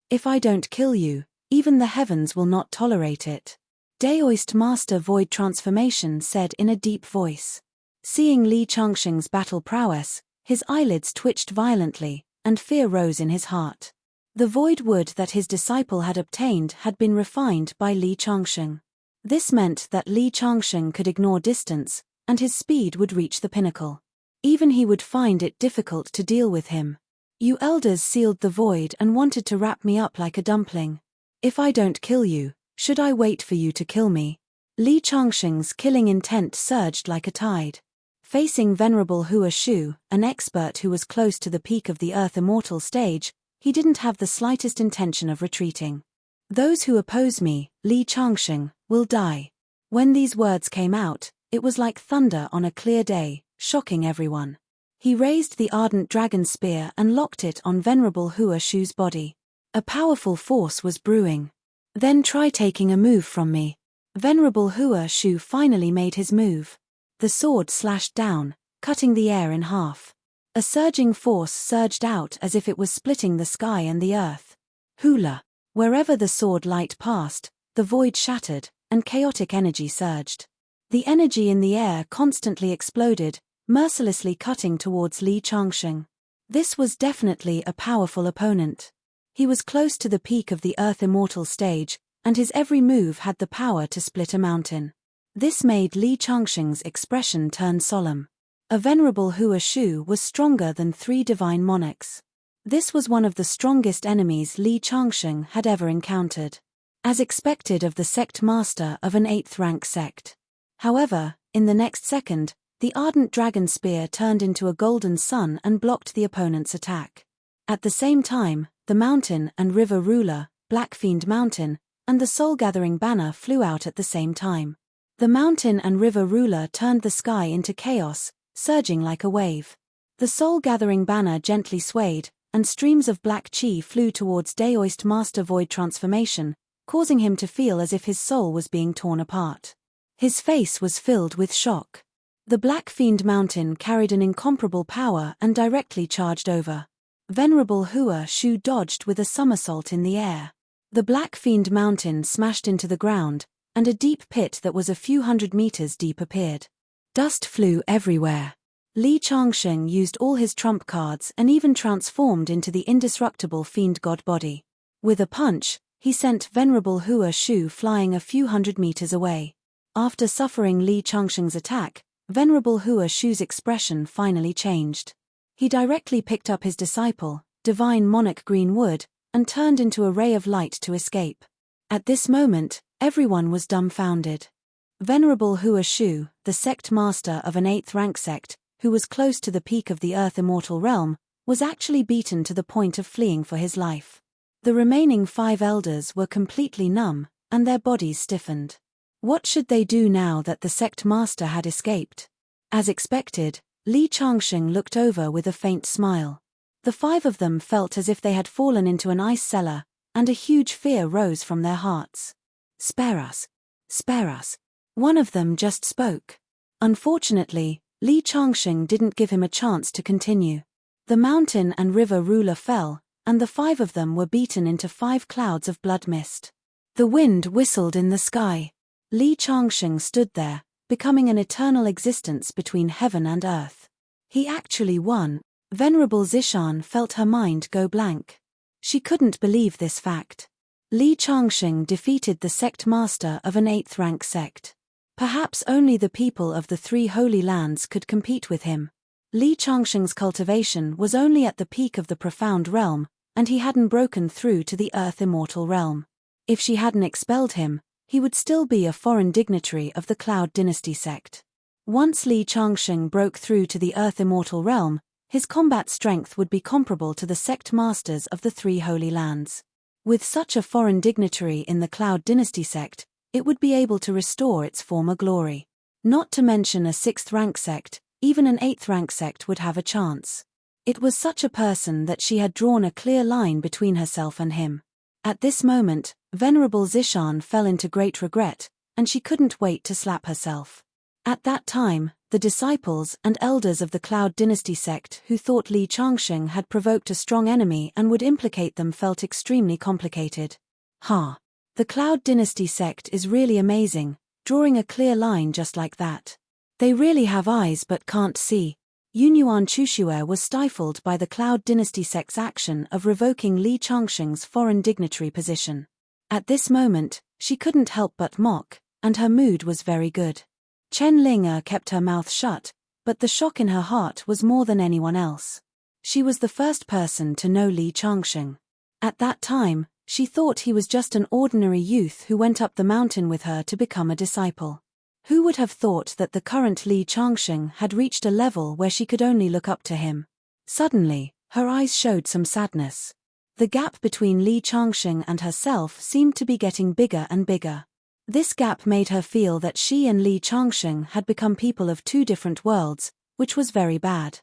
[SPEAKER 1] If I don't kill you, even the heavens will not tolerate it. Daoist Master Void Transformation said in a deep voice. Seeing Li Changsheng's battle prowess, his eyelids twitched violently, and fear rose in his heart. The void wood that his disciple had obtained had been refined by Li Changsheng. This meant that Li Changsheng could ignore distance, and his speed would reach the pinnacle. Even he would find it difficult to deal with him. You elders sealed the void and wanted to wrap me up like a dumpling. If I don't kill you, should I wait for you to kill me? Li Changsheng's killing intent surged like a tide. Facing Venerable Hua Shu, an expert who was close to the peak of the Earth Immortal stage, he didn't have the slightest intention of retreating. Those who oppose me, Li Changsheng, will die. When these words came out, it was like thunder on a clear day, shocking everyone. He raised the ardent dragon spear and locked it on Venerable Hua Shu's body. A powerful force was brewing. Then try taking a move from me. Venerable Hua Shu finally made his move. The sword slashed down, cutting the air in half. A surging force surged out as if it was splitting the sky and the earth. Hula! Wherever the sword light passed, the void shattered, and chaotic energy surged. The energy in the air constantly exploded, mercilessly cutting towards Li Changsheng. This was definitely a powerful opponent. He was close to the peak of the Earth Immortal stage, and his every move had the power to split a mountain. This made Li Changsheng's expression turn solemn. A Venerable Hua Shu was stronger than 3 divine monarchs. This was one of the strongest enemies Li Changsheng had ever encountered. As expected of the sect master of an 8th rank sect. However, in the next second, the ardent dragon spear turned into a golden sun and blocked the opponent's attack. At the same time, the mountain and river ruler, Black Fiend Mountain, and the soul-gathering banner flew out at the same time. The mountain and river ruler turned the sky into chaos, surging like a wave. The soul-gathering banner gently swayed, and streams of black chi flew towards Daoist Master Void Transformation, causing him to feel as if his soul was being torn apart. His face was filled with shock. The Black Fiend Mountain carried an incomparable power and directly charged over. Venerable Hua Shu dodged with a somersault in the air. The Black Fiend Mountain smashed into the ground, and a deep pit that was a few hundred meters deep appeared. Dust flew everywhere. Li Changsheng used all his trump cards and even transformed into the indestructible fiend god body. With a punch, he sent Venerable Hua Shu flying a few hundred meters away. After suffering Li Changsheng's attack, Venerable Hua Shu's expression finally changed. He directly picked up his disciple, Divine Monarch Greenwood, and turned into a ray of light to escape. At this moment, everyone was dumbfounded. Venerable Hua Shu, the sect master of an 8th rank sect, who was close to the peak of the Earth Immortal realm, was actually beaten to the point of fleeing for his life. The remaining 5 elders were completely numb, and their bodies stiffened. What should they do now that the sect master had escaped? As expected, Li Changsheng looked over with a faint smile. The 5 of them felt as if they had fallen into an ice cellar, and a huge fear rose from their hearts. "Spare us! Spare us!" One of them just spoke. Unfortunately, Li Changsheng didn't give him a chance to continue. The mountain and river ruler fell, and the 5 of them were beaten into 5 clouds of blood mist. The wind whistled in the sky. Li Changsheng stood there, becoming an eternal existence between heaven and earth. He actually won. Venerable Zishan felt her mind go blank. She couldn't believe this fact. Li Changsheng defeated the sect master of an 8th rank sect. Perhaps only the people of the 3 holy lands could compete with him. Li Changsheng's cultivation was only at the peak of the profound realm, and he hadn't broken through to the earth immortal realm. If she hadn't expelled him, he would still be a foreign dignitary of the Cloud Dynasty sect. Once Li Changsheng broke through to the earth immortal realm, his combat strength would be comparable to the sect masters of the 3 holy lands. With such a foreign dignitary in the Cloud Dynasty sect, it would be able to restore its former glory. Not to mention a 6th rank sect, even an 8th rank sect would have a chance. It was such a person that she had drawn a clear line between herself and him. At this moment, Venerable Zishan fell into great regret, and she couldn't wait to slap herself. At that time, the disciples and elders of the Cloud Dynasty sect who thought Li Changsheng had provoked a strong enemy and would implicate them felt extremely complicated. The Cloud Dynasty sect is really amazing, drawing a clear line just like that. They really have eyes but can't see. Yunyuan Chushue was stifled by the Cloud Dynasty sect's action of revoking Li Changsheng's foreign dignitary position. At this moment, she couldn't help but mock, and her mood was very good. Chen Linger kept her mouth shut, but the shock in her heart was more than anyone else. She was the first person to know Li Changsheng. At that time, she thought he was just an ordinary youth who went up the mountain with her to become a disciple. Who would have thought that the current Li Changsheng had reached a level where she could only look up to him? Suddenly, her eyes showed some sadness. The gap between Li Changsheng and herself seemed to be getting bigger and bigger. This gap made her feel that she and Li Changsheng had become people of 2 different worlds, which was very bad.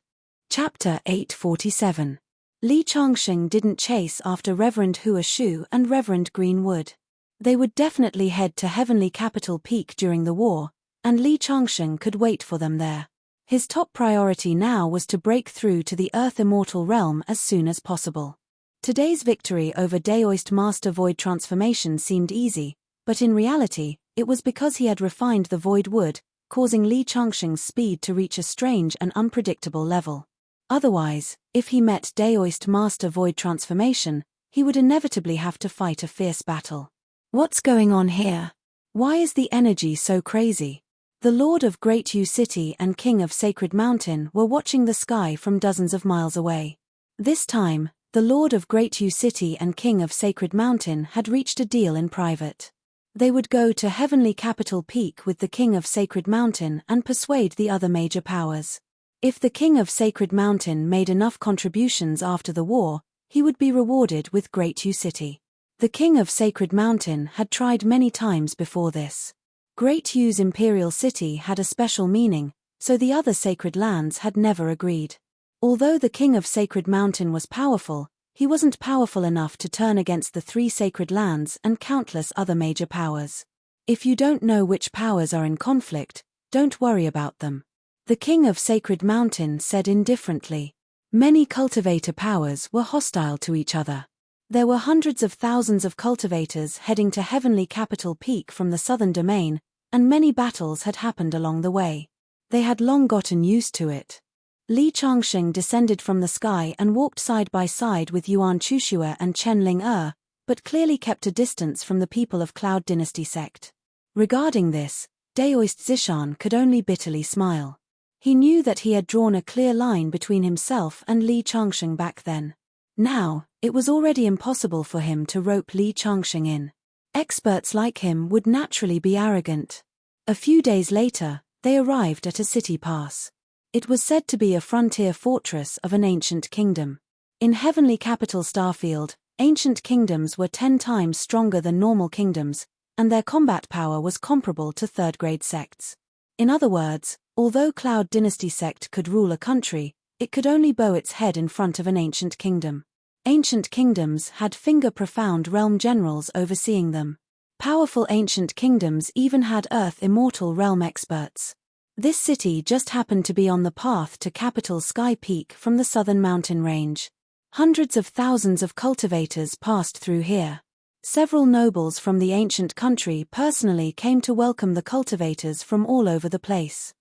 [SPEAKER 1] Chapter 847. Li Changsheng didn't chase after Reverend Hua Shu and Reverend Greenwood. They would definitely head to Heavenly Capital Peak during the war, and Li Changsheng could wait for them there. His top priority now was to break through to the Earth Immortal Realm as soon as possible. Today's victory over Daoist Master Void Transformation seemed easy, but in reality, it was because he had refined the Void Wood, causing Li Changsheng's speed to reach a strange and unpredictable level. Otherwise, if he met Daoist Master Void Transformation, he would inevitably have to fight a fierce battle. What's going on here? Why is the energy so crazy? The Lord of Great Yu City and King of Sacred Mountain were watching the sky from dozens of miles away. This time, the Lord of Great Yu City and King of Sacred Mountain had reached a deal in private. They would go to Heavenly Capital Peak with the King of Sacred Mountain and persuade the other major powers. If the King of Sacred Mountain made enough contributions after the war, he would be rewarded with Great Yu City. The King of Sacred Mountain had tried many times before this. Great Yu's imperial city had a special meaning, so the other sacred lands had never agreed. Although the King of Sacred Mountain was powerful, he wasn't powerful enough to turn against the 3 sacred lands and countless other major powers. If you don't know which powers are in conflict, don't worry about them. The King of Sacred Mountain said indifferently. Many cultivator powers were hostile to each other. There were hundreds of thousands of cultivators heading to Heavenly Capital Peak from the southern domain, and many battles had happened along the way. They had long gotten used to it. Li Changsheng descended from the sky and walked side by side with Yuan Chushue and Chen Ling, but clearly kept a distance from the people of Cloud Dynasty sect. Regarding this, Daoist Zishan could only bitterly smile. He knew that he had drawn a clear line between himself and Li Changsheng back then. Now, it was already impossible for him to rope Li Changsheng in. Experts like him would naturally be arrogant. A few days later, they arrived at a city pass. It was said to be a frontier fortress of an ancient kingdom. In Heavenly Capital Starfield, ancient kingdoms were 10 times stronger than normal kingdoms, and their combat power was comparable to third-grade sects. In other words, although Cloud Dynasty sect could rule a country, it could only bow its head in front of an ancient kingdom. Ancient kingdoms had finger-profound realm generals overseeing them. Powerful ancient kingdoms even had Earth Immortal realm experts. This city just happened to be on the path to capital Sky Peak from the southern mountain range. Hundreds of thousands of cultivators passed through here. Several nobles from the ancient country personally came to welcome the cultivators from all over the place.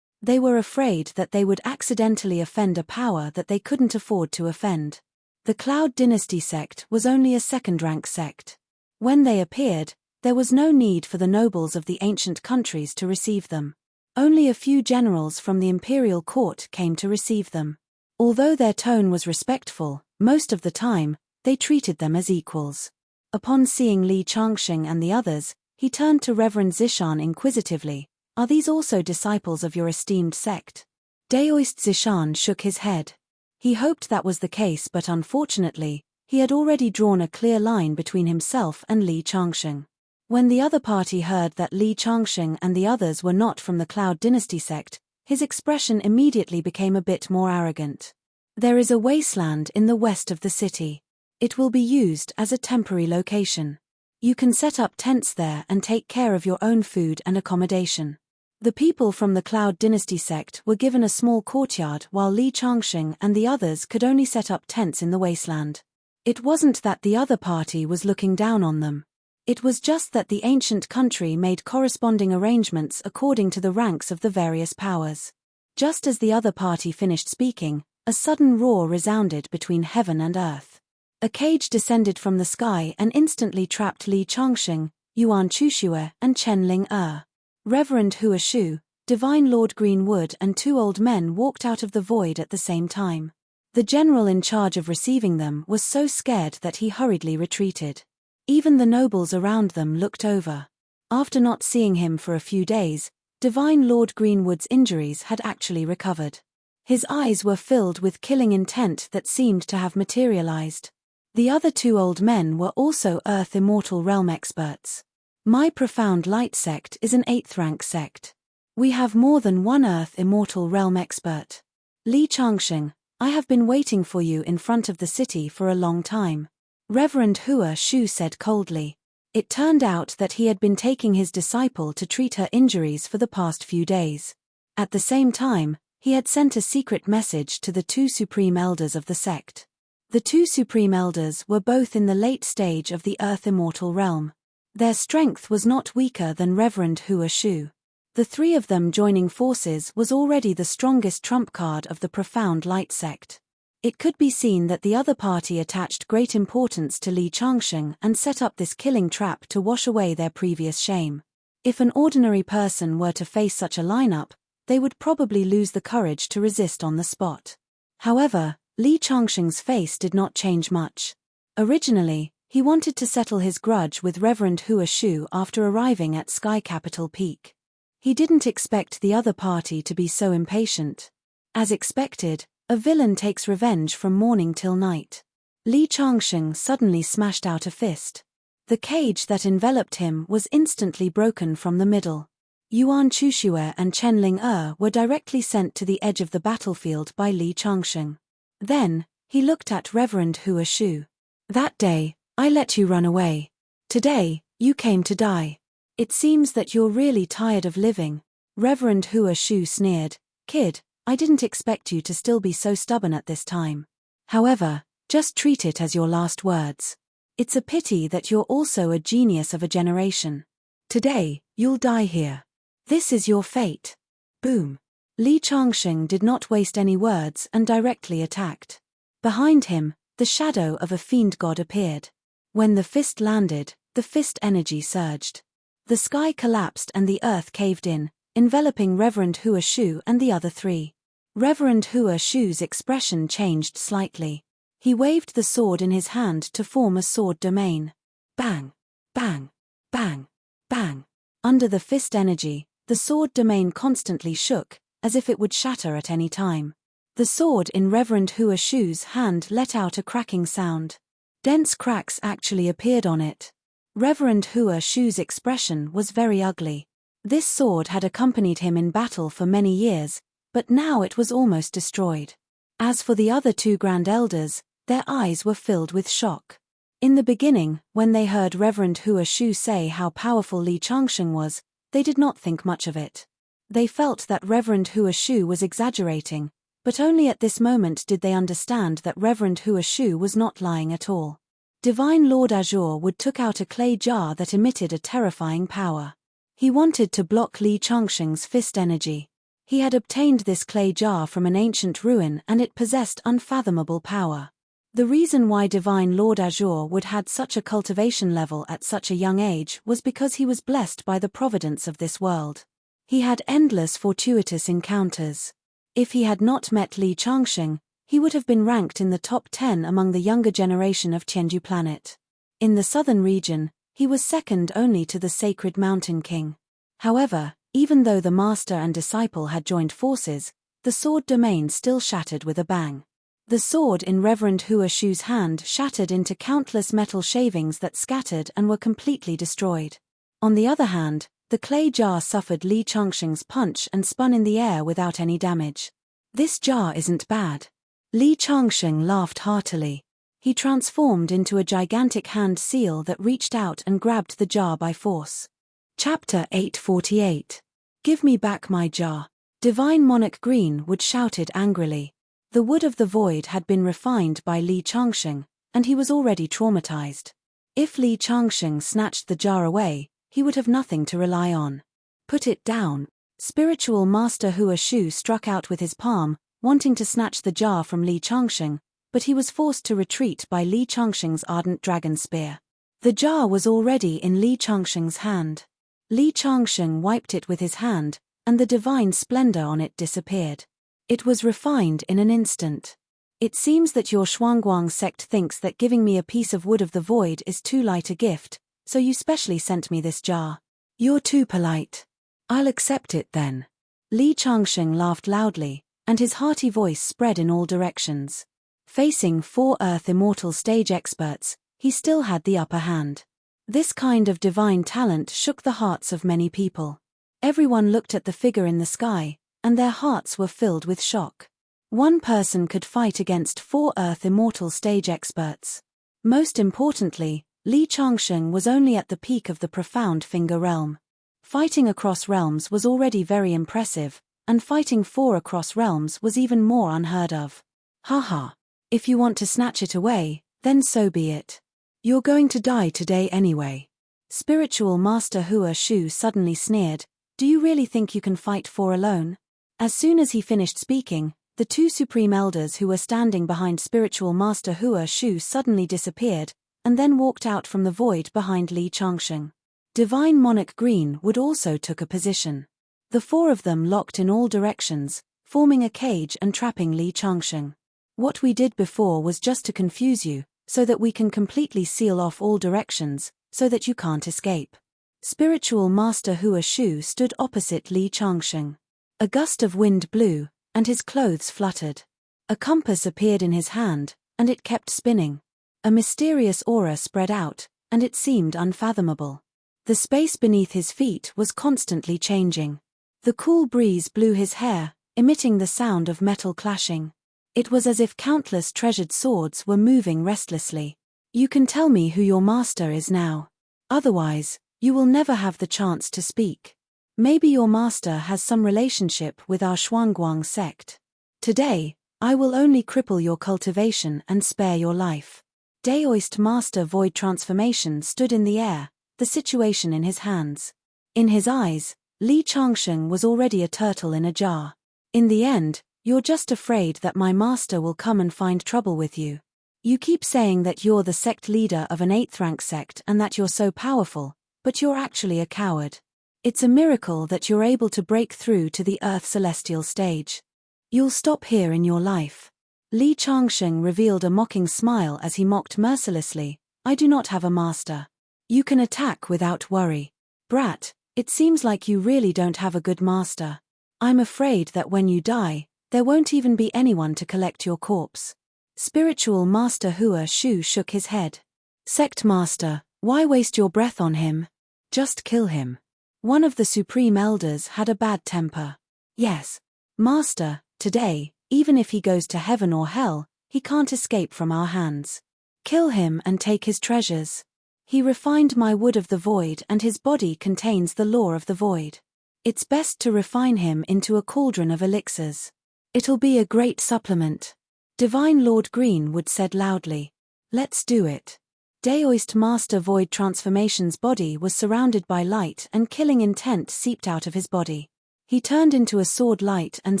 [SPEAKER 1] They were afraid that they would accidentally offend a power that they couldn't afford to offend. The Cloud Dynasty sect was only a second-rank sect. When they appeared, there was no need for the nobles of the ancient countries to receive them. Only a few generals from the imperial court came to receive them. Although their tone was respectful, most of the time, they treated them as equals. Upon seeing Li Changxing and the others, he turned to Reverend Zishan inquisitively. "Are these also disciples of your esteemed sect?" Daoist Zishan shook his head. He hoped that was the case, but unfortunately, he had already drawn a clear line between himself and Li Changxing. When the other party heard that Li Changxing and the others were not from the Cloud Dynasty sect, his expression immediately became a bit more arrogant. "There is a wasteland in the west of the city. It will be used as a temporary location. You can set up tents there and take care of your own food and accommodation." The people from the Cloud Dynasty sect were given a small courtyard while Li Changxing and the others could only set up tents in the wasteland. It wasn't that the other party was looking down on them. It was just that the ancient country made corresponding arrangements according to the ranks of the various powers. Just as the other party finished speaking, a sudden roar resounded between heaven and earth. A cage descended from the sky and instantly trapped Li Changxing, Yuan Chushue, and Chen Ling-er. Reverend Hua Shu, Divine Lord Greenwood and two old men walked out of the void at the same time. The general in charge of receiving them was so scared that he hurriedly retreated. Even the nobles around them looked over. After not seeing him for a few days, Divine Lord Greenwood's injuries had actually recovered. His eyes were filled with killing intent that seemed to have materialized. The other two old men were also Earth Immortal realm experts. My Profound Light sect is an 8th-rank sect. We have more than one Earth Immortal realm expert. Li Changxing, I have been waiting for you in front of the city for a long time. Reverend Hua Shu said coldly. It turned out that he had been taking his disciple to treat her injuries for the past few days. At the same time, he had sent a secret message to the two supreme elders of the sect. The two supreme elders were both in the late stage of the Earth Immortal realm. Their strength was not weaker than Reverend Hua Shu. The three of them joining forces was already the strongest trump card of the Profound Light sect. It could be seen that the other party attached great importance to Li Changxing and set up this killing trap to wash away their previous shame. If an ordinary person were to face such a lineup, they would probably lose the courage to resist on the spot. However, Li Changxing's face did not change much. Originally, he wanted to settle his grudge with Reverend Hua Shu after arriving at Sky Capital Peak. He didn't expect the other party to be so impatient. As expected, a villain takes revenge from morning till night. Li Changxing suddenly smashed out a fist. The cage that enveloped him was instantly broken from the middle. Yuan Chushue and Chen Ling-er were directly sent to the edge of the battlefield by Li Changxing. Then, he looked at Reverend Hua Shu. "That day, I let you run away. Today, you came to die. It seems that you're really tired of living." Reverend Hua Shu sneered. "Kid, I didn't expect you to still be so stubborn at this time. However, just treat it as your last words. It's a pity that you're also a genius of a generation. Today, you'll die here. This is your fate." Boom. Li Changxing did not waste any words and directly attacked. Behind him, the shadow of a fiend god appeared. When the fist landed, the fist energy surged. The sky collapsed and the earth caved in, enveloping Reverend Hua Shu and the other three. Reverend Hua Shu's expression changed slightly. He waved the sword in his hand to form a sword domain. Bang! Bang! Bang! Bang! Under the fist energy, the sword domain constantly shook, as if it would shatter at any time. The sword in Reverend Hua Shu's hand let out a cracking sound. Dense cracks actually appeared on it. Reverend Hua Shu's expression was very ugly. This sword had accompanied him in battle for many years, but now it was almost destroyed. As for the other two Grand Elders, their eyes were filled with shock. In the beginning, when they heard Reverend Hua Shu say how powerful Li Changsheng was, they did not think much of it. They felt that Reverend Hua Shu was exaggerating, but only at this moment did they understand that Reverend Hua Shu was not lying at all. Divine Lord Azure Wood took out a clay jar that emitted a terrifying power. He wanted to block Li Changsheng's fist energy. He had obtained this clay jar from an ancient ruin and it possessed unfathomable power. The reason why Divine Lord Azure Wood had such a cultivation level at such a young age was because he was blessed by the providence of this world. He had endless fortuitous encounters. If he had not met Li Changsheng, he would have been ranked in the top 10 among the younger generation of Tianju planet. In the southern region, he was second only to the Sacred Mountain King. However, even though the master and disciple had joined forces, the sword domain still shattered with a bang. The sword in Reverend Hua Shu's hand shattered into countless metal shavings that scattered and were completely destroyed. On the other hand, the clay jar suffered Li Changsheng's punch and spun in the air without any damage. This jar isn't bad. Li Changsheng laughed heartily. He transformed into a gigantic hand seal that reached out and grabbed the jar by force. Chapter 848. Give me back my jar. Divine Monarch Greenwood shouted angrily. The wood of the void had been refined by Li Changsheng, and he was already traumatized. If Li Changsheng snatched the jar away, he would have nothing to rely on. Put it down. Spiritual Master Hua Shu struck out with his palm, wanting to snatch the jar from Li Changsheng, but he was forced to retreat by Li Changsheng's ardent dragon spear. The jar was already in Li Changsheng's hand. Li Changsheng wiped it with his hand, and the divine splendor on it disappeared. It was refined in an instant. It seems that your Shuangguang sect thinks that giving me a piece of wood of the void is too light a gift, so you specially sent me this jar. You're too polite. I'll accept it then. Li Changsheng laughed loudly, and his hearty voice spread in all directions. Facing 4 Earth Immortal stage experts, he still had the upper hand. This kind of divine talent shook the hearts of many people. Everyone looked at the figure in the sky, and their hearts were filled with shock. One person could fight against 4 Earth Immortal stage experts. Most importantly, Li Changsheng was only at the peak of the profound finger realm. Fighting across realms was already very impressive, and fighting 4 across realms was even more unheard of. Haha. If you want to snatch it away, then so be it. You're going to die today anyway. Spiritual Master Hua Shu suddenly sneered. Do you really think you can fight 4 alone? As soon as he finished speaking, the 2 Supreme Elders who were standing behind Spiritual Master Hua Shu suddenly disappeared, and then walked out from the void behind Li Changsheng. Divine Monarch Greenwood also took a position. The 4 of them locked in all directions, forming a cage and trapping Li Changsheng. What we did before was just to confuse you, so that we can completely seal off all directions, so that you can't escape. Spiritual Master Hua Shu stood opposite Li Changsheng. A gust of wind blew, and his clothes fluttered. A compass appeared in his hand, and it kept spinning. A mysterious aura spread out, and it seemed unfathomable. The space beneath his feet was constantly changing. The cool breeze blew his hair, emitting the sound of metal clashing. It was as if countless treasured swords were moving restlessly. You can tell me who your master is now. Otherwise, you will never have the chance to speak. Maybe your master has some relationship with our Shuangguang sect. Today, I will only cripple your cultivation and spare your life. Daoist Master Void Transformation stood in the air, the situation in his hands. In his eyes, Li Changsheng was already a turtle in a jar. In the end, you're just afraid that my master will come and find trouble with you. You keep saying that you're the sect leader of an 8th rank sect and that you're so powerful, but you're actually a coward. It's a miracle that you're able to break through to the Earth Celestial stage. You'll stop here in your life. Li Changsheng revealed a mocking smile as he mocked mercilessly. I do not have a master. You can attack without worry. Brat, it seems like you really don't have a good master. I'm afraid that when you die, there won't even be anyone to collect your corpse. Spiritual Master Hua Shu shook his head. Sect Master, Why waste your breath on him? Just kill him. One of the Supreme Elders had a bad temper. Yes, Master, today, even if he goes to heaven or hell, he can't escape from our hands. Kill him and take his treasures. He refined my wood of the void and his body contains the law of the void. It's best to refine him into a cauldron of elixirs. It'll be a great supplement. Divine Lord Greenwood said loudly. Let's do it. Daoist Master Void Transformation's body was surrounded by light and killing intent seeped out of his body. He turned into a sword light and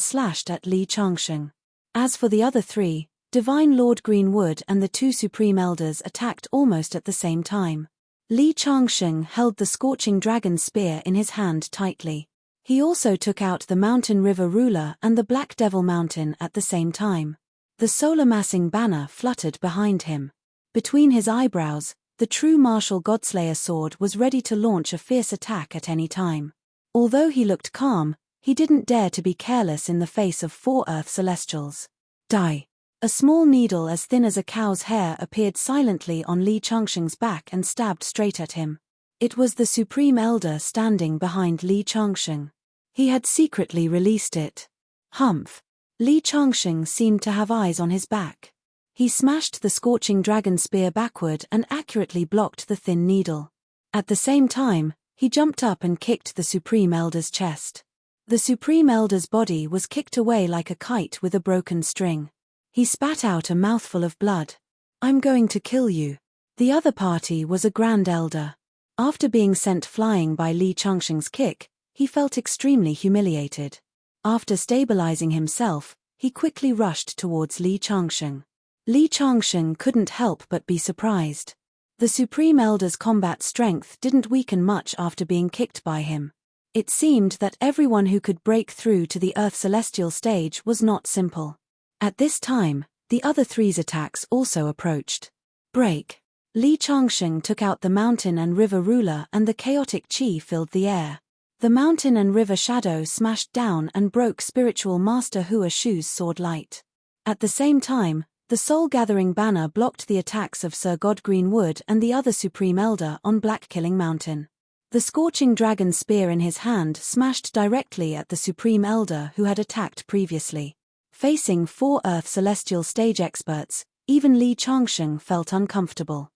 [SPEAKER 1] slashed at Li Changsheng. As for the other three, Divine Lord Greenwood and the two Supreme Elders attacked almost at the same time. Li Changsheng held the Scorching Dragon Spear in his hand tightly. He also took out the Mountain River Ruler and the Black Devil Mountain at the same time. The Solar Massing banner fluttered behind him. Between his eyebrows, the true martial Godslayer sword was ready to launch a fierce attack at any time. Although he looked calm, he didn't dare to be careless in the face of 4 Earth Celestials. Die! A small needle as thin as a cow's hair appeared silently on Li Changsheng's back and stabbed straight at him. It was the Supreme Elder standing behind Li Changsheng. He had secretly released it. Humph! Li Changsheng seemed to have eyes on his back. He smashed the Scorching Dragon Spear backward and accurately blocked the thin needle. At the same time, he jumped up and kicked the Supreme Elder's chest. The Supreme Elder's body was kicked away like a kite with a broken string. He spat out a mouthful of blood. I'm going to kill you. The other party was a Grand Elder. After being sent flying by Li Changsheng's kick, he felt extremely humiliated. After stabilizing himself, he quickly rushed towards Li Changsheng. Li Changsheng couldn't help but be surprised. The Supreme Elder's combat strength didn't weaken much after being kicked by him. It seemed that everyone who could break through to the Earth Celestial stage was not simple. At this time, the other three's attacks also approached. Break! Li Changsheng took out the Mountain and River Ruler and the chaotic chi filled the air. The Mountain and River Shadow smashed down and broke Spiritual Master Hua Shu's sword light. At the same time, the Soul Gathering banner blocked the attacks of Sir God Greenwood and the other Supreme Elder on Black Killing Mountain. The Scorching Dragon Spear in his hand smashed directly at the Supreme Elder who had attacked previously. Facing 4 Earth Celestial stage experts, even Li Changsheng felt uncomfortable.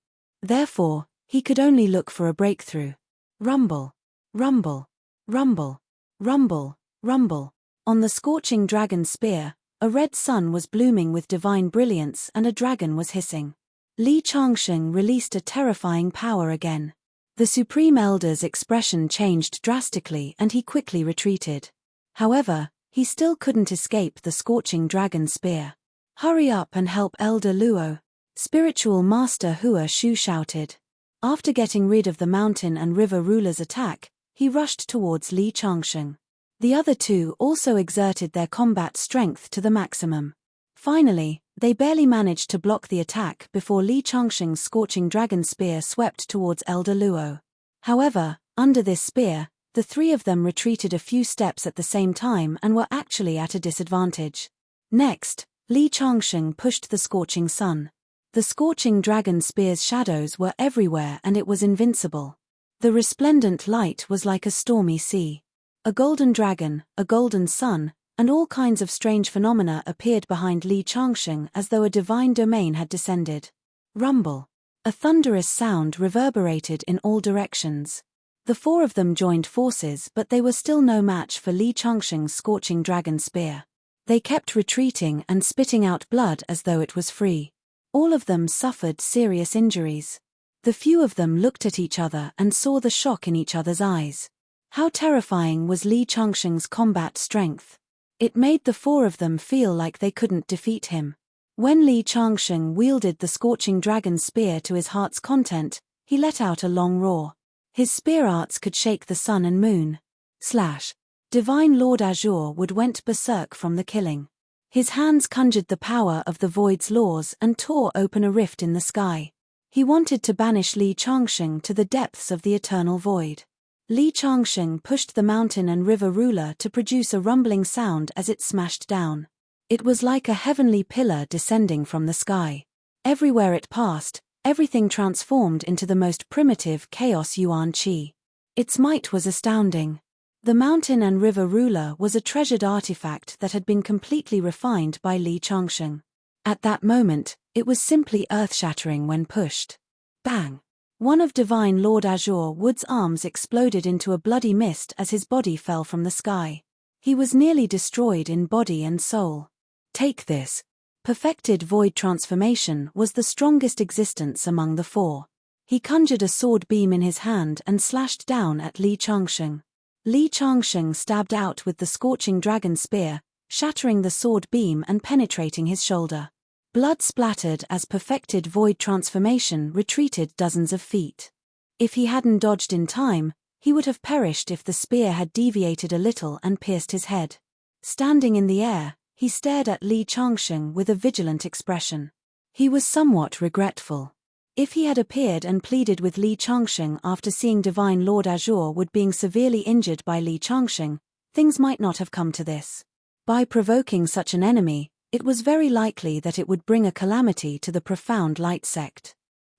[SPEAKER 1] Therefore, he could only look for a breakthrough. Rumble. Rumble. Rumble. Rumble. Rumble. On the Scorching Dragon Spear, a red sun was blooming with divine brilliance and a dragon was hissing. Li Changsheng released a terrifying power again. The Supreme Elder's expression changed drastically and he quickly retreated. However, he still couldn't escape the Scorching Dragon Spear. Hurry up and help Elder Luo. Spiritual Master Hua Shu shouted. After getting rid of the Mountain and River Ruler's attack, he rushed towards Li Changsheng. The other two also exerted their combat strength to the maximum. Finally, they barely managed to block the attack before Li Changsheng's Scorching Dragon Spear swept towards Elder Luo. However, under this spear, the three of them retreated a few steps at the same time and were actually at a disadvantage. Next, Li Changsheng pushed the Scorching Sun. The Scorching Dragon Spear's shadows were everywhere and it was invincible. The resplendent light was like a stormy sea. A golden dragon, a golden sun, and all kinds of strange phenomena appeared behind Li Changsheng as though a divine domain had descended. Rumble. A thunderous sound reverberated in all directions. The 4 of them joined forces but they were still no match for Li Changsheng's Scorching Dragon Spear. They kept retreating and spitting out blood as though it was free. All of them suffered serious injuries. The few of them looked at each other and saw the shock in each other's eyes. How terrifying was Li Changsheng's combat strength. It made the 4 of them feel like they couldn't defeat him. When Li Changsheng wielded the Scorching Dragon Spear to his heart's content, he let out a long roar. His spear arts could shake the sun and moon. Slash. Divine Lord Azure would went berserk from the killing. His hands conjured the power of the void's laws and tore open a rift in the sky. He wanted to banish Li Changsheng to the depths of the eternal void. Li Changsheng pushed the Mountain and River Ruler to produce a rumbling sound as it smashed down. It was like a heavenly pillar descending from the sky. Everywhere it passed, everything transformed into the most primitive chaos yuan qi. Its might was astounding. The mountain and river ruler was a treasured artifact that had been completely refined by Li Changsheng. At that moment, it was simply earth-shattering when pushed. Bang! One of Divine Lord Azure Wood's arms exploded into a bloody mist as his body fell from the sky. He was nearly destroyed in body and soul. Take this. Perfected void transformation was the strongest existence among the four. He conjured a sword beam in his hand and slashed down at Li Changsheng. Li Changsheng stabbed out with the scorching dragon spear, shattering the sword beam and penetrating his shoulder. Blood splattered as perfected void transformation retreated dozens of feet. If he hadn't dodged in time, he would have perished if the spear had deviated a little and pierced his head. Standing in the air, he stared at Li Changsheng with a vigilant expression. He was somewhat regretful. If he had appeared and pleaded with Li Changsheng after seeing Divine Lord Azure Wood being severely injured by Li Changsheng, things might not have come to this. By provoking such an enemy, it was very likely that it would bring a calamity to the profound light sect.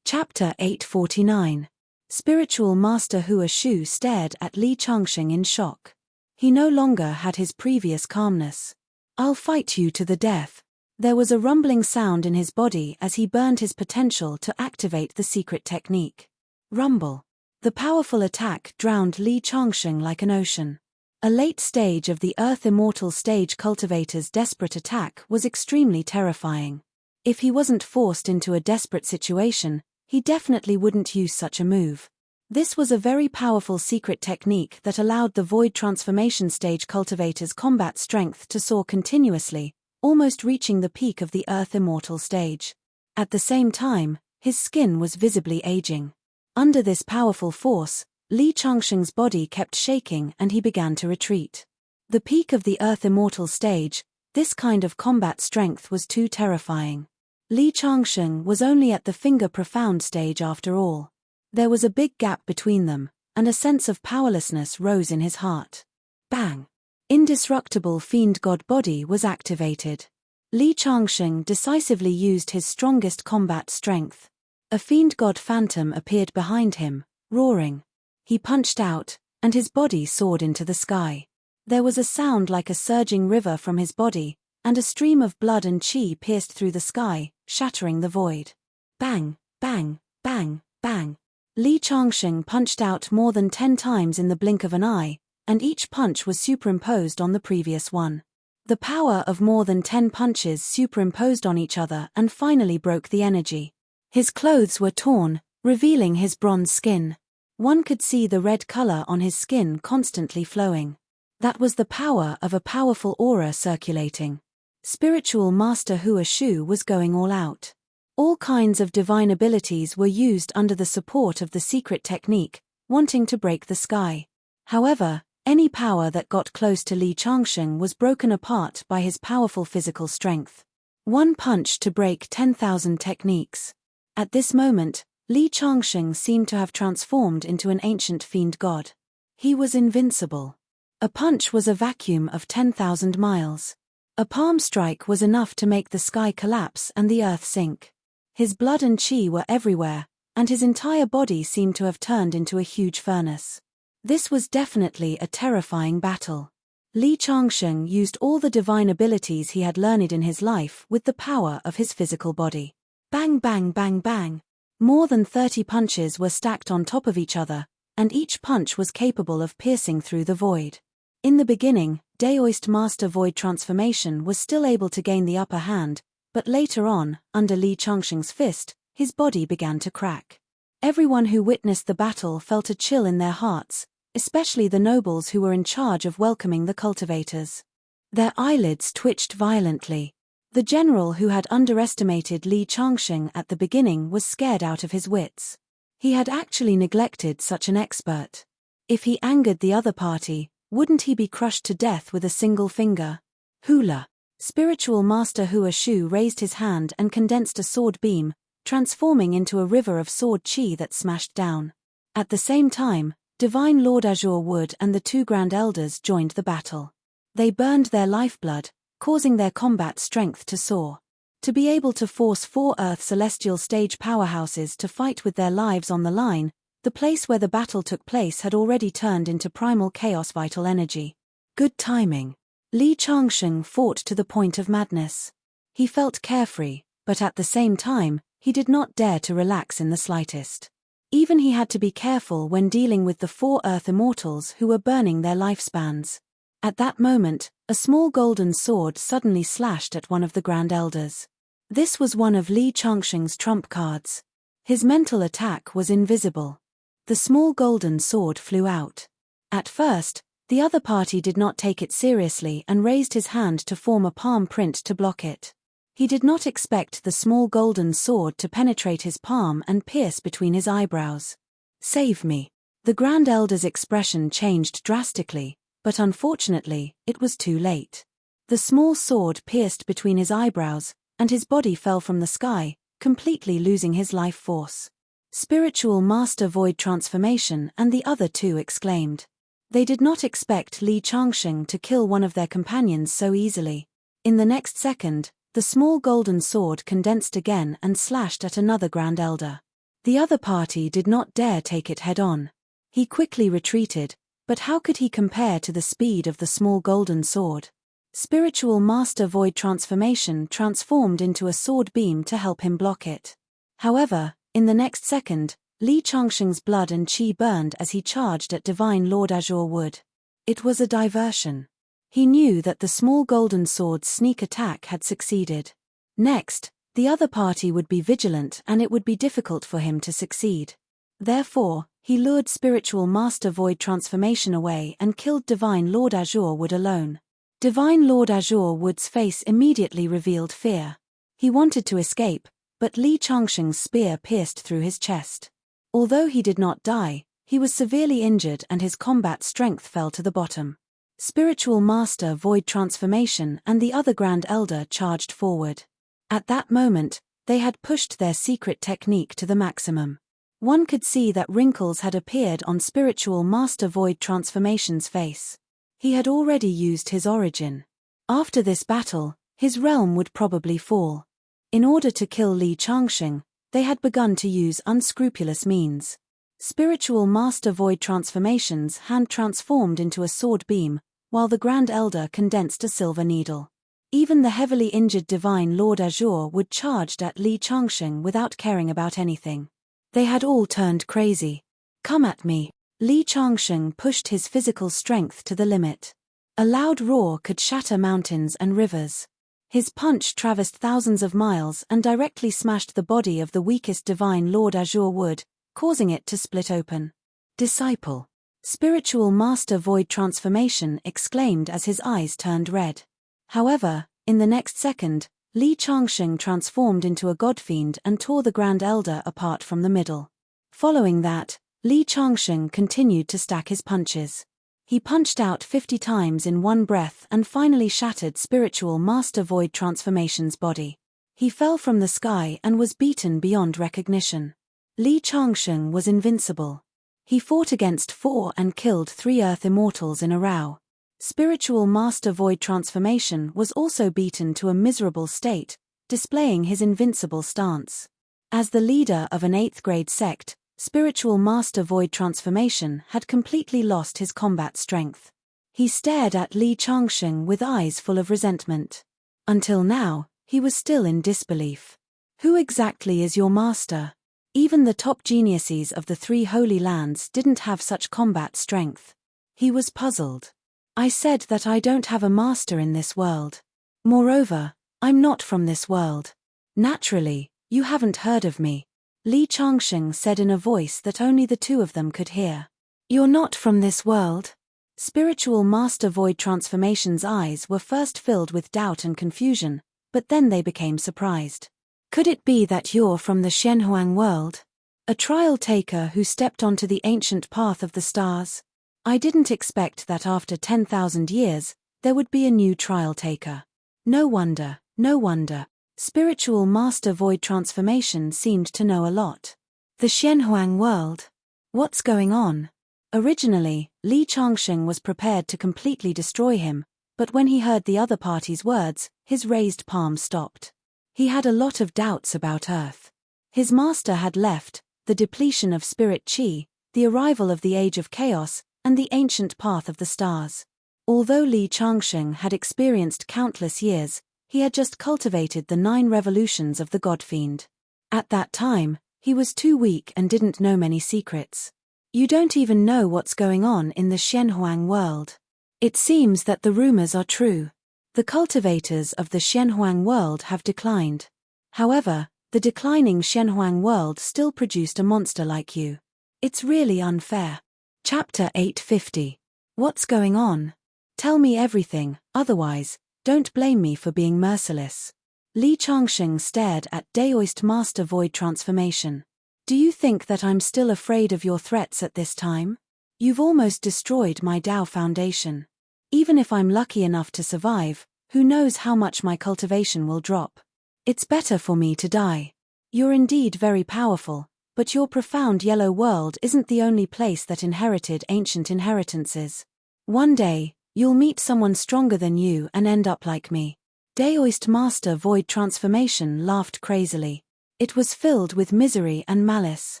[SPEAKER 1] Chapter 849. Spiritual Master Hua Shu stared at Li Changsheng in shock. He no longer had his previous calmness. "I'll fight you to the death." There was a rumbling sound in his body as he burned his potential to activate the secret technique. Rumble. The powerful attack drowned Li Changsheng like an ocean. A late stage of the Earth Immortal Stage cultivator's desperate attack was extremely terrifying. If he wasn't forced into a desperate situation, he definitely wouldn't use such a move. This was a very powerful secret technique that allowed the Void Transformation Stage cultivator's combat strength to soar continuously, almost reaching the peak of the Earth Immortal Stage. At the same time, his skin was visibly aging. Under this powerful force, Li Changsheng's body kept shaking and he began to retreat. The peak of the Earth Immortal Stage, this kind of combat strength was too terrifying. Li Changsheng was only at the Finger Profound stage after all. There was a big gap between them, and a sense of powerlessness rose in his heart. Bang! Indestructible Fiend God Body was activated. Li Changsheng decisively used his strongest combat strength. A Fiend God Phantom appeared behind him, roaring. He punched out, and his body soared into the sky. There was a sound like a surging river from his body, and a stream of blood and chi pierced through the sky, shattering the void. Bang, bang, bang, bang. Li Changsheng punched out more than 10 times in the blink of an eye, and each punch was superimposed on the previous one. The power of more than 10 punches superimposed on each other and finally broke the energy. His clothes were torn, revealing his bronze skin. One could see the red color on his skin constantly flowing. That was the power of a powerful aura circulating. Spiritual Master Hua Shu was going all out. All kinds of divine abilities were used under the support of the secret technique, wanting to break the sky. However, any power that got close to Li Changsheng was broken apart by his powerful physical strength. One punch to break 10,000 techniques. At this moment, Li Changsheng seemed to have transformed into an ancient fiend god. He was invincible. A punch was a vacuum of 10,000 miles. A palm strike was enough to make the sky collapse and the earth sink. His blood and chi were everywhere, and his entire body seemed to have turned into a huge furnace. This was definitely a terrifying battle. Li Changsheng used all the divine abilities he had learned in his life with the power of his physical body. Bang bang bang bang. More than 30 punches were stacked on top of each other, and each punch was capable of piercing through the void. In the beginning, Daoist Master Void Transformation was still able to gain the upper hand, but later on, under Li Changsheng's fist, his body began to crack. Everyone who witnessed the battle felt a chill in their hearts, especially the nobles who were in charge of welcoming the cultivators. Their eyelids twitched violently. The general who had underestimated Li Changsheng at the beginning was scared out of his wits. He had actually neglected such an expert. If he angered the other party, wouldn't he be crushed to death with a single finger? Hula. Spiritual Master Hua Shu raised his hand and condensed a sword beam, transforming into a river of sword chi that smashed down. At the same time, Divine Lord Azure Wood and the 2 Grand Elders joined the battle. They burned their lifeblood, causing their combat strength to soar. To be able to force 4 Earth celestial stage powerhouses to fight with their lives on the line, the place where the battle took place had already turned into primal chaos vital energy. Good timing. Li Changsheng fought to the point of madness. He felt carefree, but at the same time, he did not dare to relax in the slightest. Even he had to be careful when dealing with the 4 Earth immortals who were burning their lifespans. At that moment, a small golden sword suddenly slashed at one of the Grand Elders. This was one of Li Changsheng's trump cards. His mental attack was invisible. The small golden sword flew out. At first, the other party did not take it seriously and raised his hand to form a palm print to block it. He did not expect the small golden sword to penetrate his palm and pierce between his eyebrows. Save me. The Grand Elder's expression changed drastically, but unfortunately, it was too late. The small sword pierced between his eyebrows, and his body fell from the sky, completely losing his life force. Spiritual Master Void Transformation and the other two exclaimed. They did not expect Li Changsheng to kill one of their companions so easily. In the next second, the small golden sword condensed again and slashed at another Grand Elder. The other party did not dare take it head-on. He quickly retreated, but how could he compare to the speed of the small golden sword? Spiritual Master Void Transformation transformed into a sword beam to help him block it. However, in the next second, Li Changsheng's blood and qi burned as he charged at Divine Lord Azure Wood. It was a diversion. He knew that the small golden sword's sneak attack had succeeded. Next, the other party would be vigilant and it would be difficult for him to succeed. Therefore, he lured Spiritual Master Void Transformation away and killed Divine Lord Azure Wood alone. Divine Lord Azure Wood's face immediately revealed fear. He wanted to escape, but Li Changsheng's spear pierced through his chest. Although he did not die, he was severely injured and his combat strength fell to the bottom. Spiritual Master Void Transformation and the other Grand Elder charged forward. At that moment, they had pushed their secret technique to the maximum. One could see that wrinkles had appeared on Spiritual Master Void Transformation's face. He had already used his origin. After this battle, his realm would probably fall. In order to kill Li Changsheng, they had begun to use unscrupulous means. Spiritual Master Void Transformation's hand transformed into a sword beam, while the Grand Elder condensed a silver needle. Even the heavily injured Divine Lord Azure Wood charged at Li Changsheng without caring about anything. They had all turned crazy. Come at me. Li Changsheng pushed his physical strength to the limit. A loud roar could shatter mountains and rivers. His punch traversed thousands of miles and directly smashed the body of the weakest Divine Lord Azure Wood, causing it to split open. Disciple. Spiritual Master Void Transformation exclaimed as his eyes turned red. However, in the next second, Li Changsheng transformed into a godfiend and tore the Grand Elder apart from the middle. Following that, Li Changsheng continued to stack his punches. He punched out 50 times in one breath and finally shattered Spiritual Master Void Transformation's body. He fell from the sky and was beaten beyond recognition. Li Changsheng was invincible. He fought against 4 and killed 3 Earth Immortals in a row. Spiritual Master Void Transformation was also beaten to a miserable state, displaying his invincible stance. As the leader of an 8th grade sect, Spiritual Master Void Transformation had completely lost his combat strength. He stared at Li Changsheng with eyes full of resentment. Until now, he was still in disbelief. Who exactly is your master? Even the top geniuses of the 3 Holy Lands didn't have such combat strength. He was puzzled. I said that I don't have a master in this world. Moreover, I'm not from this world. Naturally, you haven't heard of me. Li Changsheng said in a voice that only the two of them could hear. You're not from this world? Spiritual Master Void Transformation's eyes were first filled with doubt and confusion, but then they became surprised. Could it be that you're from the Shenhuang world? A trial taker who stepped onto the ancient path of the stars? I didn't expect that after 10,000 years, there would be a new trial taker. No wonder, no wonder. Spiritual Master Void Transformation seemed to know a lot. The Shenhuang world? What's going on? Originally, Li Changsheng was prepared to completely destroy him, but when he heard the other party's words, his raised palm stopped. He had a lot of doubts about Earth. His master had left, the depletion of spirit chi, the arrival of the Age of Chaos, and the ancient path of the stars. Although Li Changsheng had experienced countless years, he had just cultivated the 9 revolutions of the God-Fiend. At that time, he was too weak and didn't know many secrets. You don't even know what's going on in the Xianhuang world. It seems that the rumors are true. The cultivators of the Xianhuang world have declined. However, the declining Xianhuang world still produced a monster like you. It's really unfair. Chapter 850. What's going on? Tell me everything, otherwise, don't blame me for being merciless. Li Changsheng stared at Daoist Master Void Transformation. Do you think that I'm still afraid of your threats at this time? You've almost destroyed my Dao foundation. Even if I'm lucky enough to survive, who knows how much my cultivation will drop. It's better for me to die. You're indeed very powerful, but your profound yellow world isn't the only place that inherited ancient inheritances. One day, you'll meet someone stronger than you and end up like me. Daoist Master Void Transformation laughed crazily. It was filled with misery and malice.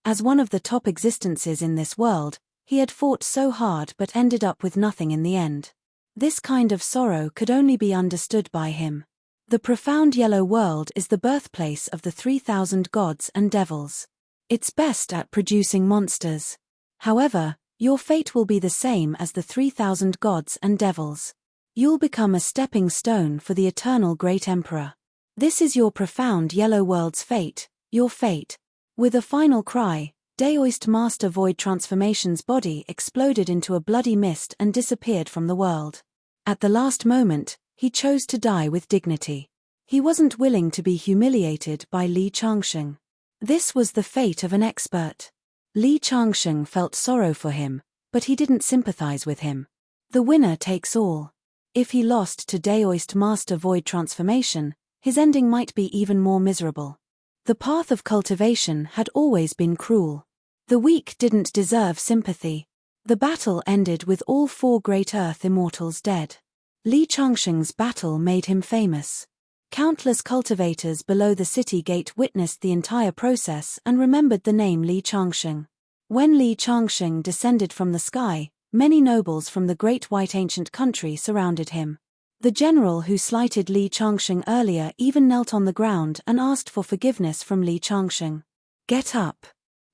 [SPEAKER 1] As one of the top existences in this world, he had fought so hard but ended up with nothing in the end. This kind of sorrow could only be understood by him. The profound yellow world is the birthplace of the 3,000 gods and devils. It's best at producing monsters. However, your fate will be the same as the 3,000 gods and devils. You'll become a stepping stone for the eternal Great Emperor. This is your profound yellow world's fate, your fate. With a final cry, Daoist Master Void Transformation's body exploded into a bloody mist and disappeared from the world. At the last moment, he chose to die with dignity. He wasn't willing to be humiliated by Li Changsheng. This was the fate of an expert. Li Changsheng felt sorrow for him, but he didn't sympathize with him. The winner takes all. If he lost to Daoist Master Void Transformation, his ending might be even more miserable. The path of cultivation had always been cruel. The weak didn't deserve sympathy. The battle ended with all 4 great Earth Immortals dead. Li Changsheng's battle made him famous. Countless cultivators below the city gate witnessed the entire process and remembered the name Li Changsheng. When Li Changsheng descended from the sky, many nobles from the great white ancient country surrounded him. The general who slighted Li Changsheng earlier even knelt on the ground and asked for forgiveness from Li Changsheng. Get up.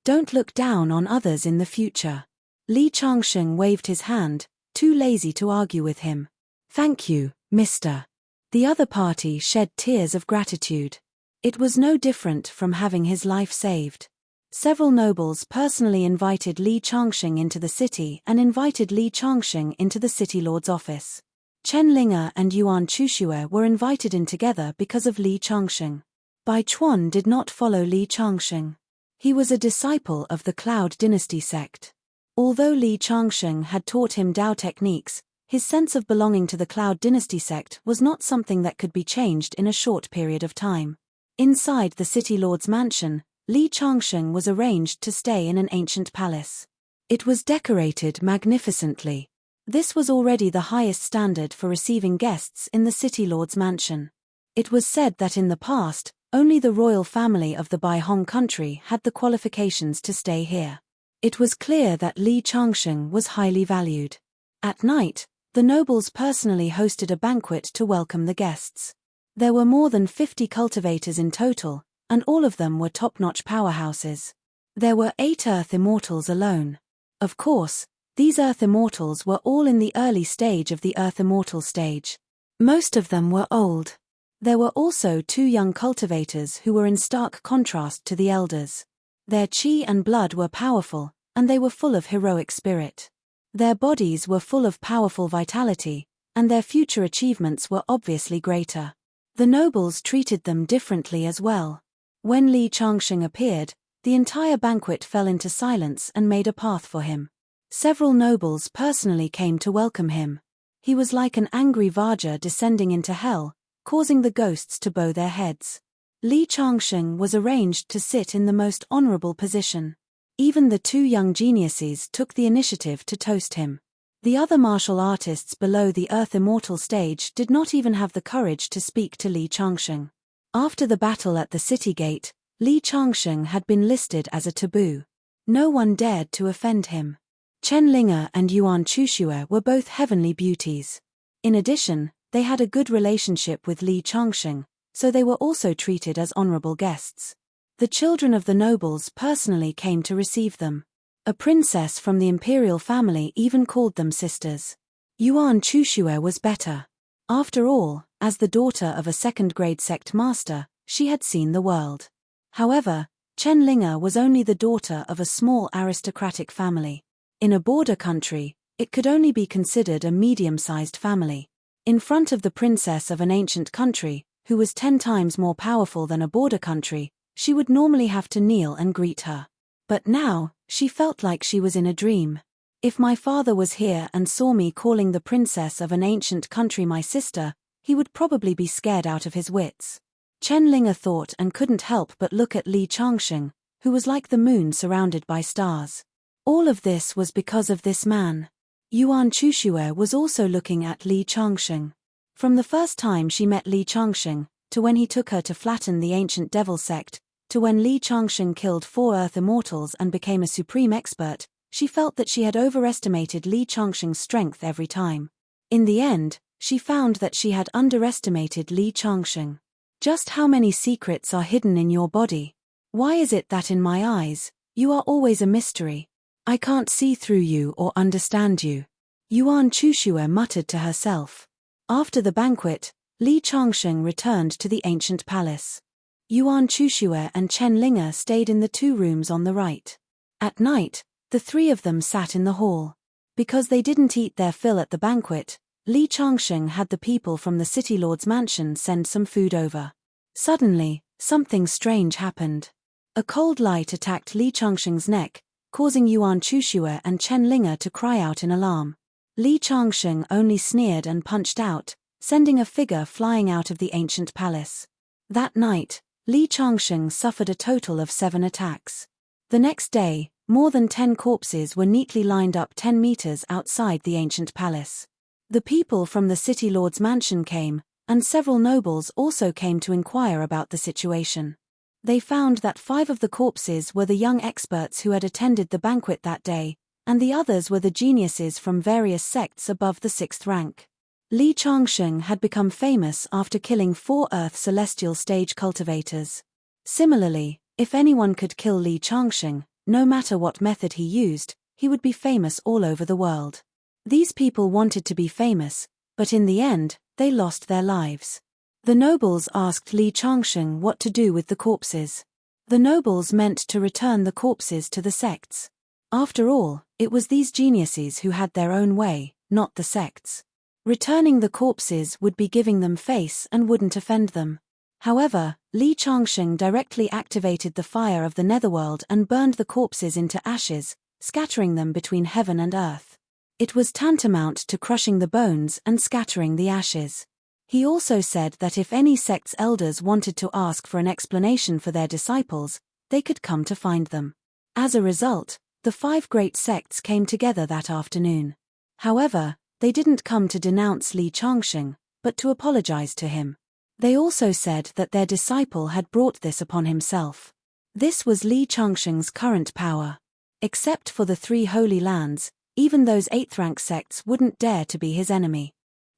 [SPEAKER 1] Don't look down on others in the future. Li Changsheng waved his hand, too lazy to argue with him. Thank you, mister. The other party shed tears of gratitude. It was no different from having his life saved. Several nobles personally invited Li Changsheng into the city and invited Li Changsheng into the city lord's office. Chen Linger and Yuan Chushue were invited in together because of Li Changsheng. Bai Chuan did not follow Li Changsheng. He was a disciple of the Cloud Dynasty sect. Although Li Changsheng had taught him Dao techniques, his sense of belonging to the Cloud Dynasty sect was not something that could be changed in a short period of time. Inside the city lord's mansion, Li Changsheng was arranged to stay in an ancient palace. It was decorated magnificently. This was already the highest standard for receiving guests in the city lord's mansion. It was said that in the past, only the royal family of the Baihong country had the qualifications to stay here. It was clear that Li Changsheng was highly valued. At night, the nobles personally hosted a banquet to welcome the guests. There were more than 50 cultivators in total, and all of them were top-notch powerhouses. There were 8 Earth Immortals alone. Of course, these Earth Immortals were all in the early stage of the Earth Immortal stage. Most of them were old. There were also 2 young cultivators who were in stark contrast to the elders. Their chi and blood were powerful, and they were full of heroic spirit. Their bodies were full of powerful vitality, and their future achievements were obviously greater. The nobles treated them differently as well. When Li Changsheng appeared, the entire banquet fell into silence and made a path for him. Several nobles personally came to welcome him. He was like an angry Vajra descending into hell, causing the ghosts to bow their heads. Li Changsheng was arranged to sit in the most honorable position. Even the 2 young geniuses took the initiative to toast him. The other martial artists below the Earth Immortal stage did not even have the courage to speak to Li Changsheng. After the battle at the city gate, Li Changsheng had been listed as a taboo. No one dared to offend him. Chen Linge and Yuan Chuxue were both heavenly beauties. In addition, they had a good relationship with Li Changsheng, so they were also treated as honorable guests. The children of the nobles personally came to receive them. A princess from the imperial family even called them sisters. Yuan Chuxue was better. After all, as the daughter of a second-grade sect master, she had seen the world. However, Chen Linge was only the daughter of a small aristocratic family. In a border country, it could only be considered a medium-sized family. In front of the princess of an ancient country, who was 10 times more powerful than a border country, she would normally have to kneel and greet her. But now, she felt like she was in a dream. If my father was here and saw me calling the princess of an ancient country my sister, he would probably be scared out of his wits. Chen Linge thought and couldn't help but look at Li Changsheng, who was like the moon surrounded by stars. All of this was because of this man. Yuan Chuxue was also looking at Li Changsheng. From the first time she met Li Changsheng, to when he took her to flatten the ancient devil sect, to when Li Changsheng killed 4 Earth Immortals and became a supreme expert, she felt that she had overestimated Li Changsheng's strength every time. In the end, she found that she had underestimated Li Changsheng. Just how many secrets are hidden in your body? Why is it that in my eyes, you are always a mystery? I can't see through you or understand you. Yuan Chuxue muttered to herself. After the banquet, Li Changsheng returned to the ancient palace. Yuan Chuxue and Chen Linge stayed in the 2 rooms on the right. At night, the 3 of them sat in the hall. Because they didn't eat their fill at the banquet, Li Changsheng had the people from the city lord's mansion send some food over. Suddenly, something strange happened. A cold light attacked Li Changsheng's neck, causing Yuan Chuxue and Chen Linge to cry out in alarm. Li Changsheng only sneered and punched out, sending a figure flying out of the ancient palace. That night, Li Changsheng suffered a total of 7 attacks. The next day, more than 10 corpses were neatly lined up 10 meters outside the ancient palace. The people from the city lord's mansion came, and several nobles also came to inquire about the situation. They found that 5 of the corpses were the young experts who had attended the banquet that day, and the others were the geniuses from various sects above the 6th rank. Li Changsheng had become famous after killing 4 Earth celestial stage cultivators. Similarly, if anyone could kill Li Changsheng, no matter what method he used, he would be famous all over the world. These people wanted to be famous, but in the end, they lost their lives. The nobles asked Li Changsheng what to do with the corpses. The nobles meant to return the corpses to the sects. After all, it was these geniuses who had their own way, not the sects. Returning the corpses would be giving them face and wouldn't offend them. However, Li Changsheng directly activated the fire of the netherworld and burned the corpses into ashes, scattering them between heaven and earth. It was tantamount to crushing the bones and scattering the ashes. He also said that if any sect's elders wanted to ask for an explanation for their disciples, they could come to find them. As a result, the 5 great sects came together that afternoon. However, they didn't come to denounce Li Changsheng, but to apologize to him. They also said that their disciple had brought this upon himself. This was Li Changsheng's current power. Except for the 3 holy lands, even those 8th-rank sects wouldn't dare to be his enemy.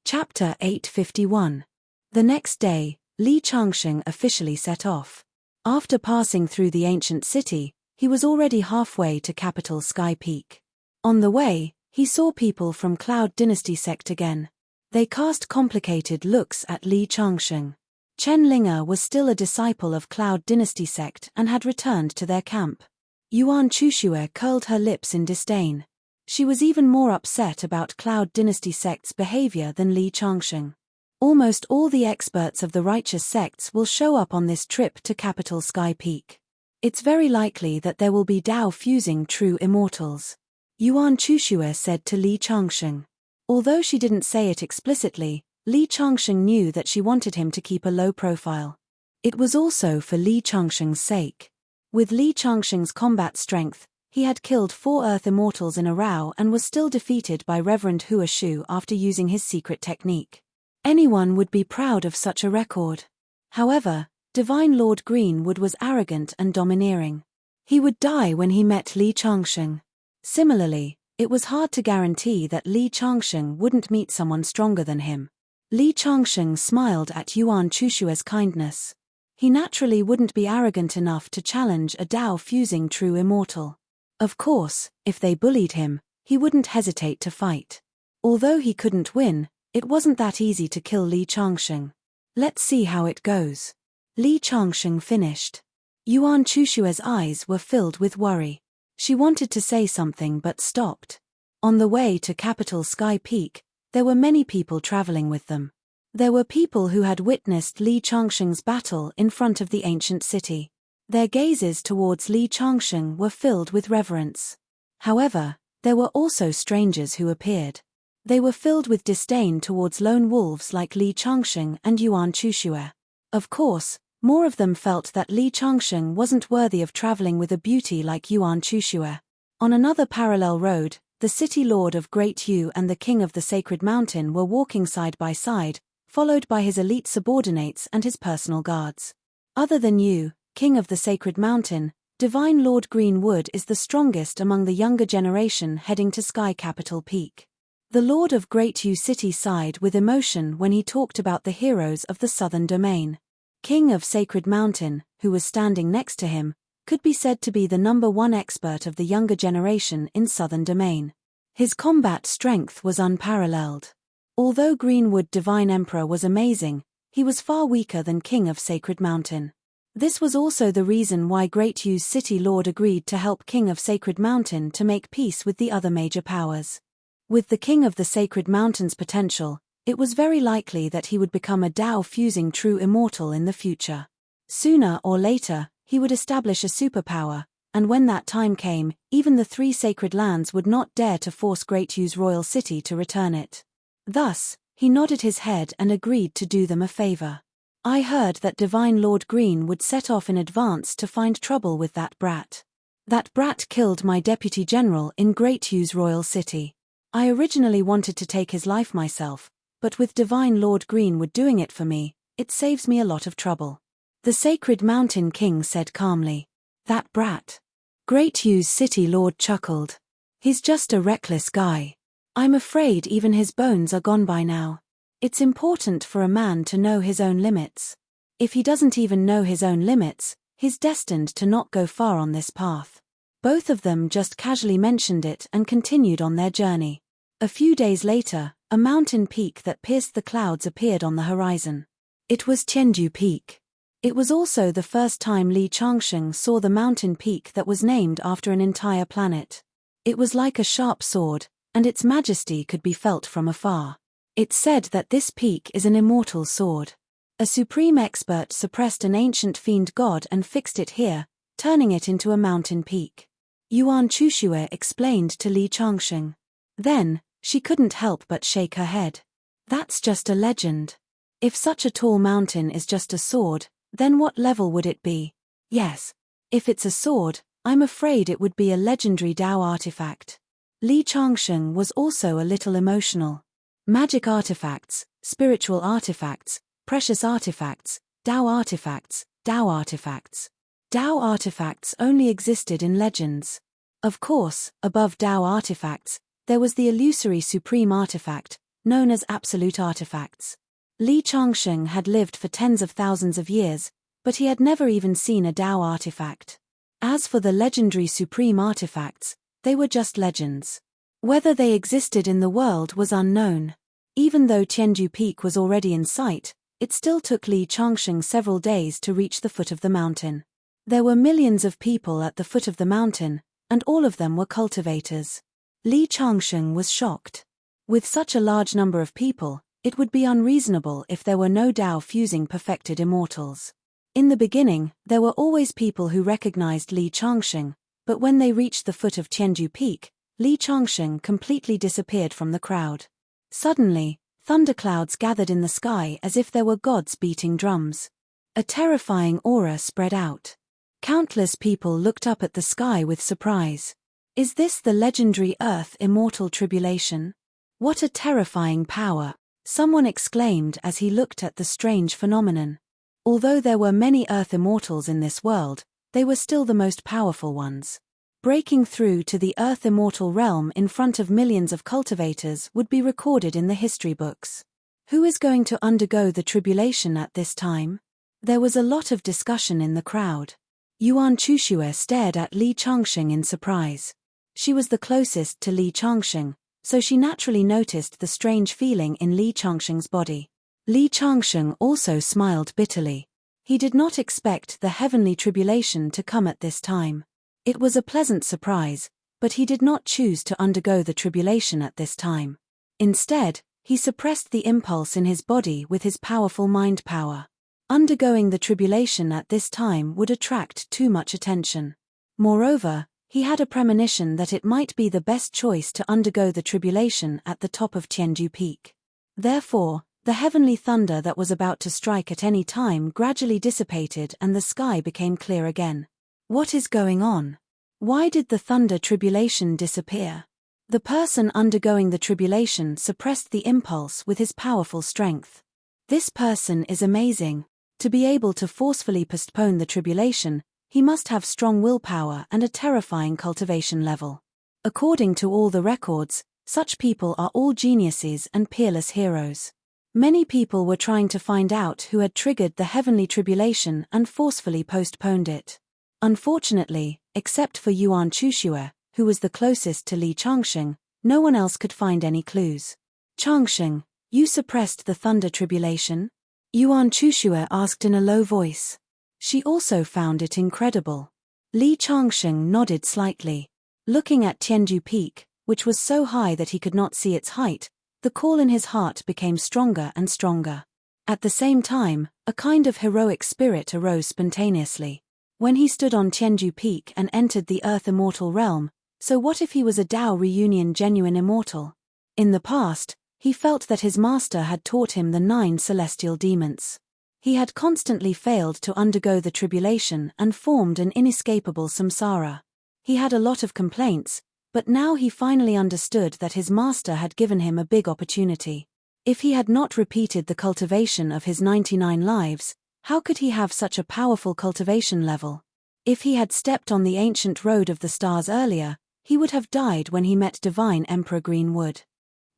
[SPEAKER 1] Chapter 851. The next day, Li Changsheng officially set off. After passing through the ancient city, he was already halfway to capital Sky Peak. On the way, he saw people from Cloud Dynasty sect again. They cast complicated looks at Li Changsheng. Chen Linge was still a disciple of Cloud Dynasty sect and had returned to their camp. Yuan Chuxue curled her lips in disdain. She was even more upset about Cloud Dynasty sect's behavior than Li Changsheng. Almost all the experts of the righteous sects will show up on this trip to capital Sky Peak. It's very likely that there will be Tao-fusing true immortals. Yuan Chuxue said to Li Changsheng. Although she didn't say it explicitly, Li Changsheng knew that she wanted him to keep a low profile. It was also for Li Changsheng's sake. With Li Changsheng's combat strength, he had killed 4 Earth Immortals in a row and was still defeated by Reverend Hua Shu after using his secret technique. Anyone would be proud of such a record. However, Divine Lord Greenwood was arrogant and domineering. He would die when he met Li Changsheng. Similarly, it was hard to guarantee that Li Changsheng wouldn't meet someone stronger than him. Li Changsheng smiled at Yuan Chushue's kindness. He naturally wouldn't be arrogant enough to challenge a Tao-fusing true immortal. Of course, if they bullied him, he wouldn't hesitate to fight. Although he couldn't win, it wasn't that easy to kill Li Changsheng. Let's see how it goes. Li Changsheng finished. Yuan Chushue's eyes were filled with worry. She wanted to say something but stopped. On the way to Capital Sky Peak, there were many people traveling with them. There were people who had witnessed Li Changsheng's battle in front of the ancient city. Their gazes towards Li Changsheng were filled with reverence. However, there were also strangers who appeared. They were filled with disdain towards lone wolves like Li Changsheng and Yuan Chushue. Of course, more of them felt that Li Changsheng wasn't worthy of traveling with a beauty like Yuan Chushue. On another parallel road, the city lord of Great Yu and the king of the Sacred Mountain were walking side by side, followed by his elite subordinates and his personal guards. Other than Yu, king of the Sacred Mountain, Divine Lord Greenwood is the strongest among the younger generation heading to Sky Capital Peak. The Lord of Great Yu City sighed with emotion when he talked about the heroes of the Southern Domain. King of Sacred Mountain, who was standing next to him, could be said to be the #1 expert of the younger generation in Southern Domain. His combat strength was unparalleled. Although Greenwood Divine Emperor was amazing, he was far weaker than King of Sacred Mountain. This was also the reason why Great Yu's City Lord agreed to help King of Sacred Mountain to make peace with the other major powers. With the King of the Sacred Mountain's potential, it was very likely that he would become a Tao-fusing true immortal in the future. Sooner or later, he would establish a superpower, and when that time came, even the 3 sacred lands would not dare to force Great Yu's royal city to return it. Thus, he nodded his head and agreed to do them a favor. I heard that Divine Lord Green would set off in advance to find trouble with that brat. That brat killed my deputy general in Great Yu's royal city. I originally wanted to take his life myself, but with Divine Lord Greenwood doing it for me, it saves me a lot of trouble. The Sacred Mountain King said calmly. That brat. Great Yu's City Lord chuckled. He's just a reckless guy. I'm afraid even his bones are gone by now. It's important for a man to know his own limits. If he doesn't even know his own limits, he's destined to not go far on this path. Both of them just casually mentioned it and continued on their journey. A few days later, a mountain peak that pierced the clouds appeared on the horizon. It was Tianju Peak. It was also the first time Li Changsheng saw the mountain peak that was named after an entire planet. It was like a sharp sword, and its majesty could be felt from afar. It said that this peak is an immortal sword. A supreme expert suppressed an ancient fiend god and fixed it here, turning it into a mountain peak. Yuan Chushue explained to Li Changsheng. Then, she couldn't help but shake her head. That's just a legend. If such a tall mountain is just a sword, then what level would it be? Yes. If it's a sword, I'm afraid it would be a legendary Tao artifact. Li Changsheng was also a little emotional. Magic artifacts, spiritual artifacts, precious artifacts, Tao artifacts, Tao artifacts. Tao artifacts only existed in legends. Of course, above Tao artifacts, there was the illusory supreme artifact, known as absolute artifacts. Li Changsheng had lived for tens of thousands of years, but he had never even seen a Tao artifact. As for the legendary supreme artifacts, they were just legends. Whether they existed in the world was unknown. Even though Tianju Peak was already in sight, it still took Li Changsheng several days to reach the foot of the mountain. There were millions of people at the foot of the mountain, and all of them were cultivators. Li Changsheng was shocked. With such a large number of people, it would be unreasonable if there were no Tao-fusing perfected immortals. In the beginning, there were always people who recognized Li Changsheng, but when they reached the foot of Tianju Peak, Li Changsheng completely disappeared from the crowd. Suddenly, thunderclouds gathered in the sky as if there were gods beating drums. A terrifying aura spread out. Countless people looked up at the sky with surprise. Is this the legendary Earth Immortal Tribulation? What a terrifying power! Someone exclaimed as he looked at the strange phenomenon. Although there were many Earth immortals in this world, they were still the most powerful ones. Breaking through to the Earth immortal realm in front of millions of cultivators would be recorded in the history books. Who is going to undergo the tribulation at this time? There was a lot of discussion in the crowd. Yuan Chushue stared at Li Changxing in surprise. She was the closest to Li Changxing, so she naturally noticed the strange feeling in Li Changxing's body. Li Changxing also smiled bitterly. He did not expect the heavenly tribulation to come at this time. It was a pleasant surprise, but he did not choose to undergo the tribulation at this time. Instead, he suppressed the impulse in his body with his powerful mind power. Undergoing the tribulation at this time would attract too much attention. Moreover, he had a premonition that it might be the best choice to undergo the tribulation at the top of Tianju Peak. Therefore, the heavenly thunder that was about to strike at any time gradually dissipated and the sky became clear again. What is going on? Why did the thunder tribulation disappear? The person undergoing the tribulation suppressed the impulse with his powerful strength. This person is amazing. To be able to forcefully postpone the tribulation, he must have strong willpower and a terrifying cultivation level. According to all the records, such people are all geniuses and peerless heroes. Many people were trying to find out who had triggered the heavenly tribulation and forcefully postponed it. Unfortunately, except for Yuan Chushue, who was the closest to Li Changxing, no one else could find any clues. Changxing, you suppressed the thunder tribulation? Yuan Chushue asked in a low voice. She also found it incredible. Li Changxing nodded slightly. Looking at Tianju Peak, which was so high that he could not see its height, the call in his heart became stronger and stronger. At the same time, a kind of heroic spirit arose spontaneously. When he stood on Tianju Peak and entered the Earth immortal realm, so what if he was a Dao reunion genuine immortal? In the past, he felt that his master had taught him the 9 celestial demons. He had constantly failed to undergo the tribulation and formed an inescapable samsara. He had a lot of complaints, but now he finally understood that his master had given him a big opportunity. If he had not repeated the cultivation of his 99 lives, how could he have such a powerful cultivation level? If he had stepped on the ancient road of the stars earlier, he would have died when he met divine Emperor Greenwood.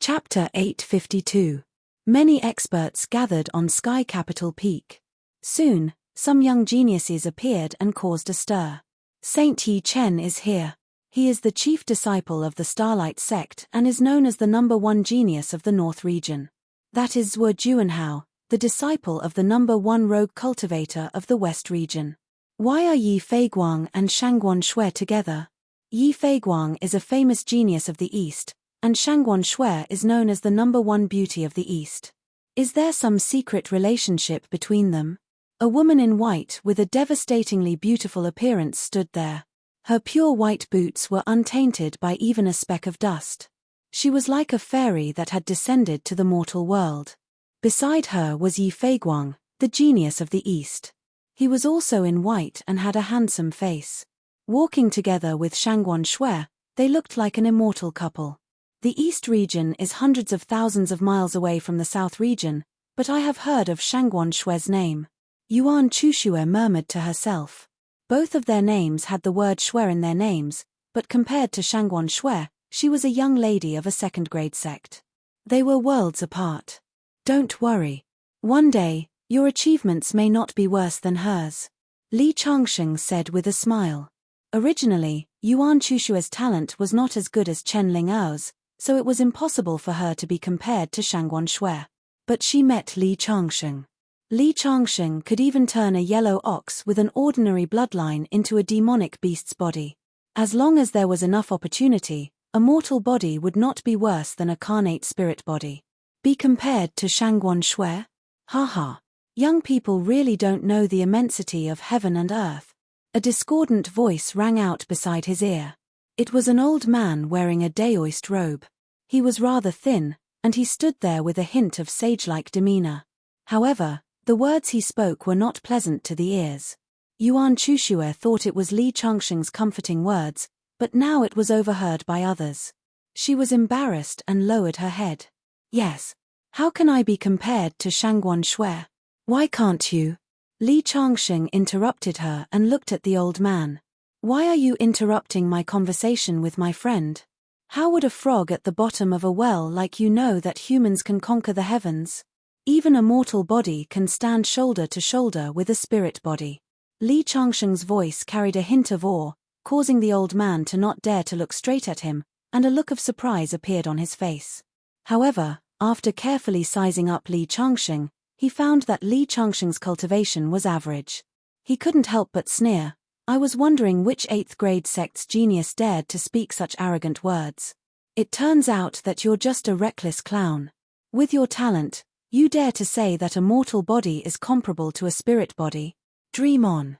[SPEAKER 1] Chapter 852. Many experts gathered on Sky Capital Peak. Soon, some young geniuses appeared and caused a stir. Saint Yi Chen is here. He is the chief disciple of the Starlight sect and is known as the #1 genius of the North region. That is Zhuo Juanhao, the disciple of the #1 rogue cultivator of the West region. Why are Yi Feiguang and Shangguan Shui together? Yi Feiguang is a famous genius of the East, and Shangguan Shui is known as the #1 beauty of the East. Is there some secret relationship between them? A woman in white with a devastatingly beautiful appearance stood there. Her pure white boots were untainted by even a speck of dust. She was like a fairy that had descended to the mortal world. Beside her was Yi Feiguang, the genius of the East. He was also in white and had a handsome face. Walking together with Shangguan Shui, they looked like an immortal couple. The East region is hundreds of thousands of miles away from the South region, but I have heard of Shangguan Shui's name. Yuan Chushue murmured to herself. Both of their names had the word Shui in their names, but compared to Shangguan Shui, she was a young lady of a second-grade sect. They were worlds apart. Don't worry. One day, your achievements may not be worse than hers. Li Changxing said with a smile. Originally, Yuan Chushue's talent was not as good as Chen Lingao's, so it was impossible for her to be compared to Shangguan Shui. But she met Li Changxing. Li Changxing could even turn a yellow ox with an ordinary bloodline into a demonic beast's body. As long as there was enough opportunity, a mortal body would not be worse than a carnate spirit body. Be compared to Shangguan Shui? Haha. Young people really don't know the immensity of heaven and earth. A discordant voice rang out beside his ear. It was an old man wearing a Daoist robe. He was rather thin, and he stood there with a hint of sage-like demeanor. However, the words he spoke were not pleasant to the ears. Yuan Chushue thought it was Li Changxing's comforting words, but now it was overheard by others. She was embarrassed and lowered her head. Yes. How can I be compared to Shangguan Shui? Why can't you? Li Changxing interrupted her and looked at the old man. Why are you interrupting my conversation with my friend? How would a frog at the bottom of a well like you know that humans can conquer the heavens? Even a mortal body can stand shoulder to shoulder with a spirit body. Li Changxing's voice carried a hint of awe, causing the old man to not dare to look straight at him, and a look of surprise appeared on his face. However, after carefully sizing up Li Changxing, he found that Li Changxing's cultivation was average. He couldn't help but sneer. I was wondering which 8th grade sect's genius dared to speak such arrogant words. It turns out that you're just a reckless clown. With your talent, you dare to say that a mortal body is comparable to a spirit body? Dream on.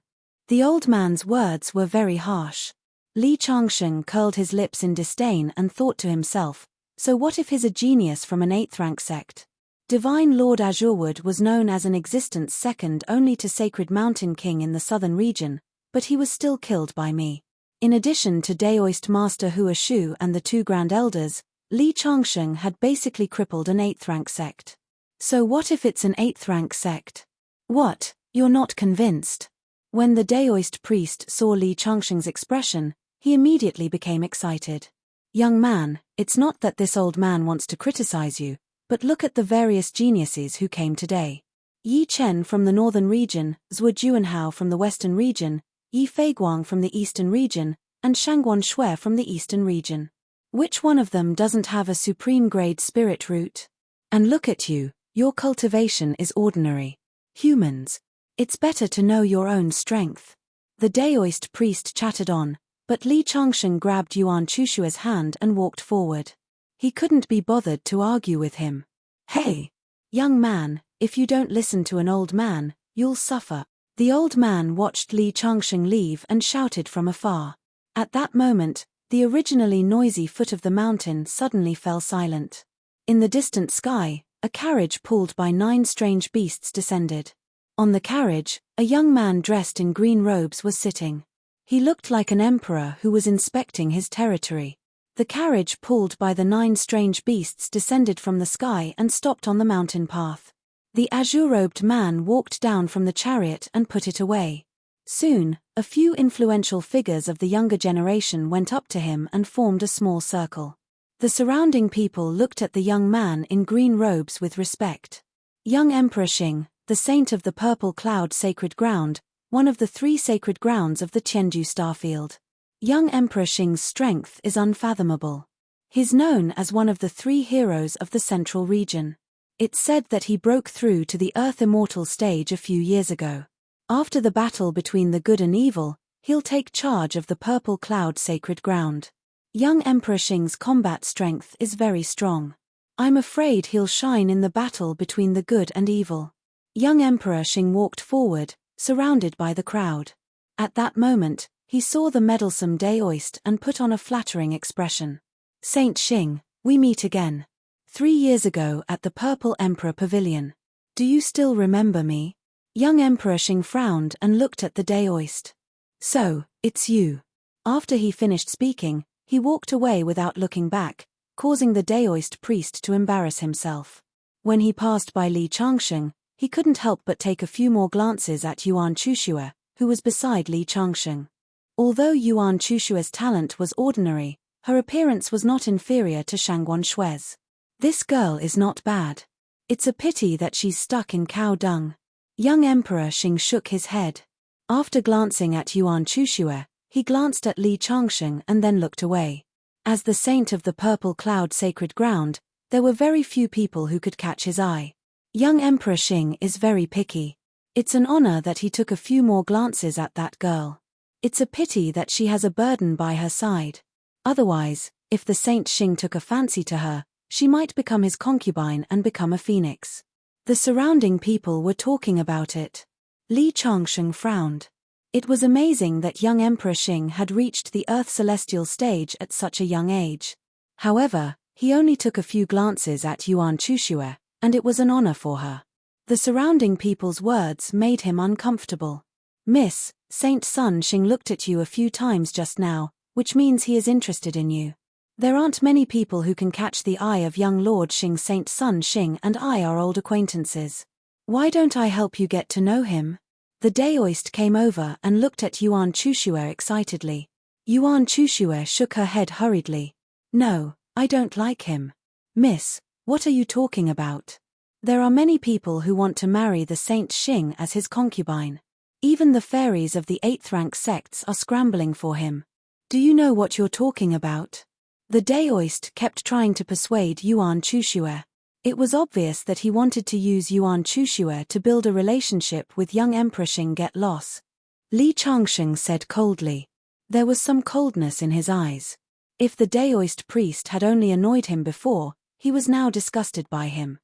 [SPEAKER 1] The old man's words were very harsh. Li Changxing curled his lips in disdain and thought to himself, so what if he's a genius from an 8th rank sect? Divine Lord Azurewood was known as an existence second only to Sacred Mountain King in the southern region, but he was still killed by me. In addition to Daoist Master Hua Shu and the 2 Grand Elders, Li Changxing had basically crippled an 8th rank sect. So what if it's an 8th rank sect? What, you're not convinced? When the Daoist priest saw Li Changxing's expression, he immediately became excited. Young man, it's not that this old man wants to criticize you, but look at the various geniuses who came today. Yi Chen from the northern region, Zhuo Juanhao from the western region, Yi Feiguang from the eastern region, and Shangguan Shui from the eastern region. Which one of them doesn't have a supreme grade spirit root? And look at you, your cultivation is ordinary. Humans. It's better to know your own strength. The Daoist priest chattered on, but Li Changxing grabbed Yuan Chushua's hand and walked forward. He couldn't be bothered to argue with him. Hey! Young man, if you don't listen to an old man, you'll suffer. The old man watched Li Changxing leave and shouted from afar. At that moment, the originally noisy foot of the mountain suddenly fell silent. In the distant sky, a carriage pulled by 9 strange beasts descended. On the carriage, a young man dressed in green robes was sitting. He looked like an emperor who was inspecting his territory. The carriage pulled by the 9 strange beasts descended from the sky and stopped on the mountain path. The azure-robed man walked down from the chariot and put it away. Soon, a few influential figures of the younger generation went up to him and formed a small circle. The surrounding people looked at the young man in green robes with respect. Young Emperor Xing, the saint of the Purple Cloud Sacred Ground, one of the 3 sacred grounds of the Tianju Starfield. Young Emperor Xing's strength is unfathomable. He's known as one of the 3 heroes of the Central Region. It's said that he broke through to the Earth Immortal stage a few years ago. After the battle between the good and evil, he'll take charge of the Purple Cloud Sacred Ground. Young Emperor Xing's combat strength is very strong. I'm afraid he'll shine in the battle between the good and evil. Young Emperor Xing walked forward, surrounded by the crowd. At that moment, he saw the meddlesome Daoist and put on a flattering expression. Saint Xing, we meet again. 3 years ago at the Purple Emperor Pavilion. Do you still remember me? Young Emperor Xing frowned and looked at the Daoist. So, it's you. After he finished speaking, he walked away without looking back, causing the Daoist priest to embarrass himself. When he passed by Li Changxing, he couldn't help but take a few more glances at Yuan Chushua, who was beside Li Changxing. Although Yuan Chushua's talent was ordinary, her appearance was not inferior to Shangguan Shui's. This girl is not bad. It's a pity that she's stuck in cow dung. Young Emperor Xing shook his head. After glancing at Yuan Chushua, he glanced at Li Changxing and then looked away. As the saint of the Purple Cloud Sacred Ground, there were very few people who could catch his eye. Young Emperor Xing is very picky. It's an honor that he took a few more glances at that girl. It's a pity that she has a burden by her side. Otherwise, if the Saint Xing took a fancy to her, she might become his concubine and become a phoenix. The surrounding people were talking about it. Li Changxing frowned. It was amazing that young Emperor Xing had reached the Earth Celestial stage at such a young age. However, he only took a few glances at Yuan Chushua, and it was an honor for her. The surrounding people's words made him uncomfortable. Miss, Saint Sun Xing looked at you a few times just now, which means he is interested in you. There aren't many people who can catch the eye of young Lord Xing. Saint Sun Xing and I are old acquaintances. Why don't I help you get to know him? The Daoist came over and looked at Yuan Chushue excitedly. Yuan Chushue shook her head hurriedly. No, I don't like him. Miss, what are you talking about? There are many people who want to marry the Saint Xing as his concubine. Even the fairies of the 8th rank sects are scrambling for him. Do you know what you're talking about? The Daoist kept trying to persuade Yuan Chushue. It was obvious that he wanted to use Yuan Chushue to build a relationship with young Emperor Xing get loss. Li Changsheng said coldly. There was some coldness in his eyes. If the Daoist priest had only annoyed him before, he was now disgusted by him.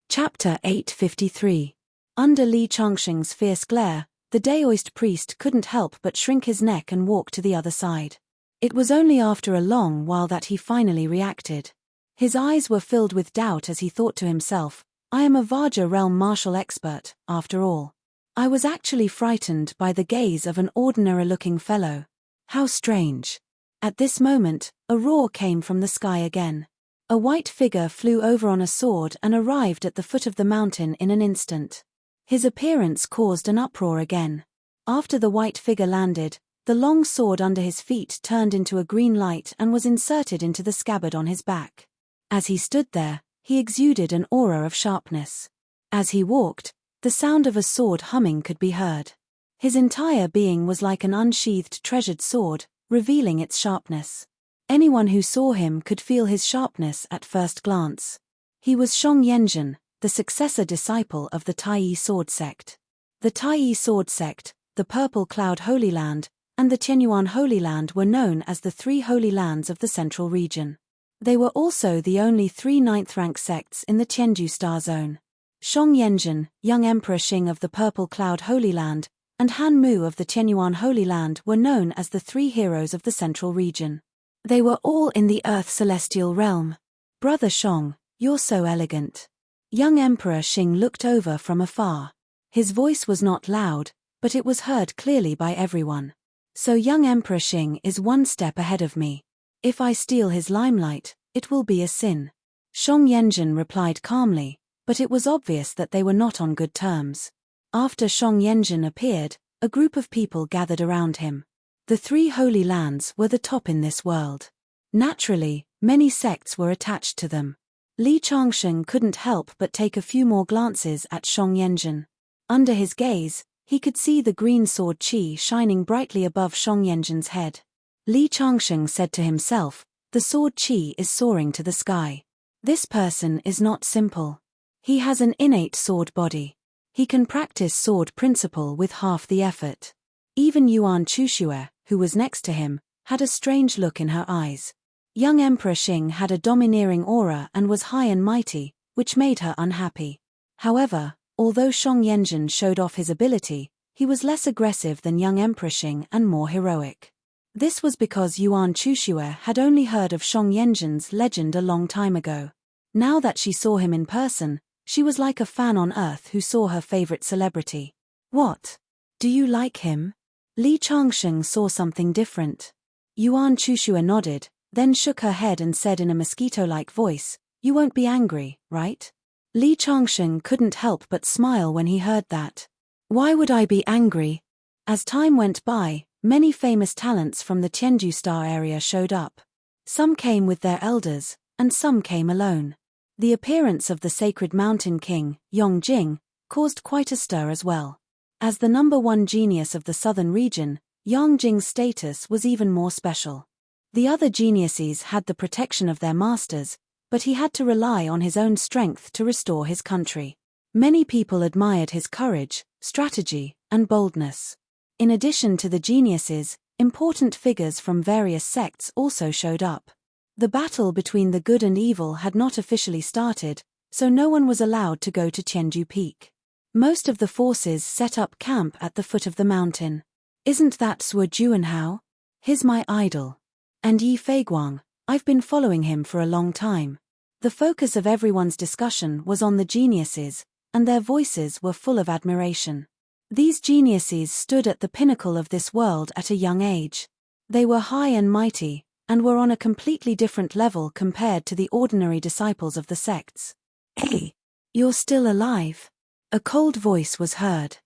[SPEAKER 1] Chapter 853. Under Li Changsheng's fierce glare, the Daoist priest couldn't help but shrink his neck and walk to the other side. It was only after a long while that he finally reacted. His eyes were filled with doubt as he thought to himself, I am a Vajra realm martial expert, after all. I was actually frightened by the gaze of an ordinary-looking fellow. How strange. At this moment, a roar came from the sky again. A white figure flew over on a sword and arrived at the foot of the mountain in an instant. His appearance caused an uproar again. After the white figure landed, the long sword under his feet turned into a green light and was inserted into the scabbard on his back. As he stood there, he exuded an aura of sharpness. As he walked, the sound of a sword humming could be heard. His entire being was like an unsheathed treasured sword, revealing its sharpness. Anyone who saw him could feel his sharpness at first glance. He was Shang Yanzhen, the successor disciple of the Tai Sword Sect. The Tai Sword Sect, the Purple Cloud Holy Land, and the Tianyuan Holy Land were known as the 3 Holy Lands of the Central Region. They were also the only 3 9th-rank sects in the Tianju Star Zone. Shang Yanzhen, young Emperor Xing of the Purple Cloud Holy Land, and Han Mu of the Tianyuan Holy Land were known as the 3 heroes of the Central Region. They were all in the Earth Celestial Realm. Brother Shang, you're so elegant. Young Emperor Xing looked over from afar. His voice was not loud, but it was heard clearly by everyone. So young Emperor Xing is one step ahead of me. If I steal his limelight, it will be a sin. Shang Yanzhen replied calmly, but it was obvious that they were not on good terms. After Shang Yanzhen appeared, a group of people gathered around him. The 3 Holy Lands were the top in this world. Naturally, many sects were attached to them. Li Changsheng couldn't help but take a few more glances at Shang Yanzhen. Under his gaze, he could see the green sword qi shining brightly above Shang Yanzhen's head. Li Changsheng said to himself, the sword qi is soaring to the sky. This person is not simple. He has an innate sword body. He can practice sword principle with half the effort. Even Yuan Chushue, who was next to him, had a strange look in her eyes. Young Emperor Xing had a domineering aura and was high and mighty, which made her unhappy. However, although Shang Yanzhen showed off his ability, he was less aggressive than young Emperor Xing and more heroic. This was because Yuan Chushue had only heard of Shang Yanzhen's legend a long time ago. Now that she saw him in person, she was like a fan on Earth who saw her favorite celebrity. What? Do you like him? Li Changsheng saw something different. Yuan Chushue nodded, then shook her head and said in a mosquito-like voice, you won't be angry, right? Li Changsheng couldn't help but smile when he heard that. Why would I be angry? As time went by, many famous talents from the Tianju Star area showed up. Some came with their elders, and some came alone. The appearance of the sacred mountain king, Yongjing, caused quite a stir as well. As the #1 genius of the southern region, Yongjing's status was even more special. The other geniuses had the protection of their masters, but he had to rely on his own strength to restore his country. Many people admired his courage, strategy, and boldness. In addition to the geniuses, important figures from various sects also showed up. The battle between the good and evil had not officially started, so no one was allowed to go to Tianju Peak. Most of the forces set up camp at the foot of the mountain. Isn't that Suo Juanhao? He's my idol. And Yi Feiguang, I've been following him for a long time. The focus of everyone's discussion was on the geniuses, and their voices were full of admiration. These geniuses stood at the pinnacle of this world at a young age. They were high and mighty, and were on a completely different level compared to the ordinary disciples of the sects. Hey, you're still alive? A cold voice was heard.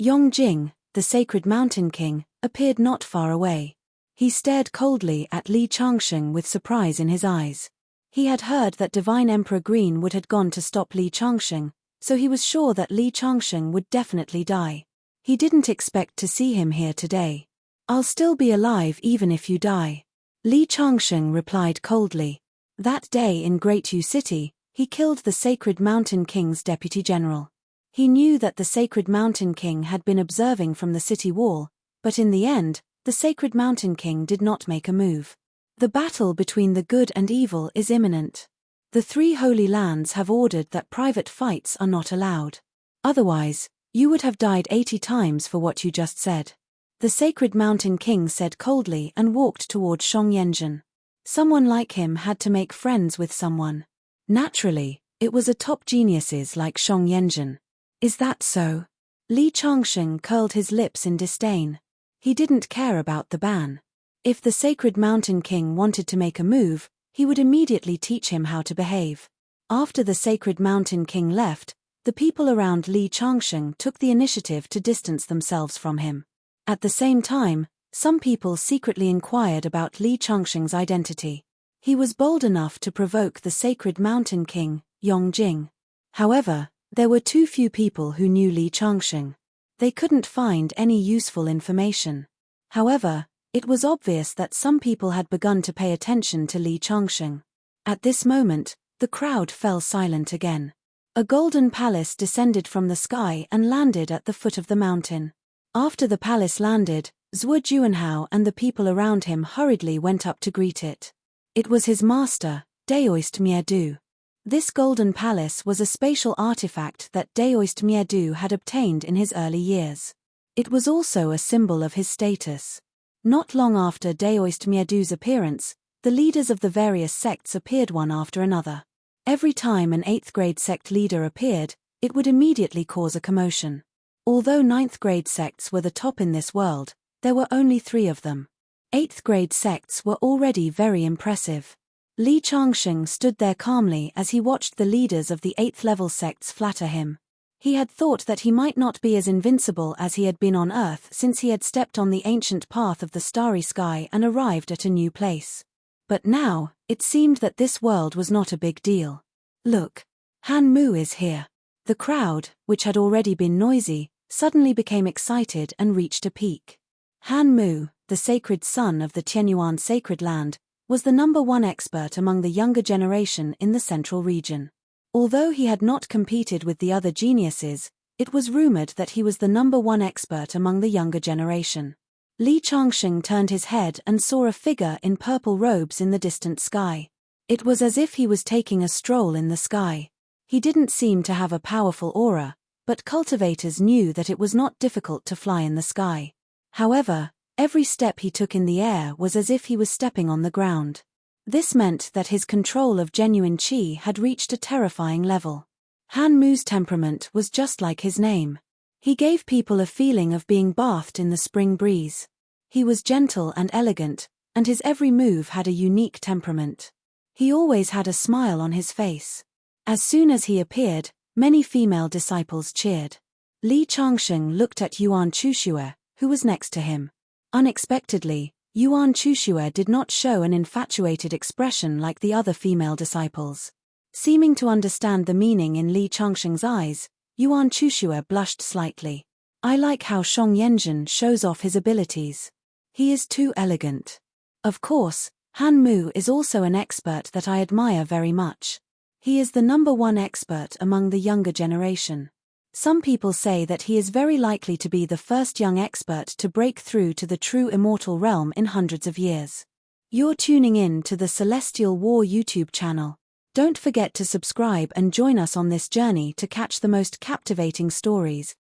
[SPEAKER 1] Yongjing, the sacred mountain king, appeared not far away. He stared coldly at Li Changsheng with surprise in his eyes. He had heard that Divine Emperor Greenwood had gone to stop Li Changsheng, so he was sure that Li Changsheng would definitely die. He didn't expect to see him here today. "I'll still be alive even if you die," Li Changsheng replied coldly. That day in Great Yu City, he killed the Sacred Mountain King's deputy general. He knew that the Sacred Mountain King had been observing from the city wall, but in the end, the Sacred Mountain King did not make a move. The battle between the good and evil is imminent. The three Holy Lands have ordered that private fights are not allowed. Otherwise, you would have died 80 times for what you just said. The Sacred Mountain King said coldly and walked toward Shang Yanzhen. Someone like him had to make friends with someone. Naturally, it was a top geniuses like Shang Yanzhen. Is that so? Li Changsheng curled his lips in disdain. He didn't care about the ban. If the Sacred Mountain King wanted to make a move, he would immediately teach him how to behave. After the Sacred Mountain King left, the people around Li Changsheng took the initiative to distance themselves from him. At the same time, some people secretly inquired about Li Changsheng's identity. He was bold enough to provoke the Sacred Mountain King, Yongjing. However, there were too few people who knew Li Changsheng. They couldn't find any useful information. However, it was obvious that some people had begun to pay attention to Li Changsheng. At this moment, the crowd fell silent again. A golden palace descended from the sky and landed at the foot of the mountain. After the palace landed, Zhuo Juanhao and the people around him hurriedly went up to greet it. It was his master, Daoist Miedu. This golden palace was a spatial artifact that Daoist Miedu had obtained in his early years. It was also a symbol of his status. Not long after Daoist Miedu's appearance, the leaders of the various sects appeared one after another. Every time an 8th grade sect leader appeared, it would immediately cause a commotion. Although 9th grade sects were the top in this world, there were only 3 of them. 8th grade sects were already very impressive. Li Changsheng stood there calmly as he watched the leaders of the 8th level sects flatter him. He had thought that he might not be as invincible as he had been on Earth since he had stepped on the ancient path of the starry sky and arrived at a new place. But now, it seemed that this world was not a big deal. "Look, Han Mu is here." The crowd, which had already been noisy, suddenly became excited and reached a peak. Han Mu, the sacred son of the Tianyuan sacred land, was the #1 expert among the younger generation in the central region. Although he had not competed with the other geniuses, it was rumored that he was the #1 expert among the younger generation. Li Changsheng turned his head and saw a figure in purple robes in the distant sky. It was as if he was taking a stroll in the sky. He didn't seem to have a powerful aura, but cultivators knew that it was not difficult to fly in the sky. However, every step he took in the air was as if he was stepping on the ground. This meant that his control of genuine qi had reached a terrifying level. Han Mu's temperament was just like his name. He gave people a feeling of being bathed in the spring breeze. He was gentle and elegant, and his every move had a unique temperament. He always had a smile on his face. As soon as he appeared, many female disciples cheered. Li Changsheng looked at Yuan Chushue, who was next to him. Unexpectedly, Yuan Chushue did not show an infatuated expression like the other female disciples. Seeming to understand the meaning in Li Changsheng's eyes, Yuan Chushue blushed slightly. "I like how Shang Yanzhen shows off his abilities. He is too elegant." Of course, Han Mu is also an expert that I admire very much. He is the #1 expert among the younger generation. Some people say that he is very likely to be the first young expert to break through to the true immortal realm in hundreds of years. You're tuning in to the Celestial War YouTube channel. Don't forget to subscribe and join us on this journey to catch the most captivating stories,